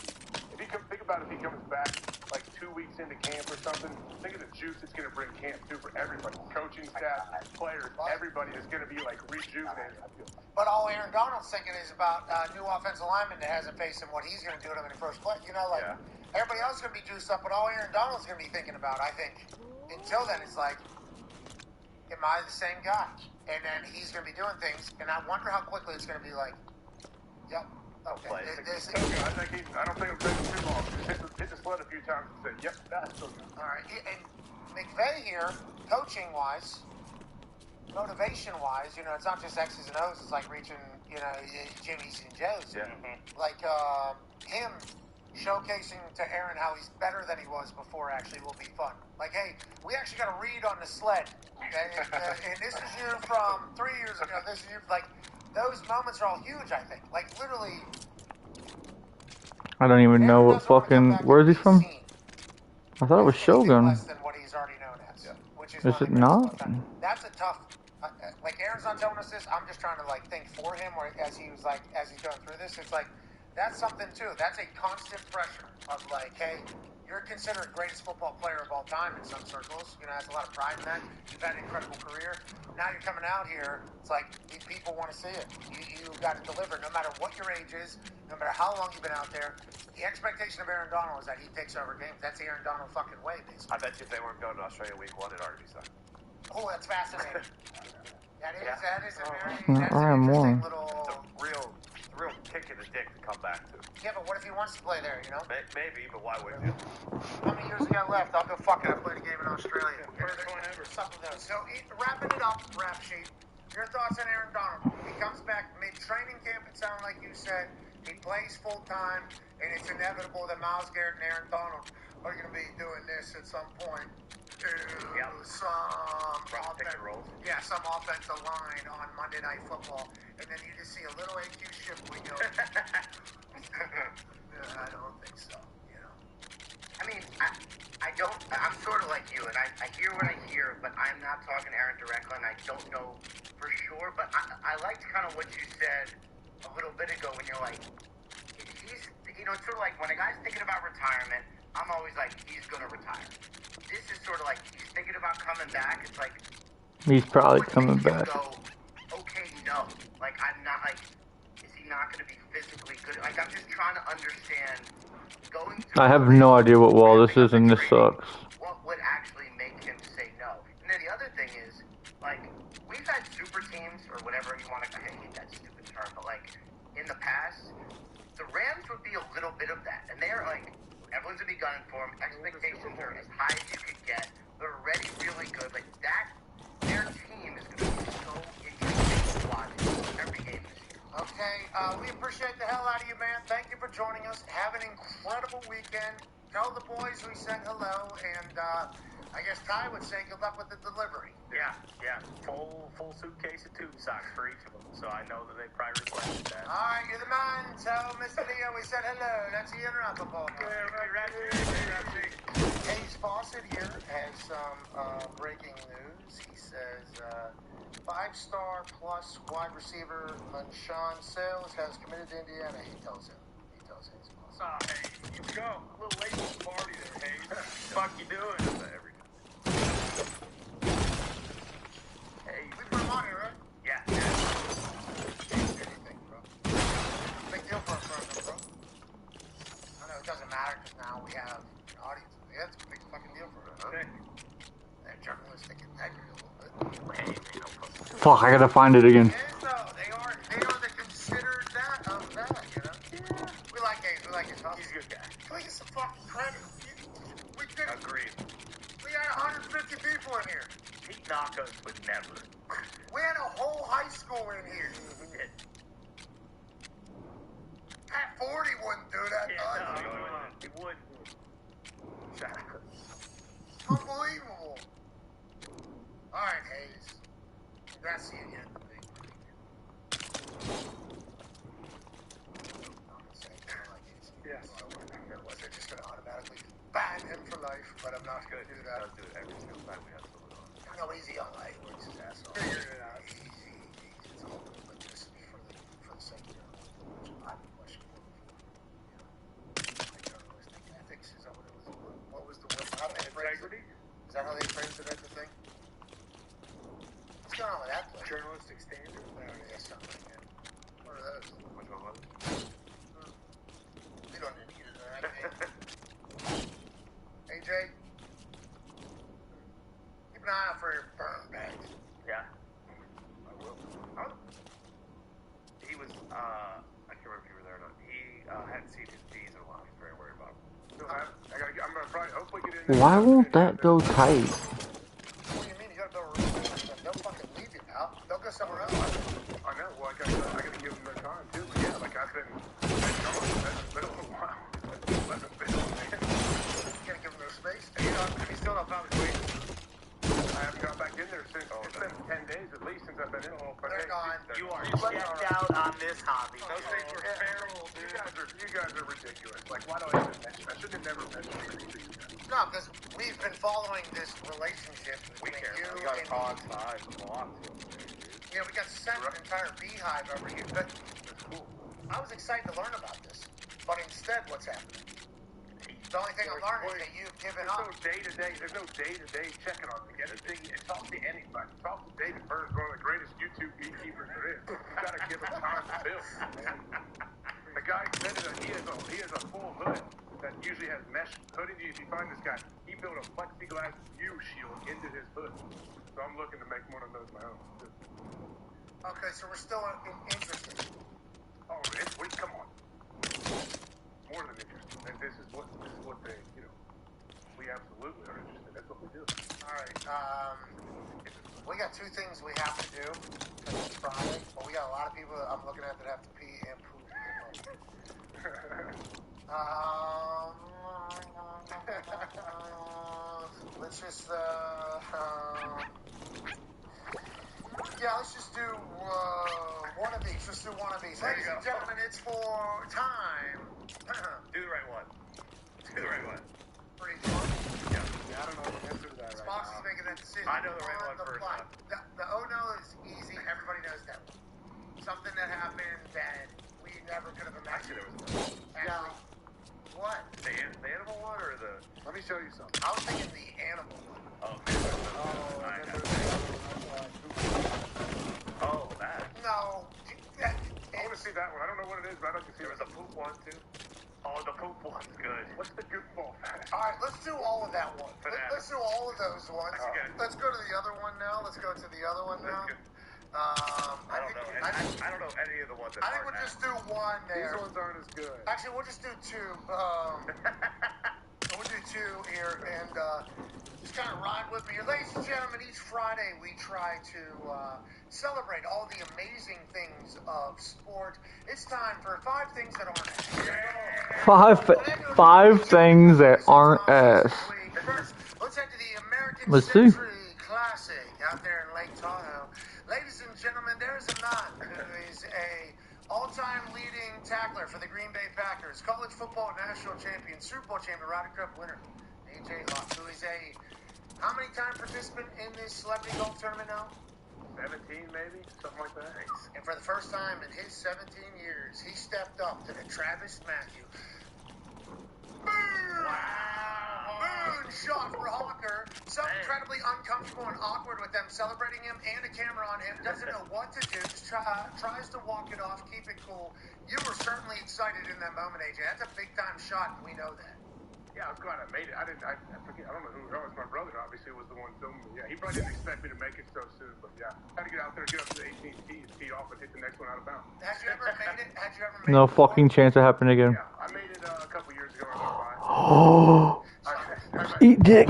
Speaker 7: be, think about if he comes back like 2 weeks into camp or something, think of the juice it's going to bring camp too for everybody. Coaching staff, players, everybody is going to be like rejuvenated, I feel.
Speaker 17: But all Aaron Donald's thinking is about new offensive lineman that hasn't faced him, what he's going to do to him in the first play. You know, like, everybody else is going to be juiced up, but all Aaron Donald's going to be thinking about, I think, until then, it's like, am I the same guy? And then he's going to be doing things, and I wonder how quickly it's going to be like, yep, okay.
Speaker 7: I don't think it'll take too long. Just hit the sled a few times and say, yep, that's still good.
Speaker 17: All right, and McVay here, coaching-wise, motivation-wise, it's not just X's and O's. It's like reaching, Jimmy's and Joe's.
Speaker 7: Yeah.
Speaker 17: Like him showcasing to Aaron how he's better than he was before actually will be fun. Like, hey, we actually got a read on the sled, and this is you from 3 years ago. This is you, like, those moments are all huge. I think, like, literally.
Speaker 1: I don't even know what fucking. Where is he from? I thought it was Shogun.
Speaker 17: Less than what he's already known as, which is
Speaker 1: Is it not?
Speaker 17: That's a tough. Like, Aaron's not telling us this. I'm just trying to think for him, or as he's going through this, it's like that's something too. That's a constant pressure of like, hey, you're considered greatest football player of all time in some circles. Has a lot of pride in that. You've had an incredible career. Now you're coming out here. It's like these people want to see it. You've got to deliver, no matter what your age is, no matter how long you've been out there. The expectation of Aaron Donald is that he takes over games. That's the Aaron Donald fucking way, basically.
Speaker 14: I bet you if they weren't going to Australia week 1, it'd already be signed.
Speaker 17: Oh, that's fascinating. That is a very
Speaker 1: Ryan
Speaker 17: little.
Speaker 14: It's a real kick in the dick to come back to.
Speaker 17: Yeah, but what if he wants to play there?
Speaker 14: Maybe, but why wouldn't you?
Speaker 17: How many years he got left? I'll go fuck it. I played a game in Australia.
Speaker 7: First one ever.
Speaker 17: Something else. So wrapping it up, rap sheet. Your thoughts on Aaron Donald? He comes back mid-training camp. It sounded like you said he plays full time, and it's inevitable that Myles Garrett and Aaron Donald are going to be doing this at some point. Some offensive line on Monday Night Football, and then you just see a little AQ shift when you go. I don't think so.
Speaker 16: I mean, I don't. I'm sort of like you, and I hear what I hear, but I'm not talking to Aaron directly, and I don't know for sure. But I liked kind of what you said a little bit ago when you're like, he's, it's sort of like when a guy's thinking about retirement, I'm always like, he's gonna retire. This is sort of like he's thinking about coming back. It's like
Speaker 1: he's probably coming back.
Speaker 16: Go, okay, no. Like, I'm not like, is he not gonna be physically good? Like, I'm just trying to understand.
Speaker 1: I have no idea what wall this is, and this sucks.
Speaker 16: What would actually make him say no? And then the other thing is, like, we've had super teams, or whatever you want to, I hate that stupid term, but like, in the past, the Rams would be a little bit of that. And they're like, everyone's gonna be gunning for him, expectations are as high as you could get, they're already really good. Like, that, their team is gonna be so interesting to watch every game this year.
Speaker 17: Okay, we appreciate the hell out of you, man. Thank you for joining us. Have an incredible weekend. Tell the boys we said hello, and I guess Ty would say good luck with the delivery.
Speaker 10: Yeah. Full suitcase of tube socks for each of them, so I know that they probably requested that.
Speaker 17: All right, you're the man. Tell Mr. Leo we said hello. That's the interruptible. Hayes Fawcett here has some breaking news. He says 5-star plus wide receiver Sean Sales has committed to Indiana. He tells him.
Speaker 7: Nah, Hayes, let's go. A little late to the party there, Hayes. Fuck you doing?
Speaker 17: Hey, we put him on here, right?
Speaker 16: Yeah.
Speaker 17: Anything, bro. Big deal for us, bro. I know it doesn't matter because now we have an audience. Yeah, it's a big fucking deal for us. Okay. They're journalistic integrity a little bit.
Speaker 1: Fuck, I gotta find it again.
Speaker 17: They are the considered that of that, Yeah. We like Hayes. He's a good guy. Can we get some fucking credit? We did.
Speaker 14: Agreed.
Speaker 17: We had 150 people in here.
Speaker 10: He'd knock us, but never.
Speaker 17: We had a whole high school in here. Pat 40 wouldn't do that.
Speaker 10: He wouldn't.
Speaker 17: Unbelievable. All right, Hayes. Congrats to you again. Yes. Was it just going to automatically ban him for life? But I'm not going to do that.
Speaker 14: I'll do it every single time we have someone on.
Speaker 17: No, he's a young guy. He works his ass off. Figured it out. Easy. It's all good, but this is for the sake of which I've been questioning before. Journalistic ethics, is that what it was? What was the word? How they phrased it? Is that how they phrased it at the thing? What's going on with that place?
Speaker 7: Journalistic standards?
Speaker 17: Yeah, something like that. What are those?
Speaker 14: Which one was it?
Speaker 17: We don't need to that.
Speaker 1: Why won't that go tight?
Speaker 17: What do you mean? You gotta build a routine. They'll fucking leave you now. They'll go somewhere else.
Speaker 8: I know. Well, I gotta give them their time too. But yeah, like I've been gone. That's been a little while. Hasn't been on there.
Speaker 17: You gotta give them their space. Have you still not found the tweet?
Speaker 8: I haven't got back in there since. It's been 10 days at least since I've been in. But
Speaker 17: They're gone.
Speaker 12: You are checked out on this hobby.
Speaker 8: Those things were feral, dude. You guys are ridiculous. Like, why do I even mention? I should have never mentioned anything.
Speaker 17: No, because we've been following this relationship between you
Speaker 14: We got
Speaker 17: and
Speaker 14: Todd size block.
Speaker 17: yeah, we got sent an entire beehive over you. But cool. I was excited to learn about this, but instead, what's happening? The only thing I'm learning is that you've given up.
Speaker 8: There's no day-to-day checking on me. Anything, talk to anybody. Talk to David Burns, one of the greatest YouTube beekeepers there is. You gotta give him time to build, man. The guy invented he has a full hood that usually has mesh hooding. If you find this guy, he built a plexiglass view shield into his hood. So I'm looking to make one of those my own.
Speaker 17: Okay, so we're still interested.
Speaker 8: Oh, come on. More than interested. And this is what they, we absolutely are interested. That's what we do.
Speaker 17: All right. We got two things we have to do. It's Friday, but we got a lot of people that I'm looking at that have to pee and poop. Let's just let's just do one of these. Let's do one of these. Ladies and gentlemen, it's for time.
Speaker 14: Do the right one. Do the right one.
Speaker 17: Pretty fun.
Speaker 14: Yeah.
Speaker 8: I don't know the answer to that right
Speaker 17: Spox
Speaker 8: now.
Speaker 17: is making that decision.
Speaker 14: I know the right one first.
Speaker 17: The oh no is easy. Everybody knows that one. Something that happened that we never could have imagined. Actually, what?
Speaker 14: The animal one or the?
Speaker 8: Let me show you something.
Speaker 17: I was thinking the animal one.
Speaker 14: Oh, that.
Speaker 17: No.
Speaker 8: I want to see that one. I don't know what it is, but I'd like to see
Speaker 14: There was a poop one too. Oh, the poop one's good.
Speaker 8: What's the goofball fast?
Speaker 17: All right, let's do all of that one. Let's do all of those ones. Let's go to the other one now. Let's go to the other one now.
Speaker 14: I don't know. I don't know any of the ones that
Speaker 17: I think we'll just do one there.
Speaker 8: These ones aren't as good.
Speaker 17: Actually, we'll just do two. We'll do two here and just kind of ride with me. Ladies and gentlemen, each Friday we try to celebrate all the amazing things of sport. It's time for 5 things that aren't ass.
Speaker 1: Five things that aren't ass.
Speaker 17: First, let's head to the American
Speaker 1: Let's see.
Speaker 17: Century Classic out there in Lake Tahoe. Ladies and gentlemen, there's a man who is a all-time leading tackler for the Green Bay Packers, college football national champion, Super Bowl champion, Ryder Cup winner, A.J. Locke, who is a how many time participant in this celebrity golf tournament now?
Speaker 8: 17 maybe, something like that.
Speaker 17: And for the first time in his 17 years, he stepped up to the Travis Matthew. Boom! Wow! Boom shot for Hawker. So incredibly uncomfortable and awkward with them celebrating him and a camera on him. Doesn't know what to do. Just tries to walk it off, keep it cool. You were certainly excited in that moment, AJ. That's a big time shot, and we know that.
Speaker 8: Yeah, I was glad I made it. I forget. I don't know who it was. My brother obviously was the one filming me. Yeah, he probably didn't expect me to make it so soon, but yeah, had to get out there, get up to the 18th tee, tee off, and hit the next one out of bounds.
Speaker 17: Had you ever made it?
Speaker 1: No fucking chance it happened again.
Speaker 8: Yeah, I made it a couple years ago. I
Speaker 1: Oh, eat dick.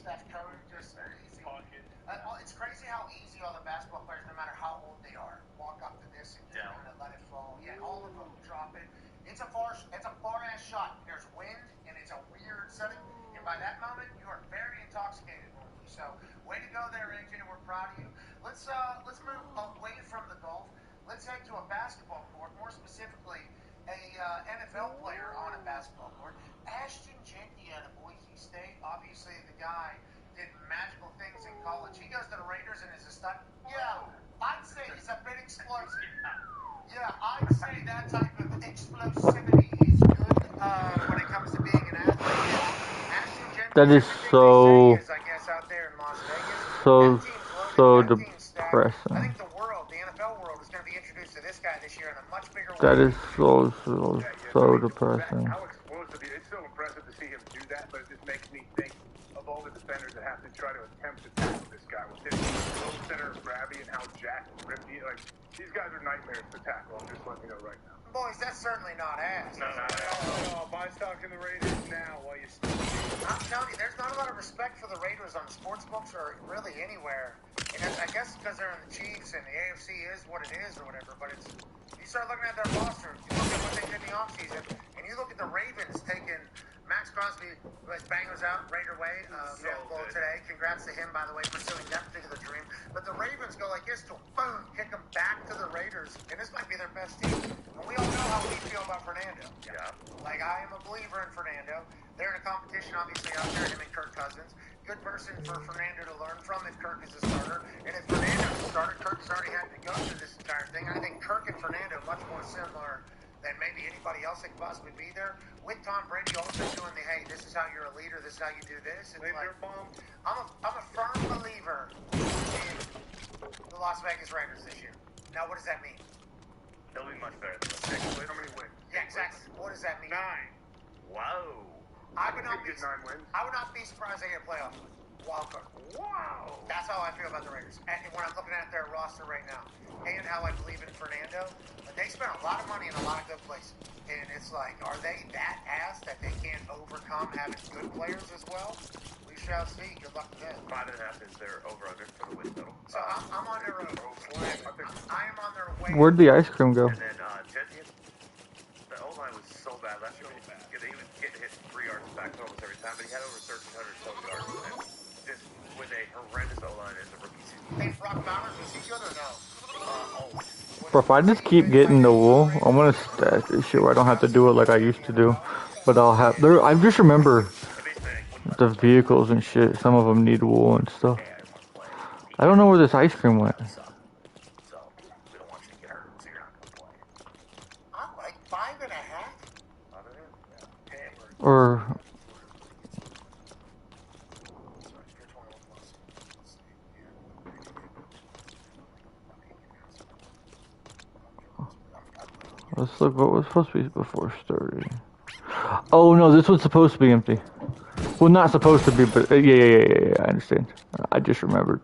Speaker 17: Steph Curry just easy. It's crazy how easy all the basketball players, no matter how old they are, walk up to this and just kind of let it fall. Yeah, all of them drop it. It's a far ass shot. There's wind and it's a weird setting. And by that moment, you are very intoxicated. So, way to go there, AJ. We're proud of you. Let's move away from the golf. Let's head to a basketball court. More specifically, a NFL player on a basketball court. Ashton Jenkins out of Boise State. Obviously, the guy did magical things in college. He goes to the Raiders and is a stud. Yeah, I'd say he's a bit explosive. Yeah, I'd say that type of explosivity is good when it comes to being an athlete. Ashton Jenkins,
Speaker 1: that is so,
Speaker 17: I guess, out there in Las Vegas.
Speaker 1: so depressing.
Speaker 17: I think the world, the NFL world, is going to be introduced to this guy this year in a much bigger way.
Speaker 1: That is so depressing.
Speaker 8: How explosive! It's so impressive to see him do that, but it just makes me think
Speaker 7: that with his low center of gravity and how jacked and ripped he like. These guys are nightmares to tackle. I'm just letting you know right now.
Speaker 17: Boys, that's certainly not ass.
Speaker 7: No, buy stock in the Raiders now while you still can.
Speaker 17: I'm telling you, there's not a lot of respect for the Raiders on the sports books or really anywhere. And I guess because they're in the Chiefs and the AFC is what it is or whatever, but it's, you start looking at their roster, you look at what they did in the offseason, and you look at the Ravens taking Max Crosby, was bangers out, Raider way, field goal today. Congrats to him, by the way, pursuing that particular dream. But the Ravens go like this to boom, kick them back to the Raiders, and this might be their best team. And we all know how we feel about Fernando.
Speaker 14: Yeah.
Speaker 17: Like, I am a believer in Fernando. They're in a competition, obviously, out there, him and Kirk Cousins. Good person for Fernando to learn from if Kirk is a starter. And if Fernando's a starter, Kirk has already had to go through this entire thing. I think Kirk and Fernando much more similar than maybe anybody else that could possibly be there. With Tom Brady also doing the, hey, this is how you're a leader, this is how you do this. It's like, I'm a firm believer in the Las Vegas Raiders this year. Now, what does that mean?
Speaker 14: They'll be much better than the 6 wins.
Speaker 7: How many wins?
Speaker 17: Yeah, exactly. What does that mean?
Speaker 7: 9.
Speaker 14: Whoa.
Speaker 17: I would not be
Speaker 7: 9 wins.
Speaker 17: I would not be surprised they get a playoff wild card.
Speaker 7: Wow.
Speaker 17: That's how I feel about the Raiders. And when I'm looking at their roster right now, and how I believe in Fernando, they spent a lot of money in a lot of good places. And it's like, are they that ass that they can't overcome having good players as well? We shall see. Good luck to them.
Speaker 14: 5.5 is their over-under for the win total.
Speaker 17: So I'm on their road. I am on their way.
Speaker 1: Where'd the ice cream go?
Speaker 14: And then Jets, the O-line was so bad last year. He was getting hit 3 yards back almost every time, but he had over 1,300 total yards. And just with a horrendous O-line as a rookie season.
Speaker 17: Hey, Brock Bowers, was he good or no?
Speaker 1: Bro, if I just keep getting the wool, I'm gonna stash this shit where I don't have to do it like I used to do. But I'll have there. I just remember the vehicles and shit. Some of them need wool and stuff. I don't know where this ice cream went.
Speaker 17: I'm like 5.5.
Speaker 1: Or let's look what was supposed to be before starting. Oh no, this was supposed to be empty. Well, not supposed to be, but yeah, I understand. I just remembered.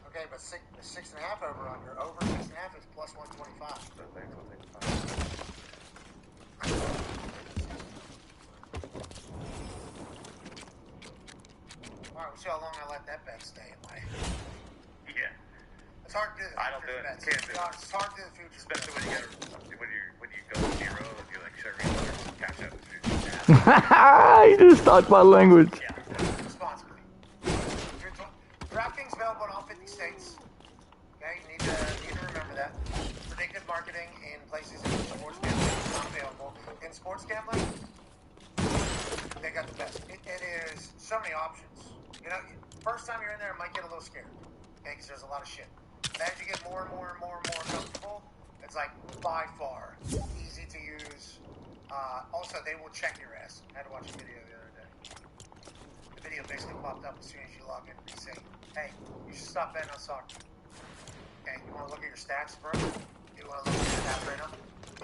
Speaker 17: Okay, but 6.5 over 6.5 is plus 125. Alright, we'll see how long I let that bet stay in my.
Speaker 14: Yeah.
Speaker 17: It's hard to do the
Speaker 14: I don't do it.
Speaker 17: bets.
Speaker 14: Can't do it.
Speaker 17: It's hard to do the future.
Speaker 14: Especially when you go 0 and you're like, should I read or cash out the future?
Speaker 1: You just talked my language.
Speaker 14: Yeah.
Speaker 17: Responsibly. DraftKings available in all 50 states. Okay, you need to remember that. Predictive marketing in places in which sports gambling is not available. In sports gambling, they got the best. It is so many options. You know, first time you're in there, it might get a little scared. Okay, because there's a lot of shit. But as you get more and more comfortable, it's like by far easy to use. Also, they will check your ass. I had to watch a video the other day. The video basically popped up as soon as you log in. They say, hey, you should stop betting on soccer. Okay, you want to look at your stats, bro? You want to look at your stats right now?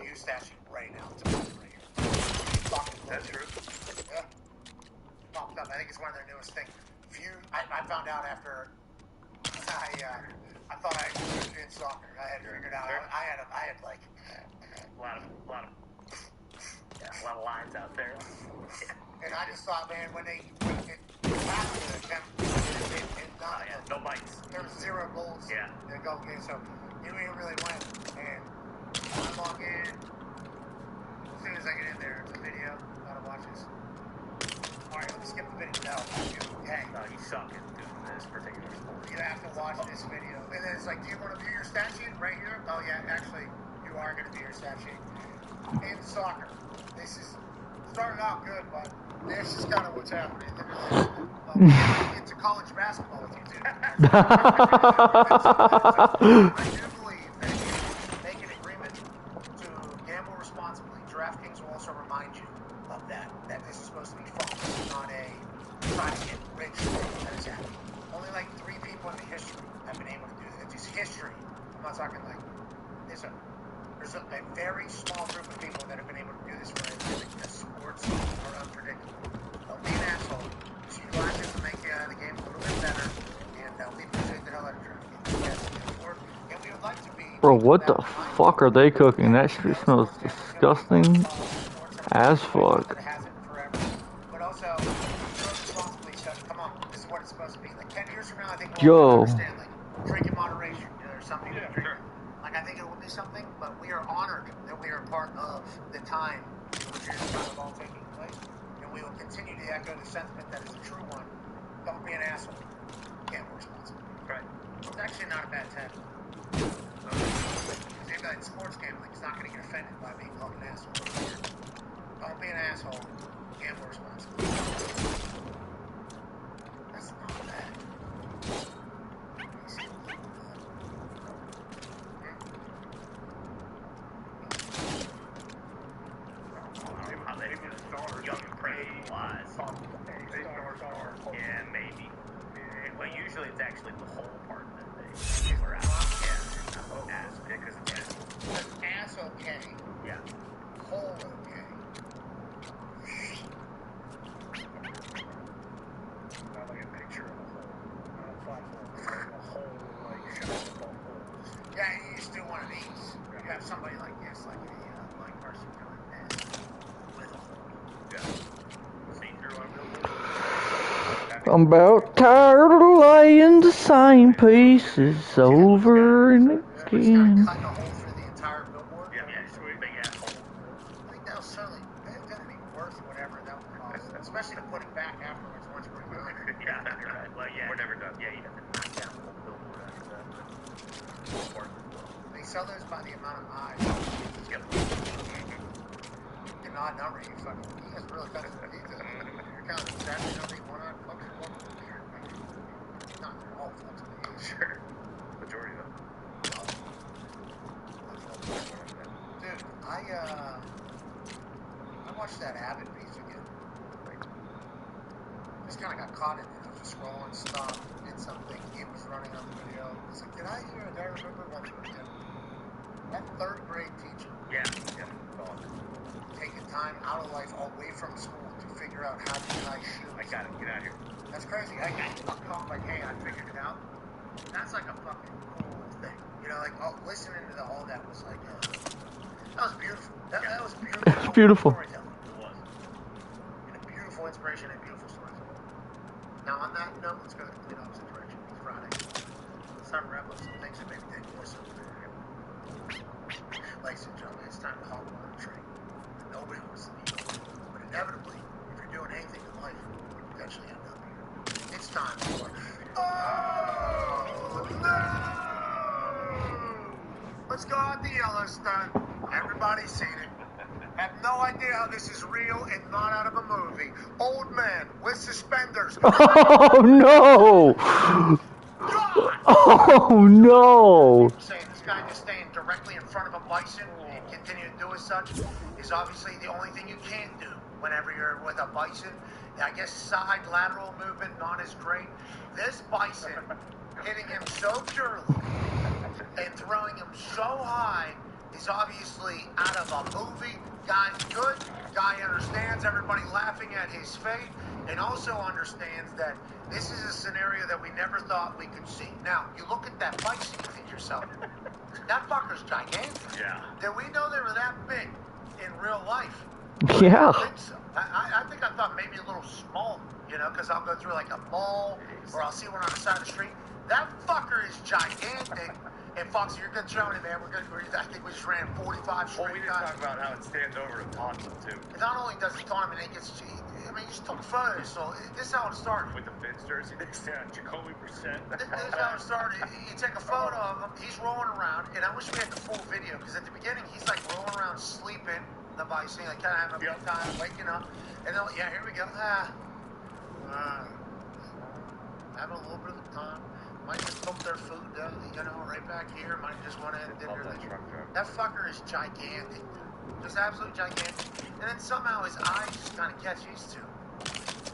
Speaker 17: You stash it right now. It's a right here.
Speaker 14: That's true.
Speaker 17: Yeah. Popped up. I think it's one of their newest things. I found out after I thought I was in soccer. I had figured out. I had like
Speaker 14: a lot of lines out there.
Speaker 17: And I just thought, man, when it
Speaker 14: no bites.
Speaker 17: There was 0 goals.
Speaker 14: Yeah.
Speaker 17: In the golf game, so you didn't really win. And I log in. As soon as I get in there, it's a video. Gotta watch this. Alright, let me skip the video now. Hey.
Speaker 14: No, you suck at doing this particular sport.
Speaker 17: You have to watch this video. And then it's like, do you want to view your stat sheet right here? Oh yeah, actually, you are going to view your stat sheet. In soccer, this is started out good, but this is kind of what's happening. Into college basketball with you too. I do believe that if you make an agreement to gamble responsibly, DraftKings will also remind you of that this is supposed to be fun. This is not a try to get rich thing that is happening. Only like 3 people in the history have been able to do that. Just history. I'm not talking like there's There's a very small group of people that have been able to do this for a living because sports are unpredictable. Don't be an asshole. Just utilize it to make the game a little bit better, and we appreciate the hell out of traffic. And we would like to be.
Speaker 1: Bro, what the fuck are they cooking? That shit smells disgusting as fuck.
Speaker 17: But also, responsibly, so come on, this is what it's supposed to be. Like 10 years from now, I think we'll
Speaker 1: Yo.
Speaker 17: understand, like, drink in moderation. You know, there's some people that drink. Like, I think it will be something, but we are honored that we are part of the time in which it is kind of all taking place. And we will continue to echo the sentiment that is a true one. Don't be an asshole. Gamble responsibly. Right. It's actually not a bad tactic. Because anybody in sports gambling is not going to get offended by being called an asshole. Don't be an asshole. Gamble responsibly. That's not bad.
Speaker 18: Young prey wise. Yeah, maybe. Well, usually it's actually the whole part that they figure out. Yeah. Ass, because it's
Speaker 17: ass okay.
Speaker 18: Yeah.
Speaker 17: Hole okay.
Speaker 7: Not like a picture of a hole. Not a flat hole. A hole, like, shot holes.
Speaker 17: Yeah, you just do one of these. You have somebody like this, like a person doing this with a hole.
Speaker 18: Yeah. See through on
Speaker 1: I'm about tired of laying the same pieces over and again.
Speaker 17: Cut a hole through the entire billboard.
Speaker 18: Yeah, sweet. Big ass hole.
Speaker 17: I think that was certainly gonna be worth whatever that would cost. Especially to put it back afterwards once we're done.
Speaker 18: Yeah, you're right. Well, yeah. We're never done. Yeah, you have to knock down the whole billboard after that.
Speaker 17: They sell those by the amount of eyes.
Speaker 18: Yep.
Speaker 17: An odd number, you guys really got it. You're kind of exactly how many one-eyed fucks you want. Not all fucks, but
Speaker 18: sure. Majority of them.
Speaker 17: Dude, I watched that Abbott piece again. Just kind of got caught in it. I was just scrolling, stopped, did something. It was running on the video. I was like, did I remember one thing? That third grade teacher.
Speaker 18: Yeah.
Speaker 17: Taking time out of life away from school to figure out how to tie shoes.
Speaker 18: I got it. Get out of here.
Speaker 17: That's crazy. I caught like, hey, I figured it out. That's like a fucking cool thing. You know, like listening to all that was like, that was beautiful. That was beautiful.
Speaker 1: It's beautiful.
Speaker 17: Storytelling. It was. And a beautiful inspiration and beautiful storytelling. Now on that note, let's go to the complete opposite direction. It's Friday. It's time to wrap up some things that maybe take more so. Ladies and gentlemen, it's time to hop on the train. Nobody wants to be on. But inevitably, if you're doing anything in life, you eventually end up here. It's time for let's go out to Yellowstone. Everybody's seen it. Have no idea how this is real and not out of a movie. Old man with suspenders.
Speaker 1: Oh no! Oh no!
Speaker 17: Saying this guy just staying directly in front of a bison and continue to do as such is obviously the only thing you can't do whenever you're with a bison. I guess side lateral movement not as great. This bison hitting him so purely and throwing him so high is obviously out of a movie. Guy's good. Guy understands everybody laughing at his fate and also understands that this is a scenario that we never thought we could see. Now, you look at that bison, you think to yourself, that fucker's gigantic.
Speaker 18: Yeah.
Speaker 17: Did we know they were that big in real life?
Speaker 1: Yeah.
Speaker 17: I think so. I think I thought maybe a little small, you know, because I'll go through like a mall or I'll see one on the side of the street. That fucker is gigantic. And Fox, you're good showing it, man. I think we just ran 45 straight.
Speaker 18: Well, we didn't talk about how it stands over and taunts them, too.
Speaker 17: Not only does it taunt him, and it gets, I mean, you just took photos, so this is how it started.
Speaker 18: With the Vince jersey?
Speaker 7: Yeah, Jacoby Brissett.
Speaker 17: This is how it started. You take a photo of him, he's rolling around, and I wish we had the full video, because at the beginning, he's like rolling around sleeping, the bison, like kind of having a good time, waking up, and then, yeah, here we go. Having a little bit of the time. Might just took their food, you know, right back here. Might just went in and did their thing. That fucker is gigantic, dude. Just absolutely gigantic. And then somehow his eyes just kind of catch used to.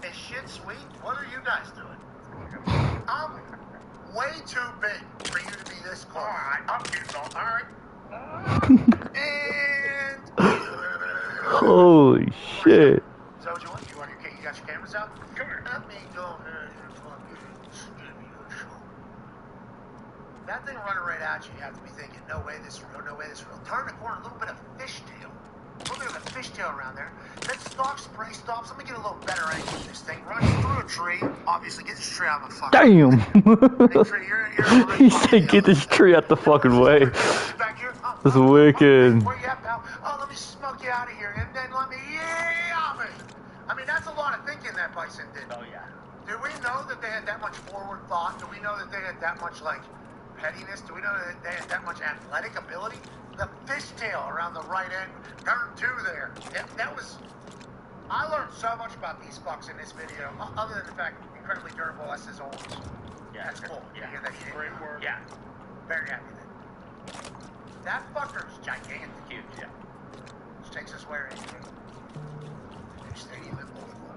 Speaker 17: Is shit sweet? What are you guys doing? I'm way too big for you to be this close. All right, I'm getting on. All right.
Speaker 1: Holy shit.
Speaker 17: Is that what you want? You got your cameras out? Come here. Let me go ahead and fucking give you a show. That thing running right at you, you have to be thinking, no way this is real, no way this is real. Turn the corner, a little bit of fishtail. A little bit of a fishtail around there. Then spray stops. Let me get a little better angle with this thing. Runs through a tree. Obviously, get this tree out of the fucking
Speaker 1: Damn.
Speaker 17: way.
Speaker 1: He said, get this tree out the fucking way. That's wicked.
Speaker 17: Where you at, pal? Oh, let me smoke you out of here. And then let me, yeah, I mean, that's a lot of thinking that bison did.
Speaker 18: Oh, yeah.
Speaker 17: Do we know that they had that much forward thought? Do we know that they had that much, like, pettiness? Do we know that they had that much athletic ability? The fishtail around the right end, turn two there. That was... I learned so much about these fucks in this video, other than the fact incredibly durable as his always. Yeah, that's cool.
Speaker 18: Yeah.
Speaker 17: Great work. Yeah. Very happy with it. That fucker's gigantic.
Speaker 18: Huge, yeah.
Speaker 17: Which takes us where? New stadium in Buffalo.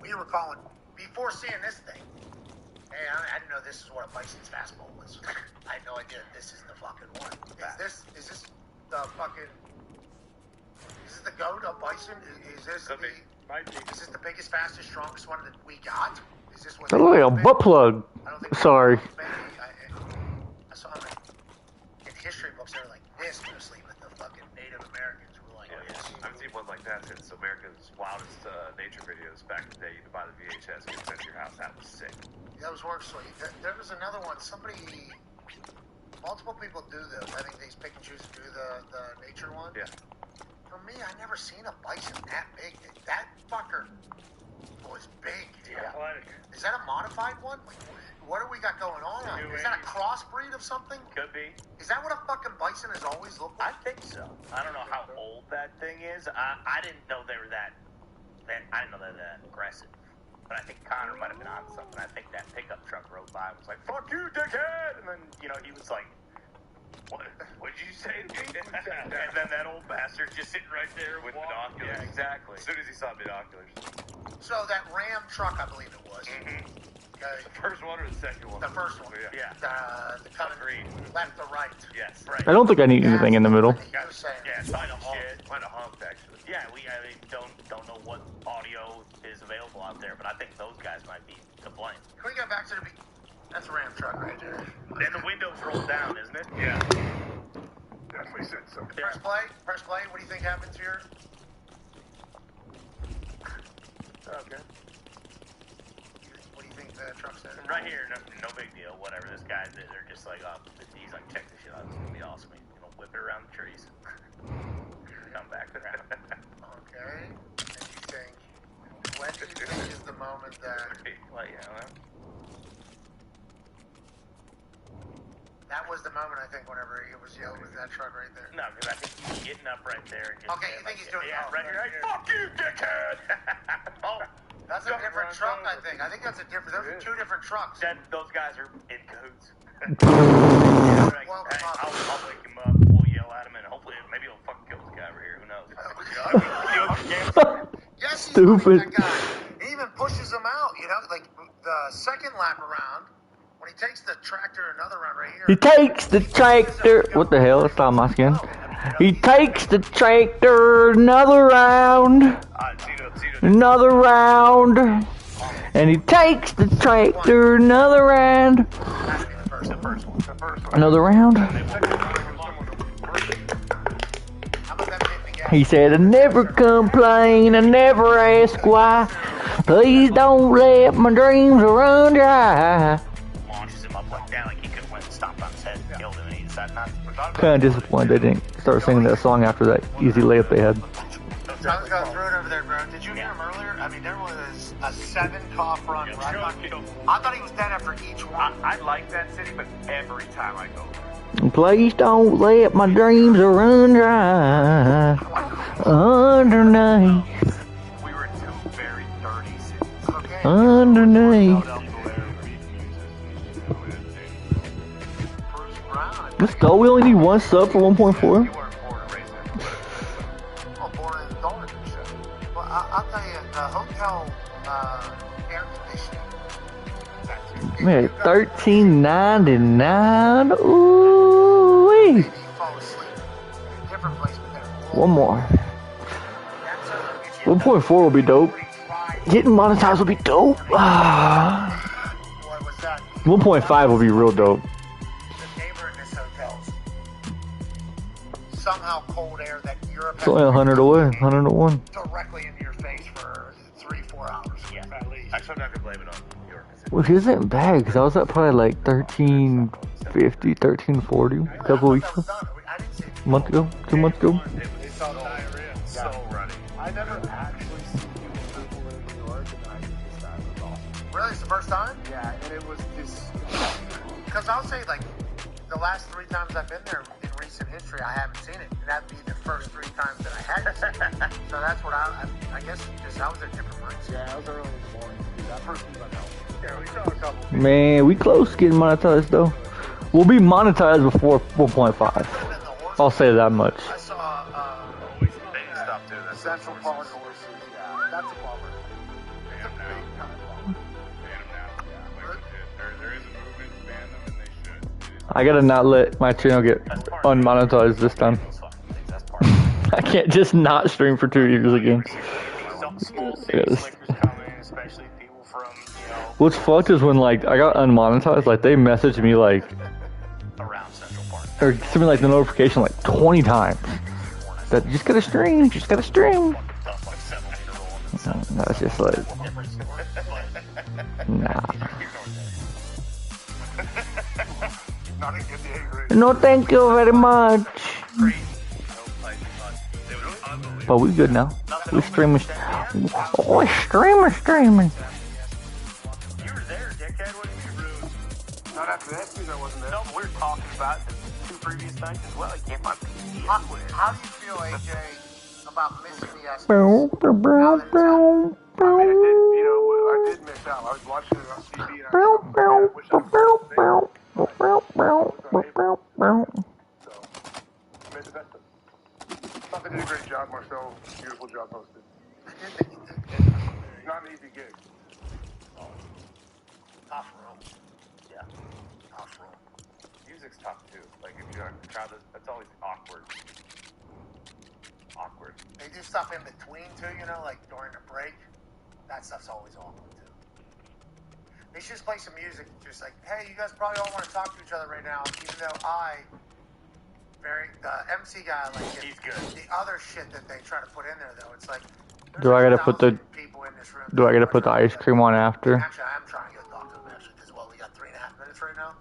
Speaker 17: We were calling, before seeing this thing, hey, I didn't know this is what a Bison's fastball was. I had no idea this is the fucking one. Is this the fucking... Is this the GOAT of Bison? Is this the biggest, fastest, strongest one that we got? Is this what...
Speaker 1: That looks like a butt plug. Sorry.
Speaker 17: I saw them in history books. They were like this mostly, but the fucking Native Americans were like this.
Speaker 14: I've seen one like that since America's wildest nature videos back in the day. You could buy the VHS and send to your house. That was sick.
Speaker 17: That was work sweet. There was another one. Multiple people do this. I think they pick and choose to do the nature one.
Speaker 14: Yeah.
Speaker 17: For me, I never seen a bison that big. That fucker was big.
Speaker 18: Yeah.
Speaker 17: Is that a modified one? What do we got going on? Is that a crossbreed of something?
Speaker 18: Could be.
Speaker 17: Is that what a fucking bison has always looked like?
Speaker 18: I think so. I don't know how old that thing is. I didn't know they were that I didn't know they were that aggressive. But I think Connor might have been on something. I think that pickup truck rode by and was like, "Fuck you, dickhead!" And then, he was like, What'd you say to me? And then that old bastard just sitting right there with binoculars.
Speaker 14: Yeah,
Speaker 18: exactly.
Speaker 14: As soon as he saw binoculars.
Speaker 17: So that Ram truck, I believe it was.
Speaker 18: Mm-hmm.
Speaker 17: Okay.
Speaker 14: The first one or the second one?
Speaker 17: The first one.
Speaker 18: Yeah.
Speaker 17: The coming left to right.
Speaker 18: Yes. Right.
Speaker 1: I don't think I need anything in the middle.
Speaker 18: Yeah, kind of humped actually. Yeah, I don't know what audio is available out there, but I think those guys might be to blame.
Speaker 17: Can we go back to the... That's a Ram truck right there.
Speaker 18: And the window's rolled down, isn't it?
Speaker 14: Yeah.
Speaker 3: Definitely said so.
Speaker 17: Press play. Press play. What do you think happens here?
Speaker 18: Okay.
Speaker 17: What do you think the truck said?
Speaker 18: Right here, no big deal. Whatever. This guy, they're just like, he's like, check this shit out. It's gonna be awesome. He's gonna whip it around the trees. Come back around.
Speaker 17: Okay. And you think, when do you think is the moment that...
Speaker 18: Well, yeah, well...
Speaker 17: That was the moment, I think, whenever he was yelling with that truck right there.
Speaker 18: No, because I think he's getting up right there. And just
Speaker 17: okay, you think he's doing
Speaker 18: right here. Like, fuck you, dickhead! Oh,
Speaker 17: that's a different truck, I think. I think that's a different... Those are two different trucks.
Speaker 18: Those guys are in cahoots.
Speaker 17: I'll
Speaker 18: wake him up, we'll yell at him, and hopefully, maybe he'll fucking kill this guy over here. Who knows?
Speaker 17: Yes, he's
Speaker 1: stupid.
Speaker 17: That guy. He even pushes him out, like the second lap around. When he takes the tractor another round right here.
Speaker 1: He takes the tractor. What the hell? It's on my skin. He takes the tractor another round. Another round. And he takes the tractor another round. Another round. He said, I never complain, I never ask why. Please don't let my dreams run dry. Kind of disappointed they didn't start singing that song after that easy layup they had.
Speaker 17: Sounds got through it over there, bro. Did you hear him earlier? I mean, there was a 7-cough run. Right? I thought he was dead after each one.
Speaker 18: I like that city, but every time I go
Speaker 1: Please don't let my dreams run dry. Underneath.
Speaker 18: We were in two very dirty cities.
Speaker 1: Underneath. Let's go. We only need one sub for 1.4.
Speaker 17: Well, I'll tell you, the hotel air conditioning.
Speaker 1: Man, $13.99. Ooh.
Speaker 17: Fall asleep.
Speaker 1: One more. 1.4 will be dope. Getting monetized will be dope. 1.5 will be real dope.
Speaker 17: Somehow cold air that Europe
Speaker 1: It's only 100 away. 101.
Speaker 17: directly into your face for 3-4 hours.
Speaker 14: Yeah, at least. I'm not gonna blame it on New York.
Speaker 1: Which isn't bad, because I was at probably like 1350, 1340 a couple weeks ago. A month ago? 2 months ago?
Speaker 14: It's so diarrhea. So runny.
Speaker 15: I never actually seen people in New York, and I think this guy was awesome.
Speaker 17: Really? It's the first time?
Speaker 15: Yeah, and it was just...
Speaker 17: Because I'll say, like, the last 3 times I've been there in recent history, I haven't seen it. And that'd be the first 3 times that I hadn't seen it. So that's what I guess just I was at different mindset.
Speaker 15: Yeah, I was early in the morning. That person's unhealthy. Yeah, we saw a couple.
Speaker 1: Man, we close to getting monetized though. We'll be monetized before 1.5. I'll say that much.
Speaker 17: I saw,
Speaker 14: They need to stop doing that.
Speaker 15: Central Park horses, yeah. That's a bummer. It's a big kind of bummer.
Speaker 4: There is a movement to ban them, and they should.
Speaker 1: I gotta not let my channel get unmonetized this time. I can't just not stream for 2 years again. Yes. What's fucked is when like I got unmonetized, like they messaged me like or sent me like the notification like 20 times that you just gotta stream, just gotta stream. I was just like, nah. No, thank you very much. But we good now. We streaming. Oh, streaming.
Speaker 18: You were there, dickhead. What did you rude?
Speaker 15: Not after that, because I wasn't there.
Speaker 18: No, but we were talking about the 2 previous nights as well. He came on PC.
Speaker 17: How do you feel, AJ, about missing the
Speaker 15: I mean, I did miss out. I was watching it on TV, and I wish I was there. So, I made the best of it. Thought they did a great job, Marcel. Beautiful job hosted. Not an easy gig.
Speaker 17: Tough room.
Speaker 14: Yeah. Tough room. Music's tough too. Like if you're a crowd, that's always awkward. Awkward.
Speaker 17: They do stuff in between too, you know, like during a break. That stuff's always awkward too. They should just play some music, just like, hey, you guys probably all want to talk to each other right now, even though the MC guy, like,
Speaker 14: he's good.
Speaker 17: The other shit that they try to put in there, though, it's like,
Speaker 1: Do I gotta put the ice cream on after?
Speaker 17: Actually, I am trying to go talk to them, actually, because, well, we got 3.5 minutes right now.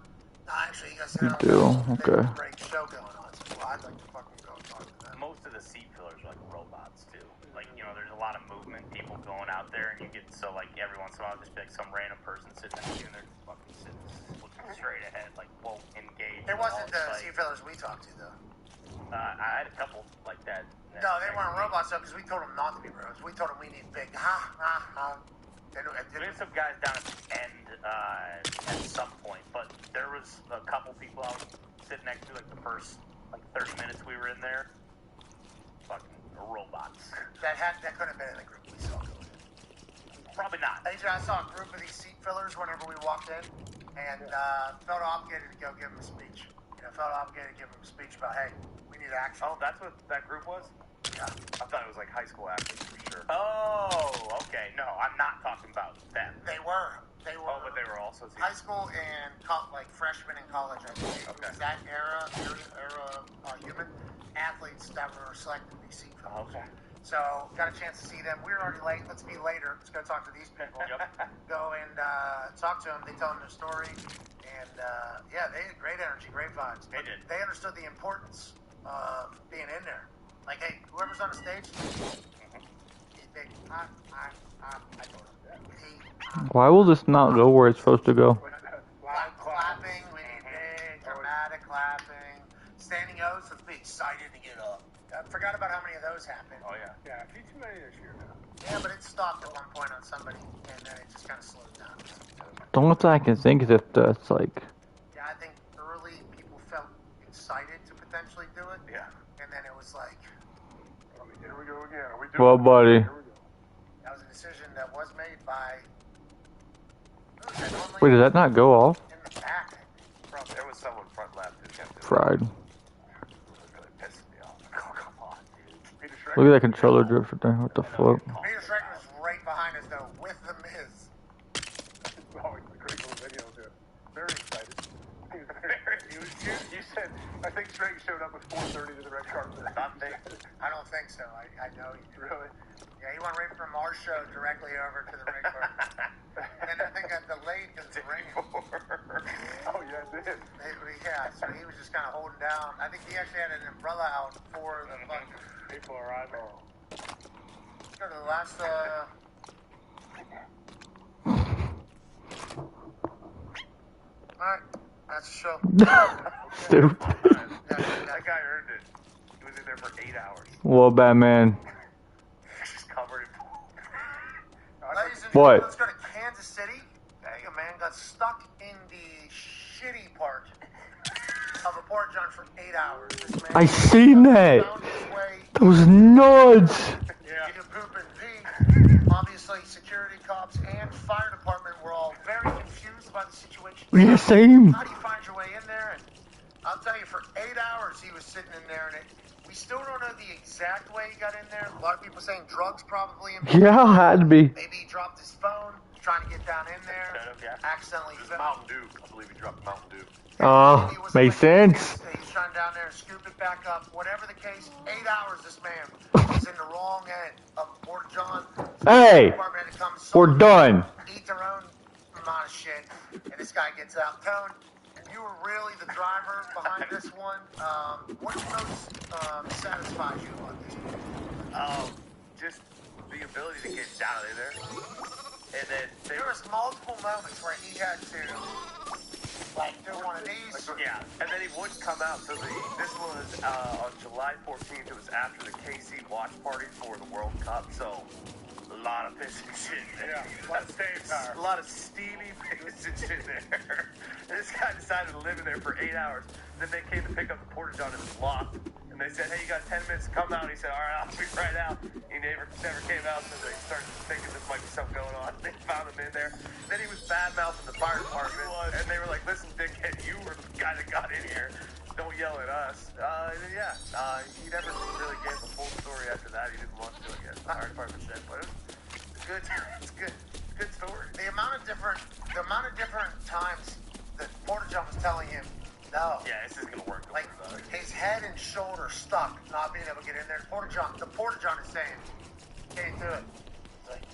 Speaker 17: No, actually, you guys
Speaker 1: You do? Okay.
Speaker 17: great show going on, so I'd like to fucking go talk to them.
Speaker 14: Most of the seat fillers are like robots too. Like, you know, there's a lot of movement, people going out there, and you get so like every once in a while just be like some random person sitting next to you and they're just fucking sitting looking straight ahead, like won't engage.
Speaker 17: It wasn't the seat fillers we talked to, though.
Speaker 14: I had a couple like that.
Speaker 17: No, they weren't robots, though, because we told them not to be robots. We told them we need big
Speaker 14: We had some guys down at the end at some point, but there was a couple people I was sitting next to like the first like 30 minutes we were in there. Fucking robots.
Speaker 17: That couldn't have been in the group we saw.
Speaker 14: Probably not.
Speaker 17: I saw a group of these seat fillers whenever we walked in, and felt obligated to go give them a speech. You know, felt obligated to give them a speech about, hey, we need action.
Speaker 14: Oh, that's what that group was?
Speaker 17: Yeah.
Speaker 14: I thought it was like high school athletes for sure. Oh, okay. No, I'm not talking about them.
Speaker 17: They were.
Speaker 14: Oh, but they were also
Speaker 17: high school and like freshmen in college, I believe. Okay. It was that era human athletes that were selected to be seat fillers.
Speaker 14: Okay.
Speaker 17: So, got a chance to see them. We were already late. Let's be later. Let's go talk to these people. Go and talk to them. They tell them their story. And, yeah, they had great energy, great vibes.
Speaker 14: They did.
Speaker 17: They understood the importance of being in there. Like, hey, whoever's on the stage, I told him.
Speaker 1: Why will this not go where it's supposed to go?
Speaker 17: Clapping, we need big, dramatic clapping. Standing O's, let's be excited to get up. I forgot about how many of those happened.
Speaker 14: Oh, yeah.
Speaker 15: Yeah, a few too many this year now.
Speaker 17: Yeah, but it stopped at one point on somebody, and then it just kind of slowed down.
Speaker 1: The only thing I can think is if that's like...
Speaker 17: Yeah, I think early people felt excited to potentially do it.
Speaker 14: Yeah.
Speaker 17: And then it was like...
Speaker 15: Here we go again. Are we doing
Speaker 1: Well, buddy.
Speaker 17: That was a decision that was made by...
Speaker 1: Wait, did that not go off?
Speaker 17: In the back.
Speaker 14: There was someone front left who kept it.
Speaker 1: Fried.
Speaker 14: Really pissed me off. Oh, come on, dude.
Speaker 1: Look at that controller drift right there. What the fuck?
Speaker 17: Peter Schrager was right behind us though, with the Miz.
Speaker 7: Oh, it's a great little video too. Very excited. You said, I think Drake showed up at 4:30 to the red carpet.
Speaker 17: I don't think so. I know he did.
Speaker 7: Really?
Speaker 17: Yeah, he went right from our show directly over to the red carpet. And I think got delayed because of the rain.
Speaker 7: Oh yeah, it did.
Speaker 17: Yeah, so he was just kind of holding down. I think he actually had an umbrella out for the fucking
Speaker 7: people arriving.
Speaker 17: Go to the last. Alright, that's the show.
Speaker 1: Stupid.
Speaker 14: That guy earned it. He was in there for 8 hours.
Speaker 1: Well, Batman.
Speaker 14: Just covered in.
Speaker 17: Ladies and
Speaker 1: What?
Speaker 17: gentlemen, let's go to Kansas City. Hey, a man got stuck in the shitty part of a port john for 8 hours. This man
Speaker 1: I seen that.
Speaker 17: found his way
Speaker 1: That was nuts.
Speaker 17: into poop and pee. Obviously, security cops and fire department were all very confused about the situation.
Speaker 1: Yeah, same.
Speaker 17: How do you find your way in there? And I'll tell you, for 8 hours he was sitting in there, and we still don't know the exact way he got in there. A lot of people saying drugs probably.
Speaker 1: Yeah, had to be.
Speaker 17: Maybe he dropped his phone, trying to get down in there, accidentally fell.
Speaker 14: Mountain Dew. I believe he dropped Mountain Dew.
Speaker 1: Makes sense.
Speaker 17: He's trying down there and scoop it back up. Whatever the case, 8 hours this man was in the wrong end of Port John.
Speaker 1: Hey, we're done.
Speaker 17: Eat their own amount of shit, and this guy gets out towed. And you were really the driver behind this one. What most satisfies you about this one?
Speaker 14: Just the ability to get down in there. And then
Speaker 17: there was multiple moments where he had to do one of these.
Speaker 14: Yeah, and then he would come out. So this was on July 14th. It was after the KC watch party for the World Cup. So a lot of pissing shit in there.
Speaker 7: Yeah, a lot of staying power.
Speaker 14: A lot of steamy pissing shit in there. And this guy decided to live in there for 8 hours. Then they came to pick up the porta john and it was locked. And they said, hey, you got 10 minutes to come out. And he said, all right, I'll be right out. He never came out, so they started thinking this might be something going on. They found him in there. Then he was bad-mouthing the fire department. And they were like, listen, dickhead, you were the guy that got in here. Don't yell at us. He never really gave the full story after that. He didn't want to, I guess. The fire department said, but it's good. It's good. Good story.
Speaker 17: The amount of different times that Porta John was telling him, no.
Speaker 14: Yeah, this isn't gonna work.
Speaker 17: Like his head and shoulder stuck, not being able to get in there. The Porta John is saying, can't do it. It's like,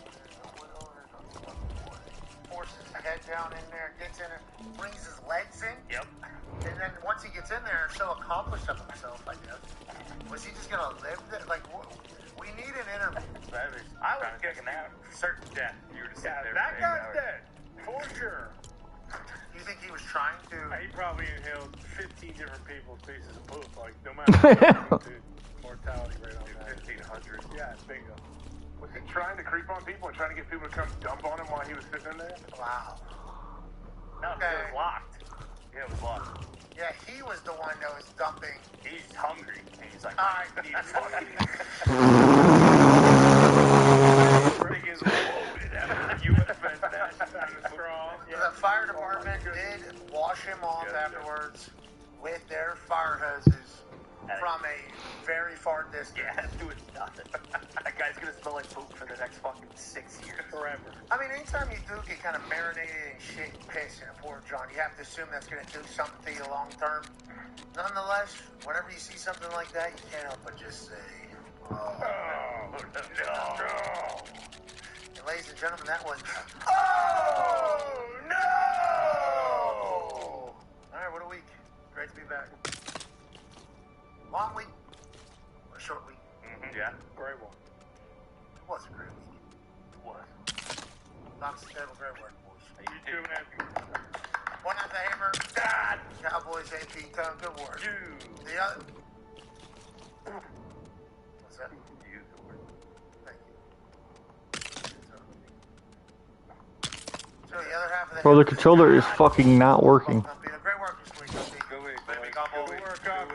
Speaker 17: forces his head down in there, gets in it, brings his legs in.
Speaker 14: Yep.
Speaker 17: And then once he gets in there, so accomplished of himself, I guess. Was he just gonna live there? Like, we need an interview.
Speaker 14: I was getting that certain death. You were to sit there.
Speaker 7: That guy's dead, for sure.
Speaker 17: You think he was trying to?
Speaker 7: He probably inhaled 15 different people's pieces of poop. Like, no matter what, dude, mortality rate on that.
Speaker 14: 1,500.
Speaker 7: Yeah, bingo. Was he trying to creep on people and trying to get people to come dump on him while he was sitting in there?
Speaker 17: Wow.
Speaker 14: No, it was locked. Yeah, it was locked.
Speaker 17: Yeah, he was the one that was dumping.
Speaker 14: He's hungry. And he's like,
Speaker 17: I
Speaker 14: need a fucking. Thing is loaded after the UFS match.
Speaker 17: The fire department did wash him off afterwards with their fire hoses from a very far distance.
Speaker 14: Yeah, doing nothing. That guy's gonna smell like poop for the next fucking 6 years.
Speaker 7: Forever.
Speaker 17: I mean, anytime you do get kind of marinated in shit and piss in a Port John, you have to assume that's gonna do something to you long term. Nonetheless, whenever you see something like that, you can't help but just say, oh, no. And ladies and gentlemen, that was, oh, no! Alright, what a week. Great to be back. Long week, or a short week?
Speaker 14: Yeah.
Speaker 7: Great one.
Speaker 17: It was a great week.
Speaker 14: It was.
Speaker 17: Not sustainable, great work, boys.
Speaker 14: You do, man.
Speaker 17: One out the hammer. God! Cowboys, AP, Tone, good work.
Speaker 14: Dude.
Speaker 17: The other. What's that?
Speaker 14: You use the word.
Speaker 17: Thank you. So the other half of the
Speaker 1: Bro, the controller is fucking not working.
Speaker 17: Great work this week, OP.
Speaker 7: Good week.
Speaker 17: Baby,
Speaker 7: Good work, Cobb.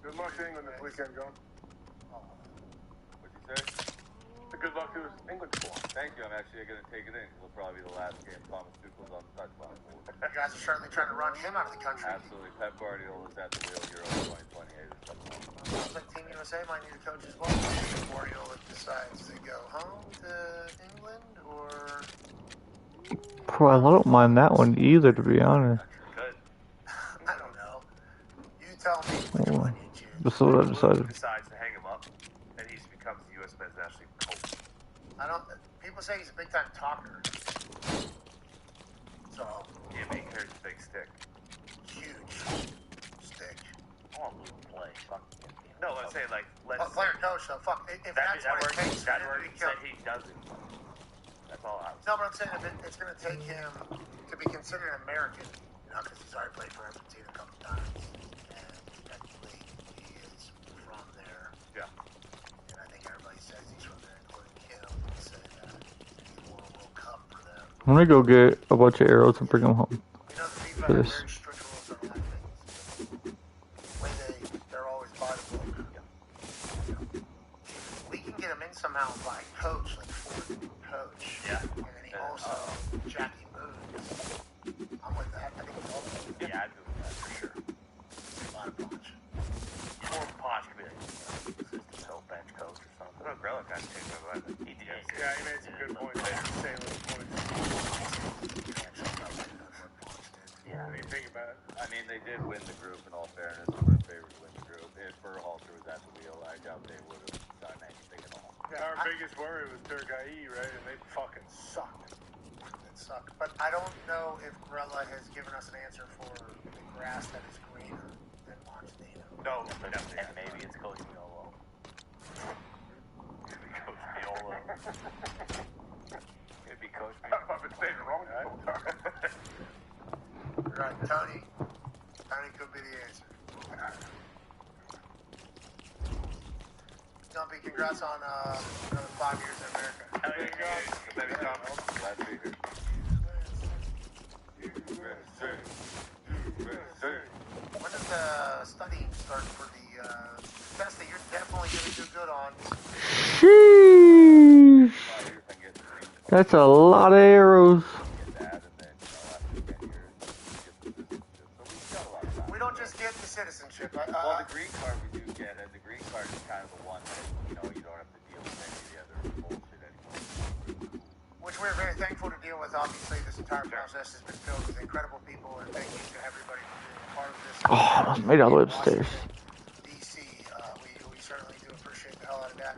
Speaker 7: Good luck to England this weekend, John.
Speaker 4: What'd you say?
Speaker 7: Good luck to his England squad.
Speaker 4: Thank you. I'm actually going to take it in because it'll probably be the last game Thomas Tuchel's on the touchdown board.
Speaker 17: You guys are certainly trying to run him out of the country.
Speaker 4: Absolutely. Pep Guardiola's at the wheel Euro 2028 or something.
Speaker 17: Sounds like Team USA might need a coach as well. Memorial and decides to go home to England, or
Speaker 1: Well, I don't mind that one either, to be honest.
Speaker 17: I don't know. You tell me which one you choose.
Speaker 1: That's what I decided.
Speaker 14: Decides to hang him up, and he becomes the U.S. men's national team coach.
Speaker 17: I don't. People say he's a big time talker. So
Speaker 14: Yeah, but he carries a big stick.
Speaker 17: huge stick.
Speaker 18: I want Luke to play. Fuck.
Speaker 14: No, I'm saying like let's.
Speaker 17: Well, player coach though. Fuck. If that's
Speaker 14: that
Speaker 17: what
Speaker 14: word,
Speaker 17: it takes for
Speaker 14: that
Speaker 17: him
Speaker 14: word
Speaker 17: to
Speaker 14: said
Speaker 17: become.
Speaker 14: he doesn't. That's all I was.
Speaker 17: No, but I'm saying if it's going to take him to be considered an American, you know, because he's already played for Argentina a couple times, and technically he is from there.
Speaker 14: Yeah.
Speaker 17: And I think everybody says he's from there, including him. Say that he won a World Cup for them.
Speaker 1: I'm gonna go get a bunch of arrows and bring them home.
Speaker 17: You know, the FIFA
Speaker 1: For
Speaker 17: have
Speaker 1: this.
Speaker 17: very strict rules on a lot of things. When they're always by the book. We can get him in somehow by coach, like Ford coach.
Speaker 14: Yeah.
Speaker 17: And then he also Jackie Moons. I'm with that. I think we're all with that.
Speaker 18: Yeah, I'd do that for sure.
Speaker 17: A lot of punch.
Speaker 18: Or Posh could be like assistant coach, bench coach or something.
Speaker 14: No, Grella got changed over that.
Speaker 18: He did.
Speaker 7: Yeah, he made some good points there. Salient points.
Speaker 18: Yeah.
Speaker 7: I mean, think about it.
Speaker 4: I mean, they did win the group, in all fairness. They were favored to win the group. If Berhalter was at the wheel, I doubt they would have done anything at all.
Speaker 7: Our biggest worry was Turkey, right? And they fucking sucked.
Speaker 17: It sucked. But I don't know if Grella has given us an answer for the grass that is greener than Montenegro.
Speaker 14: No,
Speaker 18: And maybe it's Coach Miolo.
Speaker 14: Could be Coach Viola.
Speaker 18: Could be Coach
Speaker 7: I've been saying it wrong the whole time.
Speaker 17: Right, Tony. Tony could be the answer. Dumpy, congrats on another 5 years in America.
Speaker 14: There you go. Baby Tom.
Speaker 4: Glad to be here.
Speaker 17: When does the studying start for the test that you're definitely going to do good on?
Speaker 1: Sheesh. That's a lot of arrows.
Speaker 17: We don't just get the citizenship.
Speaker 4: Well, the green card we do get, and the green card is kind of the one that, you know, you don't have to deal with any of the other bullshit anymore.
Speaker 17: Which we're very thankful to deal with. Obviously, this entire process has been filled with incredible people, and thank you to everybody for being a part of this.
Speaker 1: Oh, I almost made it all the way upstairs.
Speaker 17: DC, we certainly do appreciate the hell out of that.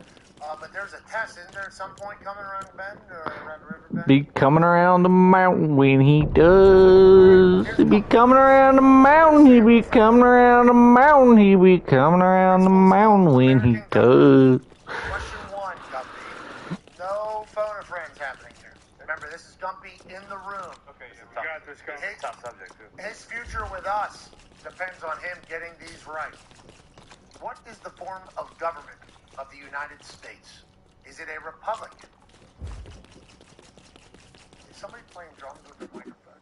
Speaker 17: But there's a test, isn't there, at some point coming around the bend or around the river bend?
Speaker 1: Be coming around the mountain when he does. He be coming around the mountain. He be coming around the mountain. He be coming around the mountain when he does.
Speaker 17: Question one, Gumpy. No phone of friends happening here. Remember, this is Gumpy in the room.
Speaker 7: Okay, yeah, we got this going.
Speaker 14: It's a tough subject, too.
Speaker 17: His future with us depends on him getting these right. What is the form of government of the United States? Is it a republic? Is somebody playing drums with their microphone?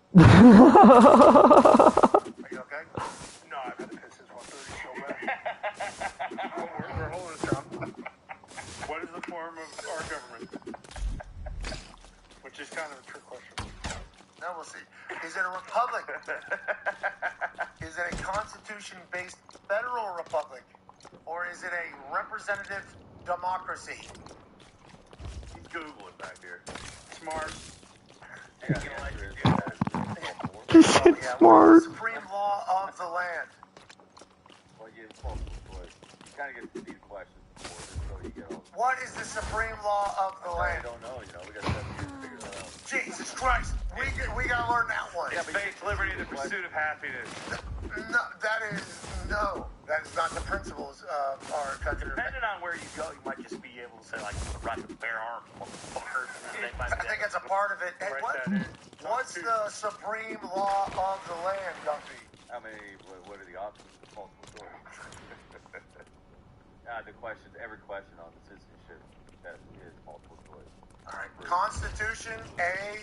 Speaker 17: Are you okay?
Speaker 7: No, I've had to piss this 130 so bad. We're holding it down. What is the form of our government? Which is kind of a trick question.
Speaker 17: Now we'll see. Is it a republic? Is it a constitution-based federal republic? Or is it a representative democracy?
Speaker 14: He's Googling back here.
Speaker 7: Smart.
Speaker 4: Yeah, the answer is
Speaker 1: This shit's
Speaker 17: What is
Speaker 1: smart.
Speaker 17: the supreme law of the land?
Speaker 4: well, you kind of get to these questions before this, so you get all.
Speaker 17: What is the supreme law of the
Speaker 4: I
Speaker 17: land?
Speaker 4: don't know, you know, we got 7 years to figure that out.
Speaker 17: Jesus Christ, we gotta learn that one.
Speaker 14: It's faith, liberty, and the pursuit of happiness.
Speaker 17: No, that is not the principles of our country.
Speaker 18: Depending on where you go, you might just be able to say, like, right to bear arms, motherfucker.
Speaker 17: I think that's a part of it. Hey, what's the supreme law of the land, Gumpy?
Speaker 4: How many, what are the options? Multiple choice. The questions, every question on the citizenship test is multiple choice.
Speaker 17: All right. Constitution, A.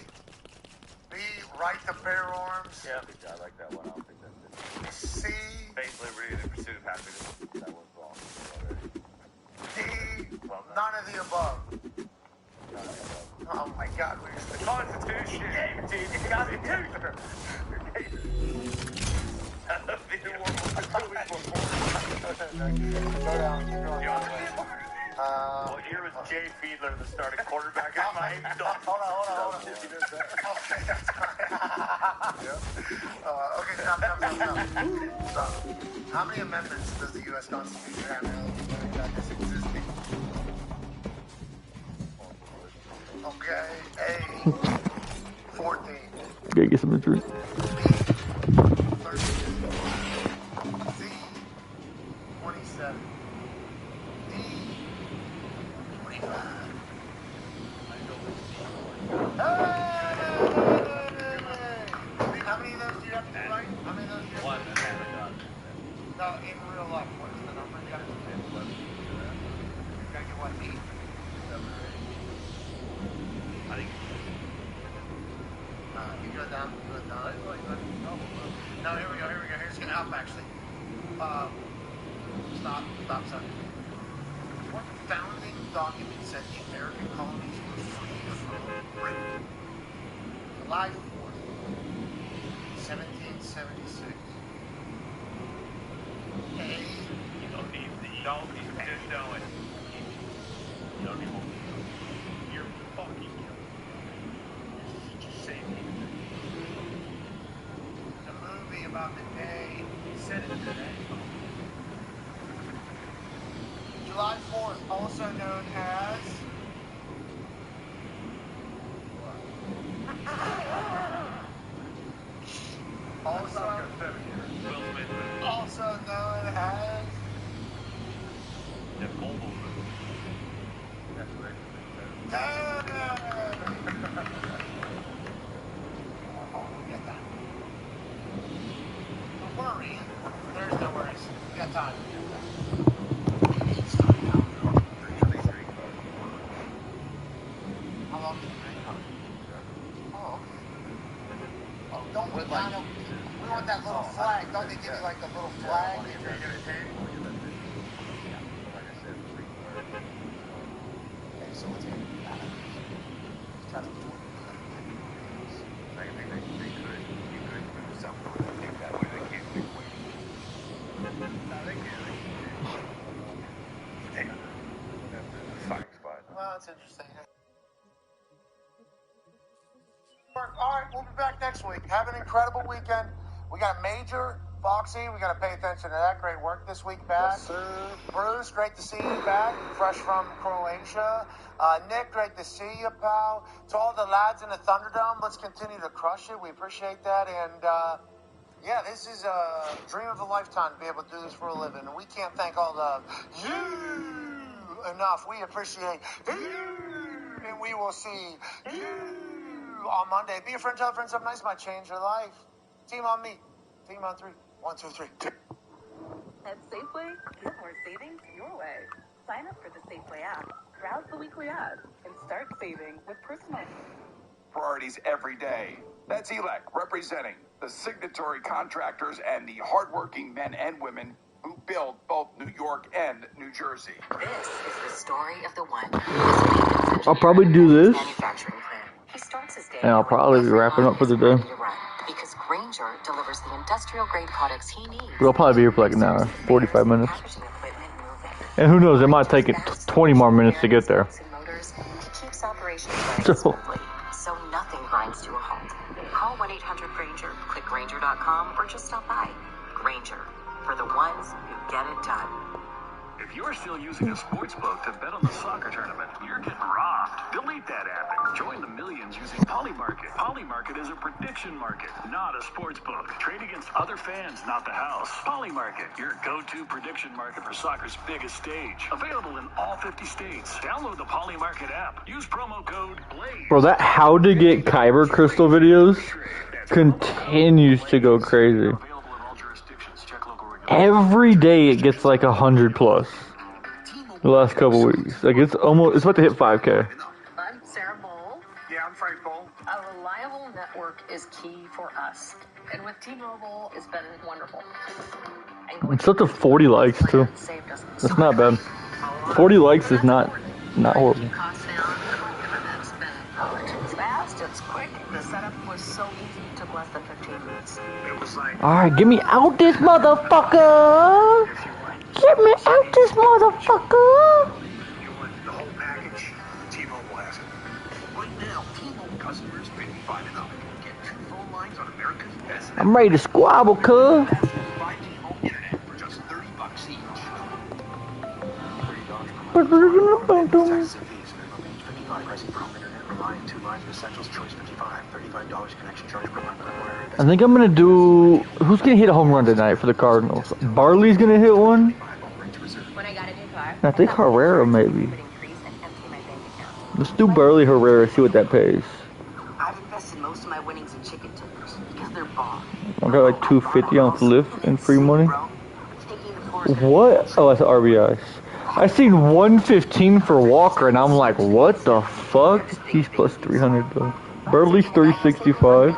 Speaker 17: B. Right to bear arms.
Speaker 4: Yeah, I like that one. I don't think that's it.
Speaker 17: C.
Speaker 14: Faith, liberty, and the pursuit of happiness.
Speaker 4: That one's wrong already.
Speaker 17: D. None of the above. Oh my God, we used to
Speaker 14: Constitution. Yeah, dude, the Constitution.
Speaker 17: Go down.
Speaker 14: What year was Jay Fiedler the starting quarterback at Miami Dolphins?
Speaker 17: Hold on. Okay, that's fine. Okay, stop. How many amendments does the U.S. Constitution have now that is existing? Okay, A, 14.
Speaker 1: Gotta get some drink.
Speaker 17: B, 13. C, 27. D, 25. How many of those do you have to do right? How many of those do you have to do?
Speaker 14: One that haven't done.
Speaker 17: No, in real life, what is the number you got to do? You got to get what, 8?
Speaker 14: I think
Speaker 17: You go down. No, here we go. Here's an up, actually. Stop, son. What founding document said the American colonies were free from Britain? July 4th, 1776. A.
Speaker 14: you don't need the. Don't just know it. You don't even. You're fucking. Just say it.
Speaker 17: A movie about the day. He said it today. July 4th, also known as. Also known as.
Speaker 14: The mobile movie.
Speaker 17: That's right. Don't worry. There's no worries. We got time. How long did you drink? Oh, okay. Oh, don't we kind of. We want that little flag. Don't they give you like the little flag? Okay, so what's going to be that? Try to do it.
Speaker 14: I think they could. You could do something with it. That way they can't make weight. No, they can. Fighting spot.
Speaker 17: Well, that's interesting. All right, we'll be back next week. Have an incredible weekend. We got Major, Foxy. We got to pay attention to that. Great work this week back.
Speaker 8: Yes, sir.
Speaker 17: Bruce, great to see you back, fresh from Croatia. Nick, great to see you, pal. To all the lads in the Thunderdome, let's continue to crush it. We appreciate that. And, yeah, this is a dream of a lifetime to be able to do this for a living. And we can't thank all the you enough. We appreciate you. And we will see you on Monday. Be a friend, tell a friend something nice might change your life. Team on me. Team on 3. 1, 2, 3.
Speaker 6: At Safeway, get more savings your way. Sign up for the Safeway app, browse the weekly ads, and start saving with personal.
Speaker 19: Priorities every day. That's ELEC representing the signatory contractors and the hardworking men and women who build both New York and New Jersey.
Speaker 20: This is the story of the one.
Speaker 1: I'll probably do this,
Speaker 20: Manufacturing plant. He starts his day
Speaker 1: and I'll probably be wrapping up for the day.
Speaker 20: Because Grainger delivers the industrial grade products he needs.
Speaker 1: We'll probably be here for like an hour, 45 minutes. And who knows, it might take it 20 more minutes to get there.
Speaker 20: He keeps operations running smoothly, so nothing grinds to a halt. Call 1-800-GRAINGER, click Grainger.com, or just stop by. Grainger, for the ones who get it done.
Speaker 21: If you're still using a sportsbook to bet on the soccer tournament, you're getting robbed. Delete that app and join the millions using Polymarket. Polymarket is a prediction market, not a sportsbook. Trade against other fans, not the house. Polymarket, your go-to prediction market for soccer's biggest stage. Available in all 50 states. Download the Polymarket app. Use promo code BLAZE.
Speaker 1: Bro, that how to get Kyber crystal videos continues to go crazy. Every day it gets like 100 plus. The last couple weeks, like it's about to hit 5K.
Speaker 22: I'm Sarah Bowl.
Speaker 8: Yeah, I'm Frank Bowl.
Speaker 22: A reliable network is key for us, and with T-Mobile, it's been wonderful.
Speaker 1: It's up to 40 likes too. That's not bad. 40 likes is not horrible.
Speaker 22: It's fast, it's quick. The setup was so easy, it took less than 15 minutes.
Speaker 8: It was like,
Speaker 1: Alright, get me out this motherfucker! Get me out this motherfucker!
Speaker 21: customers 55 and up. Get 2 phone lines on America's best network.
Speaker 1: I'm ready to squabble, cuz.
Speaker 21: Fastest 5G home internet for just $30 each. $30 taxes and fees. Minimum age 55. Pricing for home internet. Relying 2 lines of essentials. Choice 55. $35 connection charge per month required.
Speaker 1: I think I'm gonna do. Who's gonna hit a home run tonight for the Cardinals? Barley's gonna hit one.
Speaker 2: When I got a new car,
Speaker 1: I think Herrera maybe. Let's do Burley Herrera. See what that pays.
Speaker 20: I've invested most of my winnings in chicken tenders because they're bomb.
Speaker 1: I got like 250 on flip and free money. What? Oh, that's RBIs. I seen 115 for Walker, and I'm like, what the fuck? He's plus 300 though. Burley's 365.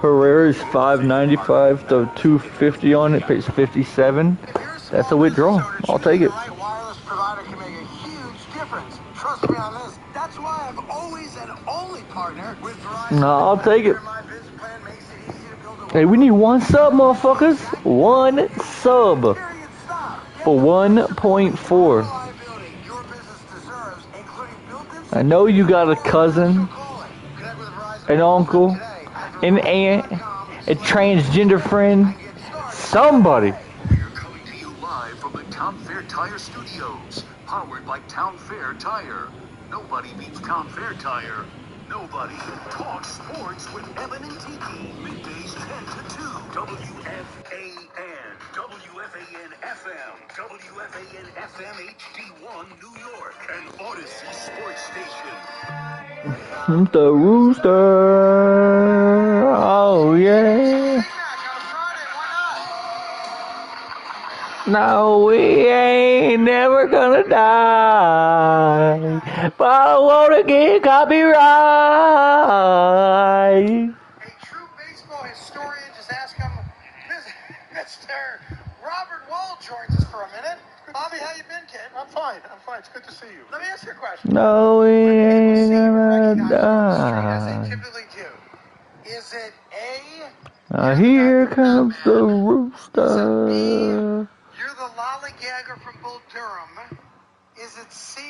Speaker 1: Herrera's 595, so 250 on it, pays 57. That's a withdrawal. I'll take it.
Speaker 12: Wireless provider can make a huge difference. Trust me on this. That's why I've always and only partnered with Verizon.
Speaker 1: No, I'll take it. Hey, we need 1 sub, motherfuckers. 1 sub for 1.4. I know you got a cousin, an uncle, an aunt, a transgender friend, somebody.
Speaker 21: We're coming to you live from the Town Fair Tire Studios, powered by Town Fair Tire. Nobody beats Town Fair Tire. Nobody talks sports with Evan and Tiki. Middays 10 to 2. WFAN. WFAN FM. WFAN FM HD1 New York. And Odyssey Sports Station.
Speaker 1: The Rooster. Oh, yeah. No, we ain't never gonna die, but I wanna get copyright.
Speaker 17: A true baseball historian, just ask him. Mr. Robert Wall joins us for a minute. Bobby, how you been, kid?
Speaker 9: I'm fine. It's good to see you.
Speaker 17: Let me ask you a question.
Speaker 1: No, we ain't gonna
Speaker 17: As
Speaker 1: die.
Speaker 17: they typically do. Is it A,
Speaker 1: Here comes the rooster.
Speaker 17: you're the lollygagger from Bull Durham? Is it C,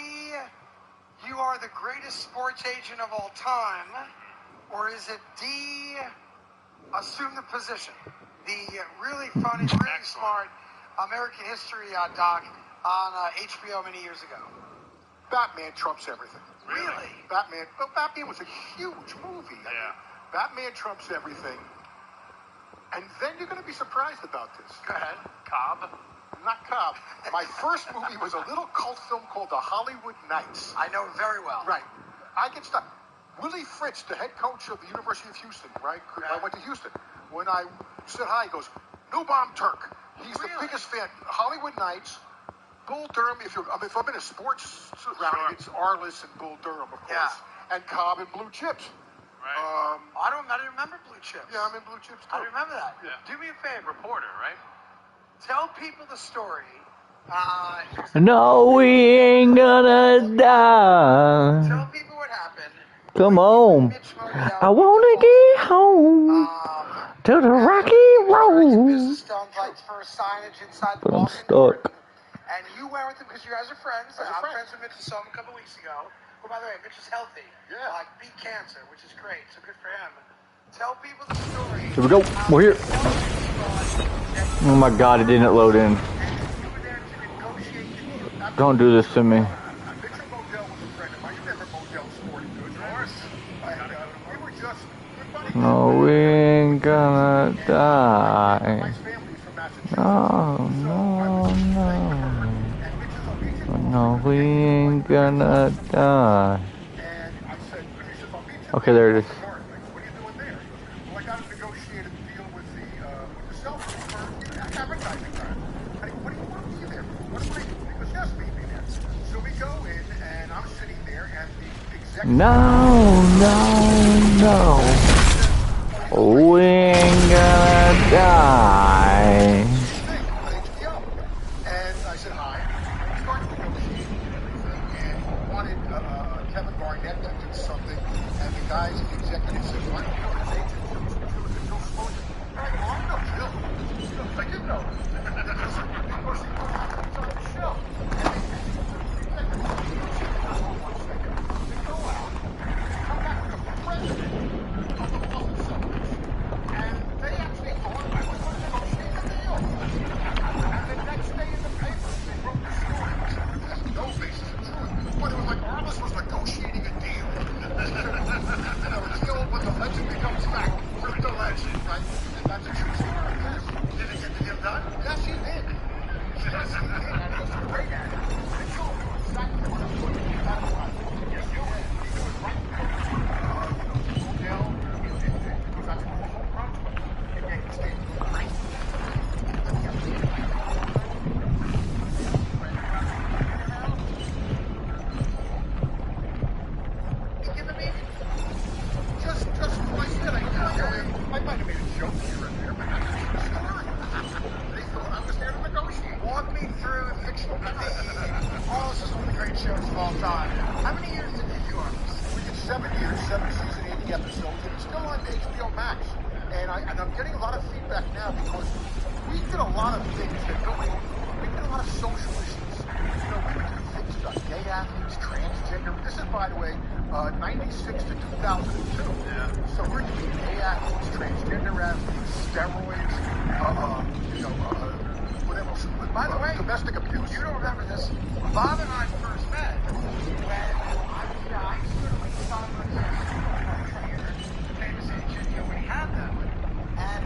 Speaker 17: you are the greatest sports agent of all time? Or is it D, assume the position? The really funny, really smart American history doc on HBO many years ago.
Speaker 9: Batman trumps everything.
Speaker 17: Really?
Speaker 9: Batman was a huge movie. Yeah. Batman trumps everything. And then you're going to be surprised about this.
Speaker 17: Go ahead.
Speaker 9: Cobb. Not Cobb. My first movie was a little cult film called The Hollywood Knights.
Speaker 17: I know very well.
Speaker 9: Right. I get stuck. Willie Fritz, the head coach of the University of Houston, right? I went to Houston. When I said hi, he goes, "No bomb Turk." He's the biggest fan. Hollywood Knights, Bull Durham. If I'm in a sports round, it's Arliss and Bull Durham, of course, and Cobb and Blue Chips.
Speaker 17: Right. I didn't remember Blue Chips.
Speaker 9: Yeah, I'm in Blue Chips too.
Speaker 17: I remember that.
Speaker 9: Yeah.
Speaker 17: Do me a favor, reporter, right? Tell people the story.
Speaker 1: No, we ain't gonna die.
Speaker 17: Tell people what happened.
Speaker 1: Come on. I wanna get home to the rocky road. But I'm stuck.
Speaker 17: And you went with him because you guys are friends. I'm friends with Mitch. I saw him a couple weeks ago. Oh, by the way, Mitch is healthy. Yeah. Beat cancer, which is great. So good for him. Tell people the story.
Speaker 1: Here we go. We're here. Oh my god, it didn't load in. Don't do this to me. No, we ain't gonna die. No, no, no. No, we ain't gonna die. Okay, there it is. No, no, no. We ain't gonna die.
Speaker 9: And I said hi. We started negotiating and everything, and he wanted Kevin Garnett to do something. And the guys, the executive said, "Why don't you know his agent? He'll slow you." I go, "I know Jill. I didn't know." Of course, he was on the show. And they come back
Speaker 17: of all time. How many years did you do on this?
Speaker 9: We did 7 years, 7 season, 80 episodes, and it's still on HBO Max. And I'm getting a lot of feedback now because we did a lot of things that nobody. We did a lot of social issues. You know, we would do things about gay athletes, transgender. This is, by the way, 96 to 2002.
Speaker 17: Yeah.
Speaker 9: So we're doing gay athletes, transgender athletes, steroids, whatever else.
Speaker 17: By the way,
Speaker 9: domestic abuse.
Speaker 17: You don't remember this? Bob and I first met when I stood with Simon Trainer, the famous agent, when he had them. And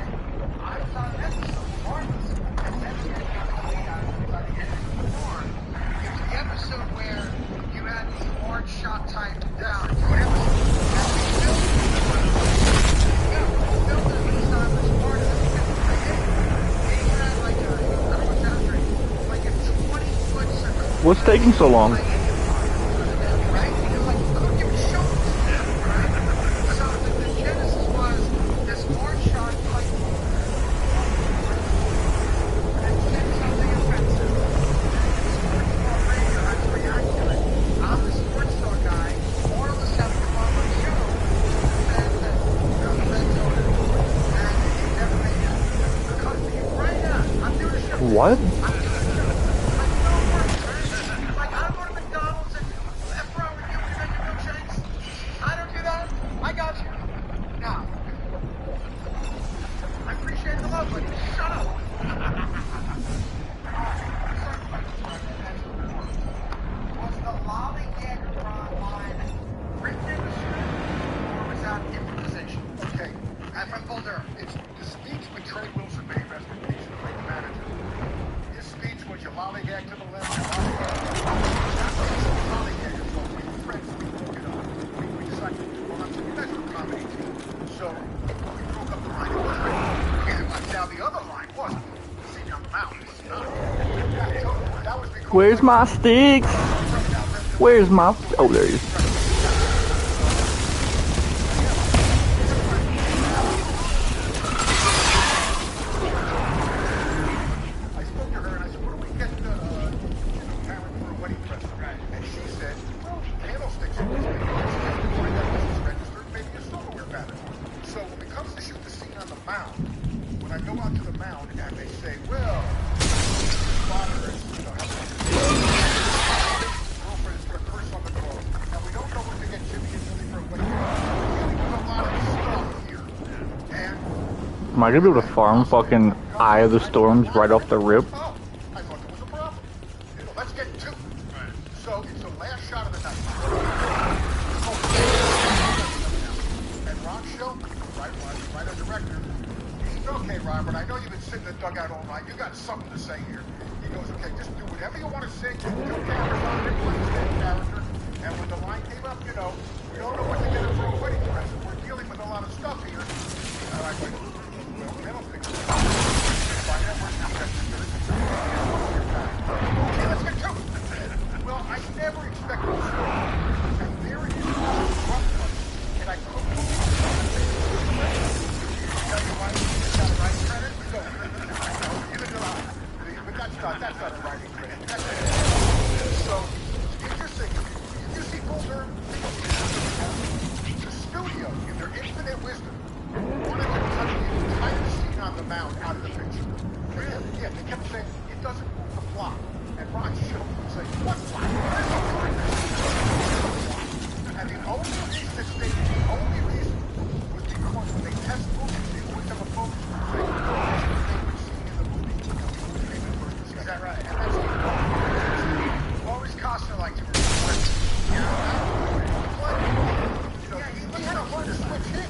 Speaker 17: I was on an episode, Marvelous, and then we got the lead out by the end of the war. It was the episode where you had the orange shot type down. What episode? And we filmed it. Yeah, we filmed it when Simon was part of it. They had like a, I don't know what's after it, like a 20-foot circle.
Speaker 1: What's taking so long?
Speaker 17: Right? Because like you couldn't even show it. Right? So the genesis was this orange shot like and said something offensive. Radio had to react to it. I'm the sports talk guy. More of us have to come on my show and Red Zone. And it never made it. Because right now, I'm doing a show.
Speaker 1: What?
Speaker 17: Like, I go to McDonald's and after I would give you make your milkshakes. I don't do that. I got you. Now, I appreciate the love, but shut up. Was the lollygag line written in the script, or was that improvisation?
Speaker 9: Okay.
Speaker 17: I'm from Bull Durham.
Speaker 9: It's the speech with Trey Wilson, may he rest in peace, the great manager. His speech was you lollygag to the left, you lollygag. So we were friends, we broke it up. We decided to do well, you guys were a comedy team. So we broke up the line. It was right. Now the other line wasn't. See, on the mountain was not. That was because
Speaker 1: Where's my sticks? Where's my... Oh, there he is.
Speaker 9: I spoke to her and I said, what do we get Karen for a wedding present? Right. And she said, well, candlesticks in this thing. Find that business registered, maybe a silverware pattern. So when it comes to shoot the scene on the mound, when I go out to the mound and they say, well, father is, girlfriend is going to curse on the clothes. And we don't know what to get Jimmy and Lily for a wedding present. We're dealing with a lot of stuff here. And
Speaker 1: Am I gonna be able to farm fucking Eye of the Storms right off the rip?
Speaker 9: I thought there was a problem. Let's get to it. Right. So it's the last shot of the night. And Ron Shelton, right as director, he said, okay, Robert, I know you've been sitting in the dugout all night. You got something to say here. He goes, okay, just do whatever you want to say. Just do cameras on there, please, that character. And when the line came up, we don't know what to get her for a wedding present. We're dealing with a lot of stuff here. And I went, well, candlesticks. Find out where she registered. Okay, let's get to it. Well, I never expected this. And there it is. And I couldn't believe it. Tell you why you got a writing credit? So, give it to us. But that's not a writing credit. So, interesting. If you see Bull Durham, the studio, in their infinite wisdom, wanted to cut the entire scene on the mound out of the picture. Yeah, they kept saying, it doesn't move the plot. And Ron Shelton would say, what plot? There's no plot. And the only reason it stayed, the only reason was because when they test movies, they always have a focus group saying, this is the favorite scene in the movie. Is that right? And that's the always Costner liked to reflect. You know, he had a hard to switch hit.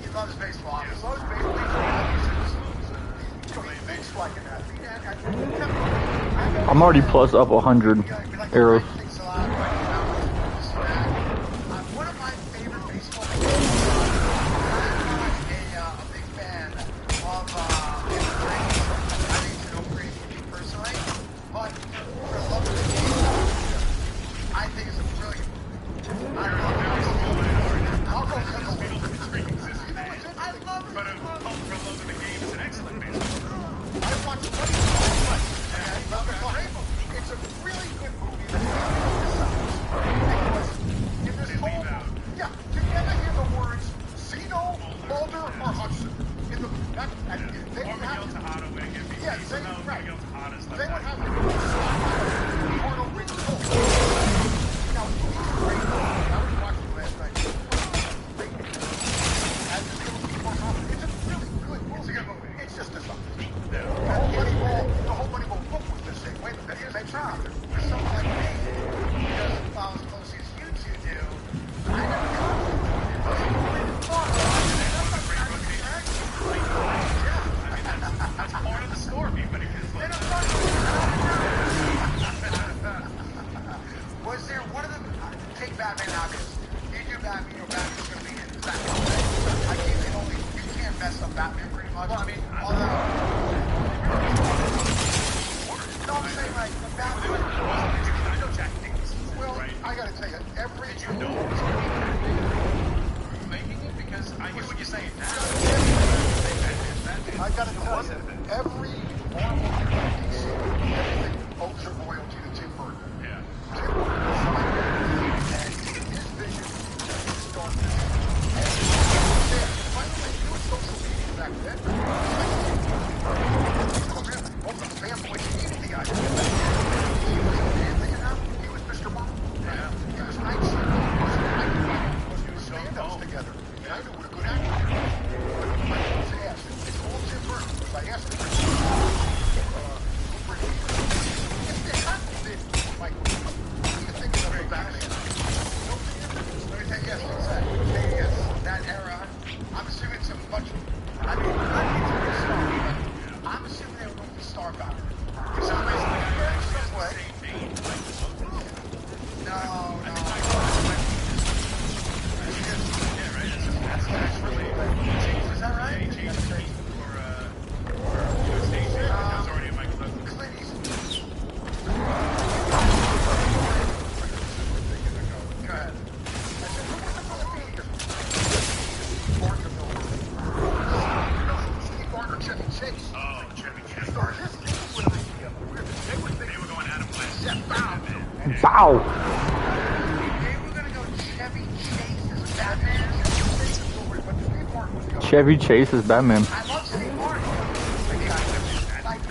Speaker 9: He loves baseball.
Speaker 1: I'm already plus up 100 arrows.
Speaker 17: One of my favorite baseball players. I'm a big fan of I think it's Brady personally, but for the love of the game, I think it's a brilliant. I don't know. I'll go I love it.
Speaker 7: But for love of the game, it's an excellent
Speaker 9: every Marvel DC, everything owes their loyalty to Tim Burton.
Speaker 3: Yeah.
Speaker 9: Tim Burton designed everything, and his vision is darkness. And by the way, there was social media back then. All the fanboys hated the idea. He was a man, you know? He was Mr. Marvel.
Speaker 3: Yeah.
Speaker 9: He was nice. He was doing stand-ups together. And I knew what a good actor he was. But I was asked, it's all Tim Burton. If I asked him, Mike, what do you think of the Batman? Let me take yes, exactly. Yes, that era. I'm assuming it's a much. I mean, I need to be a star, but I'm assuming they were going to be star power. Because I'm some way. No. Yeah, right. That's really. Is that right? Yeah, he changed for station. That's already in Michael Douglas. Clint Eastwood. Go ahead. I said, who was supposed to be here? Steve Martin or Chevy Chase.
Speaker 3: Oh, Chevy Chase.
Speaker 9: Started his team with an idea.
Speaker 3: They were going Adam West.
Speaker 9: Yeah, bow.
Speaker 1: Bow.
Speaker 9: They were going to go Chevy Chase as Batman. But Steve Martin was the other.
Speaker 1: Chevy Chase is Batman.
Speaker 9: I love Steve Martin. Like,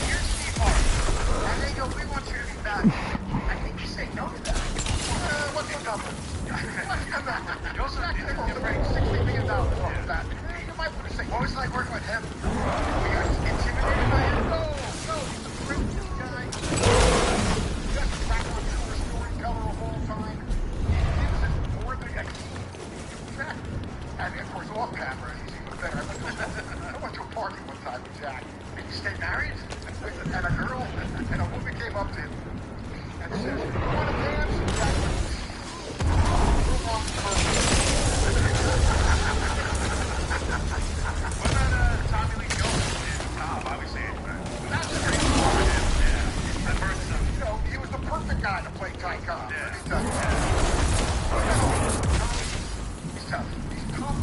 Speaker 9: here's Steve Martin. And they go, we want you to be Batman. I think you say no to that. What's the number? You also you bring $60 million off of Batman. You might want to say, what was it like working with him? We got intimidated by him? No, he's a brilliant guy. He's got the crack on tour storyteller of all time. He gives it more than a key. And of course, off camera, he's even better. I went to a party one time with Jack. Did you stay married? And a girl, and a woman came up to him and said, "You want to dance?" And Jack went, "Move on to her."
Speaker 3: What about Tommy Lee Jones and Tom? Obviously,
Speaker 9: That's a great part.
Speaker 3: yeah. The first stuff.
Speaker 9: You know, he was the perfect guy to play Ty Cobb.
Speaker 3: Yeah.
Speaker 9: Let me tell you. He's tough. He's tough.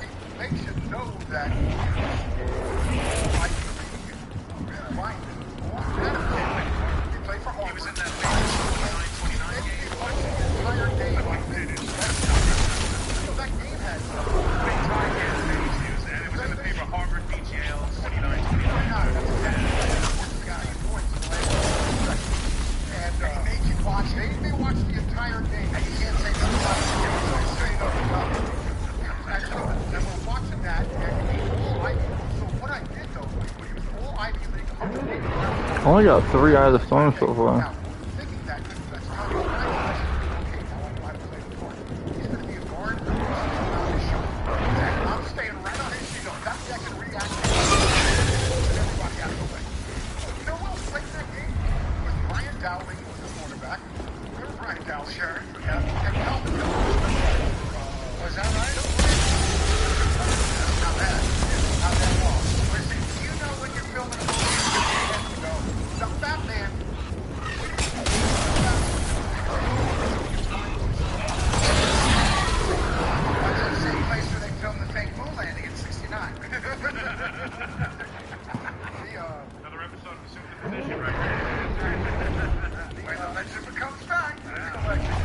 Speaker 9: He makes you know that he played for Harvard.
Speaker 3: He was in that famous 29-29 game.
Speaker 9: Entire game like this. So that game had
Speaker 3: Big tie game. And it was in the paper Harvard beats Yale 29-29.
Speaker 9: And he made you watch. They made me watch the entire game. And you can't say nothing about it. You can't say nothing about it. And we're watching that, and he was all Ivy. So what I did though, he was all Ivy League.
Speaker 1: I only got 3 out of the storm so far.
Speaker 9: Now, thinking that that's Tommy Lee, okay, now I want to play the guard. He's going to be a guard. He's on his shoulder. And I'm staying right on his shoulder. That guy can react. Everybody out of the way. You know who else played that game? It was Brian Dowling, who was the quarterback. Remember Brian Dowling? Sure. Yeah. And Calvin was that right? Not bad. Not that long. Listen, you know when you're filming a movie, you go, the Batman. That's the same place where they filmed the fake moon landing in '69.
Speaker 3: Another episode of Assume the Position right here.
Speaker 9: When the legend becomes fact, the legend.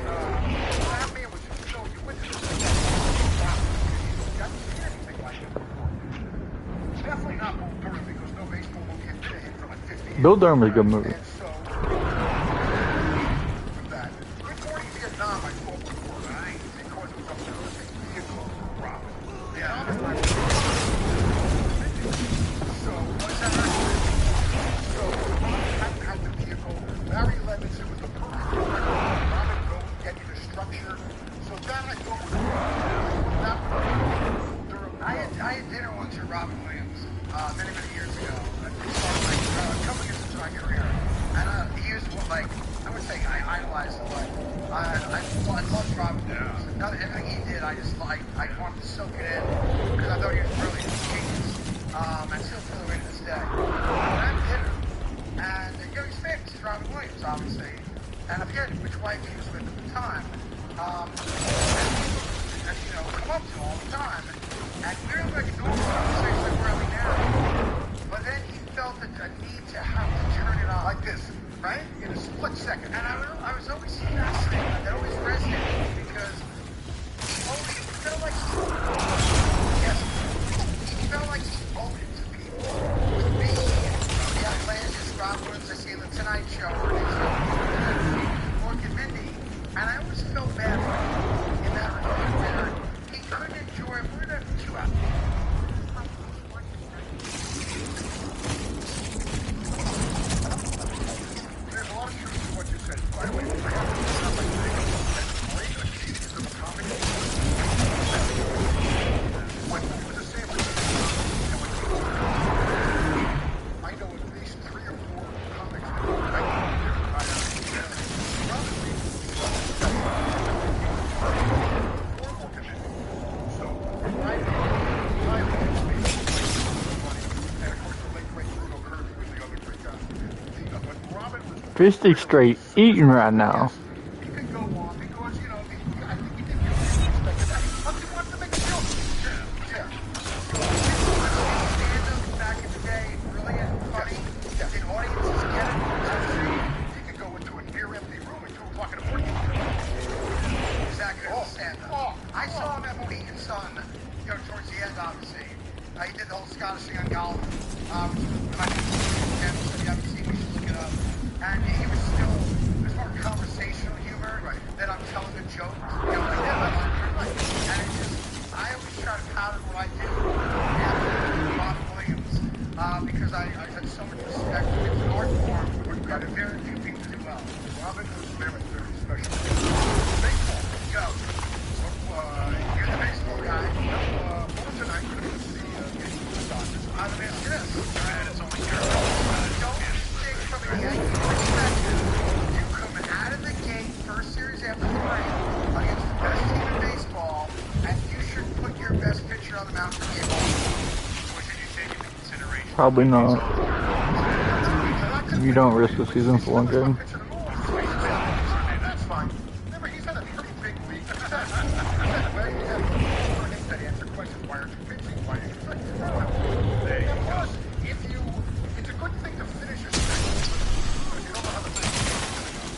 Speaker 9: Batman was just so you went to the haven't seen anything like it before. It's definitely not Bull Durham because no baseball movie had been a hit for like 50 years.
Speaker 1: Bill Durham is a good movie.
Speaker 9: And so, with that, good morning Vietnam, I spoke before, right? Because it was a perfect vehicle for Robin. Yeah. So, what's that? So, Robin had the vehicle. Barry Levinson was the perfect director. Robin go get you the structure. So that I thought was that I had dinner once with Robin Williams many years ago. A couple years into my career, and he was like I would say I idolized him. Like I loved Robin Williams. Now everything he did, I just like I wanted to soak it in because I thought he was brilliant, genius. I still feel the way to this day. I had dinner, and he's famous. He's Robin Williams, obviously, and I forget which wife he was with at the time. And you know, come up to him
Speaker 17: done, and we were like a normal conversation like we're having now. But then he felt a need to have to turn it on. Like this, right? In a split second. And I was always fascinated. That always resonated with me because he always felt like he felt like he owed it to people. To me, the Atlantis, Rob Woods, I see the Tonight Show, or Mork and Mindy, and I always felt bad for him in that regard where he couldn't enjoy. We're gonna have 2 hours.
Speaker 9: There's a lot of truth to what you said. By the way, I have to say something great achievements of a comedy. When he was a San Francisco, and when he was I know at least 3 or 4 comics that
Speaker 1: Fisty straight eating right now.
Speaker 9: he could go on because, you know, I think he did get respect that. But he wanted to make a joke. Yeah.
Speaker 17: Stand-up back in the day, brilliant, funny. Did audiences get it?
Speaker 9: He could go into a near-empty room at 2 o'clock in the morning.
Speaker 17: Exactly. Stand-up. I saw him at Mohegan Sun, you know, towards the end, obviously. He did the whole Scottish thing on golf. If you haven't seen, you should look it up. And he was still, there's more conversational humor than I'm telling a joke. You know, like that. And it just, I always try to pattern what I do after Robin Williams, because I had so much respect for his art form. Got very few people do well.
Speaker 9: Robin was very, very special.
Speaker 17: Baseball, go. You're the baseball guy.
Speaker 9: More tonight, we're going to see the Dodgers.
Speaker 17: I'm going to ask you this.
Speaker 9: And it's only
Speaker 17: Don't think from a Yankee perspective. You come out of the gate, first series after the break, against the best team in baseball, and you should put your best pitcher on the mound for game one. What should you take into consideration?
Speaker 1: Probably not. You don't risk the season for one game.
Speaker 9: That's fine. Remember, he's had a pretty big week. He's had that answer questions. Why aren't you pitching? Why aren't you pitching? And plus, it's a good thing to finish your season. Because you don't know how the thing is going to go.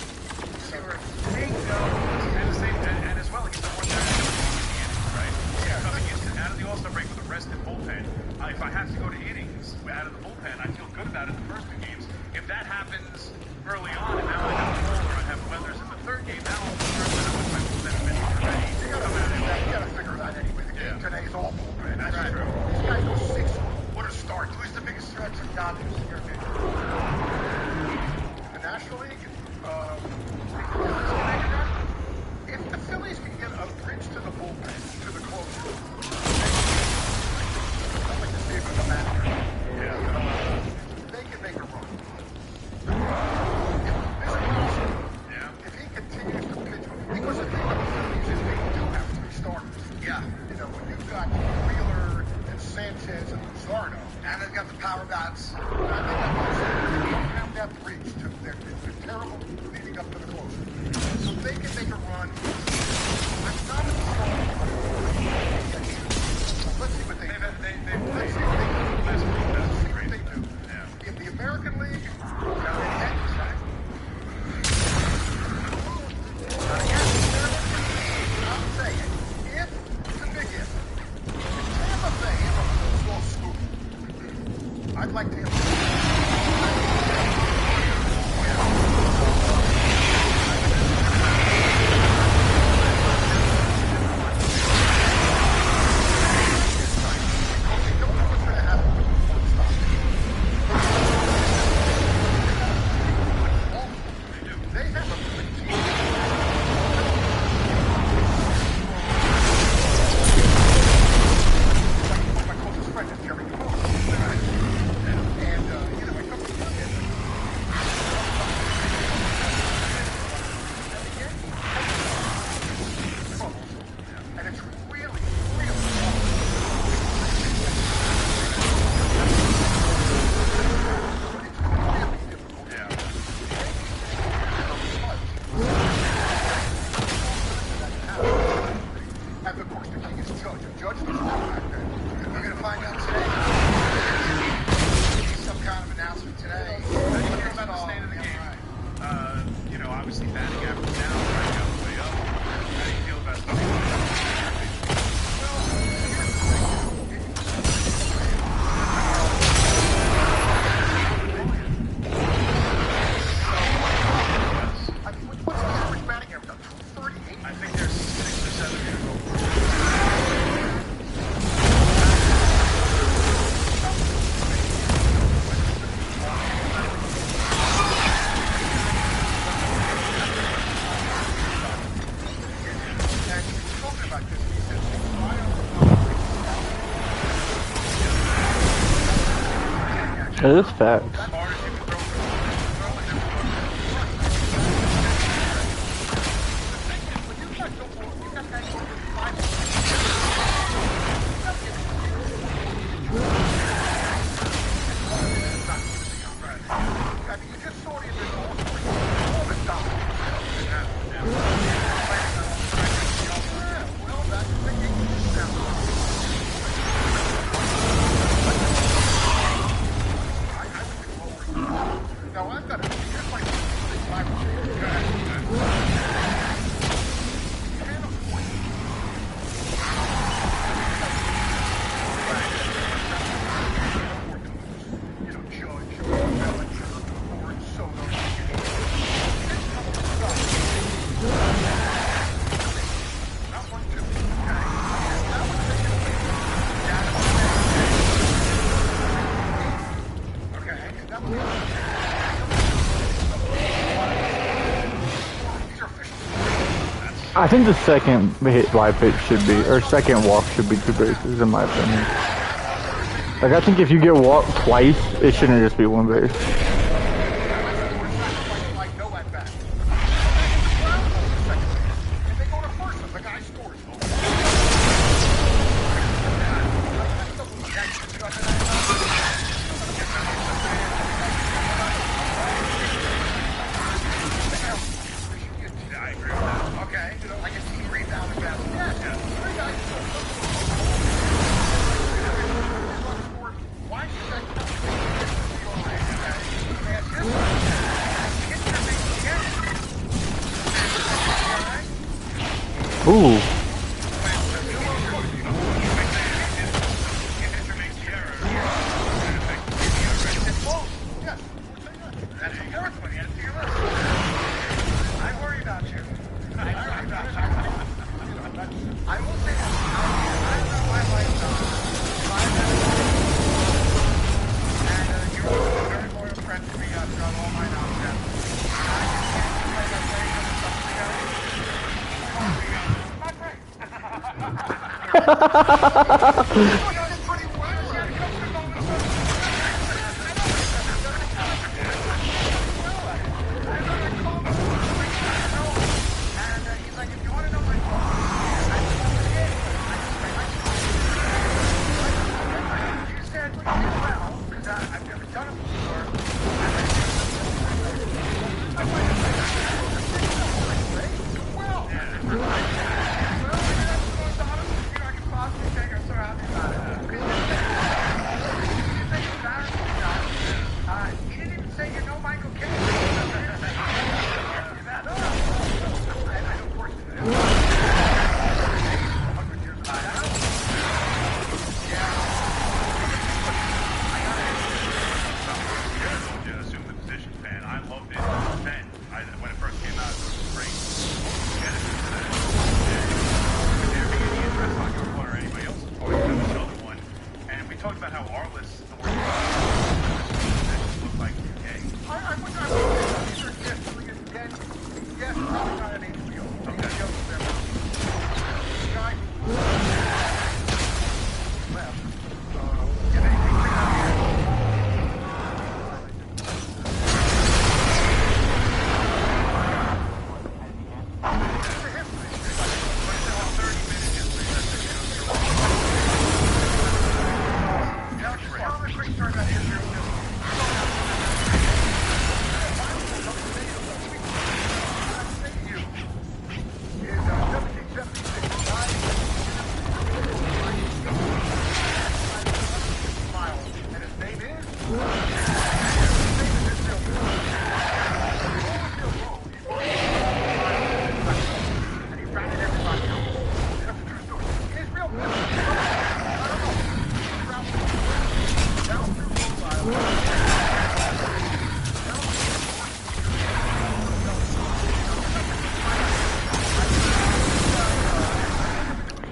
Speaker 3: And as well, he's the one that's going to be in the innings, right? Yeah. Coming out of the All-Star break with a rested bullpen. If I have to go to innings out of the bullpen, I feel good about it the first 2 games. If that happens early on, and now I have a hole or I have Weathers in the 3rd game, now all of a sudden I'm with my bullpen ready.
Speaker 9: You gotta figure that anyway. The game today is all bullpen. That's true. These guys go 6. What a start.
Speaker 17: Who's the biggest threat to the Dodgers in your opinion?
Speaker 9: The National League, if the Phillies can get a bridge to the bullpen, to the closer, I'd like to see it with the manager. They can make a run. If he continues to pitch, because the thing about the Phillies is they do have 3 starters.
Speaker 17: Yeah.
Speaker 9: You know, when you've got Wheeler and Sanchez and Luzardo,
Speaker 17: and they've got the power bats.
Speaker 9: They don't have that reach. They're terrible leading up to the closer. So they can make a run. I'm not installed. Let's see what they do. Let's see what they do. Let's see what they do. In the American League, now they had to say. I'm saying, if, it's a big if Tampa Bay ever pulls off scoop, I'd like to And
Speaker 1: It is facts. I think the second live hit should be, or second walk should be 2 bases, in my opinion. Like, I think if you get walked twice, it shouldn't just be 1 base. Ooh.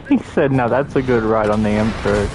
Speaker 1: He said, "Now that's a good ride on the Amtrak."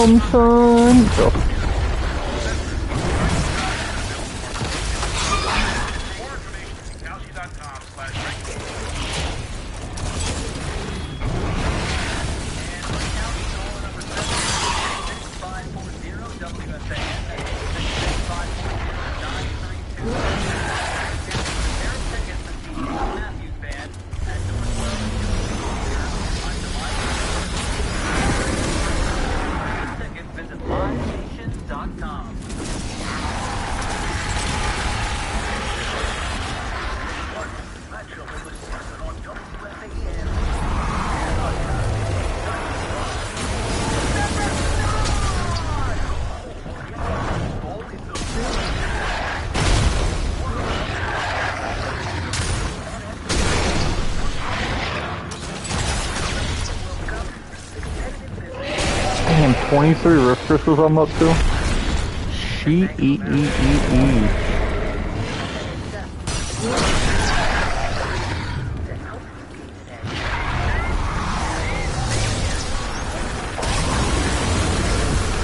Speaker 1: dum dum. So. Damn, 23 rift crystals I'm up to. She.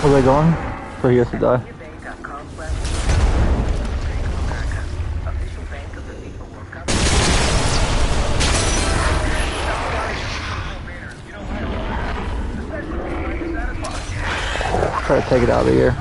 Speaker 1: Where are they going? So he has to die. Try to take it out of here.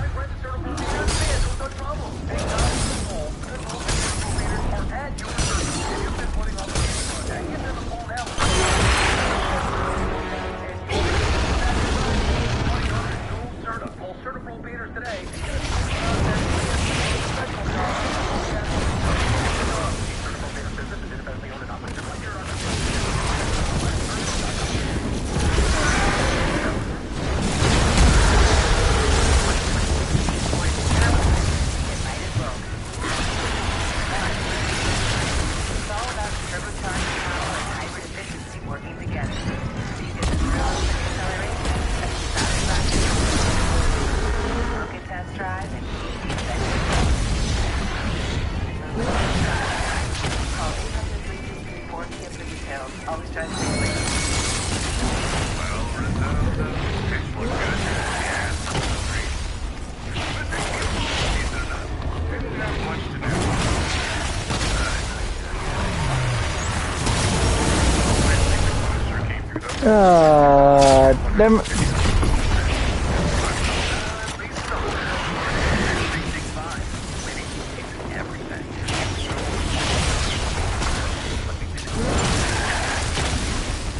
Speaker 1: Them.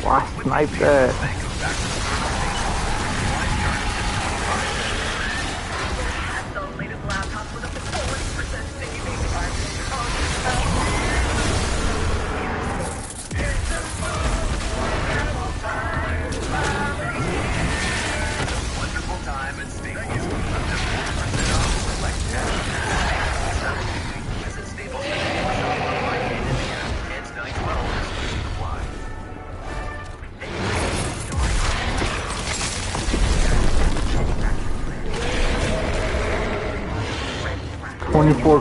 Speaker 1: Why snipe that?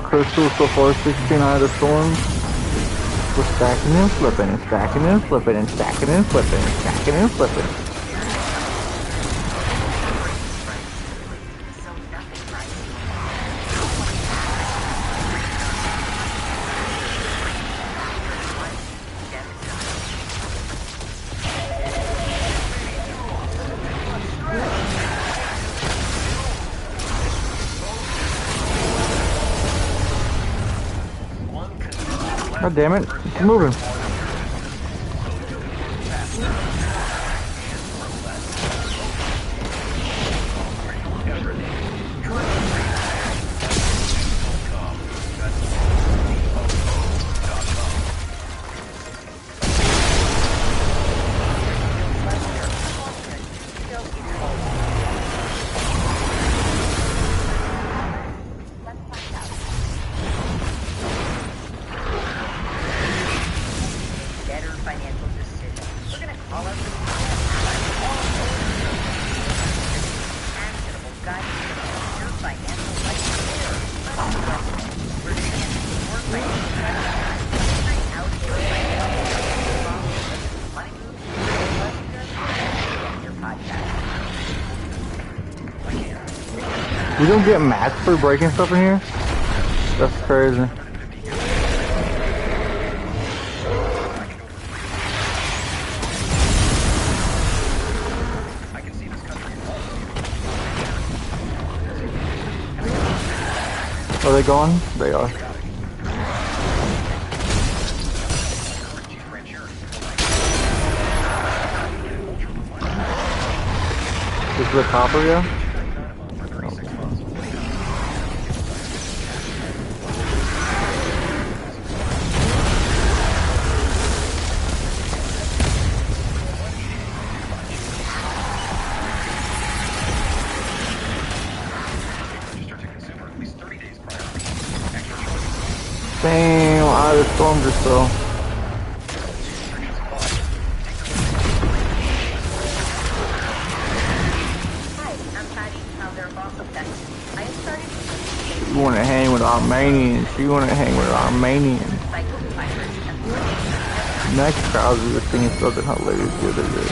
Speaker 1: Crystals so far, 16 out of storms. We're stacking and flipping and stacking and flipping and stacking and flipping and stacking and flipping. God damn it, it's moving. You don't get mats for breaking stuff in here? That's crazy. Are they gone? They are. Is the copper yet? Damn, I just stormed this though. You want to hang with Armenians. You want to hang with Armenians. Next crowd is the thing is something hilarious the other day.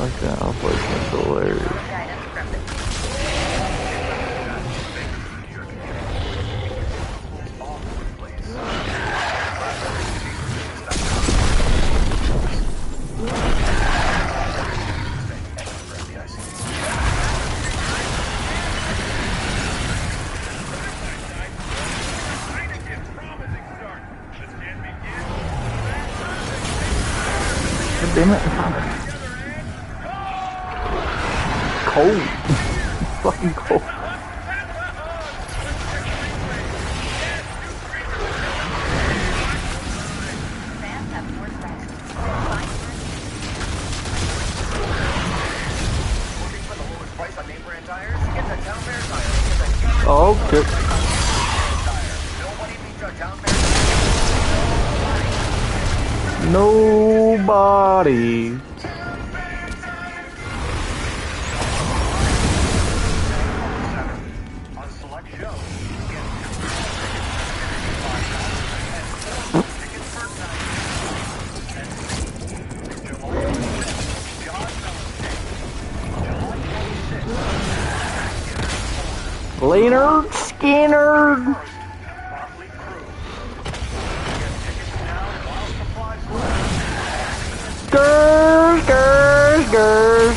Speaker 1: Like that, I was like, that's hilarious. Damn it. Cold. Fucking cold. Oh, shit. Nobody. Leonard Skinner. Gers, gers, gers.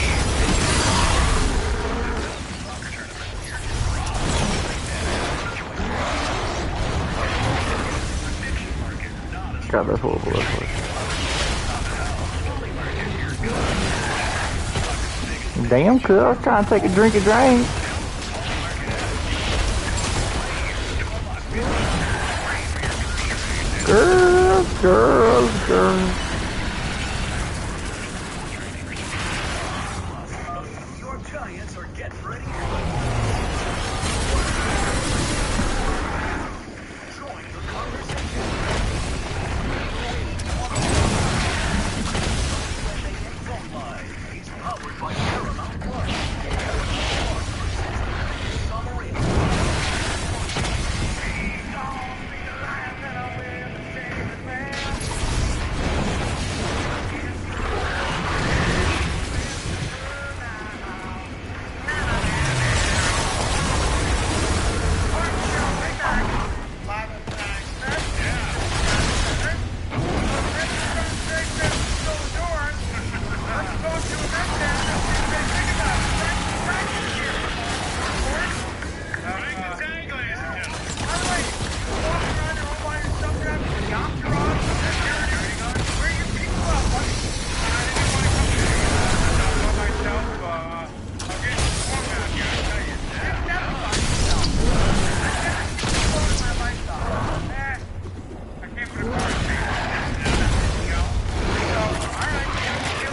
Speaker 1: God, that's horrible. That's horrible. Damn, cuz I was trying to take a drink of drink. Girls, girls, girls.
Speaker 21: Your Giants are getting ready. Join the conversation. He's powered by Paramount Plus.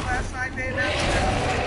Speaker 17: Last night, David.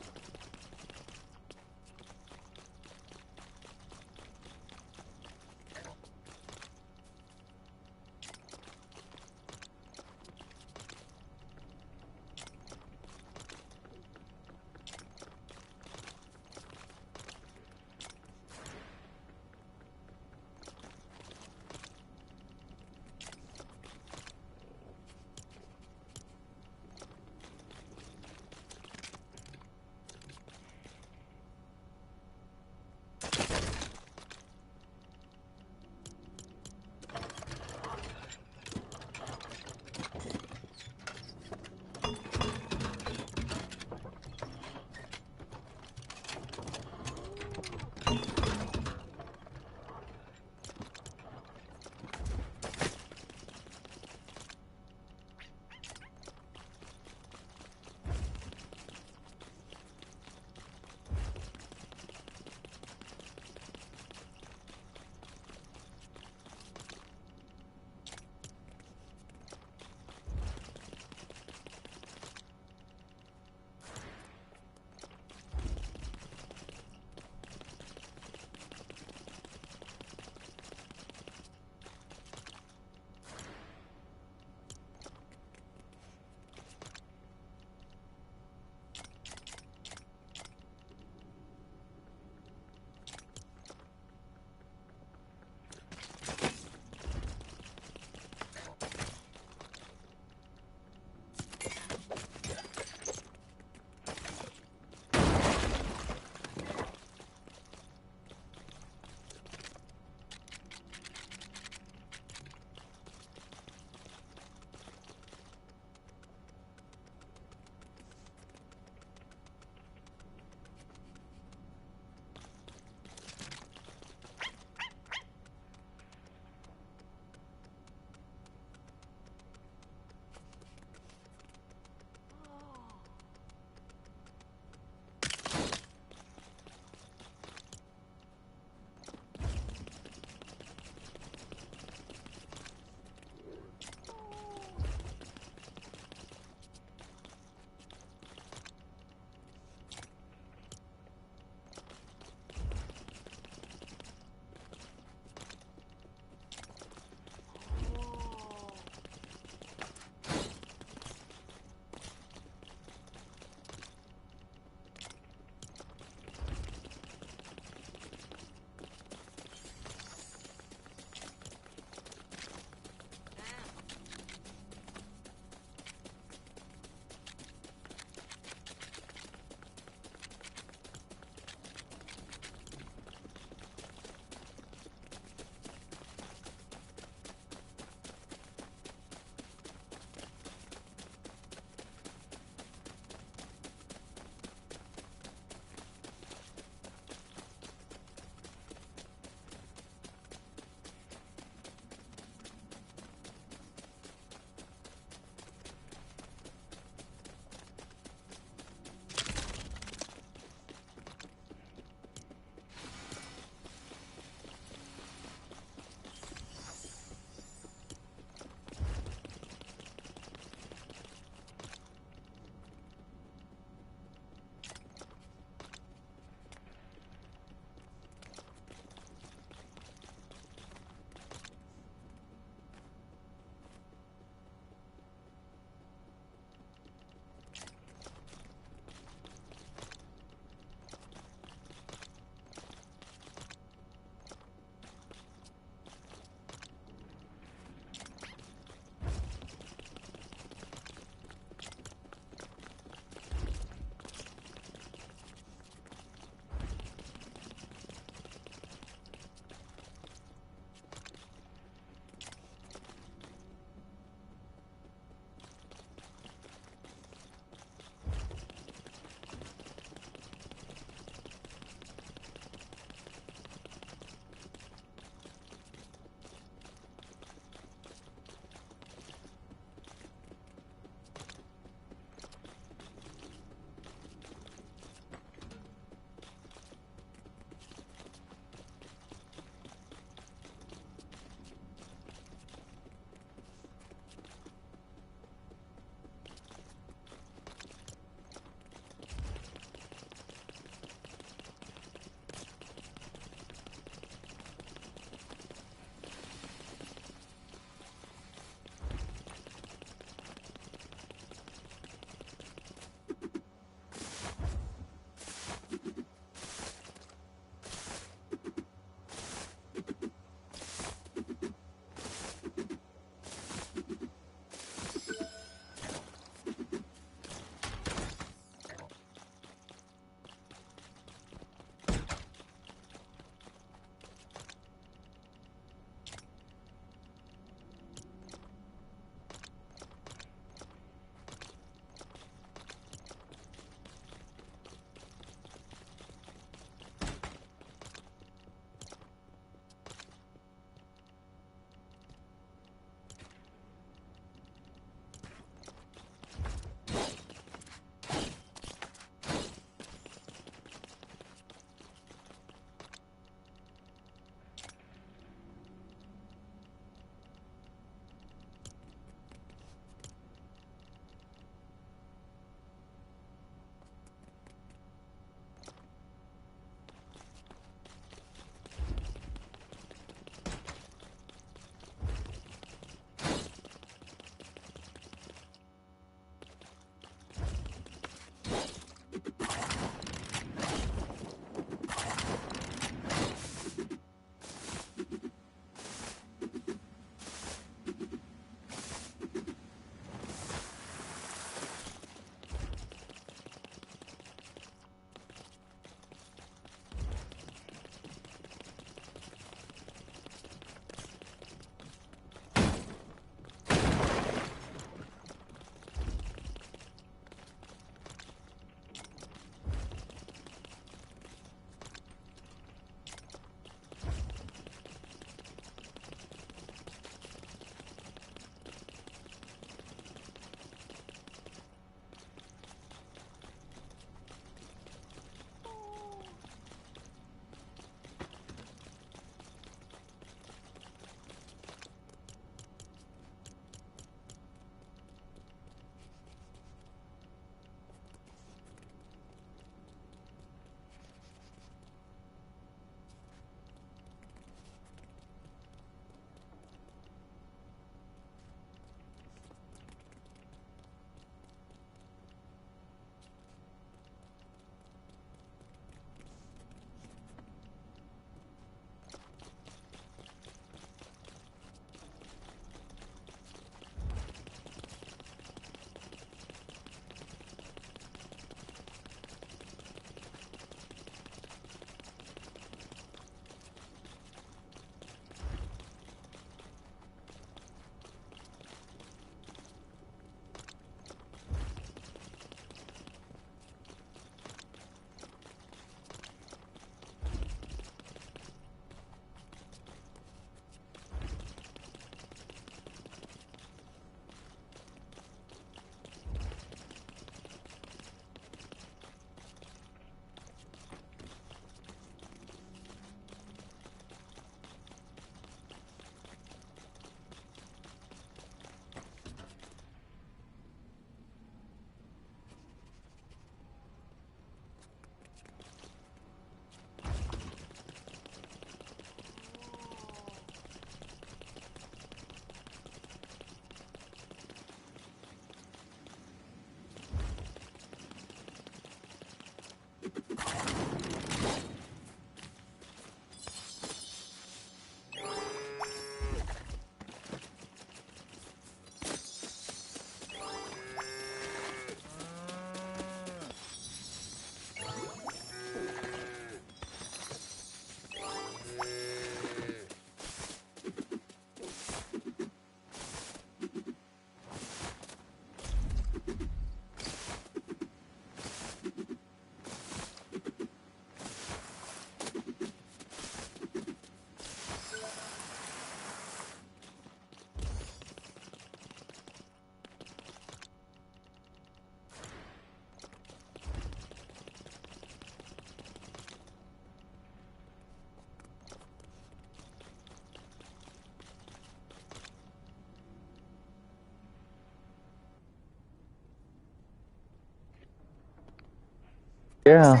Speaker 1: Yeah.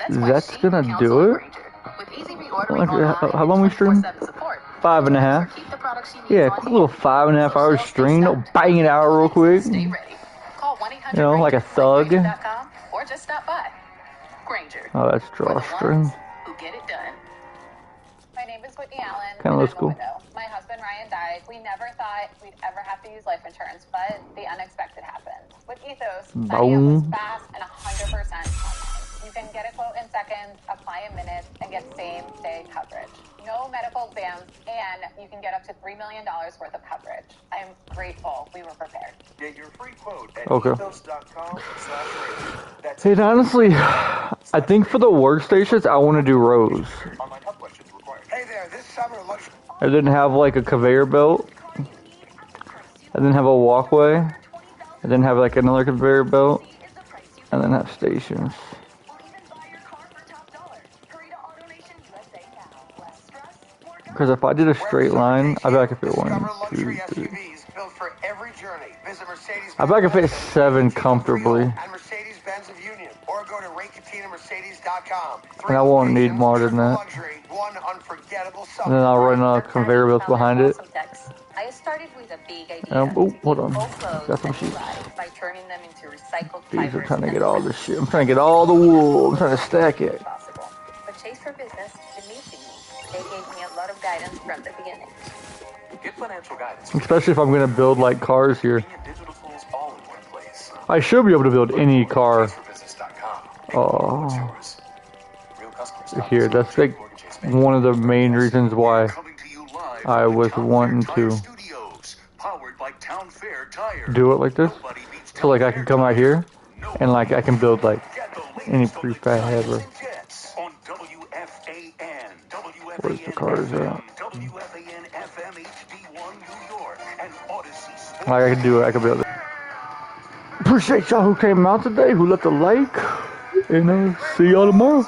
Speaker 1: That's gonna do it. Like, how long we stream? 5.5. Yeah, quick little 5.5 hour stream. No, bang it out real quick. You know, like a thug.
Speaker 6: Or just stop by. Granger.
Speaker 1: Oh, that's drawstring.
Speaker 6: Who get it done.
Speaker 2: My name is Whitney Allen.
Speaker 1: Kind of looks cool.
Speaker 2: My husband Ryan died. We never thought we'd ever have to use life insurance, but the unexpected happened. With Ethos, signing up was fast and 100% online. You can get a quote in seconds, apply in minutes, and get same-day coverage. No medical exams, and you can get up to $3 million worth of coverage. I am grateful we were prepared.
Speaker 21: Get your free quote at
Speaker 1: Okay.
Speaker 21: ethos.com/radio.
Speaker 1: And honestly, I think for the workstations, I want to do rows.
Speaker 12: Hey there, this summer looks.
Speaker 1: I didn't have like a conveyor belt. I didn't have a walkway. I didn't have like another conveyor belt. And then have stations. Because if I did a straight line, I bet I could fit 1, 2, 3.
Speaker 12: Built for every journey. Visit Mercedes.
Speaker 1: I bet I could fit 7 comfortably.
Speaker 12: And Mercedes-Benz of Union, or go to RayCatinaMercedes.com.
Speaker 1: And I won't need more than that.
Speaker 12: One unforgettable
Speaker 1: And then I'll run conveyor belts behind it.
Speaker 2: I started with a big idea.
Speaker 1: Oh, hold on. Got some sheets.
Speaker 2: By turning them into recycled
Speaker 1: Jeez, I'm trying to get all this shit. I'm trying to get all the wool. I'm trying to stack it.
Speaker 2: But Chase for Business didn't need to. They gave me a lot of guidance from the beginning.
Speaker 21: Get financial guidance.
Speaker 1: Especially if I'm going to build like cars here. I should be able to build any car. Oh. Here, that's like one of the main reasons why I was wanting to do it like this. So like I can come out here and like I can build like any prefab ever. Where's the cars at? Like I can do it, I can build it. Appreciate y'all who came out today, who left a like, and see y'all tomorrow.